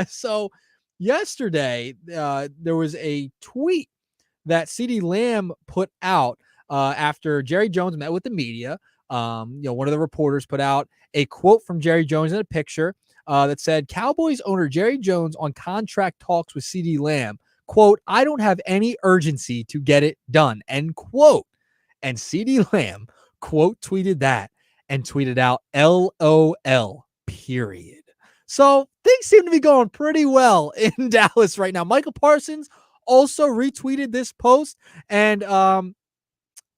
So yesterday, there was a tweet that CeeDee Lamb put out after Jerry Jones met with the media. One of the reporters put out a quote from Jerry Jones in a picture that said, Cowboys owner Jerry Jones on contract talks with CeeDee Lamb. Quote, I don't have any urgency to get it done, end quote. And CeeDee Lamb quote tweeted that and tweeted out LOL, period. So things seem to be going pretty well in Dallas right now. Michael Parsons also retweeted this post, and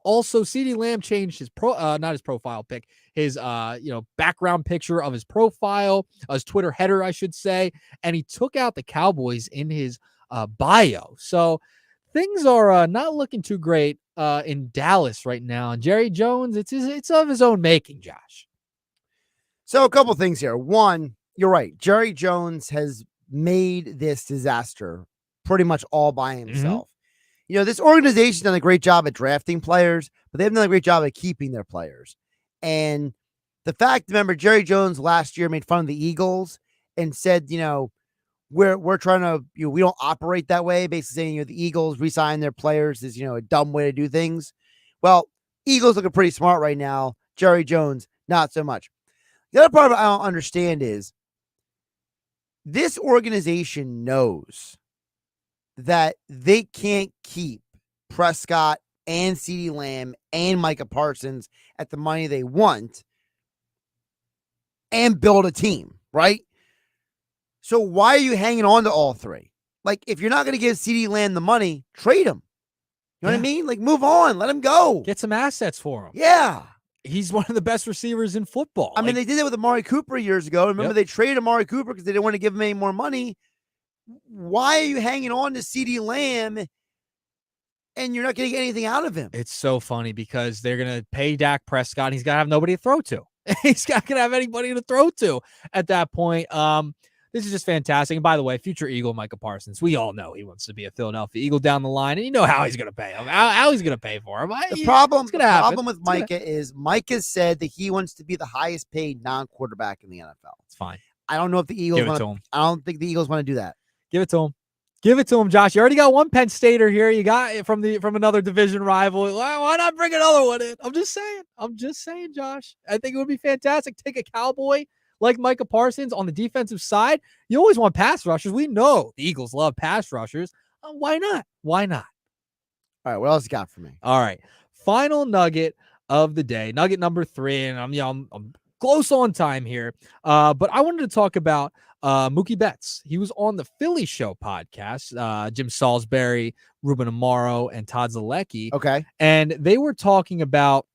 also CeeDee Lamb changed his not his profile pic, his background picture of his profile, his Twitter header, I should say, and he took out the Cowboys in his bio. So things are not looking too great in Dallas right now. And Jerry Jones, it's of his own making, Josh. So a couple things here. One, you're right. Jerry Jones has made this disaster pretty much all by himself. This organization's done a great job at drafting players, but they haven't done a great job at keeping their players. And the fact, remember, Jerry Jones last year made fun of the Eagles and said, we're trying to, we don't operate that way. Basically saying, the Eagles re-sign their players is, a dumb way to do things. Well, Eagles looking pretty smart right now. Jerry Jones, not so much. The other part I don't understand is this organization knows that they can't keep Prescott and CeeDee Lamb and Micah Parsons at the money they want and build a team, right? So why are you hanging on to all three? Like, if you're not going to give CeeDee Lamb the money, trade him. You know what I mean? Like, move on. Let him go. Get some assets for him. Yeah. He's one of the best receivers in football. I mean, they did it with Amari Cooper years ago. Remember, they traded Amari Cooper because they didn't want to give him any more money. Why are you hanging on to CeeDee Lamb and you're not getting anything out of him? It's so funny because they're going to pay Dak Prescott and he's got to have nobody to throw to. He's not going to have anybody to throw to at that point. This is just fantastic. And by the way, future Eagle Micah Parsons, we all know he wants to be a Philadelphia Eagle down the line, and you know how he's going to pay him. How he's going to pay for him. The problem with Micah is Micah said that he wants to be the highest paid non-quarterback in the NFL. It's fine. I don't know if the Eagles want to. I don't think the Eagles want to do that. Give it to him. Give it to him, Josh. You already got one Penn Stater here. You got it from another division rival. Why not bring another one in? I'm just saying, Josh. I think it would be fantastic. Take a Cowboy, like Micah Parsons on the defensive side, you always want pass rushers. We know the Eagles love pass rushers. Why not? Why not? All right, what else you got for me? All right, final nugget of the day, nugget number 3, and I'm close on time here, but I wanted to talk about Mookie Betts. He was on the Philly Show podcast, Jim Salisbury, Ruben Amaro, and Todd Zalecki. Okay. And they were talking about,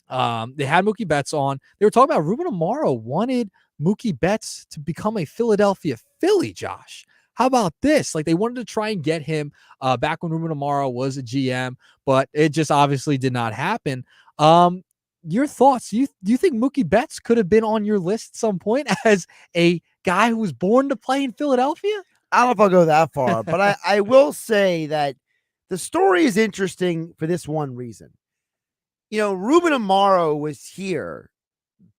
they had Mookie Betts on. They were talking about Ruben Amaro wanted Mookie Betts to become a Philadelphia Philly, Josh. How about this? Like, they wanted to try and get him back when Ruben Amaro was a GM, but it just obviously did not happen. Your thoughts? Do you think Mookie Betts could have been on your list at some point as a guy who was born to play in Philadelphia? I don't know if I'll go that far, but I will say that the story is interesting for this one reason. You know, Ruben Amaro was here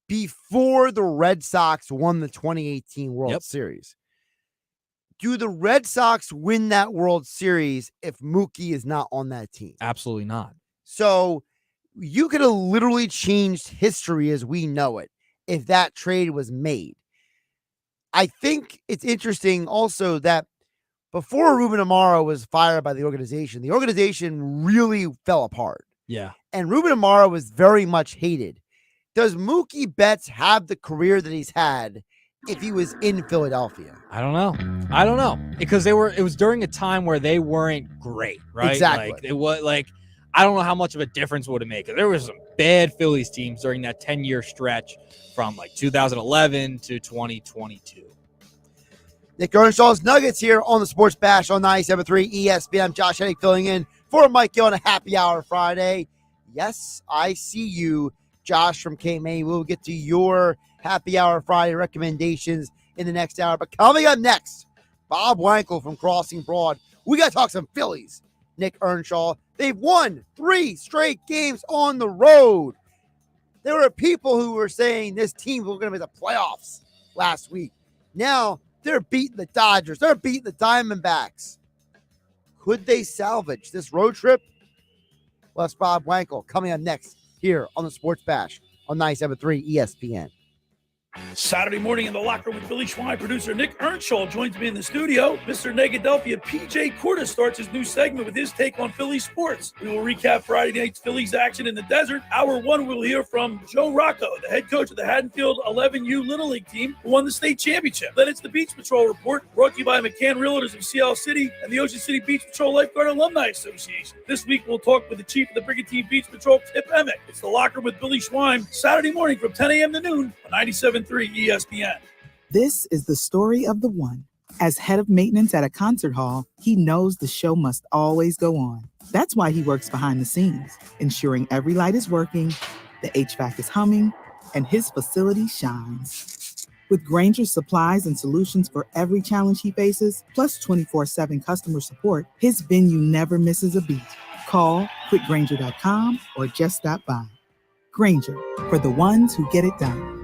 before the Red Sox won the 2018 World Series. Do the Red Sox win that World Series if Mookie is not on that team? Absolutely not. So you could have literally changed history as we know it if that trade was made. I think it's interesting also that before Ruben Amaro was fired by the organization really fell apart. Yeah. And Ruben Amaro was very much hated. Does Mookie Betts have the career that he's had if he was in Philadelphia? I don't know. Because it was during a time where they weren't great, right? Exactly. Like, it was like, I don't know how much of a difference would it make. There was some bad Phillies teams during that 10-year stretch from like 2011 to 2022. Nick Earnshaw's Nuggets here on the Sports Bash on 97.3 ESPN. I'm Josh Hennig filling in for Mike Gill on a happy hour Friday. Yes, I see you, Josh from K-Maine. We'll get to your happy hour Friday recommendations in the next hour. But coming up next, Bob Wankel from Crossing Broad. We got to talk some Phillies. Nick Earnshaw. They've won 3 straight games on the road. There were people who were saying this team was going to be the playoffs last week. Now they're beating the Dodgers. They're beating the Diamondbacks. Could they salvage this road trip? Well, that's Bob Wankel coming up next here on the Sports Bash on 97.3 ESPN. Saturday morning in the locker room with Billy Schwein, producer Nick Earnshaw joins me in the studio. Mr. Negadelphia, PJ Corda, starts his new segment with his take on Philly sports. We will recap Friday night's Phillies action in the desert. Hour 1, we'll hear from Joe Rocco, the head coach of the Haddonfield 11U Little League team who won the state championship. Then it's the Beach Patrol Report, brought to you by McCann Realtors of CL City and the Ocean City Beach Patrol Lifeguard Alumni Association. This week, we'll talk with the chief of the Brigantine Beach Patrol, Tip Emmett. It's the locker room with Billy Schwein, Saturday morning from 10 a.m. to noon on 97.3 ESPN. This is the story of the one. As head of maintenance at a concert hall, he knows the show must always go on. That's why he works behind the scenes, ensuring every light is working, the HVAC is humming, and his facility shines. With Grainger's supplies and solutions for every challenge he faces, plus 24/7 customer support, his venue never misses a beat. Call quickgrainger.com or just stop by. Grainger, for the ones who get it done.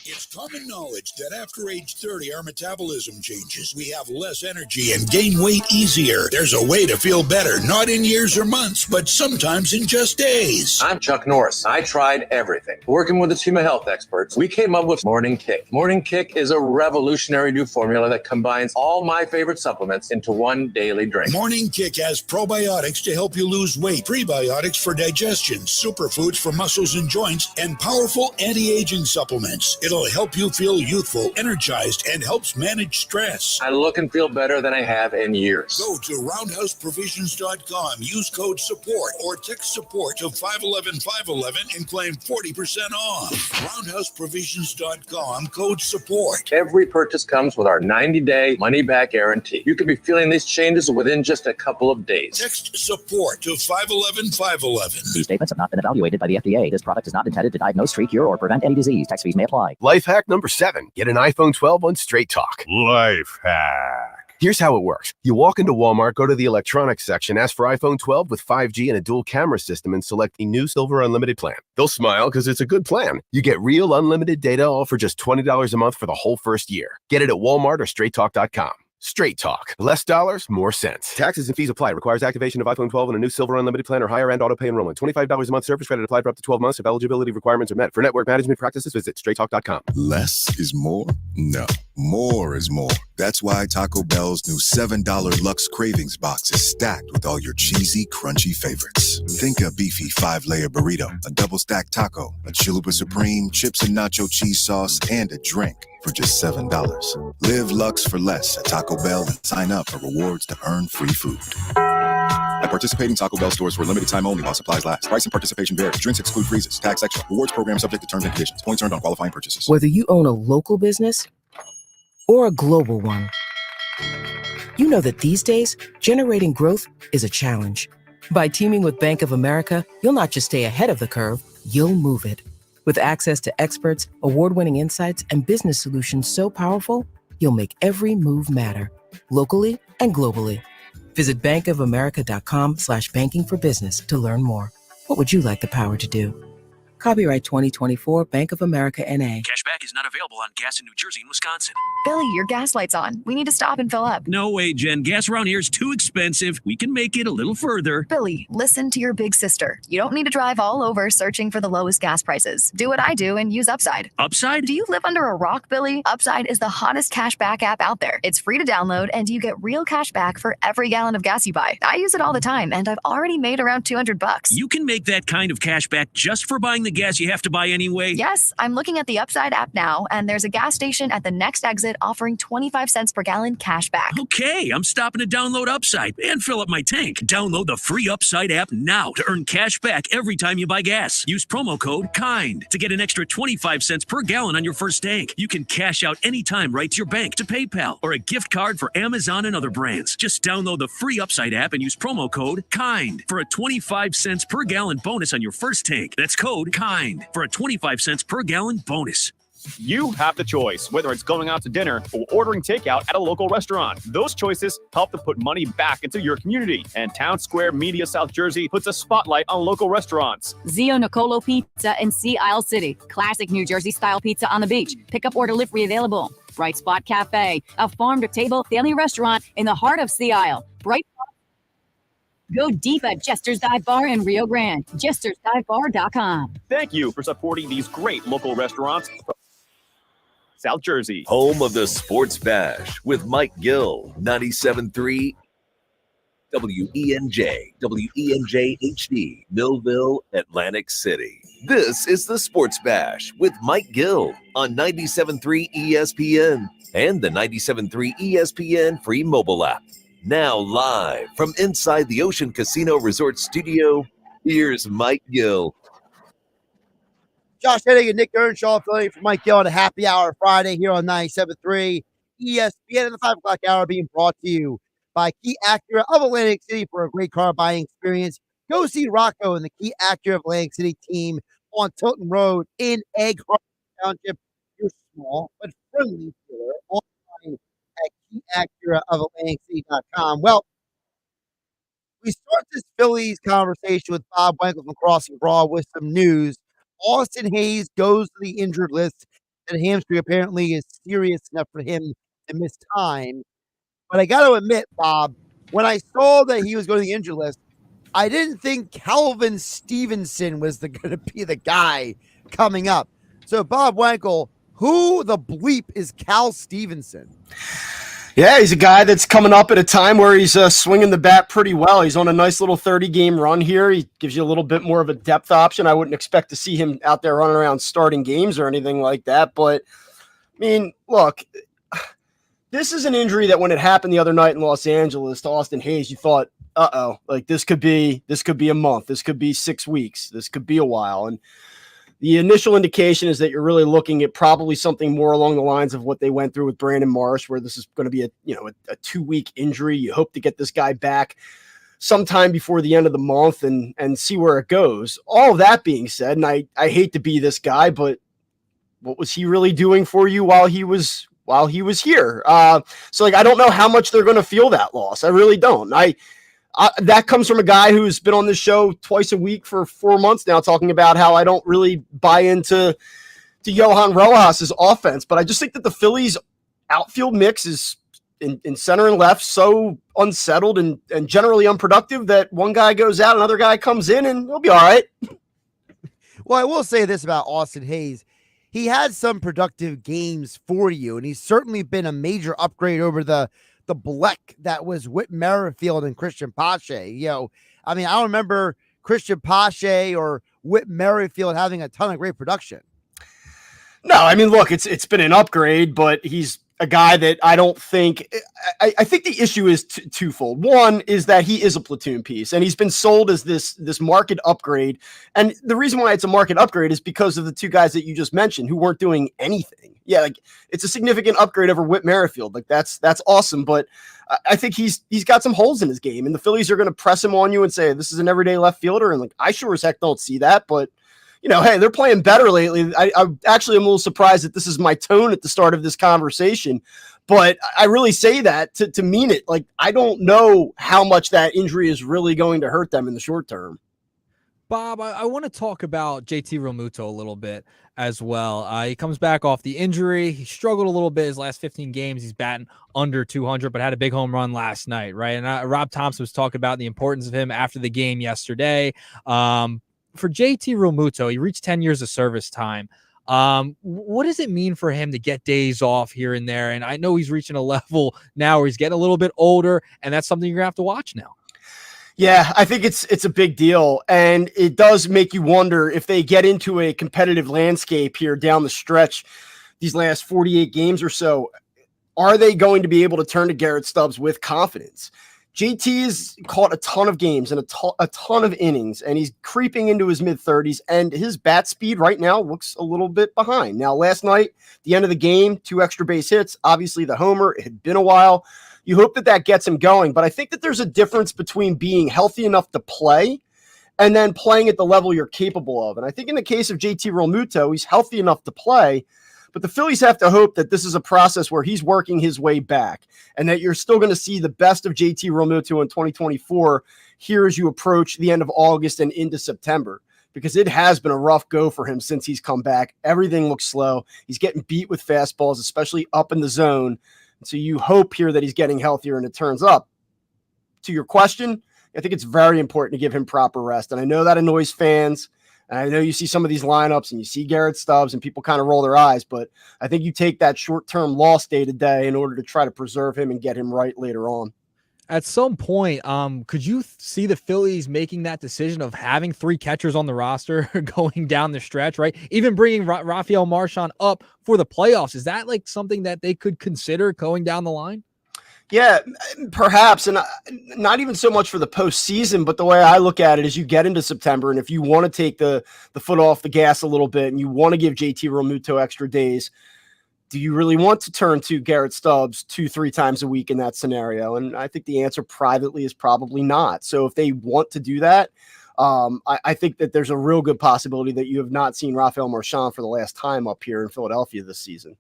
It's common knowledge that after age 30, our metabolism changes. We have less energy and gain weight easier. There's a way to feel better, not in years or months, but sometimes in just days. I'm Chuck Norris. I tried everything. Working with a team of health experts, we came up with Morning Kick. Morning Kick is a revolutionary new formula that combines all my favorite supplements into one daily drink. Morning Kick has probiotics to help you lose weight, prebiotics for digestion, superfoods for muscles and joints, and powerful anti-aging supplements. It'll help you feel youthful, energized, and helps manage stress. I look and feel better than I have in years. Go to roundhouseprovisions.com, use code SUPPORT, or text SUPPORT to 511-511 and claim 40% off. Roundhouseprovisions.com, code SUPPORT. Every purchase comes with our 90-day money-back guarantee. You could be feeling these changes within just a couple of days. Text SUPPORT to 511-511. These statements have not been evaluated by the FDA. This product is not intended to diagnose, treat, cure, or prevent any disease. Tax fees may apply. Life hack number 7. Get an iPhone 12 on Straight Talk. Life hack. Here's how it works. You walk into Walmart, go to the electronics section, ask for iPhone 12 with 5G and a dual camera system, and select the new Silver Unlimited plan. They'll smile because it's a good plan. You get real unlimited data all for just $20 a month for the whole first year. Get it at Walmart or StraightTalk.com. Straight Talk. Less dollars, more sense. Taxes and fees apply. Requires activation of iPhone 12 and a new Silver Unlimited plan or higher end auto pay enrollment. $25 a month service credit applied for up to 12 months if eligibility requirements are met. For network management practices, visit straighttalk.com. Less is more? No, more is more. That's why Taco Bell's new $7 Luxe Cravings box is stacked with all your cheesy, crunchy favorites. Think a beefy 5-layer burrito, a double stacked taco, a Chalupa Supreme, chips and nacho cheese sauce, and a drink for just $7. Live Luxe for less at Taco Bell and sign up for rewards to earn free food. At participating Taco Bell stores for a limited time only while supplies last. Price and participation vary. Drinks exclude freezes. Tax extra. Rewards program subject to terms and conditions. Points earned on qualifying purchases. Whether you own a local business or a global one, you know that these days, generating growth is a challenge. By teaming with Bank of America, you'll not just stay ahead of the curve, you'll move it. With access to experts, award-winning insights, and business solutions so powerful, you'll make every move matter, locally and globally. Visit bankofamerica.com/banking for business to learn more. What would you like the power to do? Copyright 2024 Bank of America N.A. Cashback is not available on gas in New Jersey and Wisconsin. Billy, your gas light's on. We need to stop and fill up. No way, Jen. Gas around here is too expensive. We can make it a little further. Billy, listen to your big sister. You don't need to drive all over searching for the lowest gas prices. Do what I do and use Upside. Upside? Do you live under a rock, Billy? Upside is the hottest cashback app out there. It's free to download, and you get real cash back for every gallon of gas you buy. I use it all the time, and I've already made around $200. You can make that kind of cash back just for buying the gas you have to buy anyway? Yes, I'm looking at the Upside app now, and there's a gas station at the next exit offering 25 cents per gallon cash back. Okay, I'm stopping to download Upside and fill up my tank. Download the free Upside app now to earn cash back every time you buy gas. Use promo code KIND to get an extra 25 cents per gallon on your first tank. You can cash out anytime right to your bank, to PayPal, or a gift card for Amazon and other brands. Just download the free Upside app and use promo code KIND for a 25 cents per gallon bonus on your first tank. That's code KIND for a 25 cents per gallon bonus. You have the choice, whether it's going out to dinner or ordering takeout at a local restaurant. Those choices help to put money back into your community. And Town Square Media South Jersey puts a spotlight on local restaurants. Zio Nicolo Pizza in Sea Isle City. Classic New Jersey-style pizza on the beach. Pickup or delivery available. Bright Spot Cafe, a farm-to-table family restaurant in the heart of Sea Isle. Bright Go deep at Jester's Dive Bar in Rio Grande. Jester'sDiveBar.com. Thank you for supporting these great local restaurants. South Jersey. Home of the Sports Bash with Mike Gill, 97.3 WENJ, WENJ HD, Millville, Atlantic City. This is the Sports Bash with Mike Gill on 97.3 ESPN and the 97.3 ESPN free mobile app. Now live from inside the Ocean Casino Resort Studio, here's Mike Gill. Josh Hennig and Nick Earnshaw filling in for Mike Gill on a happy hour Friday here on 97.3 ESPN and the 5 o'clock hour being brought to you by Key Acura of Atlantic City for a great car buying experience. Go see Rocco and the Key Acura of Atlantic City team on Tilton Road in Egg Harbor Township. You're small but friendly dealer online at KeyAcuraofAtlanticCity.com. Well, we start this Phillies conversation with Bob Wenkel from Crossing Broad with some news. Austin Hayes goes to the injured list, and hamstring apparently is serious enough for him to miss time. But I got to admit, Bob, when I saw that he was going to the injured list, I didn't think Calvin Stevenson was going to be the guy coming up. So, Bob Wenkel, who the bleep is Cal Stevenson? Yeah, he's a guy that's coming up at a time where he's swinging the bat pretty well. He's on a nice little 30-game run here. He gives you a little bit more of a depth option. I wouldn't expect to see him out there running around starting games or anything like that. But, I mean, look, this is an injury that when it happened the other night in Los Angeles to Austin Hayes, you thought, like this could be a month. This could be 6 weeks. This could be a while. And the initial indication is that you're really looking at probably something more along the lines of what they went through with Brandon Marsh, where this is going to be a 2-week injury. You hope to get this guy back sometime before the end of the month and see where it goes. All of that being said, and I hate to be this guy, but what was he really doing for you while he was here? So I don't know how much they're going to feel that loss. I really don't. That comes from a guy who's been on this show twice a week for 4 months now, talking about how I don't really buy into Johan Rojas' offense. But I just think that the Phillies outfield mix is in center and left so unsettled and generally unproductive that one guy goes out, another guy comes in, and he'll be all right. Well, I will say this about Austin Hayes. He had some productive games for you, and he's certainly been a major upgrade over the Bleck that was Whit Merrifield and Christian Pache. I don't remember Christian Pache or Whit Merrifield having a ton of great production. No, I mean, look, it's been an upgrade, but he's a guy that I don't think – I think the issue is twofold. One is that he is a platoon piece, and he's been sold as this market upgrade. And the reason why it's a market upgrade is because of the two guys that you just mentioned who weren't doing anything. Yeah, like it's a significant upgrade over Whit Merrifield. Like that's awesome, but I think he's got some holes in his game, and the Phillies are going to press him on you and say, this is an everyday left fielder. And like, I sure as heck don't see that, but hey, they're playing better lately. I actually am a little surprised that this is my tone at the start of this conversation, but I really say that to mean it. Like, I don't know how much that injury is really going to hurt them in the short term. Bob, I want to talk about JT Realmuto a little bit as well. He comes back off the injury. He struggled a little bit his last 15 games. He's batting under 200, but had a big home run last night, right? And Rob Thompson was talking about the importance of him after the game yesterday. For JT Realmuto, he reached 10 years of service time. What does it mean for him to get days off here and there? And I know he's reaching a level now where he's getting a little bit older, and that's something you're going to have to watch now. Yeah, I think it's a big deal, and it does make you wonder if they get into a competitive landscape here down the stretch, these last 48 games or so, are they going to be able to turn to Garrett Stubbs with confidence? JT has caught a ton of games and a ton of innings, and he's creeping into his mid-30s, and his bat speed right now looks a little bit behind. Now, last night, the end of the game, 2 extra base hits, obviously the homer. It had been a while. You hope that gets him going, but I think that there's a difference between being healthy enough to play and then playing at the level you're capable of. And I think in the case of JT Realmuto, he's healthy enough to play, but the Phillies have to hope that this is a process where he's working his way back and that you're still going to see the best of JT Realmuto in 2024 here as you approach the end of August and into September, because it has been a rough go for him since he's come back. Everything looks slow. He's getting beat with fastballs, especially up in the zone. And so you hope here that he's getting healthier and it turns up. To your question, I think it's very important to give him proper rest. And I know that annoys fans. And I know you see some of these lineups and you see Garrett Stubbs and people kind of roll their eyes, but I think you take that short-term loss day to day in order to try to preserve him and get him right later on. At some point, could you see the Phillies making that decision of having 3 catchers on the roster going down the stretch, right? Even bringing Rafael Marchand up for the playoffs. Is that like something that they could consider going down the line? Yeah, perhaps. And not even so much for the postseason, but the way I look at it is you get into September, and if you want to take the foot off the gas a little bit and you want to give JT Realmuto extra days, do you really want to turn to Garrett Stubbs 2-3 times a week in that scenario? And I think the answer privately is probably not. So if they want to do that, I think that there's a real good possibility that you have not seen Rafael Marchand for the last time up here in Philadelphia this season.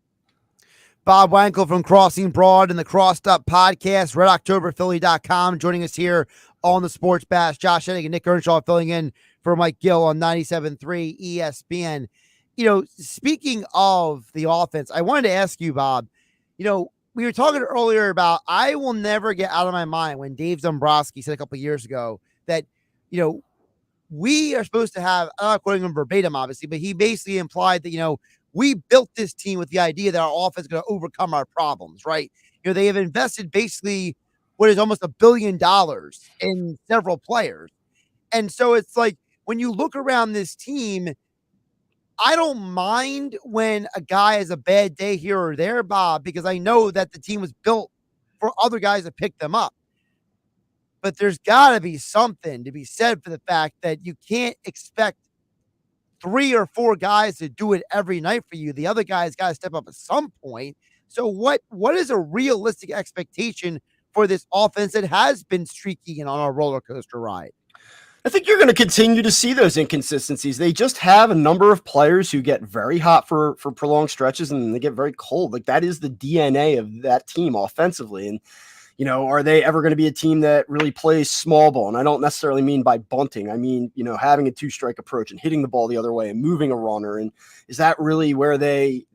Bob Wankel from Crossing Broad and the Crossed Up Podcast, RedOctoberPhilly.com, joining us here on the Sports Bash. Josh Hennig and Nick Earnshaw filling in for Mike Gill on 97.3 ESPN. Speaking of the offense, I wanted to ask you, Bob, we were talking earlier about, I will never get out of my mind when Dave Dombrowski said a couple of years ago that, we are supposed to have, I'm not quoting him verbatim, obviously, but he basically implied that, we built this team with the idea that our offense is going to overcome our problems, right? They have invested basically what is almost $1 billion in several players. And so it's like, when you look around this team, I don't mind when a guy has a bad day here or there, Bob, because I know that the team was built for other guys to pick them up. But there's got to be something to be said for the fact that you can't expect 3 or 4 guys to do it every night for you. The other guys got to step up at some point. So what is a realistic expectation for this offense that has been streaky and on a roller coaster ride? I think you're going to continue to see those inconsistencies. They just have a number of players who get very hot for prolonged stretches and they get very cold. Like, that is the DNA of that team offensively. And, are they ever going to be a team that really plays small ball? And I don't necessarily mean by bunting. I mean, having a 2-strike approach and hitting the ball the other way and moving a runner. And is that really where they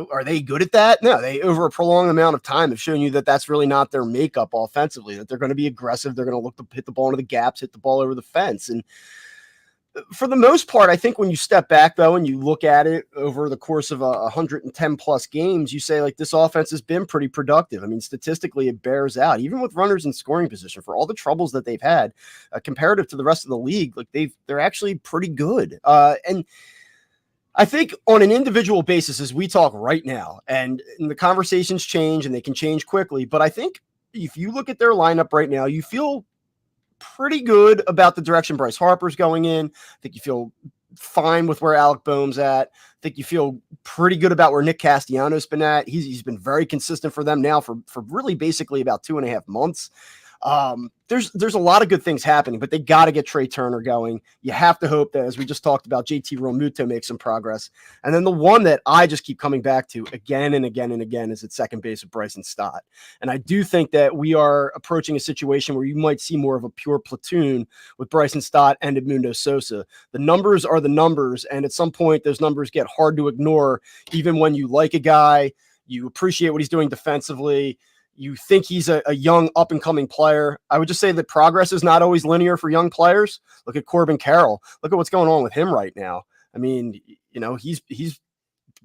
Are they good at that? No, they over a prolonged amount of time have shown you that that's really not their makeup offensively, that they're going to be aggressive. They're going to look to hit the ball into the gaps, hit the ball over the fence. And for the most part, I think when you step back, though, and you look at it over the course of 110 plus games, you say, like, this offense has been pretty productive. I mean, statistically, it bears out, even with runners in scoring position, for all the troubles that they've had, comparative to the rest of the league. Like, they're actually pretty good. And I think on an individual basis, as we talk right now, and the conversations change and they can change quickly, but I think if you look at their lineup right now, you feel pretty good about the direction Bryce Harper's going in. I think you feel fine with where Alec Boehm's at. I think you feel pretty good about where Nick Castellanos been at. He's been very consistent for them now for really basically about 2.5 months. There's a lot of good things happening, but they got to get Trey Turner going. You have to hope that, as we just talked about, JT Realmuto makes some progress. And then the one that I just keep coming back to again and again and again is at second base with Bryson Stott. And I do think that we are approaching a situation where you might see more of a pure platoon with Bryson Stott and Edmundo Sosa. The numbers are the numbers, and at some point those numbers get hard to ignore, even when you like a guy, you appreciate what he's doing defensively, you think he's a young up-and-coming player. I would just say that progress is not always linear for young players. Look at Corbin Carroll. Look at what's going on with him right now. I mean, he's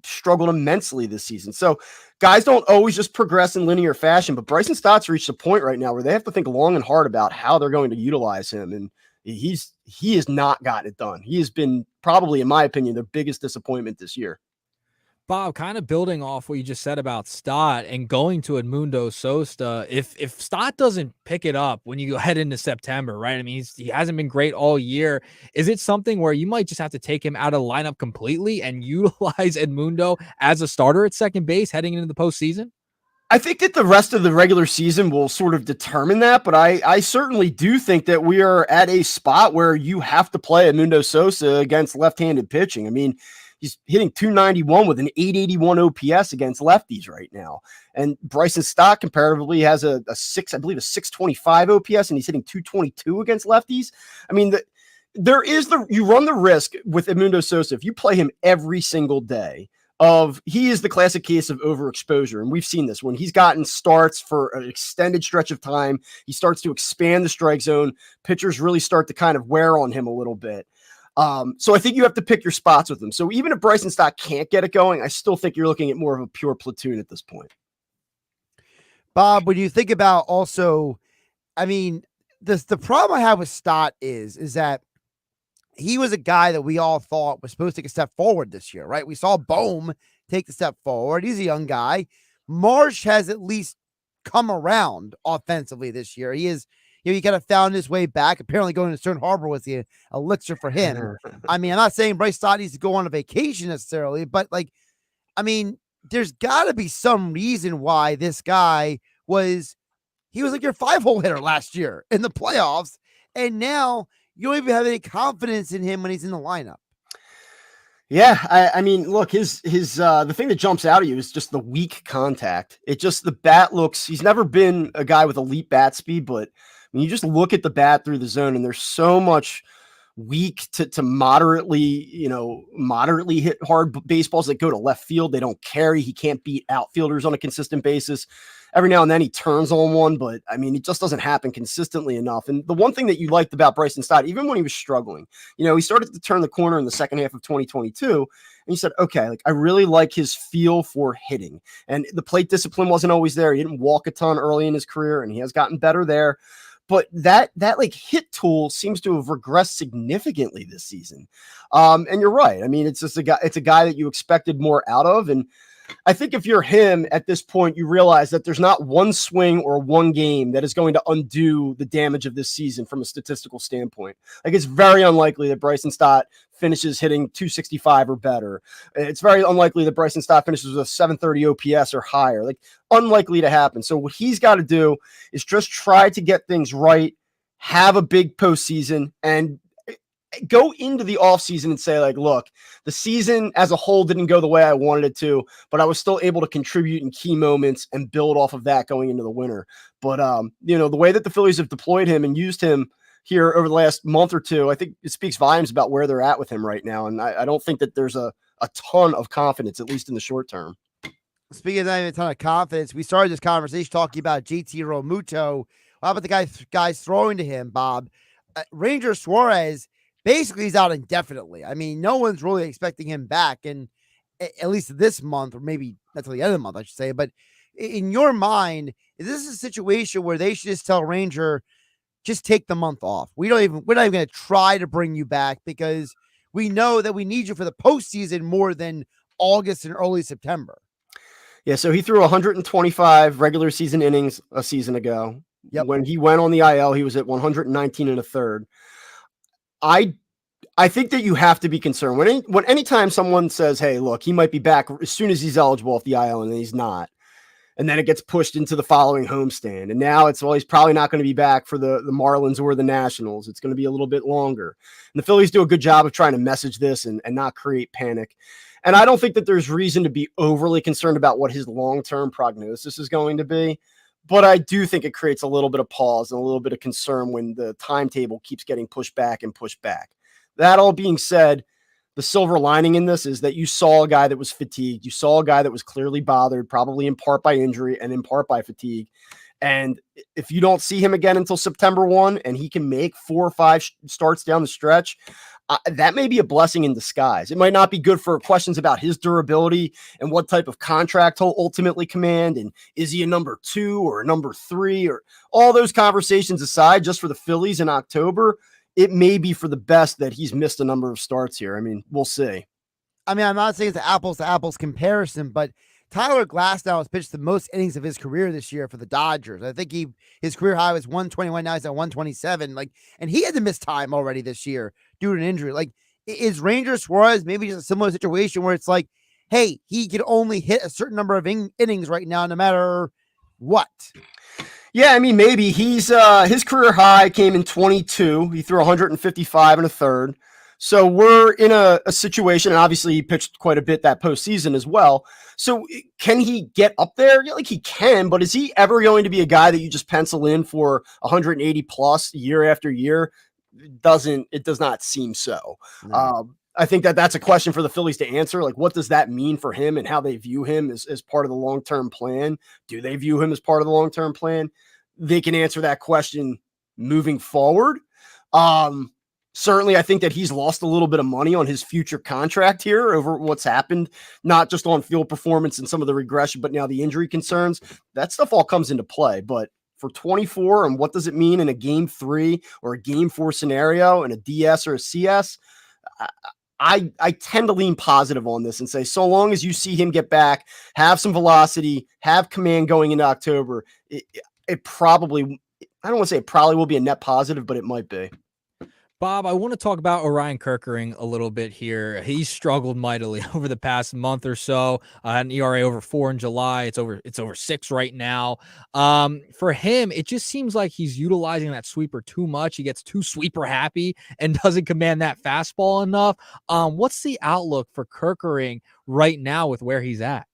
struggled immensely this season. So guys don't always just progress in linear fashion, but Bryson Stott's reached a point right now where they have to think long and hard about how they're going to utilize him. And he has not gotten it done. He has been probably, in my opinion, the biggest disappointment this year. Bob, kind of building off what you just said about Stott and going to Edmundo Sosa, if Stott doesn't pick it up when you head into September, right? I mean, he hasn't been great all year. Is it something where you might just have to take him out of the lineup completely and utilize Edmundo as a starter at second base heading into the postseason? I think that the rest of the regular season will sort of determine that, but I certainly do think that we are at a spot where you have to play Edmundo Sosa against left-handed pitching. I mean, he's hitting 291 with an 881 OPS against lefties right now. And Bryson Stott comparatively has a 625 OPS, and he's hitting 222 against lefties. I mean, you run the risk with Edmundo Sosa if you play him every single day. He is the classic case of overexposure. And we've seen this when he's gotten starts for an extended stretch of time. He starts to expand the strike zone. Pitchers really start to kind of wear on him a little bit. So I think you have to pick your spots with him. So even if Bryson Stott can't get it going, I still think you're looking at more of a pure platoon at this point. Bob, when you think about also, I mean, the problem I have with Stott is that he was a guy that we all thought was supposed to take a step forward this year, right? We saw Boehm take the step forward. He's a young guy. Marsh has at least come around offensively this year. He kind of found his way back. Apparently going to Stern Harbor was the elixir for him. I mean, I'm not saying Bryce Stott needs to go on a vacation necessarily, but there's got to be some reason why this guy he was like your 5-hole hitter last year in the playoffs. And now you don't even have any confidence in him when he's in the lineup. Yeah, I mean, look, his the thing that jumps out at you is just the weak contact. The bat he's never been a guy with elite bat speed, but when you just look at the bat through the zone, and there's so much weak to moderately hit hard baseballs that go to left field. They don't carry. He can't beat outfielders on a consistent basis. Every now and then he turns on one, but I mean, it just doesn't happen consistently enough. And the one thing that you liked about Bryson Stott, even when he was struggling, he started to turn the corner in the second half of 2022. And you said, okay, I really like his feel for hitting, and the plate discipline wasn't always there. He didn't walk a ton early in his career, and he has gotten better there. But that hit tool seems to have regressed significantly this season. And you're right. I mean, it's a guy that you expected more out of. And I think if you're him at this point, you realize that there's not one swing or one game that is going to undo the damage of this season from a statistical standpoint. It's very unlikely that Bryson Stott finishes hitting 265 or better. It's very unlikely that Bryson Stott finishes with a 730 OPS or higher. Unlikely to happen. So what he's got to do is just try to get things right, have a big postseason, and go into the offseason and say, look, the season as a whole didn't go the way I wanted it to, but I was still able to contribute in key moments and build off of that going into the winter. But, the way that the Phillies have deployed him and used him here over the last month or two, I think it speaks volumes about where they're at with him right now. And I don't think that there's a a ton of confidence, at least in the short term. Speaking of not even a ton of confidence, we started this conversation talking about JT Realmuto. How about the guys throwing to him, Bob? Ranger Suarez basically is out indefinitely. I mean, no one's really expecting him back, and at least this month, or maybe not till the end of the month, I should say. But in your mind, is this a situation where they should just tell Ranger, just take the month off? We're not even going to try to bring you back because we know that we need you for the postseason more than August and early September. Yeah, so he threw 125 regular season innings a season ago. Yep. When he went on the IL, he was at 119 and a third. I think that you have to be concerned when anytime someone says, hey, look, he might be back as soon as he's eligible off the IL, and then he's not. And then it gets pushed into the following homestand. And now he's probably not going to be back for the Marlins or the Nationals. It's going to be a little bit longer. And the Phillies do a good job of trying to message this and not create panic. And I don't think that there's reason to be overly concerned about what his long-term prognosis is going to be. But I do think it creates a little bit of pause and a little bit of concern when the timetable keeps getting pushed back and pushed back. That all being said, the silver lining in this is that you saw a guy that was fatigued. You saw a guy that was clearly bothered, probably in part by injury and in part by fatigue. And if you don't see him again until September 1 and he can make 4 or 5 starts down the stretch, that may be a blessing in disguise. It might not be good for questions about his durability and what type of contract he'll ultimately command. And is he a number 2 or a number 3 or all those conversations aside, just for the Phillies in October, it may be for the best that he's missed a number of starts here. I mean, we'll see. I mean, I'm not saying it's an apples to apples comparison, but Tyler Glasnow has pitched the most innings of his career this year for the Dodgers. I think his career high was 121. Now he's at 127. And he had to miss time already this year due to an injury. Is Ranger Suarez maybe just a similar situation where it's like, hey, he can only hit a certain number of innings right now, no matter what? Yeah, I mean, maybe his career high came in 22. He threw 155 and a third. So we're in a situation, and obviously he pitched quite a bit that postseason as well. So can he get up there? Yeah, he can, but is he ever going to be a guy that you just pencil in for 180 plus year after year? It does not seem so. No. I think that's a question for the Phillies to answer. What does that mean for him and how they view him as part of the long-term plan? Do they view him as part of the long-term plan? They can answer that question moving forward. Certainly, I think that he's lost a little bit of money on his future contract here over what's happened, not just on field performance and some of the regression, but now the injury concerns. That stuff all comes into play. But for 24, and what does it mean in a game 3 or a game 4 scenario in a DS or a CS? I tend to lean positive on this and say, so long as you see him get back, have some velocity, have command going into October, it probably, I don't want to say it probably will be a net positive, but it might be. Bob, I want to talk about Orion Kerkering a little bit here. He's struggled mightily over the past month or so. An ERA over 4 in July. It's over 6 right now. For him, it just seems like he's utilizing that sweeper too much. He gets too sweeper happy and doesn't command that fastball enough. What's the outlook for Kerkering right now with where he's at?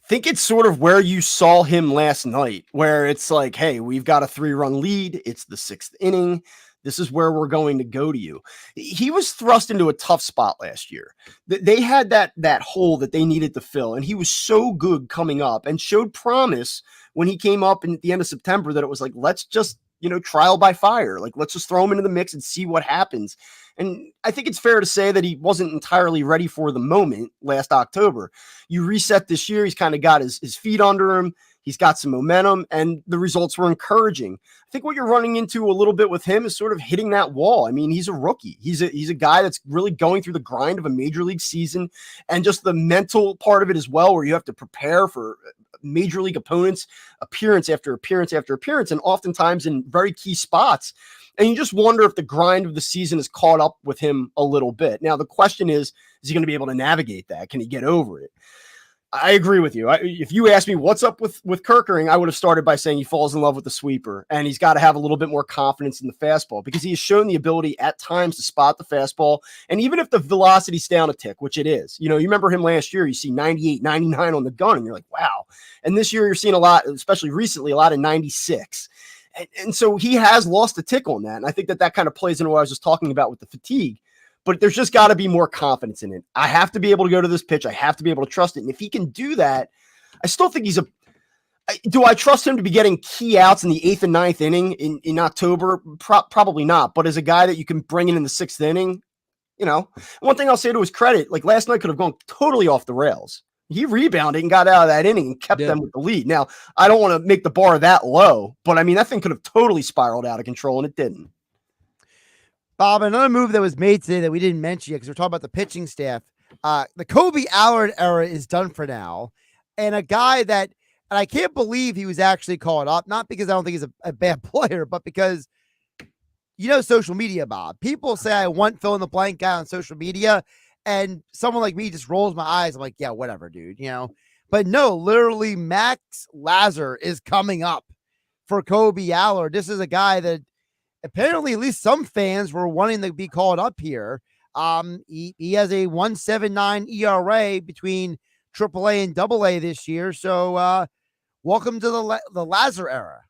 I think it's sort of where you saw him last night, where it's like, hey, we've got a 3-run lead. It's the 6th inning. This is where we're going to go to you. He was thrust into a tough spot last year. They had that hole that they needed to fill, and he was so good coming up and showed promise when he came up at the end of September that it was like, let's just, trial by fire. Let's just throw him into the mix and see what happens. And I think it's fair to say that he wasn't entirely ready for the moment last October. You reset this year, he's kind of got his feet under him. He's got some momentum, and the results were encouraging. I think what you're running into a little bit with him is sort of hitting that wall. I mean, he's a rookie. He's a guy that's really going through the grind of a major league season, and just the mental part of it as well, where you have to prepare for major league opponents, appearance after appearance after appearance, and oftentimes in very key spots. And you just wonder if the grind of the season has caught up with him a little bit. Now, the question is he going to be able to navigate that? Can he get over it? I agree with you. If you asked me what's up with Kerkering, I would have started by saying he falls in love with the sweeper, and he's got to have a little bit more confidence in the fastball, because he has shown the ability at times to spot the fastball. And even if the velocity's down a tick, which it is, you remember him last year, you see 98, 99 on the gun, and you're like, wow. And this year you're seeing a lot, especially recently, a lot of 96. And so he has lost a tick on that. And I think that kind of plays into what I was just talking about with the fatigue. but there's just got to be more confidence in it. I have to be able to go to this pitch. I have to be able to trust it. And if he can do that, I still think do I trust him to be getting key outs in the 8th and 9th inning in October? Probably not. But as a guy that you can bring in the 6th inning, one thing I'll say to his credit, like last night could have gone totally off the rails. He rebounded and got out of that inning and kept them with the lead. Now, I don't want to make the bar that low, but I mean, that thing could have totally spiraled out of control, and it didn't. Bob, another move that was made today that we didn't mention yet because we're talking about the pitching staff. The Kobe Allard era is done for now. And a guy that, and I can't believe he was actually called up, not because I don't think he's a bad player, but because, social media, Bob. People say I want fill in the blank guy on social media, and someone like me just rolls my eyes. I'm like, yeah, whatever, dude, But no, literally, Max Lazar is coming up for Kobe Allard. This is a guy that apparently at least some fans were wanting to be called up here. He has a 1.79 ERA between AAA and AA this year. So welcome to the Lazar era.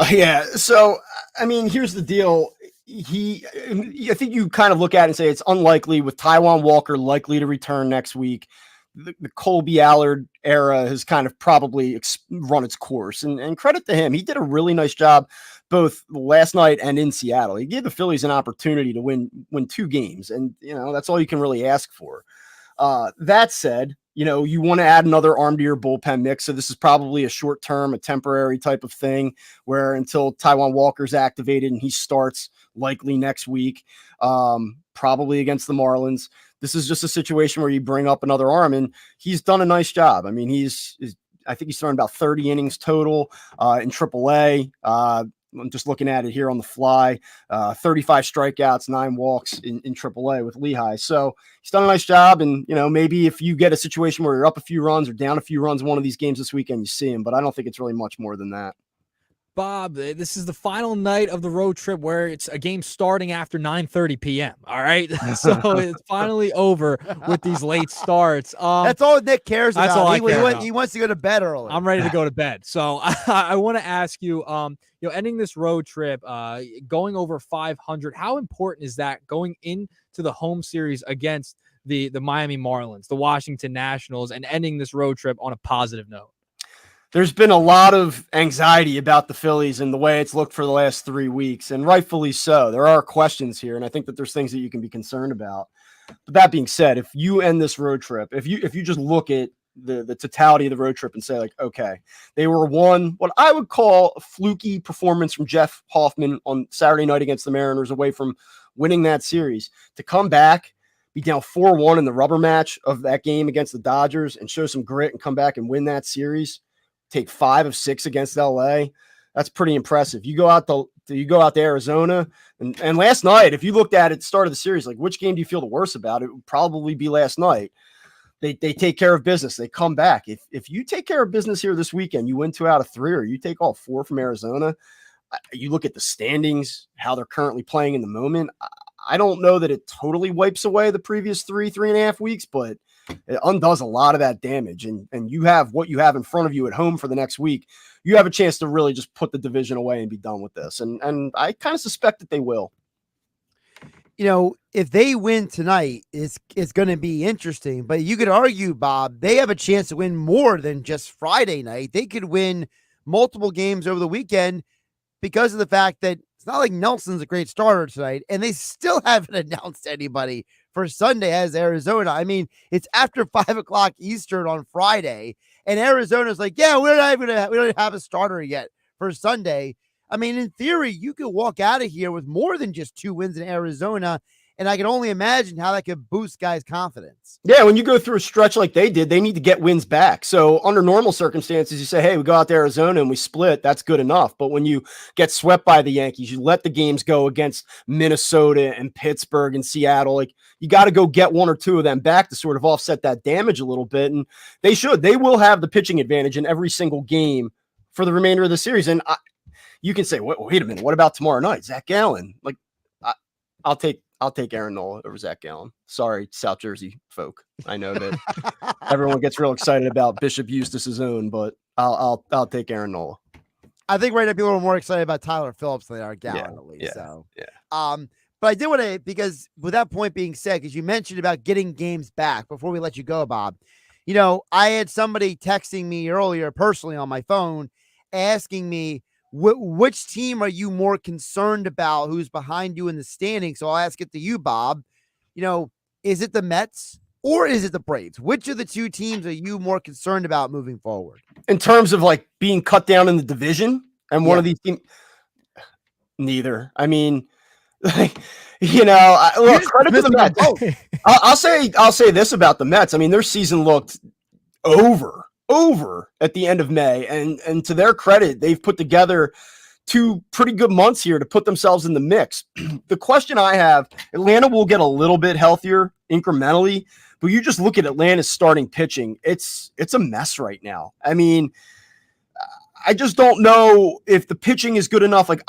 Yeah. So, I mean, here's the deal. I think you kind of look at it and say it's unlikely with Taijuan Walker likely to return next week. The Colby Allard era has kind of probably run its course, and credit to him. He did a really nice job both last night and in Seattle. He gave the Phillies an opportunity to win 2 games, and that's all you can really ask for. That said, you want to add another arm to your bullpen mix. So this is probably a short-term, a temporary type of thing where until Taijuan Walker's activated and he starts likely next week, probably against the Marlins. This is just a situation where you bring up another arm, and he's done a nice job. I mean, I think he's thrown about 30 innings total in AAA. I'm just looking at it here on the fly. 35 strikeouts, 9 walks in AAA with Lehigh. So he's done a nice job. And, maybe if you get a situation where you're up a few runs or down a few runs in one of these games this weekend, you see him. But I don't think it's really much more than that. Bob, this is the final night of the road trip where it's a game starting after 9:30 p.m. All right. So it's finally over with these late starts. That's all Nick cares about. That's all I care about. He wants to go to bed early. I'm ready to go to bed. So I want to ask you, ending this road trip, going over 500, how important is that going into the home series against the Miami Marlins, the Washington Nationals, and ending this road trip on a positive note? There's been a lot of anxiety about the Phillies and the way it's looked for the last 3 weeks, and rightfully so. There are questions here, and I think that there's things that you can be concerned about. But that being said, if you end this road trip, if you just look at the totality of the road trip and say, like, okay, they were what I would call a fluky performance from Jeff Hoffman on Saturday night against the Mariners away from winning that series, to come back, be down 4-1 in the rubber match of that game against the Dodgers and show some grit and come back and win that series, take 5 of 6 against LA. That's pretty impressive. You go out to Arizona, and last night, if you looked at it at the start of the series, like which game do you feel the worst about? It would probably be last night. They take care of business. They come back. If you take care of business here this weekend, you win 2 out of 3, or you take all 4 from Arizona. You look at the standings, how they're currently playing in the moment. I don't know that it totally wipes away the previous 3.5 weeks, but it undoes a lot of that damage. And you have what you have in front of you at home for the next week. You have a chance to really just put the division away and be done with this. And I kind of suspect that they will. If they win tonight, it's going to be interesting. But you could argue, Bob, they have a chance to win more than just Friday night. They could win multiple games over the weekend because of the fact that it's not like Nelson's a great starter tonight, and they still haven't announced anybody for Sunday as Arizona. I mean, it's after 5:00 Eastern on Friday, and Arizona's like, yeah, we don't have a starter yet for Sunday. I mean, in theory, you could walk out of here with more than just 2 wins in Arizona, and I can only imagine how that could boost guys' confidence. Yeah, when you go through a stretch like they did, they need to get wins back. So under normal circumstances, you say, hey, we go out to Arizona and we split. That's good enough. But when you get swept by the Yankees, you let the games go against Minnesota and Pittsburgh and Seattle. Like, you got to go get 1 or 2 of them back to sort of offset that damage a little bit. And they will have the pitching advantage in every single game for the remainder of the series. And you can say, wait a minute, what about tomorrow night? Zach Gallen. Like, I'll take Aaron Nola over Zach Gallen. Sorry, South Jersey folk. I know that everyone gets real excited about Bishop Eustace's own, but I'll take Aaron Nola. I think right now people are more excited about Tyler Phillips than they are Gallen, at least. Yeah, so, yeah. But I did want to, because with that point being said, because you mentioned about getting games back before we let you go, Bob, I had somebody texting me earlier personally on my phone asking me, which team are you more concerned about who's behind you in the standings? So I'll ask it to you, Bob. Is it the Mets or is it the Braves? Which of the two teams are you more concerned about moving forward? In terms of like being cut down in the division and one of these teams, neither. I mean, look, credit to the Mets. I'll say this about the Mets. I mean, their season looked over at the end of May, and to their credit, they've put together 2 pretty good months here to put themselves in the mix. The question I have, Atlanta will get a little bit healthier incrementally, but you just look at Atlanta's starting pitching. It's a mess right now. I mean, I just don't know if the pitching is good enough. Like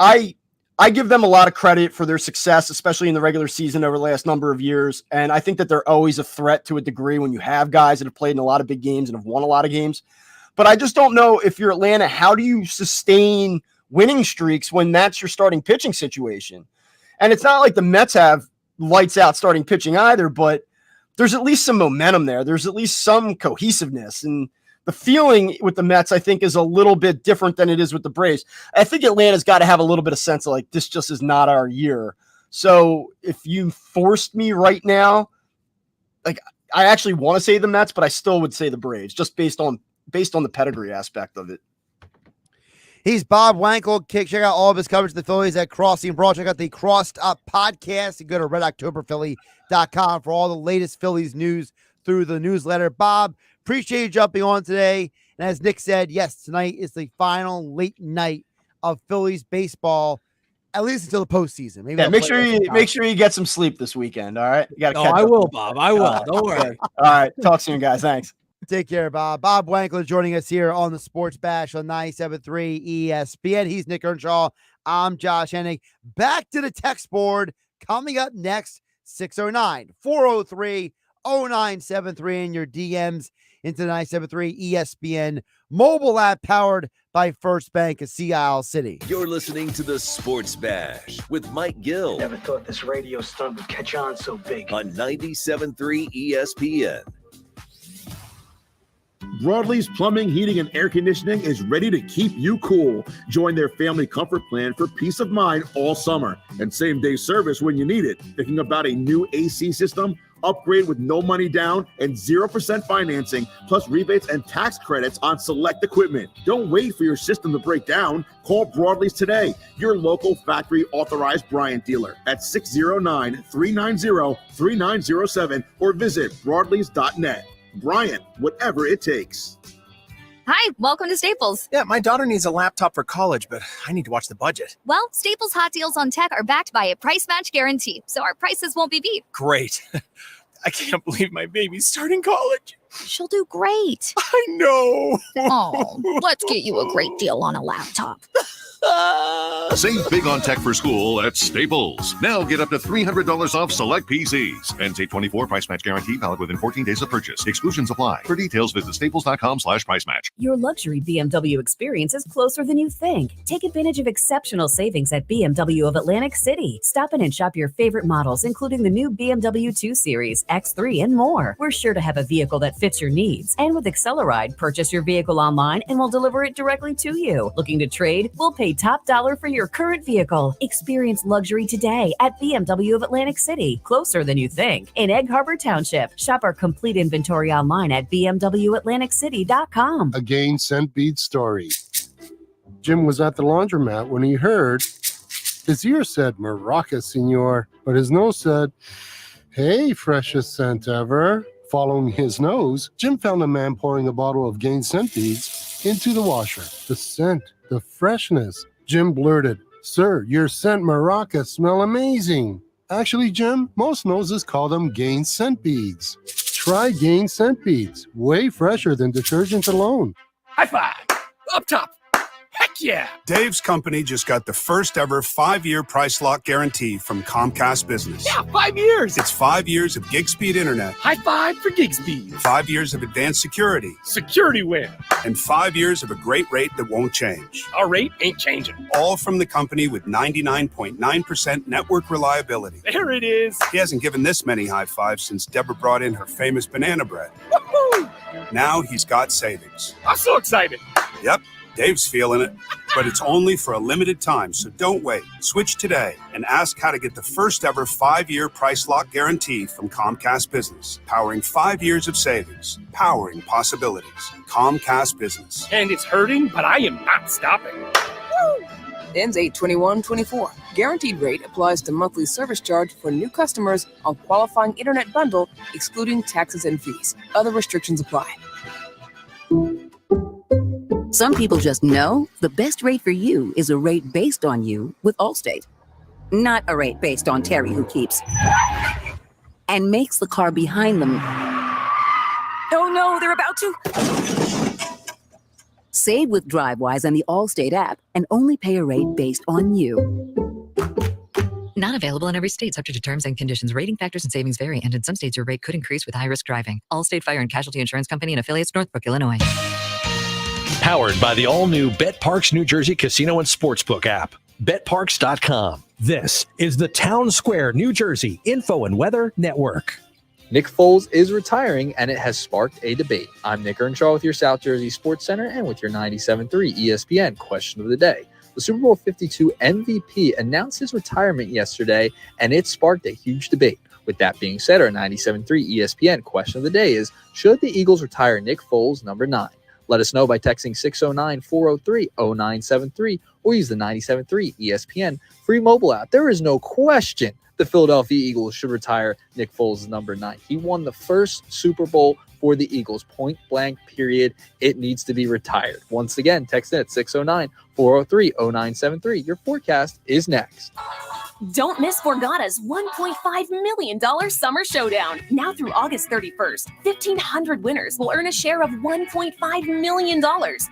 I give them a lot of credit for their success, especially in the regular season over the last number of years. And I think that they're always a threat to a degree when you have guys that have played in a lot of big games and have won a lot of games. But I just don't know, if you're Atlanta, how do you sustain winning streaks when that's your starting pitching situation? And it's not like the Mets have lights out starting pitching either, but there's at least some momentum there. There's at least some cohesiveness. And the feeling with the Mets, I think, is a little bit different than it is with the Braves. I think Atlanta's got to have a little bit of sense of like, this just is not our year. So if you forced me right now, like, I actually want to say the Mets, but I still would say the Braves, just based on the pedigree aspect of it. He's Bob Wankel. Check out all of his coverage of the Phillies at Crossing Broad. Check out the Crossed Up podcast and go to redoctoberphilly.com for all the latest Phillies news through the newsletter. Bob, appreciate you jumping on today. And as Nick said, yes, tonight is the final late night of Phillies baseball, at least until the postseason. Maybe make sure you get some sleep this weekend. All right, you got to. I will, Bob. I will. Don't worry. All right, talk soon, guys. Thanks. Take care, Bob. Bob Wankler joining us here on the Sports Bash on 97.3 ESPN. He's Nick Earnshaw. I'm Josh Hennig. Back to the text board. Coming up next, 609-403-0973 in your DMs into the 97.3 ESPN mobile app powered by First Bank of Sea Isle City. You're listening to the Sports Bash with Mike Gill. Never thought this radio stunt would catch on so big. On 97.3 ESPN. Broadleaf's Plumbing, Heating, and Air Conditioning is ready to keep you cool. Join their family comfort plan for peace of mind all summer and same-day service when you need it. Thinking about a new AC system? Upgrade with no money down and 0% financing, plus rebates and tax credits on select equipment. Don't wait for your system to break down. Call Broadleaf's today, your local factory authorized Bryant dealer at 609-390-3907 or visit broadleafs.net. Bryant, whatever it takes. Hi, welcome to Staples. Yeah, my daughter needs a laptop for college, but I need to watch the budget. Well, Staples hot deals on tech are backed by a price match guarantee, so our prices won't be beat. Great. I can't believe my baby's starting college. She'll do great. I know. Oh, let's get you a great deal on a laptop. Save big on tech for school at Staples. Now get up to $300 off select PCs. NC24 price match guarantee valid within 14 days of purchase. Exclusions apply. For details, visit staples.com/price match. Your luxury BMW experience is closer than you think. Take advantage of exceptional savings at BMW of Atlantic City. Stop in and shop your favorite models, including the new BMW 2 Series, X3, and more. We're sure to have a vehicle that fits your needs. And with Acceleride, purchase your vehicle online and we'll deliver it directly to you. Looking to trade? We'll pay top dollar for your current vehicle. Experience luxury today at BMW of Atlantic City, closer than you think, in Egg Harbor Township. Shop our complete inventory online at bmwatlanticcity.com. A Gain Scent Bead story. Jim was at the laundromat when he heard his ear said, "Maraca, senor," but his nose said, "Hey, freshest scent ever." Following his nose, Jim found a man pouring a bottle of Gain Scent Beads into the washer. The scent, the freshness. Jim blurted, "Sir, your scent maracas smell amazing." Actually, Jim, most noses call them Gain Scent Beads. Try Gain Scent Beads. Way fresher than detergent alone. High five. Up top. Heck yeah! Dave's company just got the first ever 5-year price lock guarantee from Comcast Business. Yeah, 5 years! It's 5 years of gig speed internet. High five for gig speed. 5 years of advanced security. Security win. And 5 years of a great rate that won't change. Our rate ain't changing. All from the company with 99.9% network reliability. There it is. He hasn't given this many high fives since Deborah brought in her famous banana bread. Woohoo! Now he's got savings. I'm so excited. Yep, Dave's feeling it. But it's only for a limited time, so don't wait. Switch today and ask how to get the first ever 5-year price lock guarantee from Comcast Business. Powering 5 years of savings. Powering possibilities. Comcast Business. And it's hurting, but I am not stopping. Woo! Ends 8/21/24. Guaranteed rate applies to monthly service charge for new customers on qualifying internet bundle, excluding taxes and fees. Other restrictions apply. Some people just know the best rate for you is a rate based on you with Allstate. Not a rate based on Terry who keeps and makes the car behind them. Oh no, they're about to. Save with DriveWise and the Allstate app and only pay a rate based on you. Not available in every state, subject to terms and conditions. Rating factors and savings vary, and in some states your rate could increase with high-risk driving. Allstate Fire and Casualty Insurance Company and affiliates, Northbrook, Illinois. Powered by the all-new BetParks New Jersey Casino and Sportsbook app. BetParks.com. This is the Town Square, New Jersey Info and Weather Network. Nick Foles is retiring, and it has sparked a debate. I'm Nick Earnshaw with your South Jersey Sports Center and with your 97.3 ESPN question of the day. The Super Bowl 52 MVP announced his retirement yesterday, and it sparked a huge debate. With that being said, our 97.3 ESPN question of the day is, should the Eagles retire Nick Foles, number 9? Let us know by texting 609-403-0973 or use the 97.3 ESPN free mobile app. There is no question the Philadelphia Eagles should retire Nick Foles, number 9. He won the first Super Bowl for the Eagles, point blank, period. It needs to be retired. Once again, text in at 609-403-0973. Your forecast is next. Don't miss Borgata's $1.5 million summer showdown. Now through August 31st, 1,500 winners will earn a share of $1.5 million.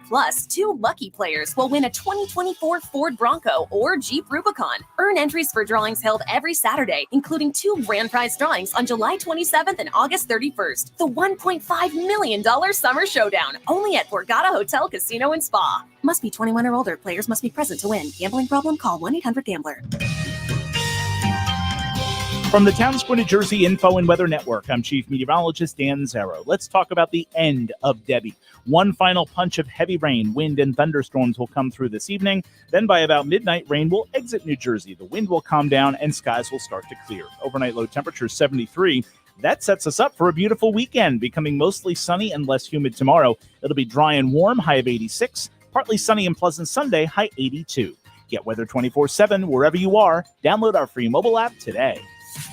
Plus, 2 lucky players will win a 2024 Ford Bronco or Jeep Rubicon. Earn entries for drawings held every Saturday, including 2 grand prize drawings on July 27th and August 31st. The $1.5 million summer showdown, only at Borgata Hotel, Casino, and Spa. Must be 21 or older. Players must be present to win. Gambling problem? Call 1-800-GAMBLER. From the Town Square, New Jersey Info and Weather Network, I'm Chief Meteorologist Dan Zero. Let's talk about the end of Debbie. One final punch of heavy rain, wind, and thunderstorms will come through this evening. Then by about midnight, rain will exit New Jersey. The wind will calm down and skies will start to clear. Overnight low temperature 73. That sets us up for a beautiful weekend, becoming mostly sunny and less humid tomorrow. It'll be dry and warm, high of 86. Partly sunny and pleasant Sunday, high 82. Get weather 24/7 wherever you are. Download our free mobile app today.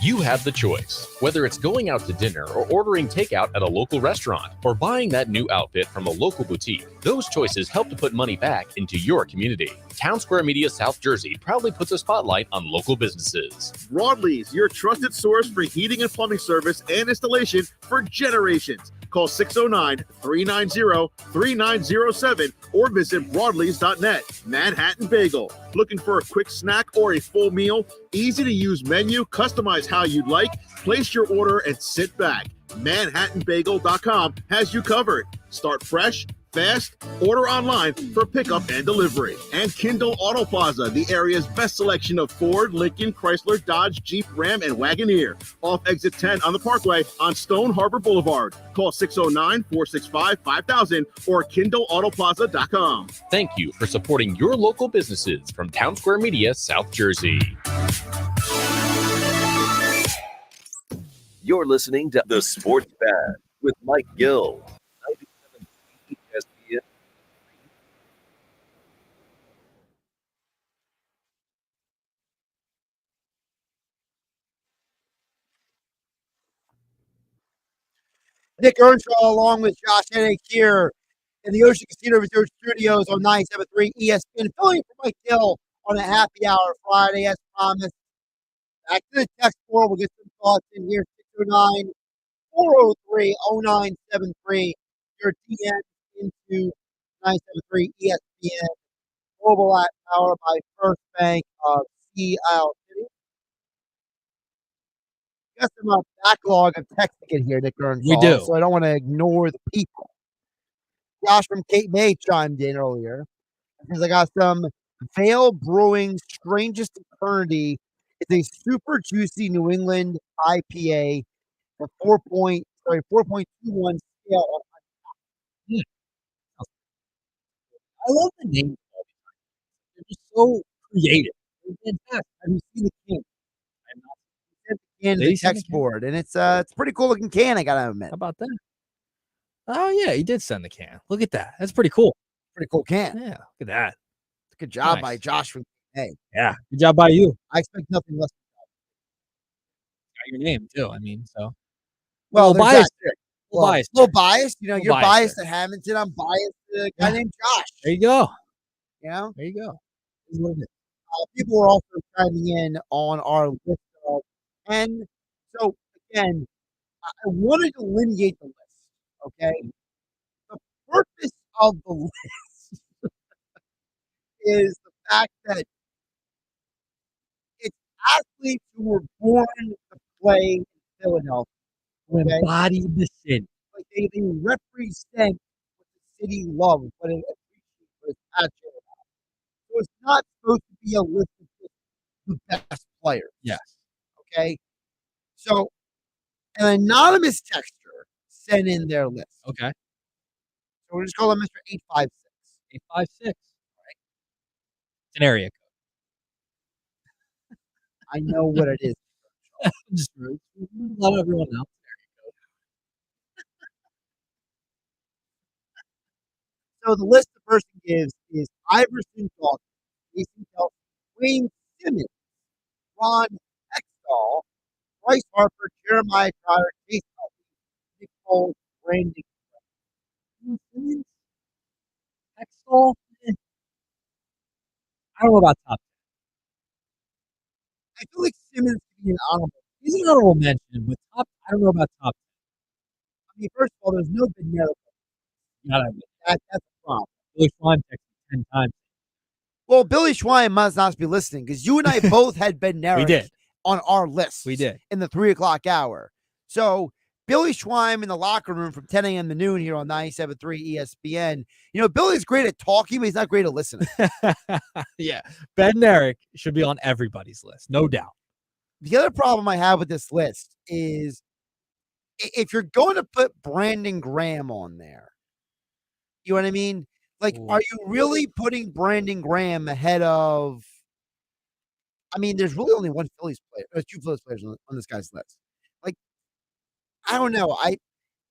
You have the choice. Whether it's going out to dinner or ordering takeout at a local restaurant or buying that new outfit from a local boutique, those choices help to put money back into your community. Town Square Media South Jersey proudly puts a spotlight on local businesses. Broadlee's, your trusted source for heating and plumbing service and installation for generations. Call 609-390-3907 or visit broadleys.net. Manhattan Bagel. Looking for a quick snack or a full meal? Easy to use menu, customize how you'd like, place your order and sit back. ManhattanBagel.com has you covered. Start fresh, fast, order online for pickup and delivery. And Kindle Auto Plaza, the area's best selection of Ford, Lincoln, Chrysler, Dodge, Jeep, Ram, and Wagoneer. Off exit 10 on the Parkway on Stone Harbor Boulevard. Call 609-465-5000 or KindleAutoplaza.com. Thank you for supporting your local businesses from Town Square Media, South Jersey. You're listening to The Sports Pad with Mike Gill. ESPN. Nick Earnshaw along with Josh Hennig here in the Ocean Casino Resort Studios on 97.3 ESPN. Filling for Mike Gill on a happy hour Friday as promised. Back to the text board. We'll get some thoughts in here. 609-403-0973. Your DM into 97.3 ESPN Global at powered by First Bank of Sea City. Got some backlog of text to get here, Nick Earnshaw. We do. So I don't want to ignore the people. Josh from Cape May chimed in earlier because I got some Vale Brewing Strangest Eternity. It's a super juicy New England IPA for 4.21 scale. I love the name. They're just so creative. They're fantastic. Have you seen the can? I'm not. Sent the can to Did the he send the text can? board, and it's a pretty cool looking can. I gotta admit. How about that? Oh yeah, he did send the can. Look at that. That's pretty cool. Pretty cool can. Yeah, look at that. Good job Nice. by Josh from Hey. Yeah, good job by you. I expect nothing less. Got your name too. I mean, so Well, little there's biased that. there. Well, Biased. little biased. You know, Little you're biased biased there. at Hamilton. I'm biased to a guy Yeah. named Josh. There you go. You know, There you go. This is what it is. people are also chiming in on our list of 10. So again, I want to delineate the list. Okay, the purpose of the list is the fact that it's athletes who were born to play in Philadelphia. Who Okay? embodied the city. Like they represent what the city loves, what it appreciates, what it's passionate about. So it's not supposed to be a list of just the best players. Yes. Okay. So an anonymous texter sent in their list. Okay. So we'll just call him Mr. 856. 856. Right. It's an area I know what it is. code. Just let everyone know. So the list the person gives is Iverson Dawkins, Jason Kelsey, Wayne Simmons, Ron Hextall, Bryce Harper, Jeremiah Trotter, Chase Kelsey, Nick Foles, Brandon. Simmons? Hextall? I don't know about top. I feel like Simmons could be an honorable. He's an honorable mention, but top. I don't know about top. I mean, first of all, there's no Benero. That's a problem. Billy Schwein texted 10 times. Well, Billy Schwein must not be listening because you and I both had Ben We did. on our list. We did. In the 3 o'clock hour. So Billy Schwein in the locker room from 10 a.m. to noon here on 97.3 ESPN. You know, Billy's great at talking, but he's not great at listening. Yeah. Ben Narek should be on everybody's list, no doubt. The other problem I have with this list is if you're going to put Brandon Graham on there, you know what I mean? Like, are you really putting Brandon Graham ahead of? I mean, there's really only one Phillies player. There's 2 Phillies players on this guy's list. Like, I don't know.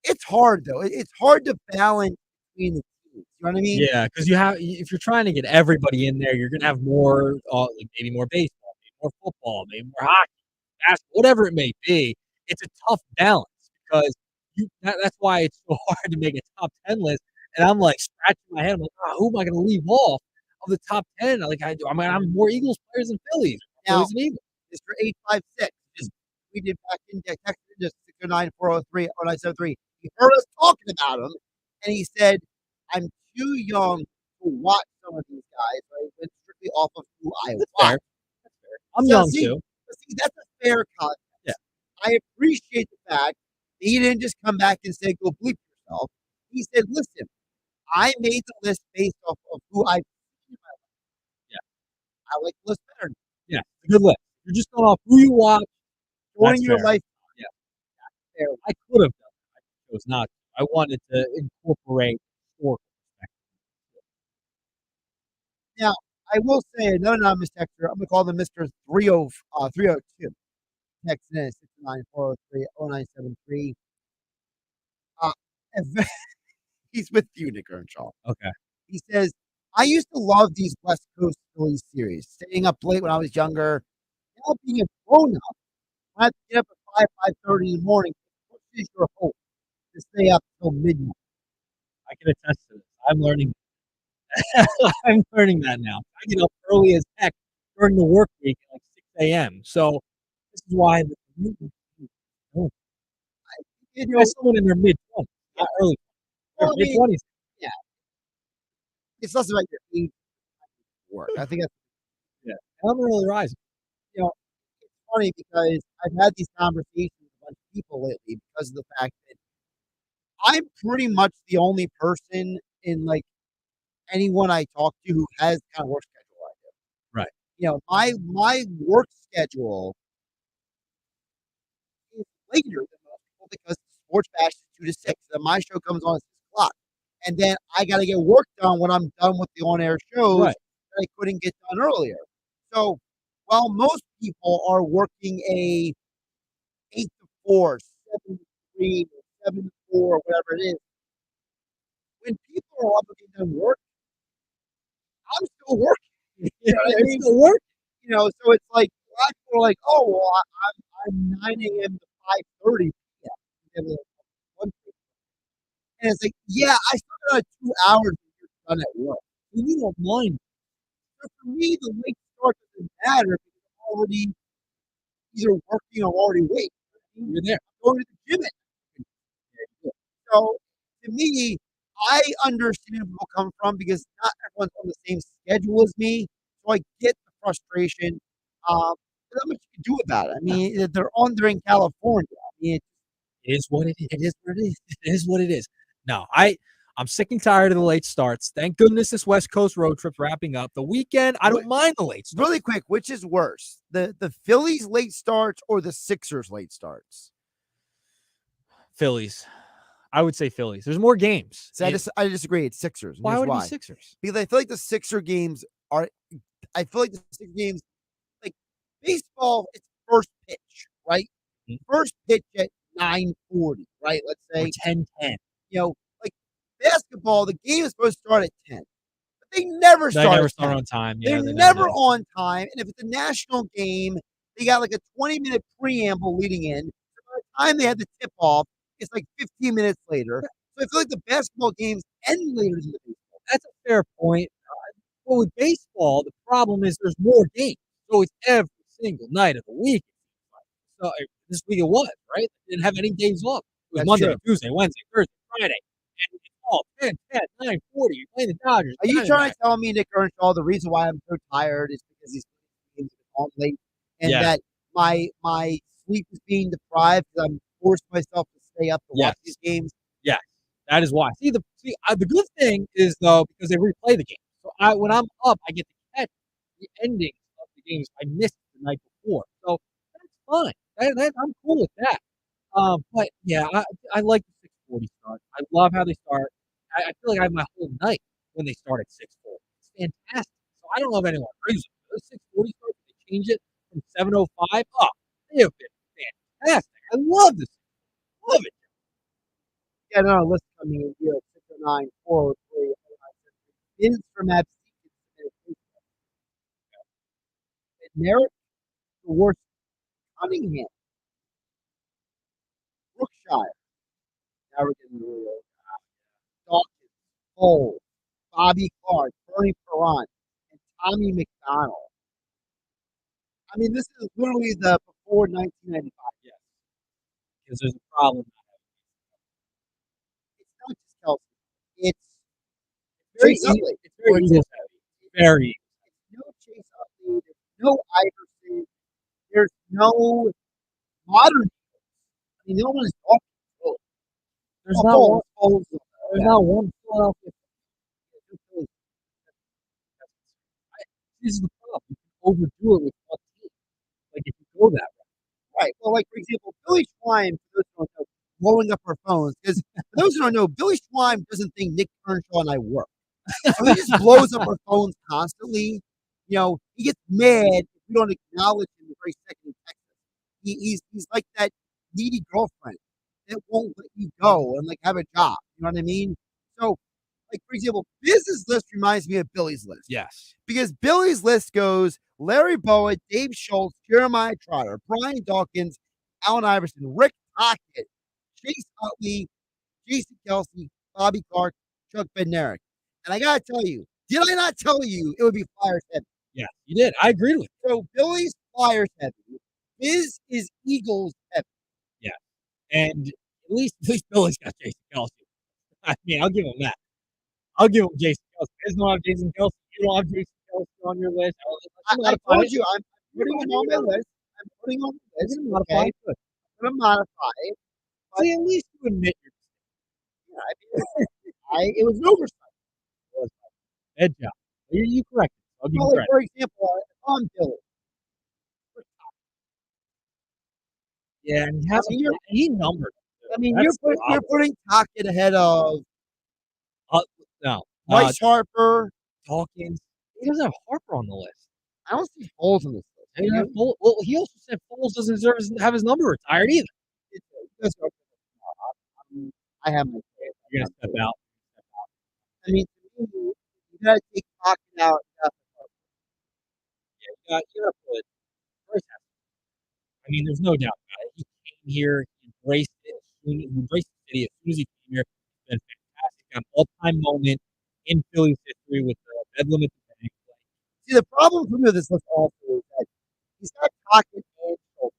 It's hard though. It's hard to balance between the teams. You know what I mean? Yeah, because if you're trying to get everybody in there, you're gonna have more, like maybe more baseball, maybe more football, maybe more hockey, basketball, whatever it may be. It's a tough balance because that's why it's so hard to make a top 10 list. And I'm like scratching my head. I'm like, who am I going to leave off of the top 10? Like I'm more Eagles players than Phillies. Now, Phillies and Eagles. Mr. 856 just tweeted back in text just 609-403-0973. He heard us talking about him, and he said, "I'm too young to watch some of these guys. So I went strictly off of who I watch." Fair. I'm young too. See, that's a fair context. Yeah. I appreciate the fact that he didn't just come back and say, "Go bleep yourself." He said, "Listen, I made the list based off of who I've seen in my life. Yeah. I like the list better." Yeah, it's a good list. You're just going off who you watch. During your life. Yeah. Fair. I could have done it. I chose not to. I wanted to incorporate historical perspective. Now, I will say another anonymous texter. I'm going to call them Mr. 302. Text in 69403-0973. He's with you, Nick Earnshaw. Okay. He says, "I used to love these West Coast Phillies series, staying up late when I was younger. Now being a grown-up, I have to get up at 5:30 in the morning. What is your hope to stay up till midnight?" I can attest to this. I'm learning. I'm learning that now. I get up early as heck during the work week at like 6 a.m. So this is why someone in their mid-20s, not early. Well, Mid-20s. Yeah. It's less about your age. network. I think that's I'm really rising. you know, it's funny because I've had these conversations with a bunch of people lately because of the fact that I'm pretty much the only person in like anyone I talk to who has the kind of work schedule I do. Right. My work schedule is later than most people because Sports Bash is 2 to 6, and my show comes on at 6 o'clock. And then I gotta get work done when I'm done with the on-air shows Right. that I couldn't get done earlier. So, while most people are working a 8 to 4, 7 to 3, 7 to 4, whatever it is, when people are obligated to work, I'm still working. You know what I mean? Still working. So it's like a lot of people are like, "Oh, well, I'm 9 a.m. to 5:30 p.m." And they're like, "What?" And it's like, "Yeah, I still got 2 hours to get done at work." And you don't mind. So for me, the late start doesn't matter because I'm already either working or already awake. You're there. I'm going to the gym So to me, I understand where people come from because not everyone's on the same schedule as me. So I get the frustration. But not much you can do about it. I mean, they're in California. I mean, It is what it is. it is what it is. It is what it is. No, I'm sick and tired of the late starts. Thank goodness this West Coast road trip's wrapping up. The weekend, I don't mind the late starts. Really quick, which is worse, the Phillies late starts or the Sixers late starts? Phillies. I would say Phillies. There's more games. So I disagree. It's Sixers. Why Here's would it be Sixers? Because I feel like the Sixer games are. I feel like the Sixer games, like baseball, it's first pitch, right? First pitch at 9:40, right? Let's say 10:10. Like basketball, the game is supposed to start at 10, but they never They start. never at start 10. on time. They're Yeah, never on time, and if it's a national game, they got like a 20-minute preamble leading in. So by the time they had the tip off, it's like 15 minutes later. So I feel like the basketball games end later than the baseball. That's a fair point. But with baseball, the problem is there's more games. So it's every single night of the week. So this week it was, right? They didn't have any days off. It was That's Monday, true. Tuesday, Wednesday, Thursday, Friday. And it's all 10, 10, 9, 40. You're playing the Dodgers. Are you Diamondbacks. trying to tell me, Nick Earnshaw, the reason why I'm so tired is because these games are on late, and Yes. that my sleep is being deprived because I'm forced myself to stay up to watch these games? Yes, that is why. The good thing is though because they replay the game. So when I'm up, I get to catch the endings of the games I missed the night before. So that's fine. I'm cool with that. But yeah, I like the 6:40 start. I love how they start. I feel like I have my whole night when they start at 6:40. It's fantastic. So I don't know if anyone agrees with me. Those 6:40 starts, they change it from 7:05. Oh, they have been fantastic. I love this. Love it. Yeah, no, listen, I mean, 609 403. Is from Absence. Merritt, the worst. Cunningham, Brookshire. Now we're getting real. Dawkins, Cole, Bobby Clark, Bernie Perron, and Tommy McDonald. I mean, this is literally the before 1995. Yes. Because there's a problem. It's not just Kelsey. It's very Chase Utley. It's very Eagles heavy. Very. No Chase Utley. There's no Iverson. There's no modern. I mean, no one is talking. There's not one. There's not one Philadelphia. This is the problem. You can overdo it with one team. Like if you go that way. Right. Well, like for example, Billy Schwein, for those who don't know, blowing up our phones. Because for those who don't know, Billy Schwein doesn't think Nick Earnshaw and I work. So he just blows up our phones constantly. He gets mad if we don't acknowledge him the very second he texts us. He's like that needy girlfriend that won't let you go and like have a job. You know what I mean? So, like for example, Biz's list reminds me of Billy's list. Yes. Because Billy's list goes Larry Boa, Dave Schultz, Jeremiah Trotter, Brian Dawkins, Allen Iverson, Rick Tockett, Chase Utley, Jason Kelsey, Bobby Clark, Chuck Bednarik. And I got to tell you, did I not tell you it would be Flyers heavy? Yeah, you did. I agreed with you. So Billy's Flyers heavy. Biz is Eagles heavy. Yeah. And at least Billy's got Jason Kelsey. I mean, I'll give him that. I'll give him Jason Kelsey. Biz don't have Jason Kelsey. You don't have Jason Kelsey on your list. I told you I'm putting him on my list. I'm putting him on the list. Okay. I'm gonna modify it. See, at least you admit Yeah, I mean, it was an oversight. Good job. You correct. I'll give you Well, like, credit. for example, on Billy. Yeah, and he numbered. I mean, you're putting Tockett ahead of no Bryce Harper, Dawkins. He doesn't have Harper on the list. I don't see Foles on this list. He doesn't have well, he also said Foles doesn't deserve have his number retired either. I have my. You're gonna step out. I mean, to me, you gotta take Tockett out. Yeah, you gotta put Bryce. I mean, there's no doubt about it. He came here, he embraced it. He embraced the city as soon as he came here. It's been fantastic. An all-time moment in Phillies history with the Bedlam at the bank. See, the problem for me with this list also is that he's got Tockett and Schultz.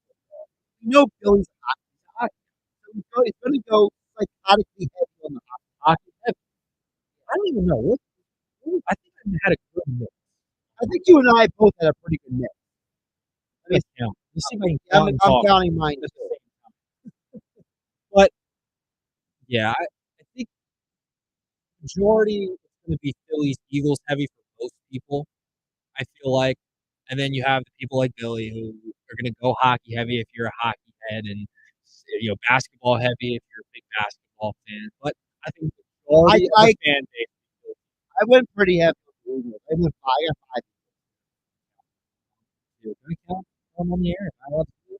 You know, Billy's hot. So he's going to go psychotically heavy on the hockey heavy. I don't even know. I think I had a good mix. I think you and I both had a pretty good mix. Let's count. Let's see if I can count. I'm counting mine too. But yeah, I think majority is going to be Phillies, Eagles heavy for most people. I feel like, and then you have the people like Billy who are going to go hockey heavy if you're a hockey head, and basketball heavy if you're a big basketball fan. But I think majority of the fan base. I went pretty heavy. I got 5. Can I count on the air?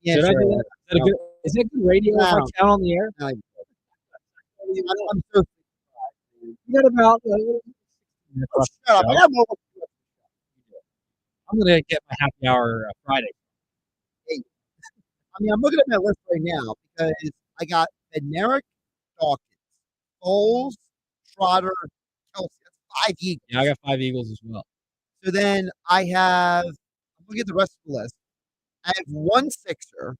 Yeah, Should I do that? Is that good radio if I No. count on the air? No, I'm so You got about. shut up. I got more. I'm gonna get my happy hour Friday. Hey, I mean, I'm looking at my list right now because I got Bednarik, Dawkins, Foles, Trotter, Kelsey. That's 5 Eagles. Yeah, I got 5 Eagles as well. So then I have. I'm looking at the rest of the list. I have 1 Sixer,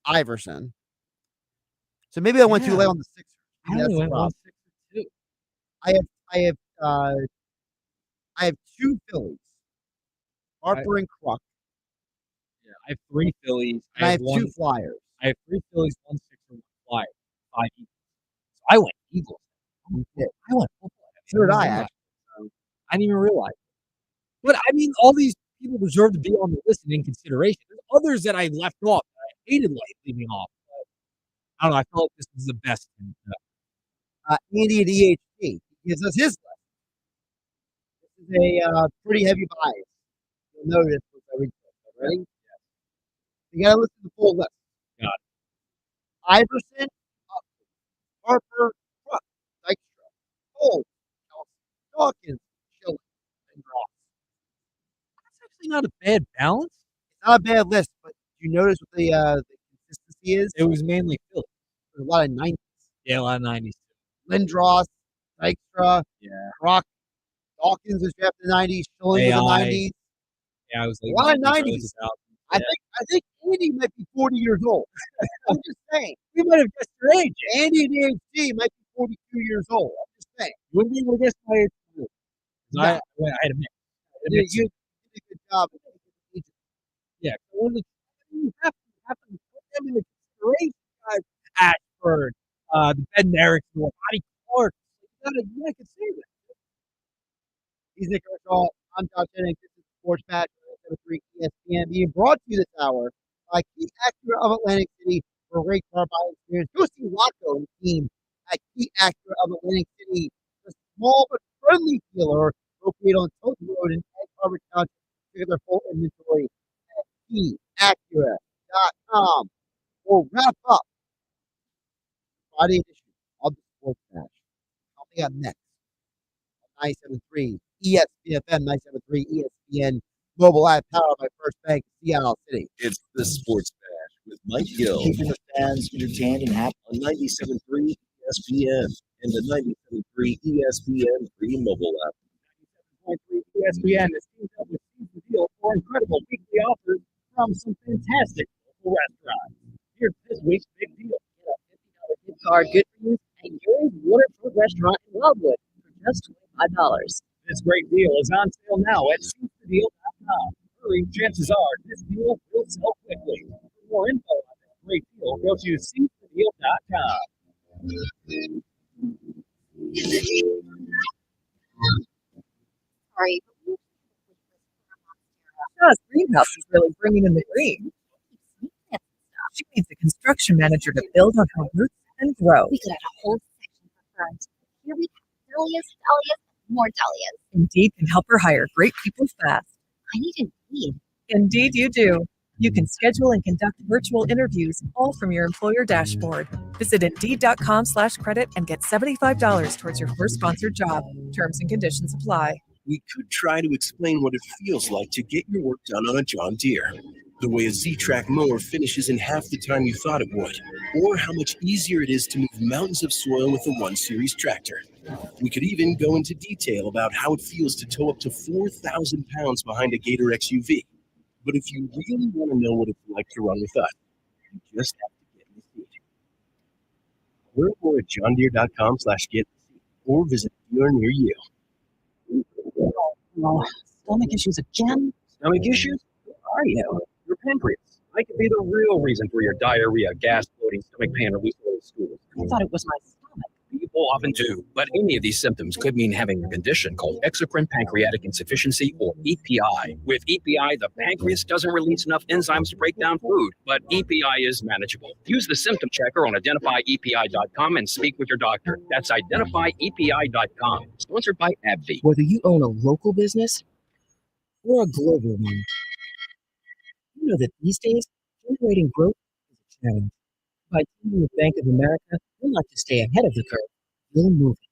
Iverson. So maybe I went too late on the Sixer. I only went 1 Sixer too. I have 2 Phillies, Harper and Kruk. Yeah, I have 3 Phillies. And I have 2 Flyers. I have 3 Phillies, 1 Sixer, 1 Flyer, 5 Eagles. So I went Eagles. I went football. So did I, actually. I didn't even realize. But I mean, all these people deserve to be on the list and in consideration. There's others that I left off that I hated leaving off. But I don't know. I felt like this was the best. Andy at EHP gives us his list. This is a pretty heavy bias. You'll notice with every list. Ready? Yes. You got to listen to the full list. Got it. Iverson, Harper, Kruk, Dykstra, Foles, Dawkins, Schilling, and Ross. That's actually not a bad balance. It's not a bad list, but you notice what the consistency is? It was mainly Phillies. There's a lot of 90s. Yeah, a lot of 90s. Lindros, Dykstra, Yeah. Rock, Dawkins was drafted in the 90s, Schilling was in the 90s. Yeah, I was like A lot of 90s. I think Andy might be 40 years old. I'm just saying. We might have guessed your age. Andy and AHG might be 42 years old. I'm just saying. You wouldn't be able to guess my age. No. I had a mix. You did a good job. Yeah. You have to put them in the consideration, guys. Ashford, the Bednarik, Bobby Clark. You gotta consider that. He's Nick Ershaw. I'm Josh Jennings. This is Sports Match 3 ESPN being brought to you this hour by Key Acura of Atlantic City for a great car buying experience. Go see Rocco and the team at Key Acura of Atlantic City, a small but friendly dealer located on Tilton Road in Egg Harbor Township. Check out their full inventory at keyacura.com. We'll wrap up Friday edition of the Sports Match. Coming up next, 97.3 ESPN FM, 97.3 ESPN mobile app powered by First Bank, Seattle City. It's the Sports Bash with Mike Gill. Keeping the fans entertained and happy. On 97.3 ESPN and the 97.3 ESPN free mobile app. 97.3 ESPN is teamed up with Season Deal for incredible weekly offers from some fantastic local restaurants. Here's this week's big deal. Get a $50 gift card good for you at your Waterford restaurant in Wildwood for just $25. This great deal is on sale now at Season SafeTheDeal.com. Hurry, chances are this deal will sell quickly. For more info on this great deal, go to SafeTheDeal.com. Sorry. Shaw's greenhouse is really bringing in the green. She needs a construction manager to build on her roots and grow. We could add a whole section for ferns. Here we have dahlias, and more dahlias. Indeed can help her hire great people fast. I need Indeed. Indeed, you do. You can schedule and conduct virtual interviews all from your employer dashboard. Visit Indeed.com/credit and get $75 towards your first sponsored job. Terms and conditions apply. We could try to explain what it feels like to get your work done on a John Deere. The way a Z-Track mower finishes in half the time you thought it would. Or how much easier it is to move mountains of soil with a 1 Series tractor. We could even go into detail about how it feels to tow up to 4,000 pounds behind a Gator XUV. But if you really want to know what it's like to run with us, you just have to get in the seat. Learn more at johndeere.com/get or visit a dealer near you. Well, stomach issues again? Stomach issues? Who are you? Your pancreas. I could be the real reason for your diarrhea, gas, bloating, stomach pain, or loose stools. I thought it was my stomach. People often do, but any of these symptoms could mean having a condition called exocrine pancreatic insufficiency, or EPI. With EPI, the pancreas doesn't release enough enzymes to break down food, but EPI is manageable. Use the symptom checker on identifyepi.com and speak with your doctor. That's identifyepi.com. Sponsored by AbbVie. Whether you own a local business or a global one, you know that these days, generating growth is a challenge. By teaming with Bank of America, you'll not just stay ahead of the curve, you'll move it.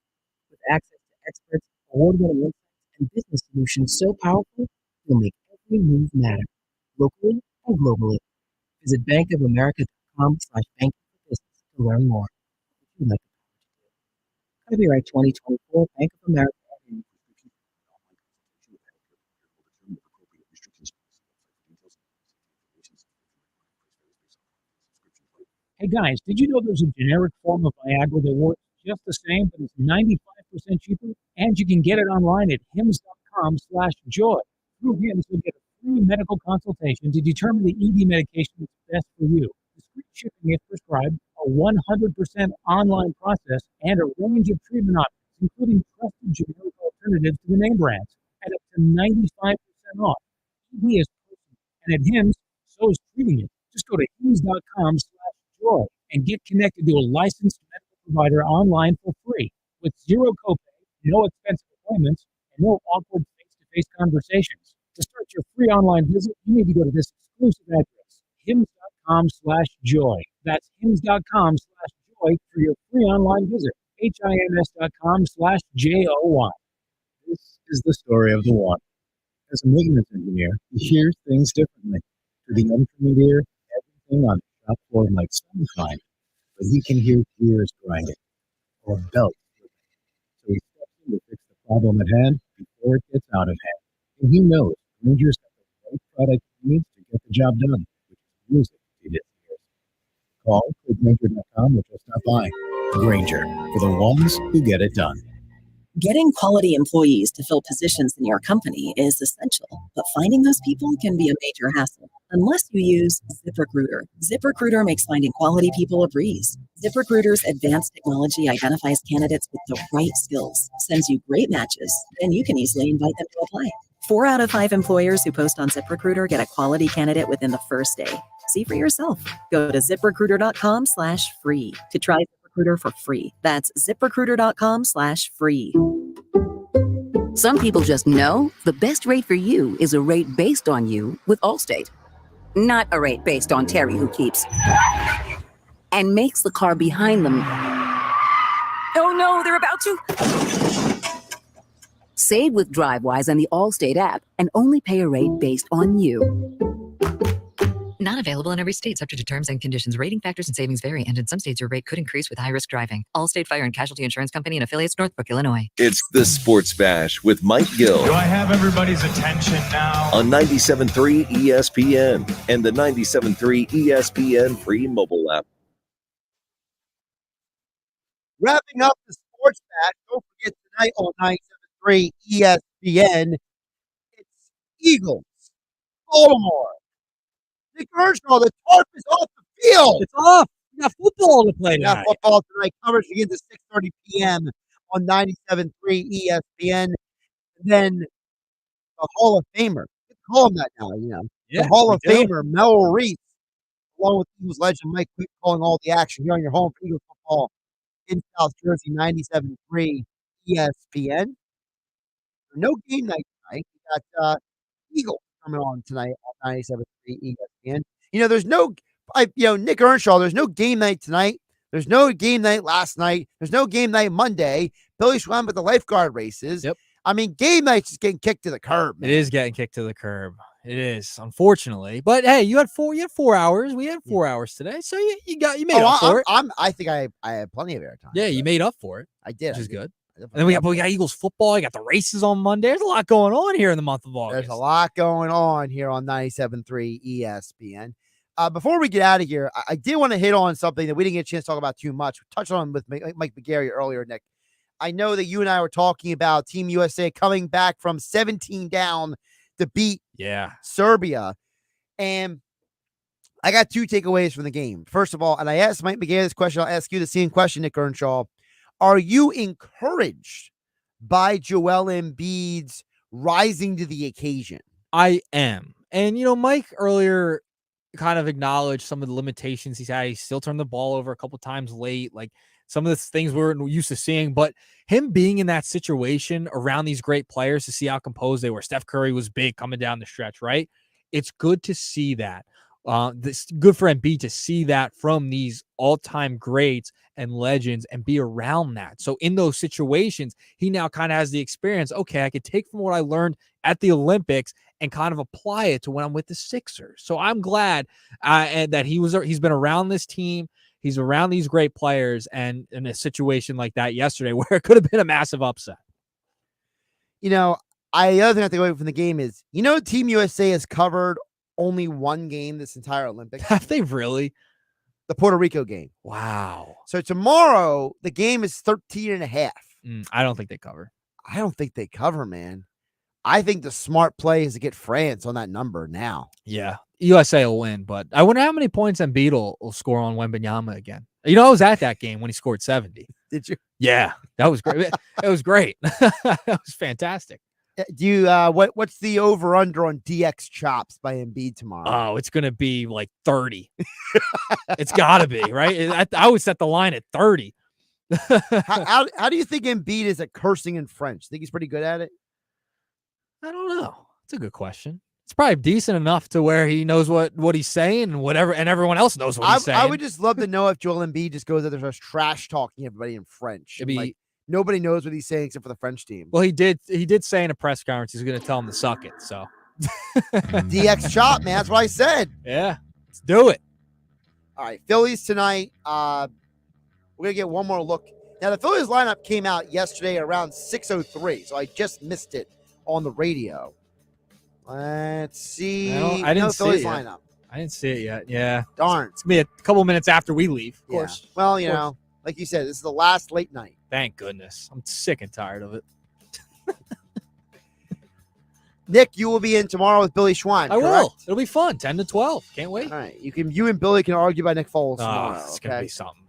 With access to experts, award-winning insights, and business solutions so powerful, you'll make every move matter, locally and globally. Visit bankofamerica.com/bankingforbusiness to learn more. If you'd like to Copyright 2024, Bank of America. Hey guys, did you know there's a generic form of Viagra that works just the same, but it's 95% cheaper? And you can get it online at hims.com/joy. Through Hims, you'll get a free medical consultation to determine the ED medication that's best for you. Discreet shipping if prescribed, a 100% online process, and a range of treatment options, including trusted generic alternatives to the name brands, at up to 95% off. ED is personal, and at Hims, so is treating it. Just go to hims.com/joy and get connected to a licensed medical provider online for free with zero copay, no expensive appointments, and no awkward face-to-face conversations. To start your free online visit, you need to go to this exclusive address, hims.com/joy. That's hims.com/joy for your free online visit, hims.com/joy. This is the story of the one. As a maintenance engineer, he hears things differently. To the untrained ear, everything on the shop floor might sound fine, but he can hear gears grinding or a belt slipping. So he steps in to fix the problem at hand before it gets out of hand. And he knows Granger's got the right product he needs to get the job done, which is music to his ears. Call Granger.com or just stop by. Granger, for the ones who get it done. Getting quality employees to fill positions in your company is essential, but finding those people can be a major hassle unless you use ZipRecruiter. ZipRecruiter makes finding quality people a breeze. ZipRecruiter's advanced technology identifies candidates with the right skills, sends you great matches, then you can easily invite them to apply. 4 out of 5 employers who post on ZipRecruiter get a quality candidate within the first day. See for yourself. Go to ZipRecruiter.com/free to try ZipRecruiter for free. That's ZipRecruiter.com/free. Some people just know the best rate for you is a rate based on you with Allstate. Not a rate based on Terry who keeps and makes the car behind them. Oh no, they're about to. Save with DriveWise and the Allstate app and only pay a rate based on you. Not available in every state, subject to terms and conditions. Rating factors and savings vary, and in some states your rate could increase with high-risk driving. Allstate Fire and Casualty Insurance Company and affiliates, Northbrook, Illinois. It's the Sports Bash with Mike Gill. Do I have everybody's attention now? On 97.3 ESPN and the 97.3 ESPN free mobile app. Wrapping up the Sports Bash, don't forget tonight on 97.3 ESPN, it's Eagles, Baltimore. Nick Earnshaw, the tarp is off the field. It's off. We got football to play We got tonight. football tonight. Coverage begins at 6:30 p.m. on 97.3 ESPN. And then the Hall of Famer. You can call him that now, Yeah, the Hall we of do. Famer, Mel Reese, along with Eagles legend Mike Quick, calling all the action here on your home for Eagles football in South Jersey, 97.3 ESPN. No game night tonight. We got Eagles coming on tonight on 97.3 ESPN. There's no, Nick Earnshaw, there's no game night tonight. There's no game night last night. There's no game night Monday. Billy Schwab with the lifeguard races. Yep. I mean, game night's just getting kicked to the curb, man. It is getting kicked to the curb. It is, unfortunately. But hey, you had 4 hours. We had 4 hours today. So you made up for it. I think I had plenty of airtime. Yeah, you made up for it. I did. Which is good. And then we got Eagles football. You got the races on Monday. There's a lot going on here in the month of August. There's a lot going on here on 97.3 ESPN. Before we get out of here, I did want to hit on something that we didn't get a chance to talk about too much. We touched on with Mike McGarry earlier, Nick. I know that you and I were talking about Team USA coming back from 17 down to beat Serbia. And I got two takeaways from the game. First of all, and I asked Mike McGarry this question. I'll ask you the same question, Nick Earnshaw. Are you encouraged by Joel Embiid's rising to the occasion? I am. And, Mike earlier kind of acknowledged some of the limitations he's had. He still turned the ball over a couple times late. Like some of the things we weren't used to seeing. But him being in that situation around these great players to see how composed they were. Steph Curry was big coming down the stretch, right? It's good to see that. It's good for Embiid to see that from these all-time greats and legends and be around that. So in those situations, he now kind of has the experience. Okay, I could take from what I learned at the Olympics and kind of apply it to when I'm with the Sixers. So I'm glad and that he's been around this team. He's around these great players, and in a situation like that yesterday where it could have been a massive upset. The other thing I take away from the game is, Team USA has covered only one game this entire Olympics. Have they really? The Puerto Rico game. Wow. So tomorrow, the game is 13.5. I don't think they cover. I don't think they cover, man. I think the smart play is to get France on that number now. Yeah. USA will win, but I wonder how many points Embiid will score on Wembanyama again. I was at that game when he scored 70. Did you? Yeah. That was great. It was great. That was fantastic. Do you what's the over under on DX chops by Embiid tomorrow? Oh, it's gonna be like 30. It's gotta be, right? I would set the line at 30. how do you think Embiid is at cursing in French? Think he's pretty good at it? I don't know. It's a good question. It's probably decent enough to where he knows what he's saying and whatever, and everyone else knows what he's saying. I would just love to know if Joel Embiid just goes out there and starts trash talking everybody in French. It'd be, like, nobody knows what he's saying except for the French team. Well, he did say in a press conference he's going to tell him to suck it. So DX chop, man. That's what I said. Yeah, let's do it. All right, Phillies tonight. We're gonna get one more look. Now, the Phillies lineup came out yesterday around 6:03, so I just missed it on the radio. Let's see. I didn't see Phillies it lineup. I didn't see it yet. Yeah, darn. It's gonna be a couple minutes after we leave. Of course. Well, like you said, this is the last late night. Thank goodness. I'm sick and tired of it. Nick, you will be in tomorrow with Billy Schwein. I will. It'll be fun. 10 to 12. Can't wait. All right. You and Billy can argue about Nick Foles tomorrow. It's gonna be something.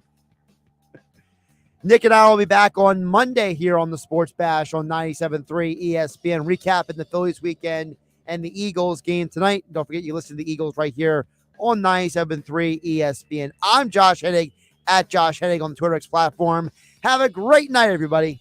Nick and I will be back on Monday here on the Sports Bash on 97.3 ESPN, recapping the Phillies weekend and the Eagles game tonight. Don't forget, you listen to the Eagles right here on 97.3 ESPN. I'm Josh Hennig at Josh Hennig on the Twitter X platform. Have a great night, everybody.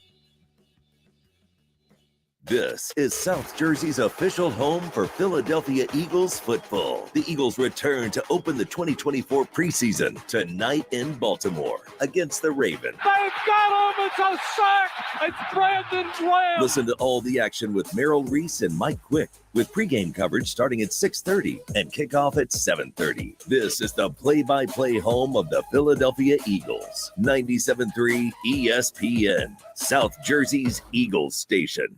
This is South Jersey's official home for Philadelphia Eagles football. The Eagles return to open the 2024 preseason tonight in Baltimore against the Ravens. They've got him. It's a sack. It's Brandon Graham. Listen to all the action with Merrill Reese and Mike Quick with pregame coverage starting at 6:30 and kickoff at 7:30. This is the play-by-play home of the Philadelphia Eagles. 97.3 ESPN, South Jersey's Eagles station.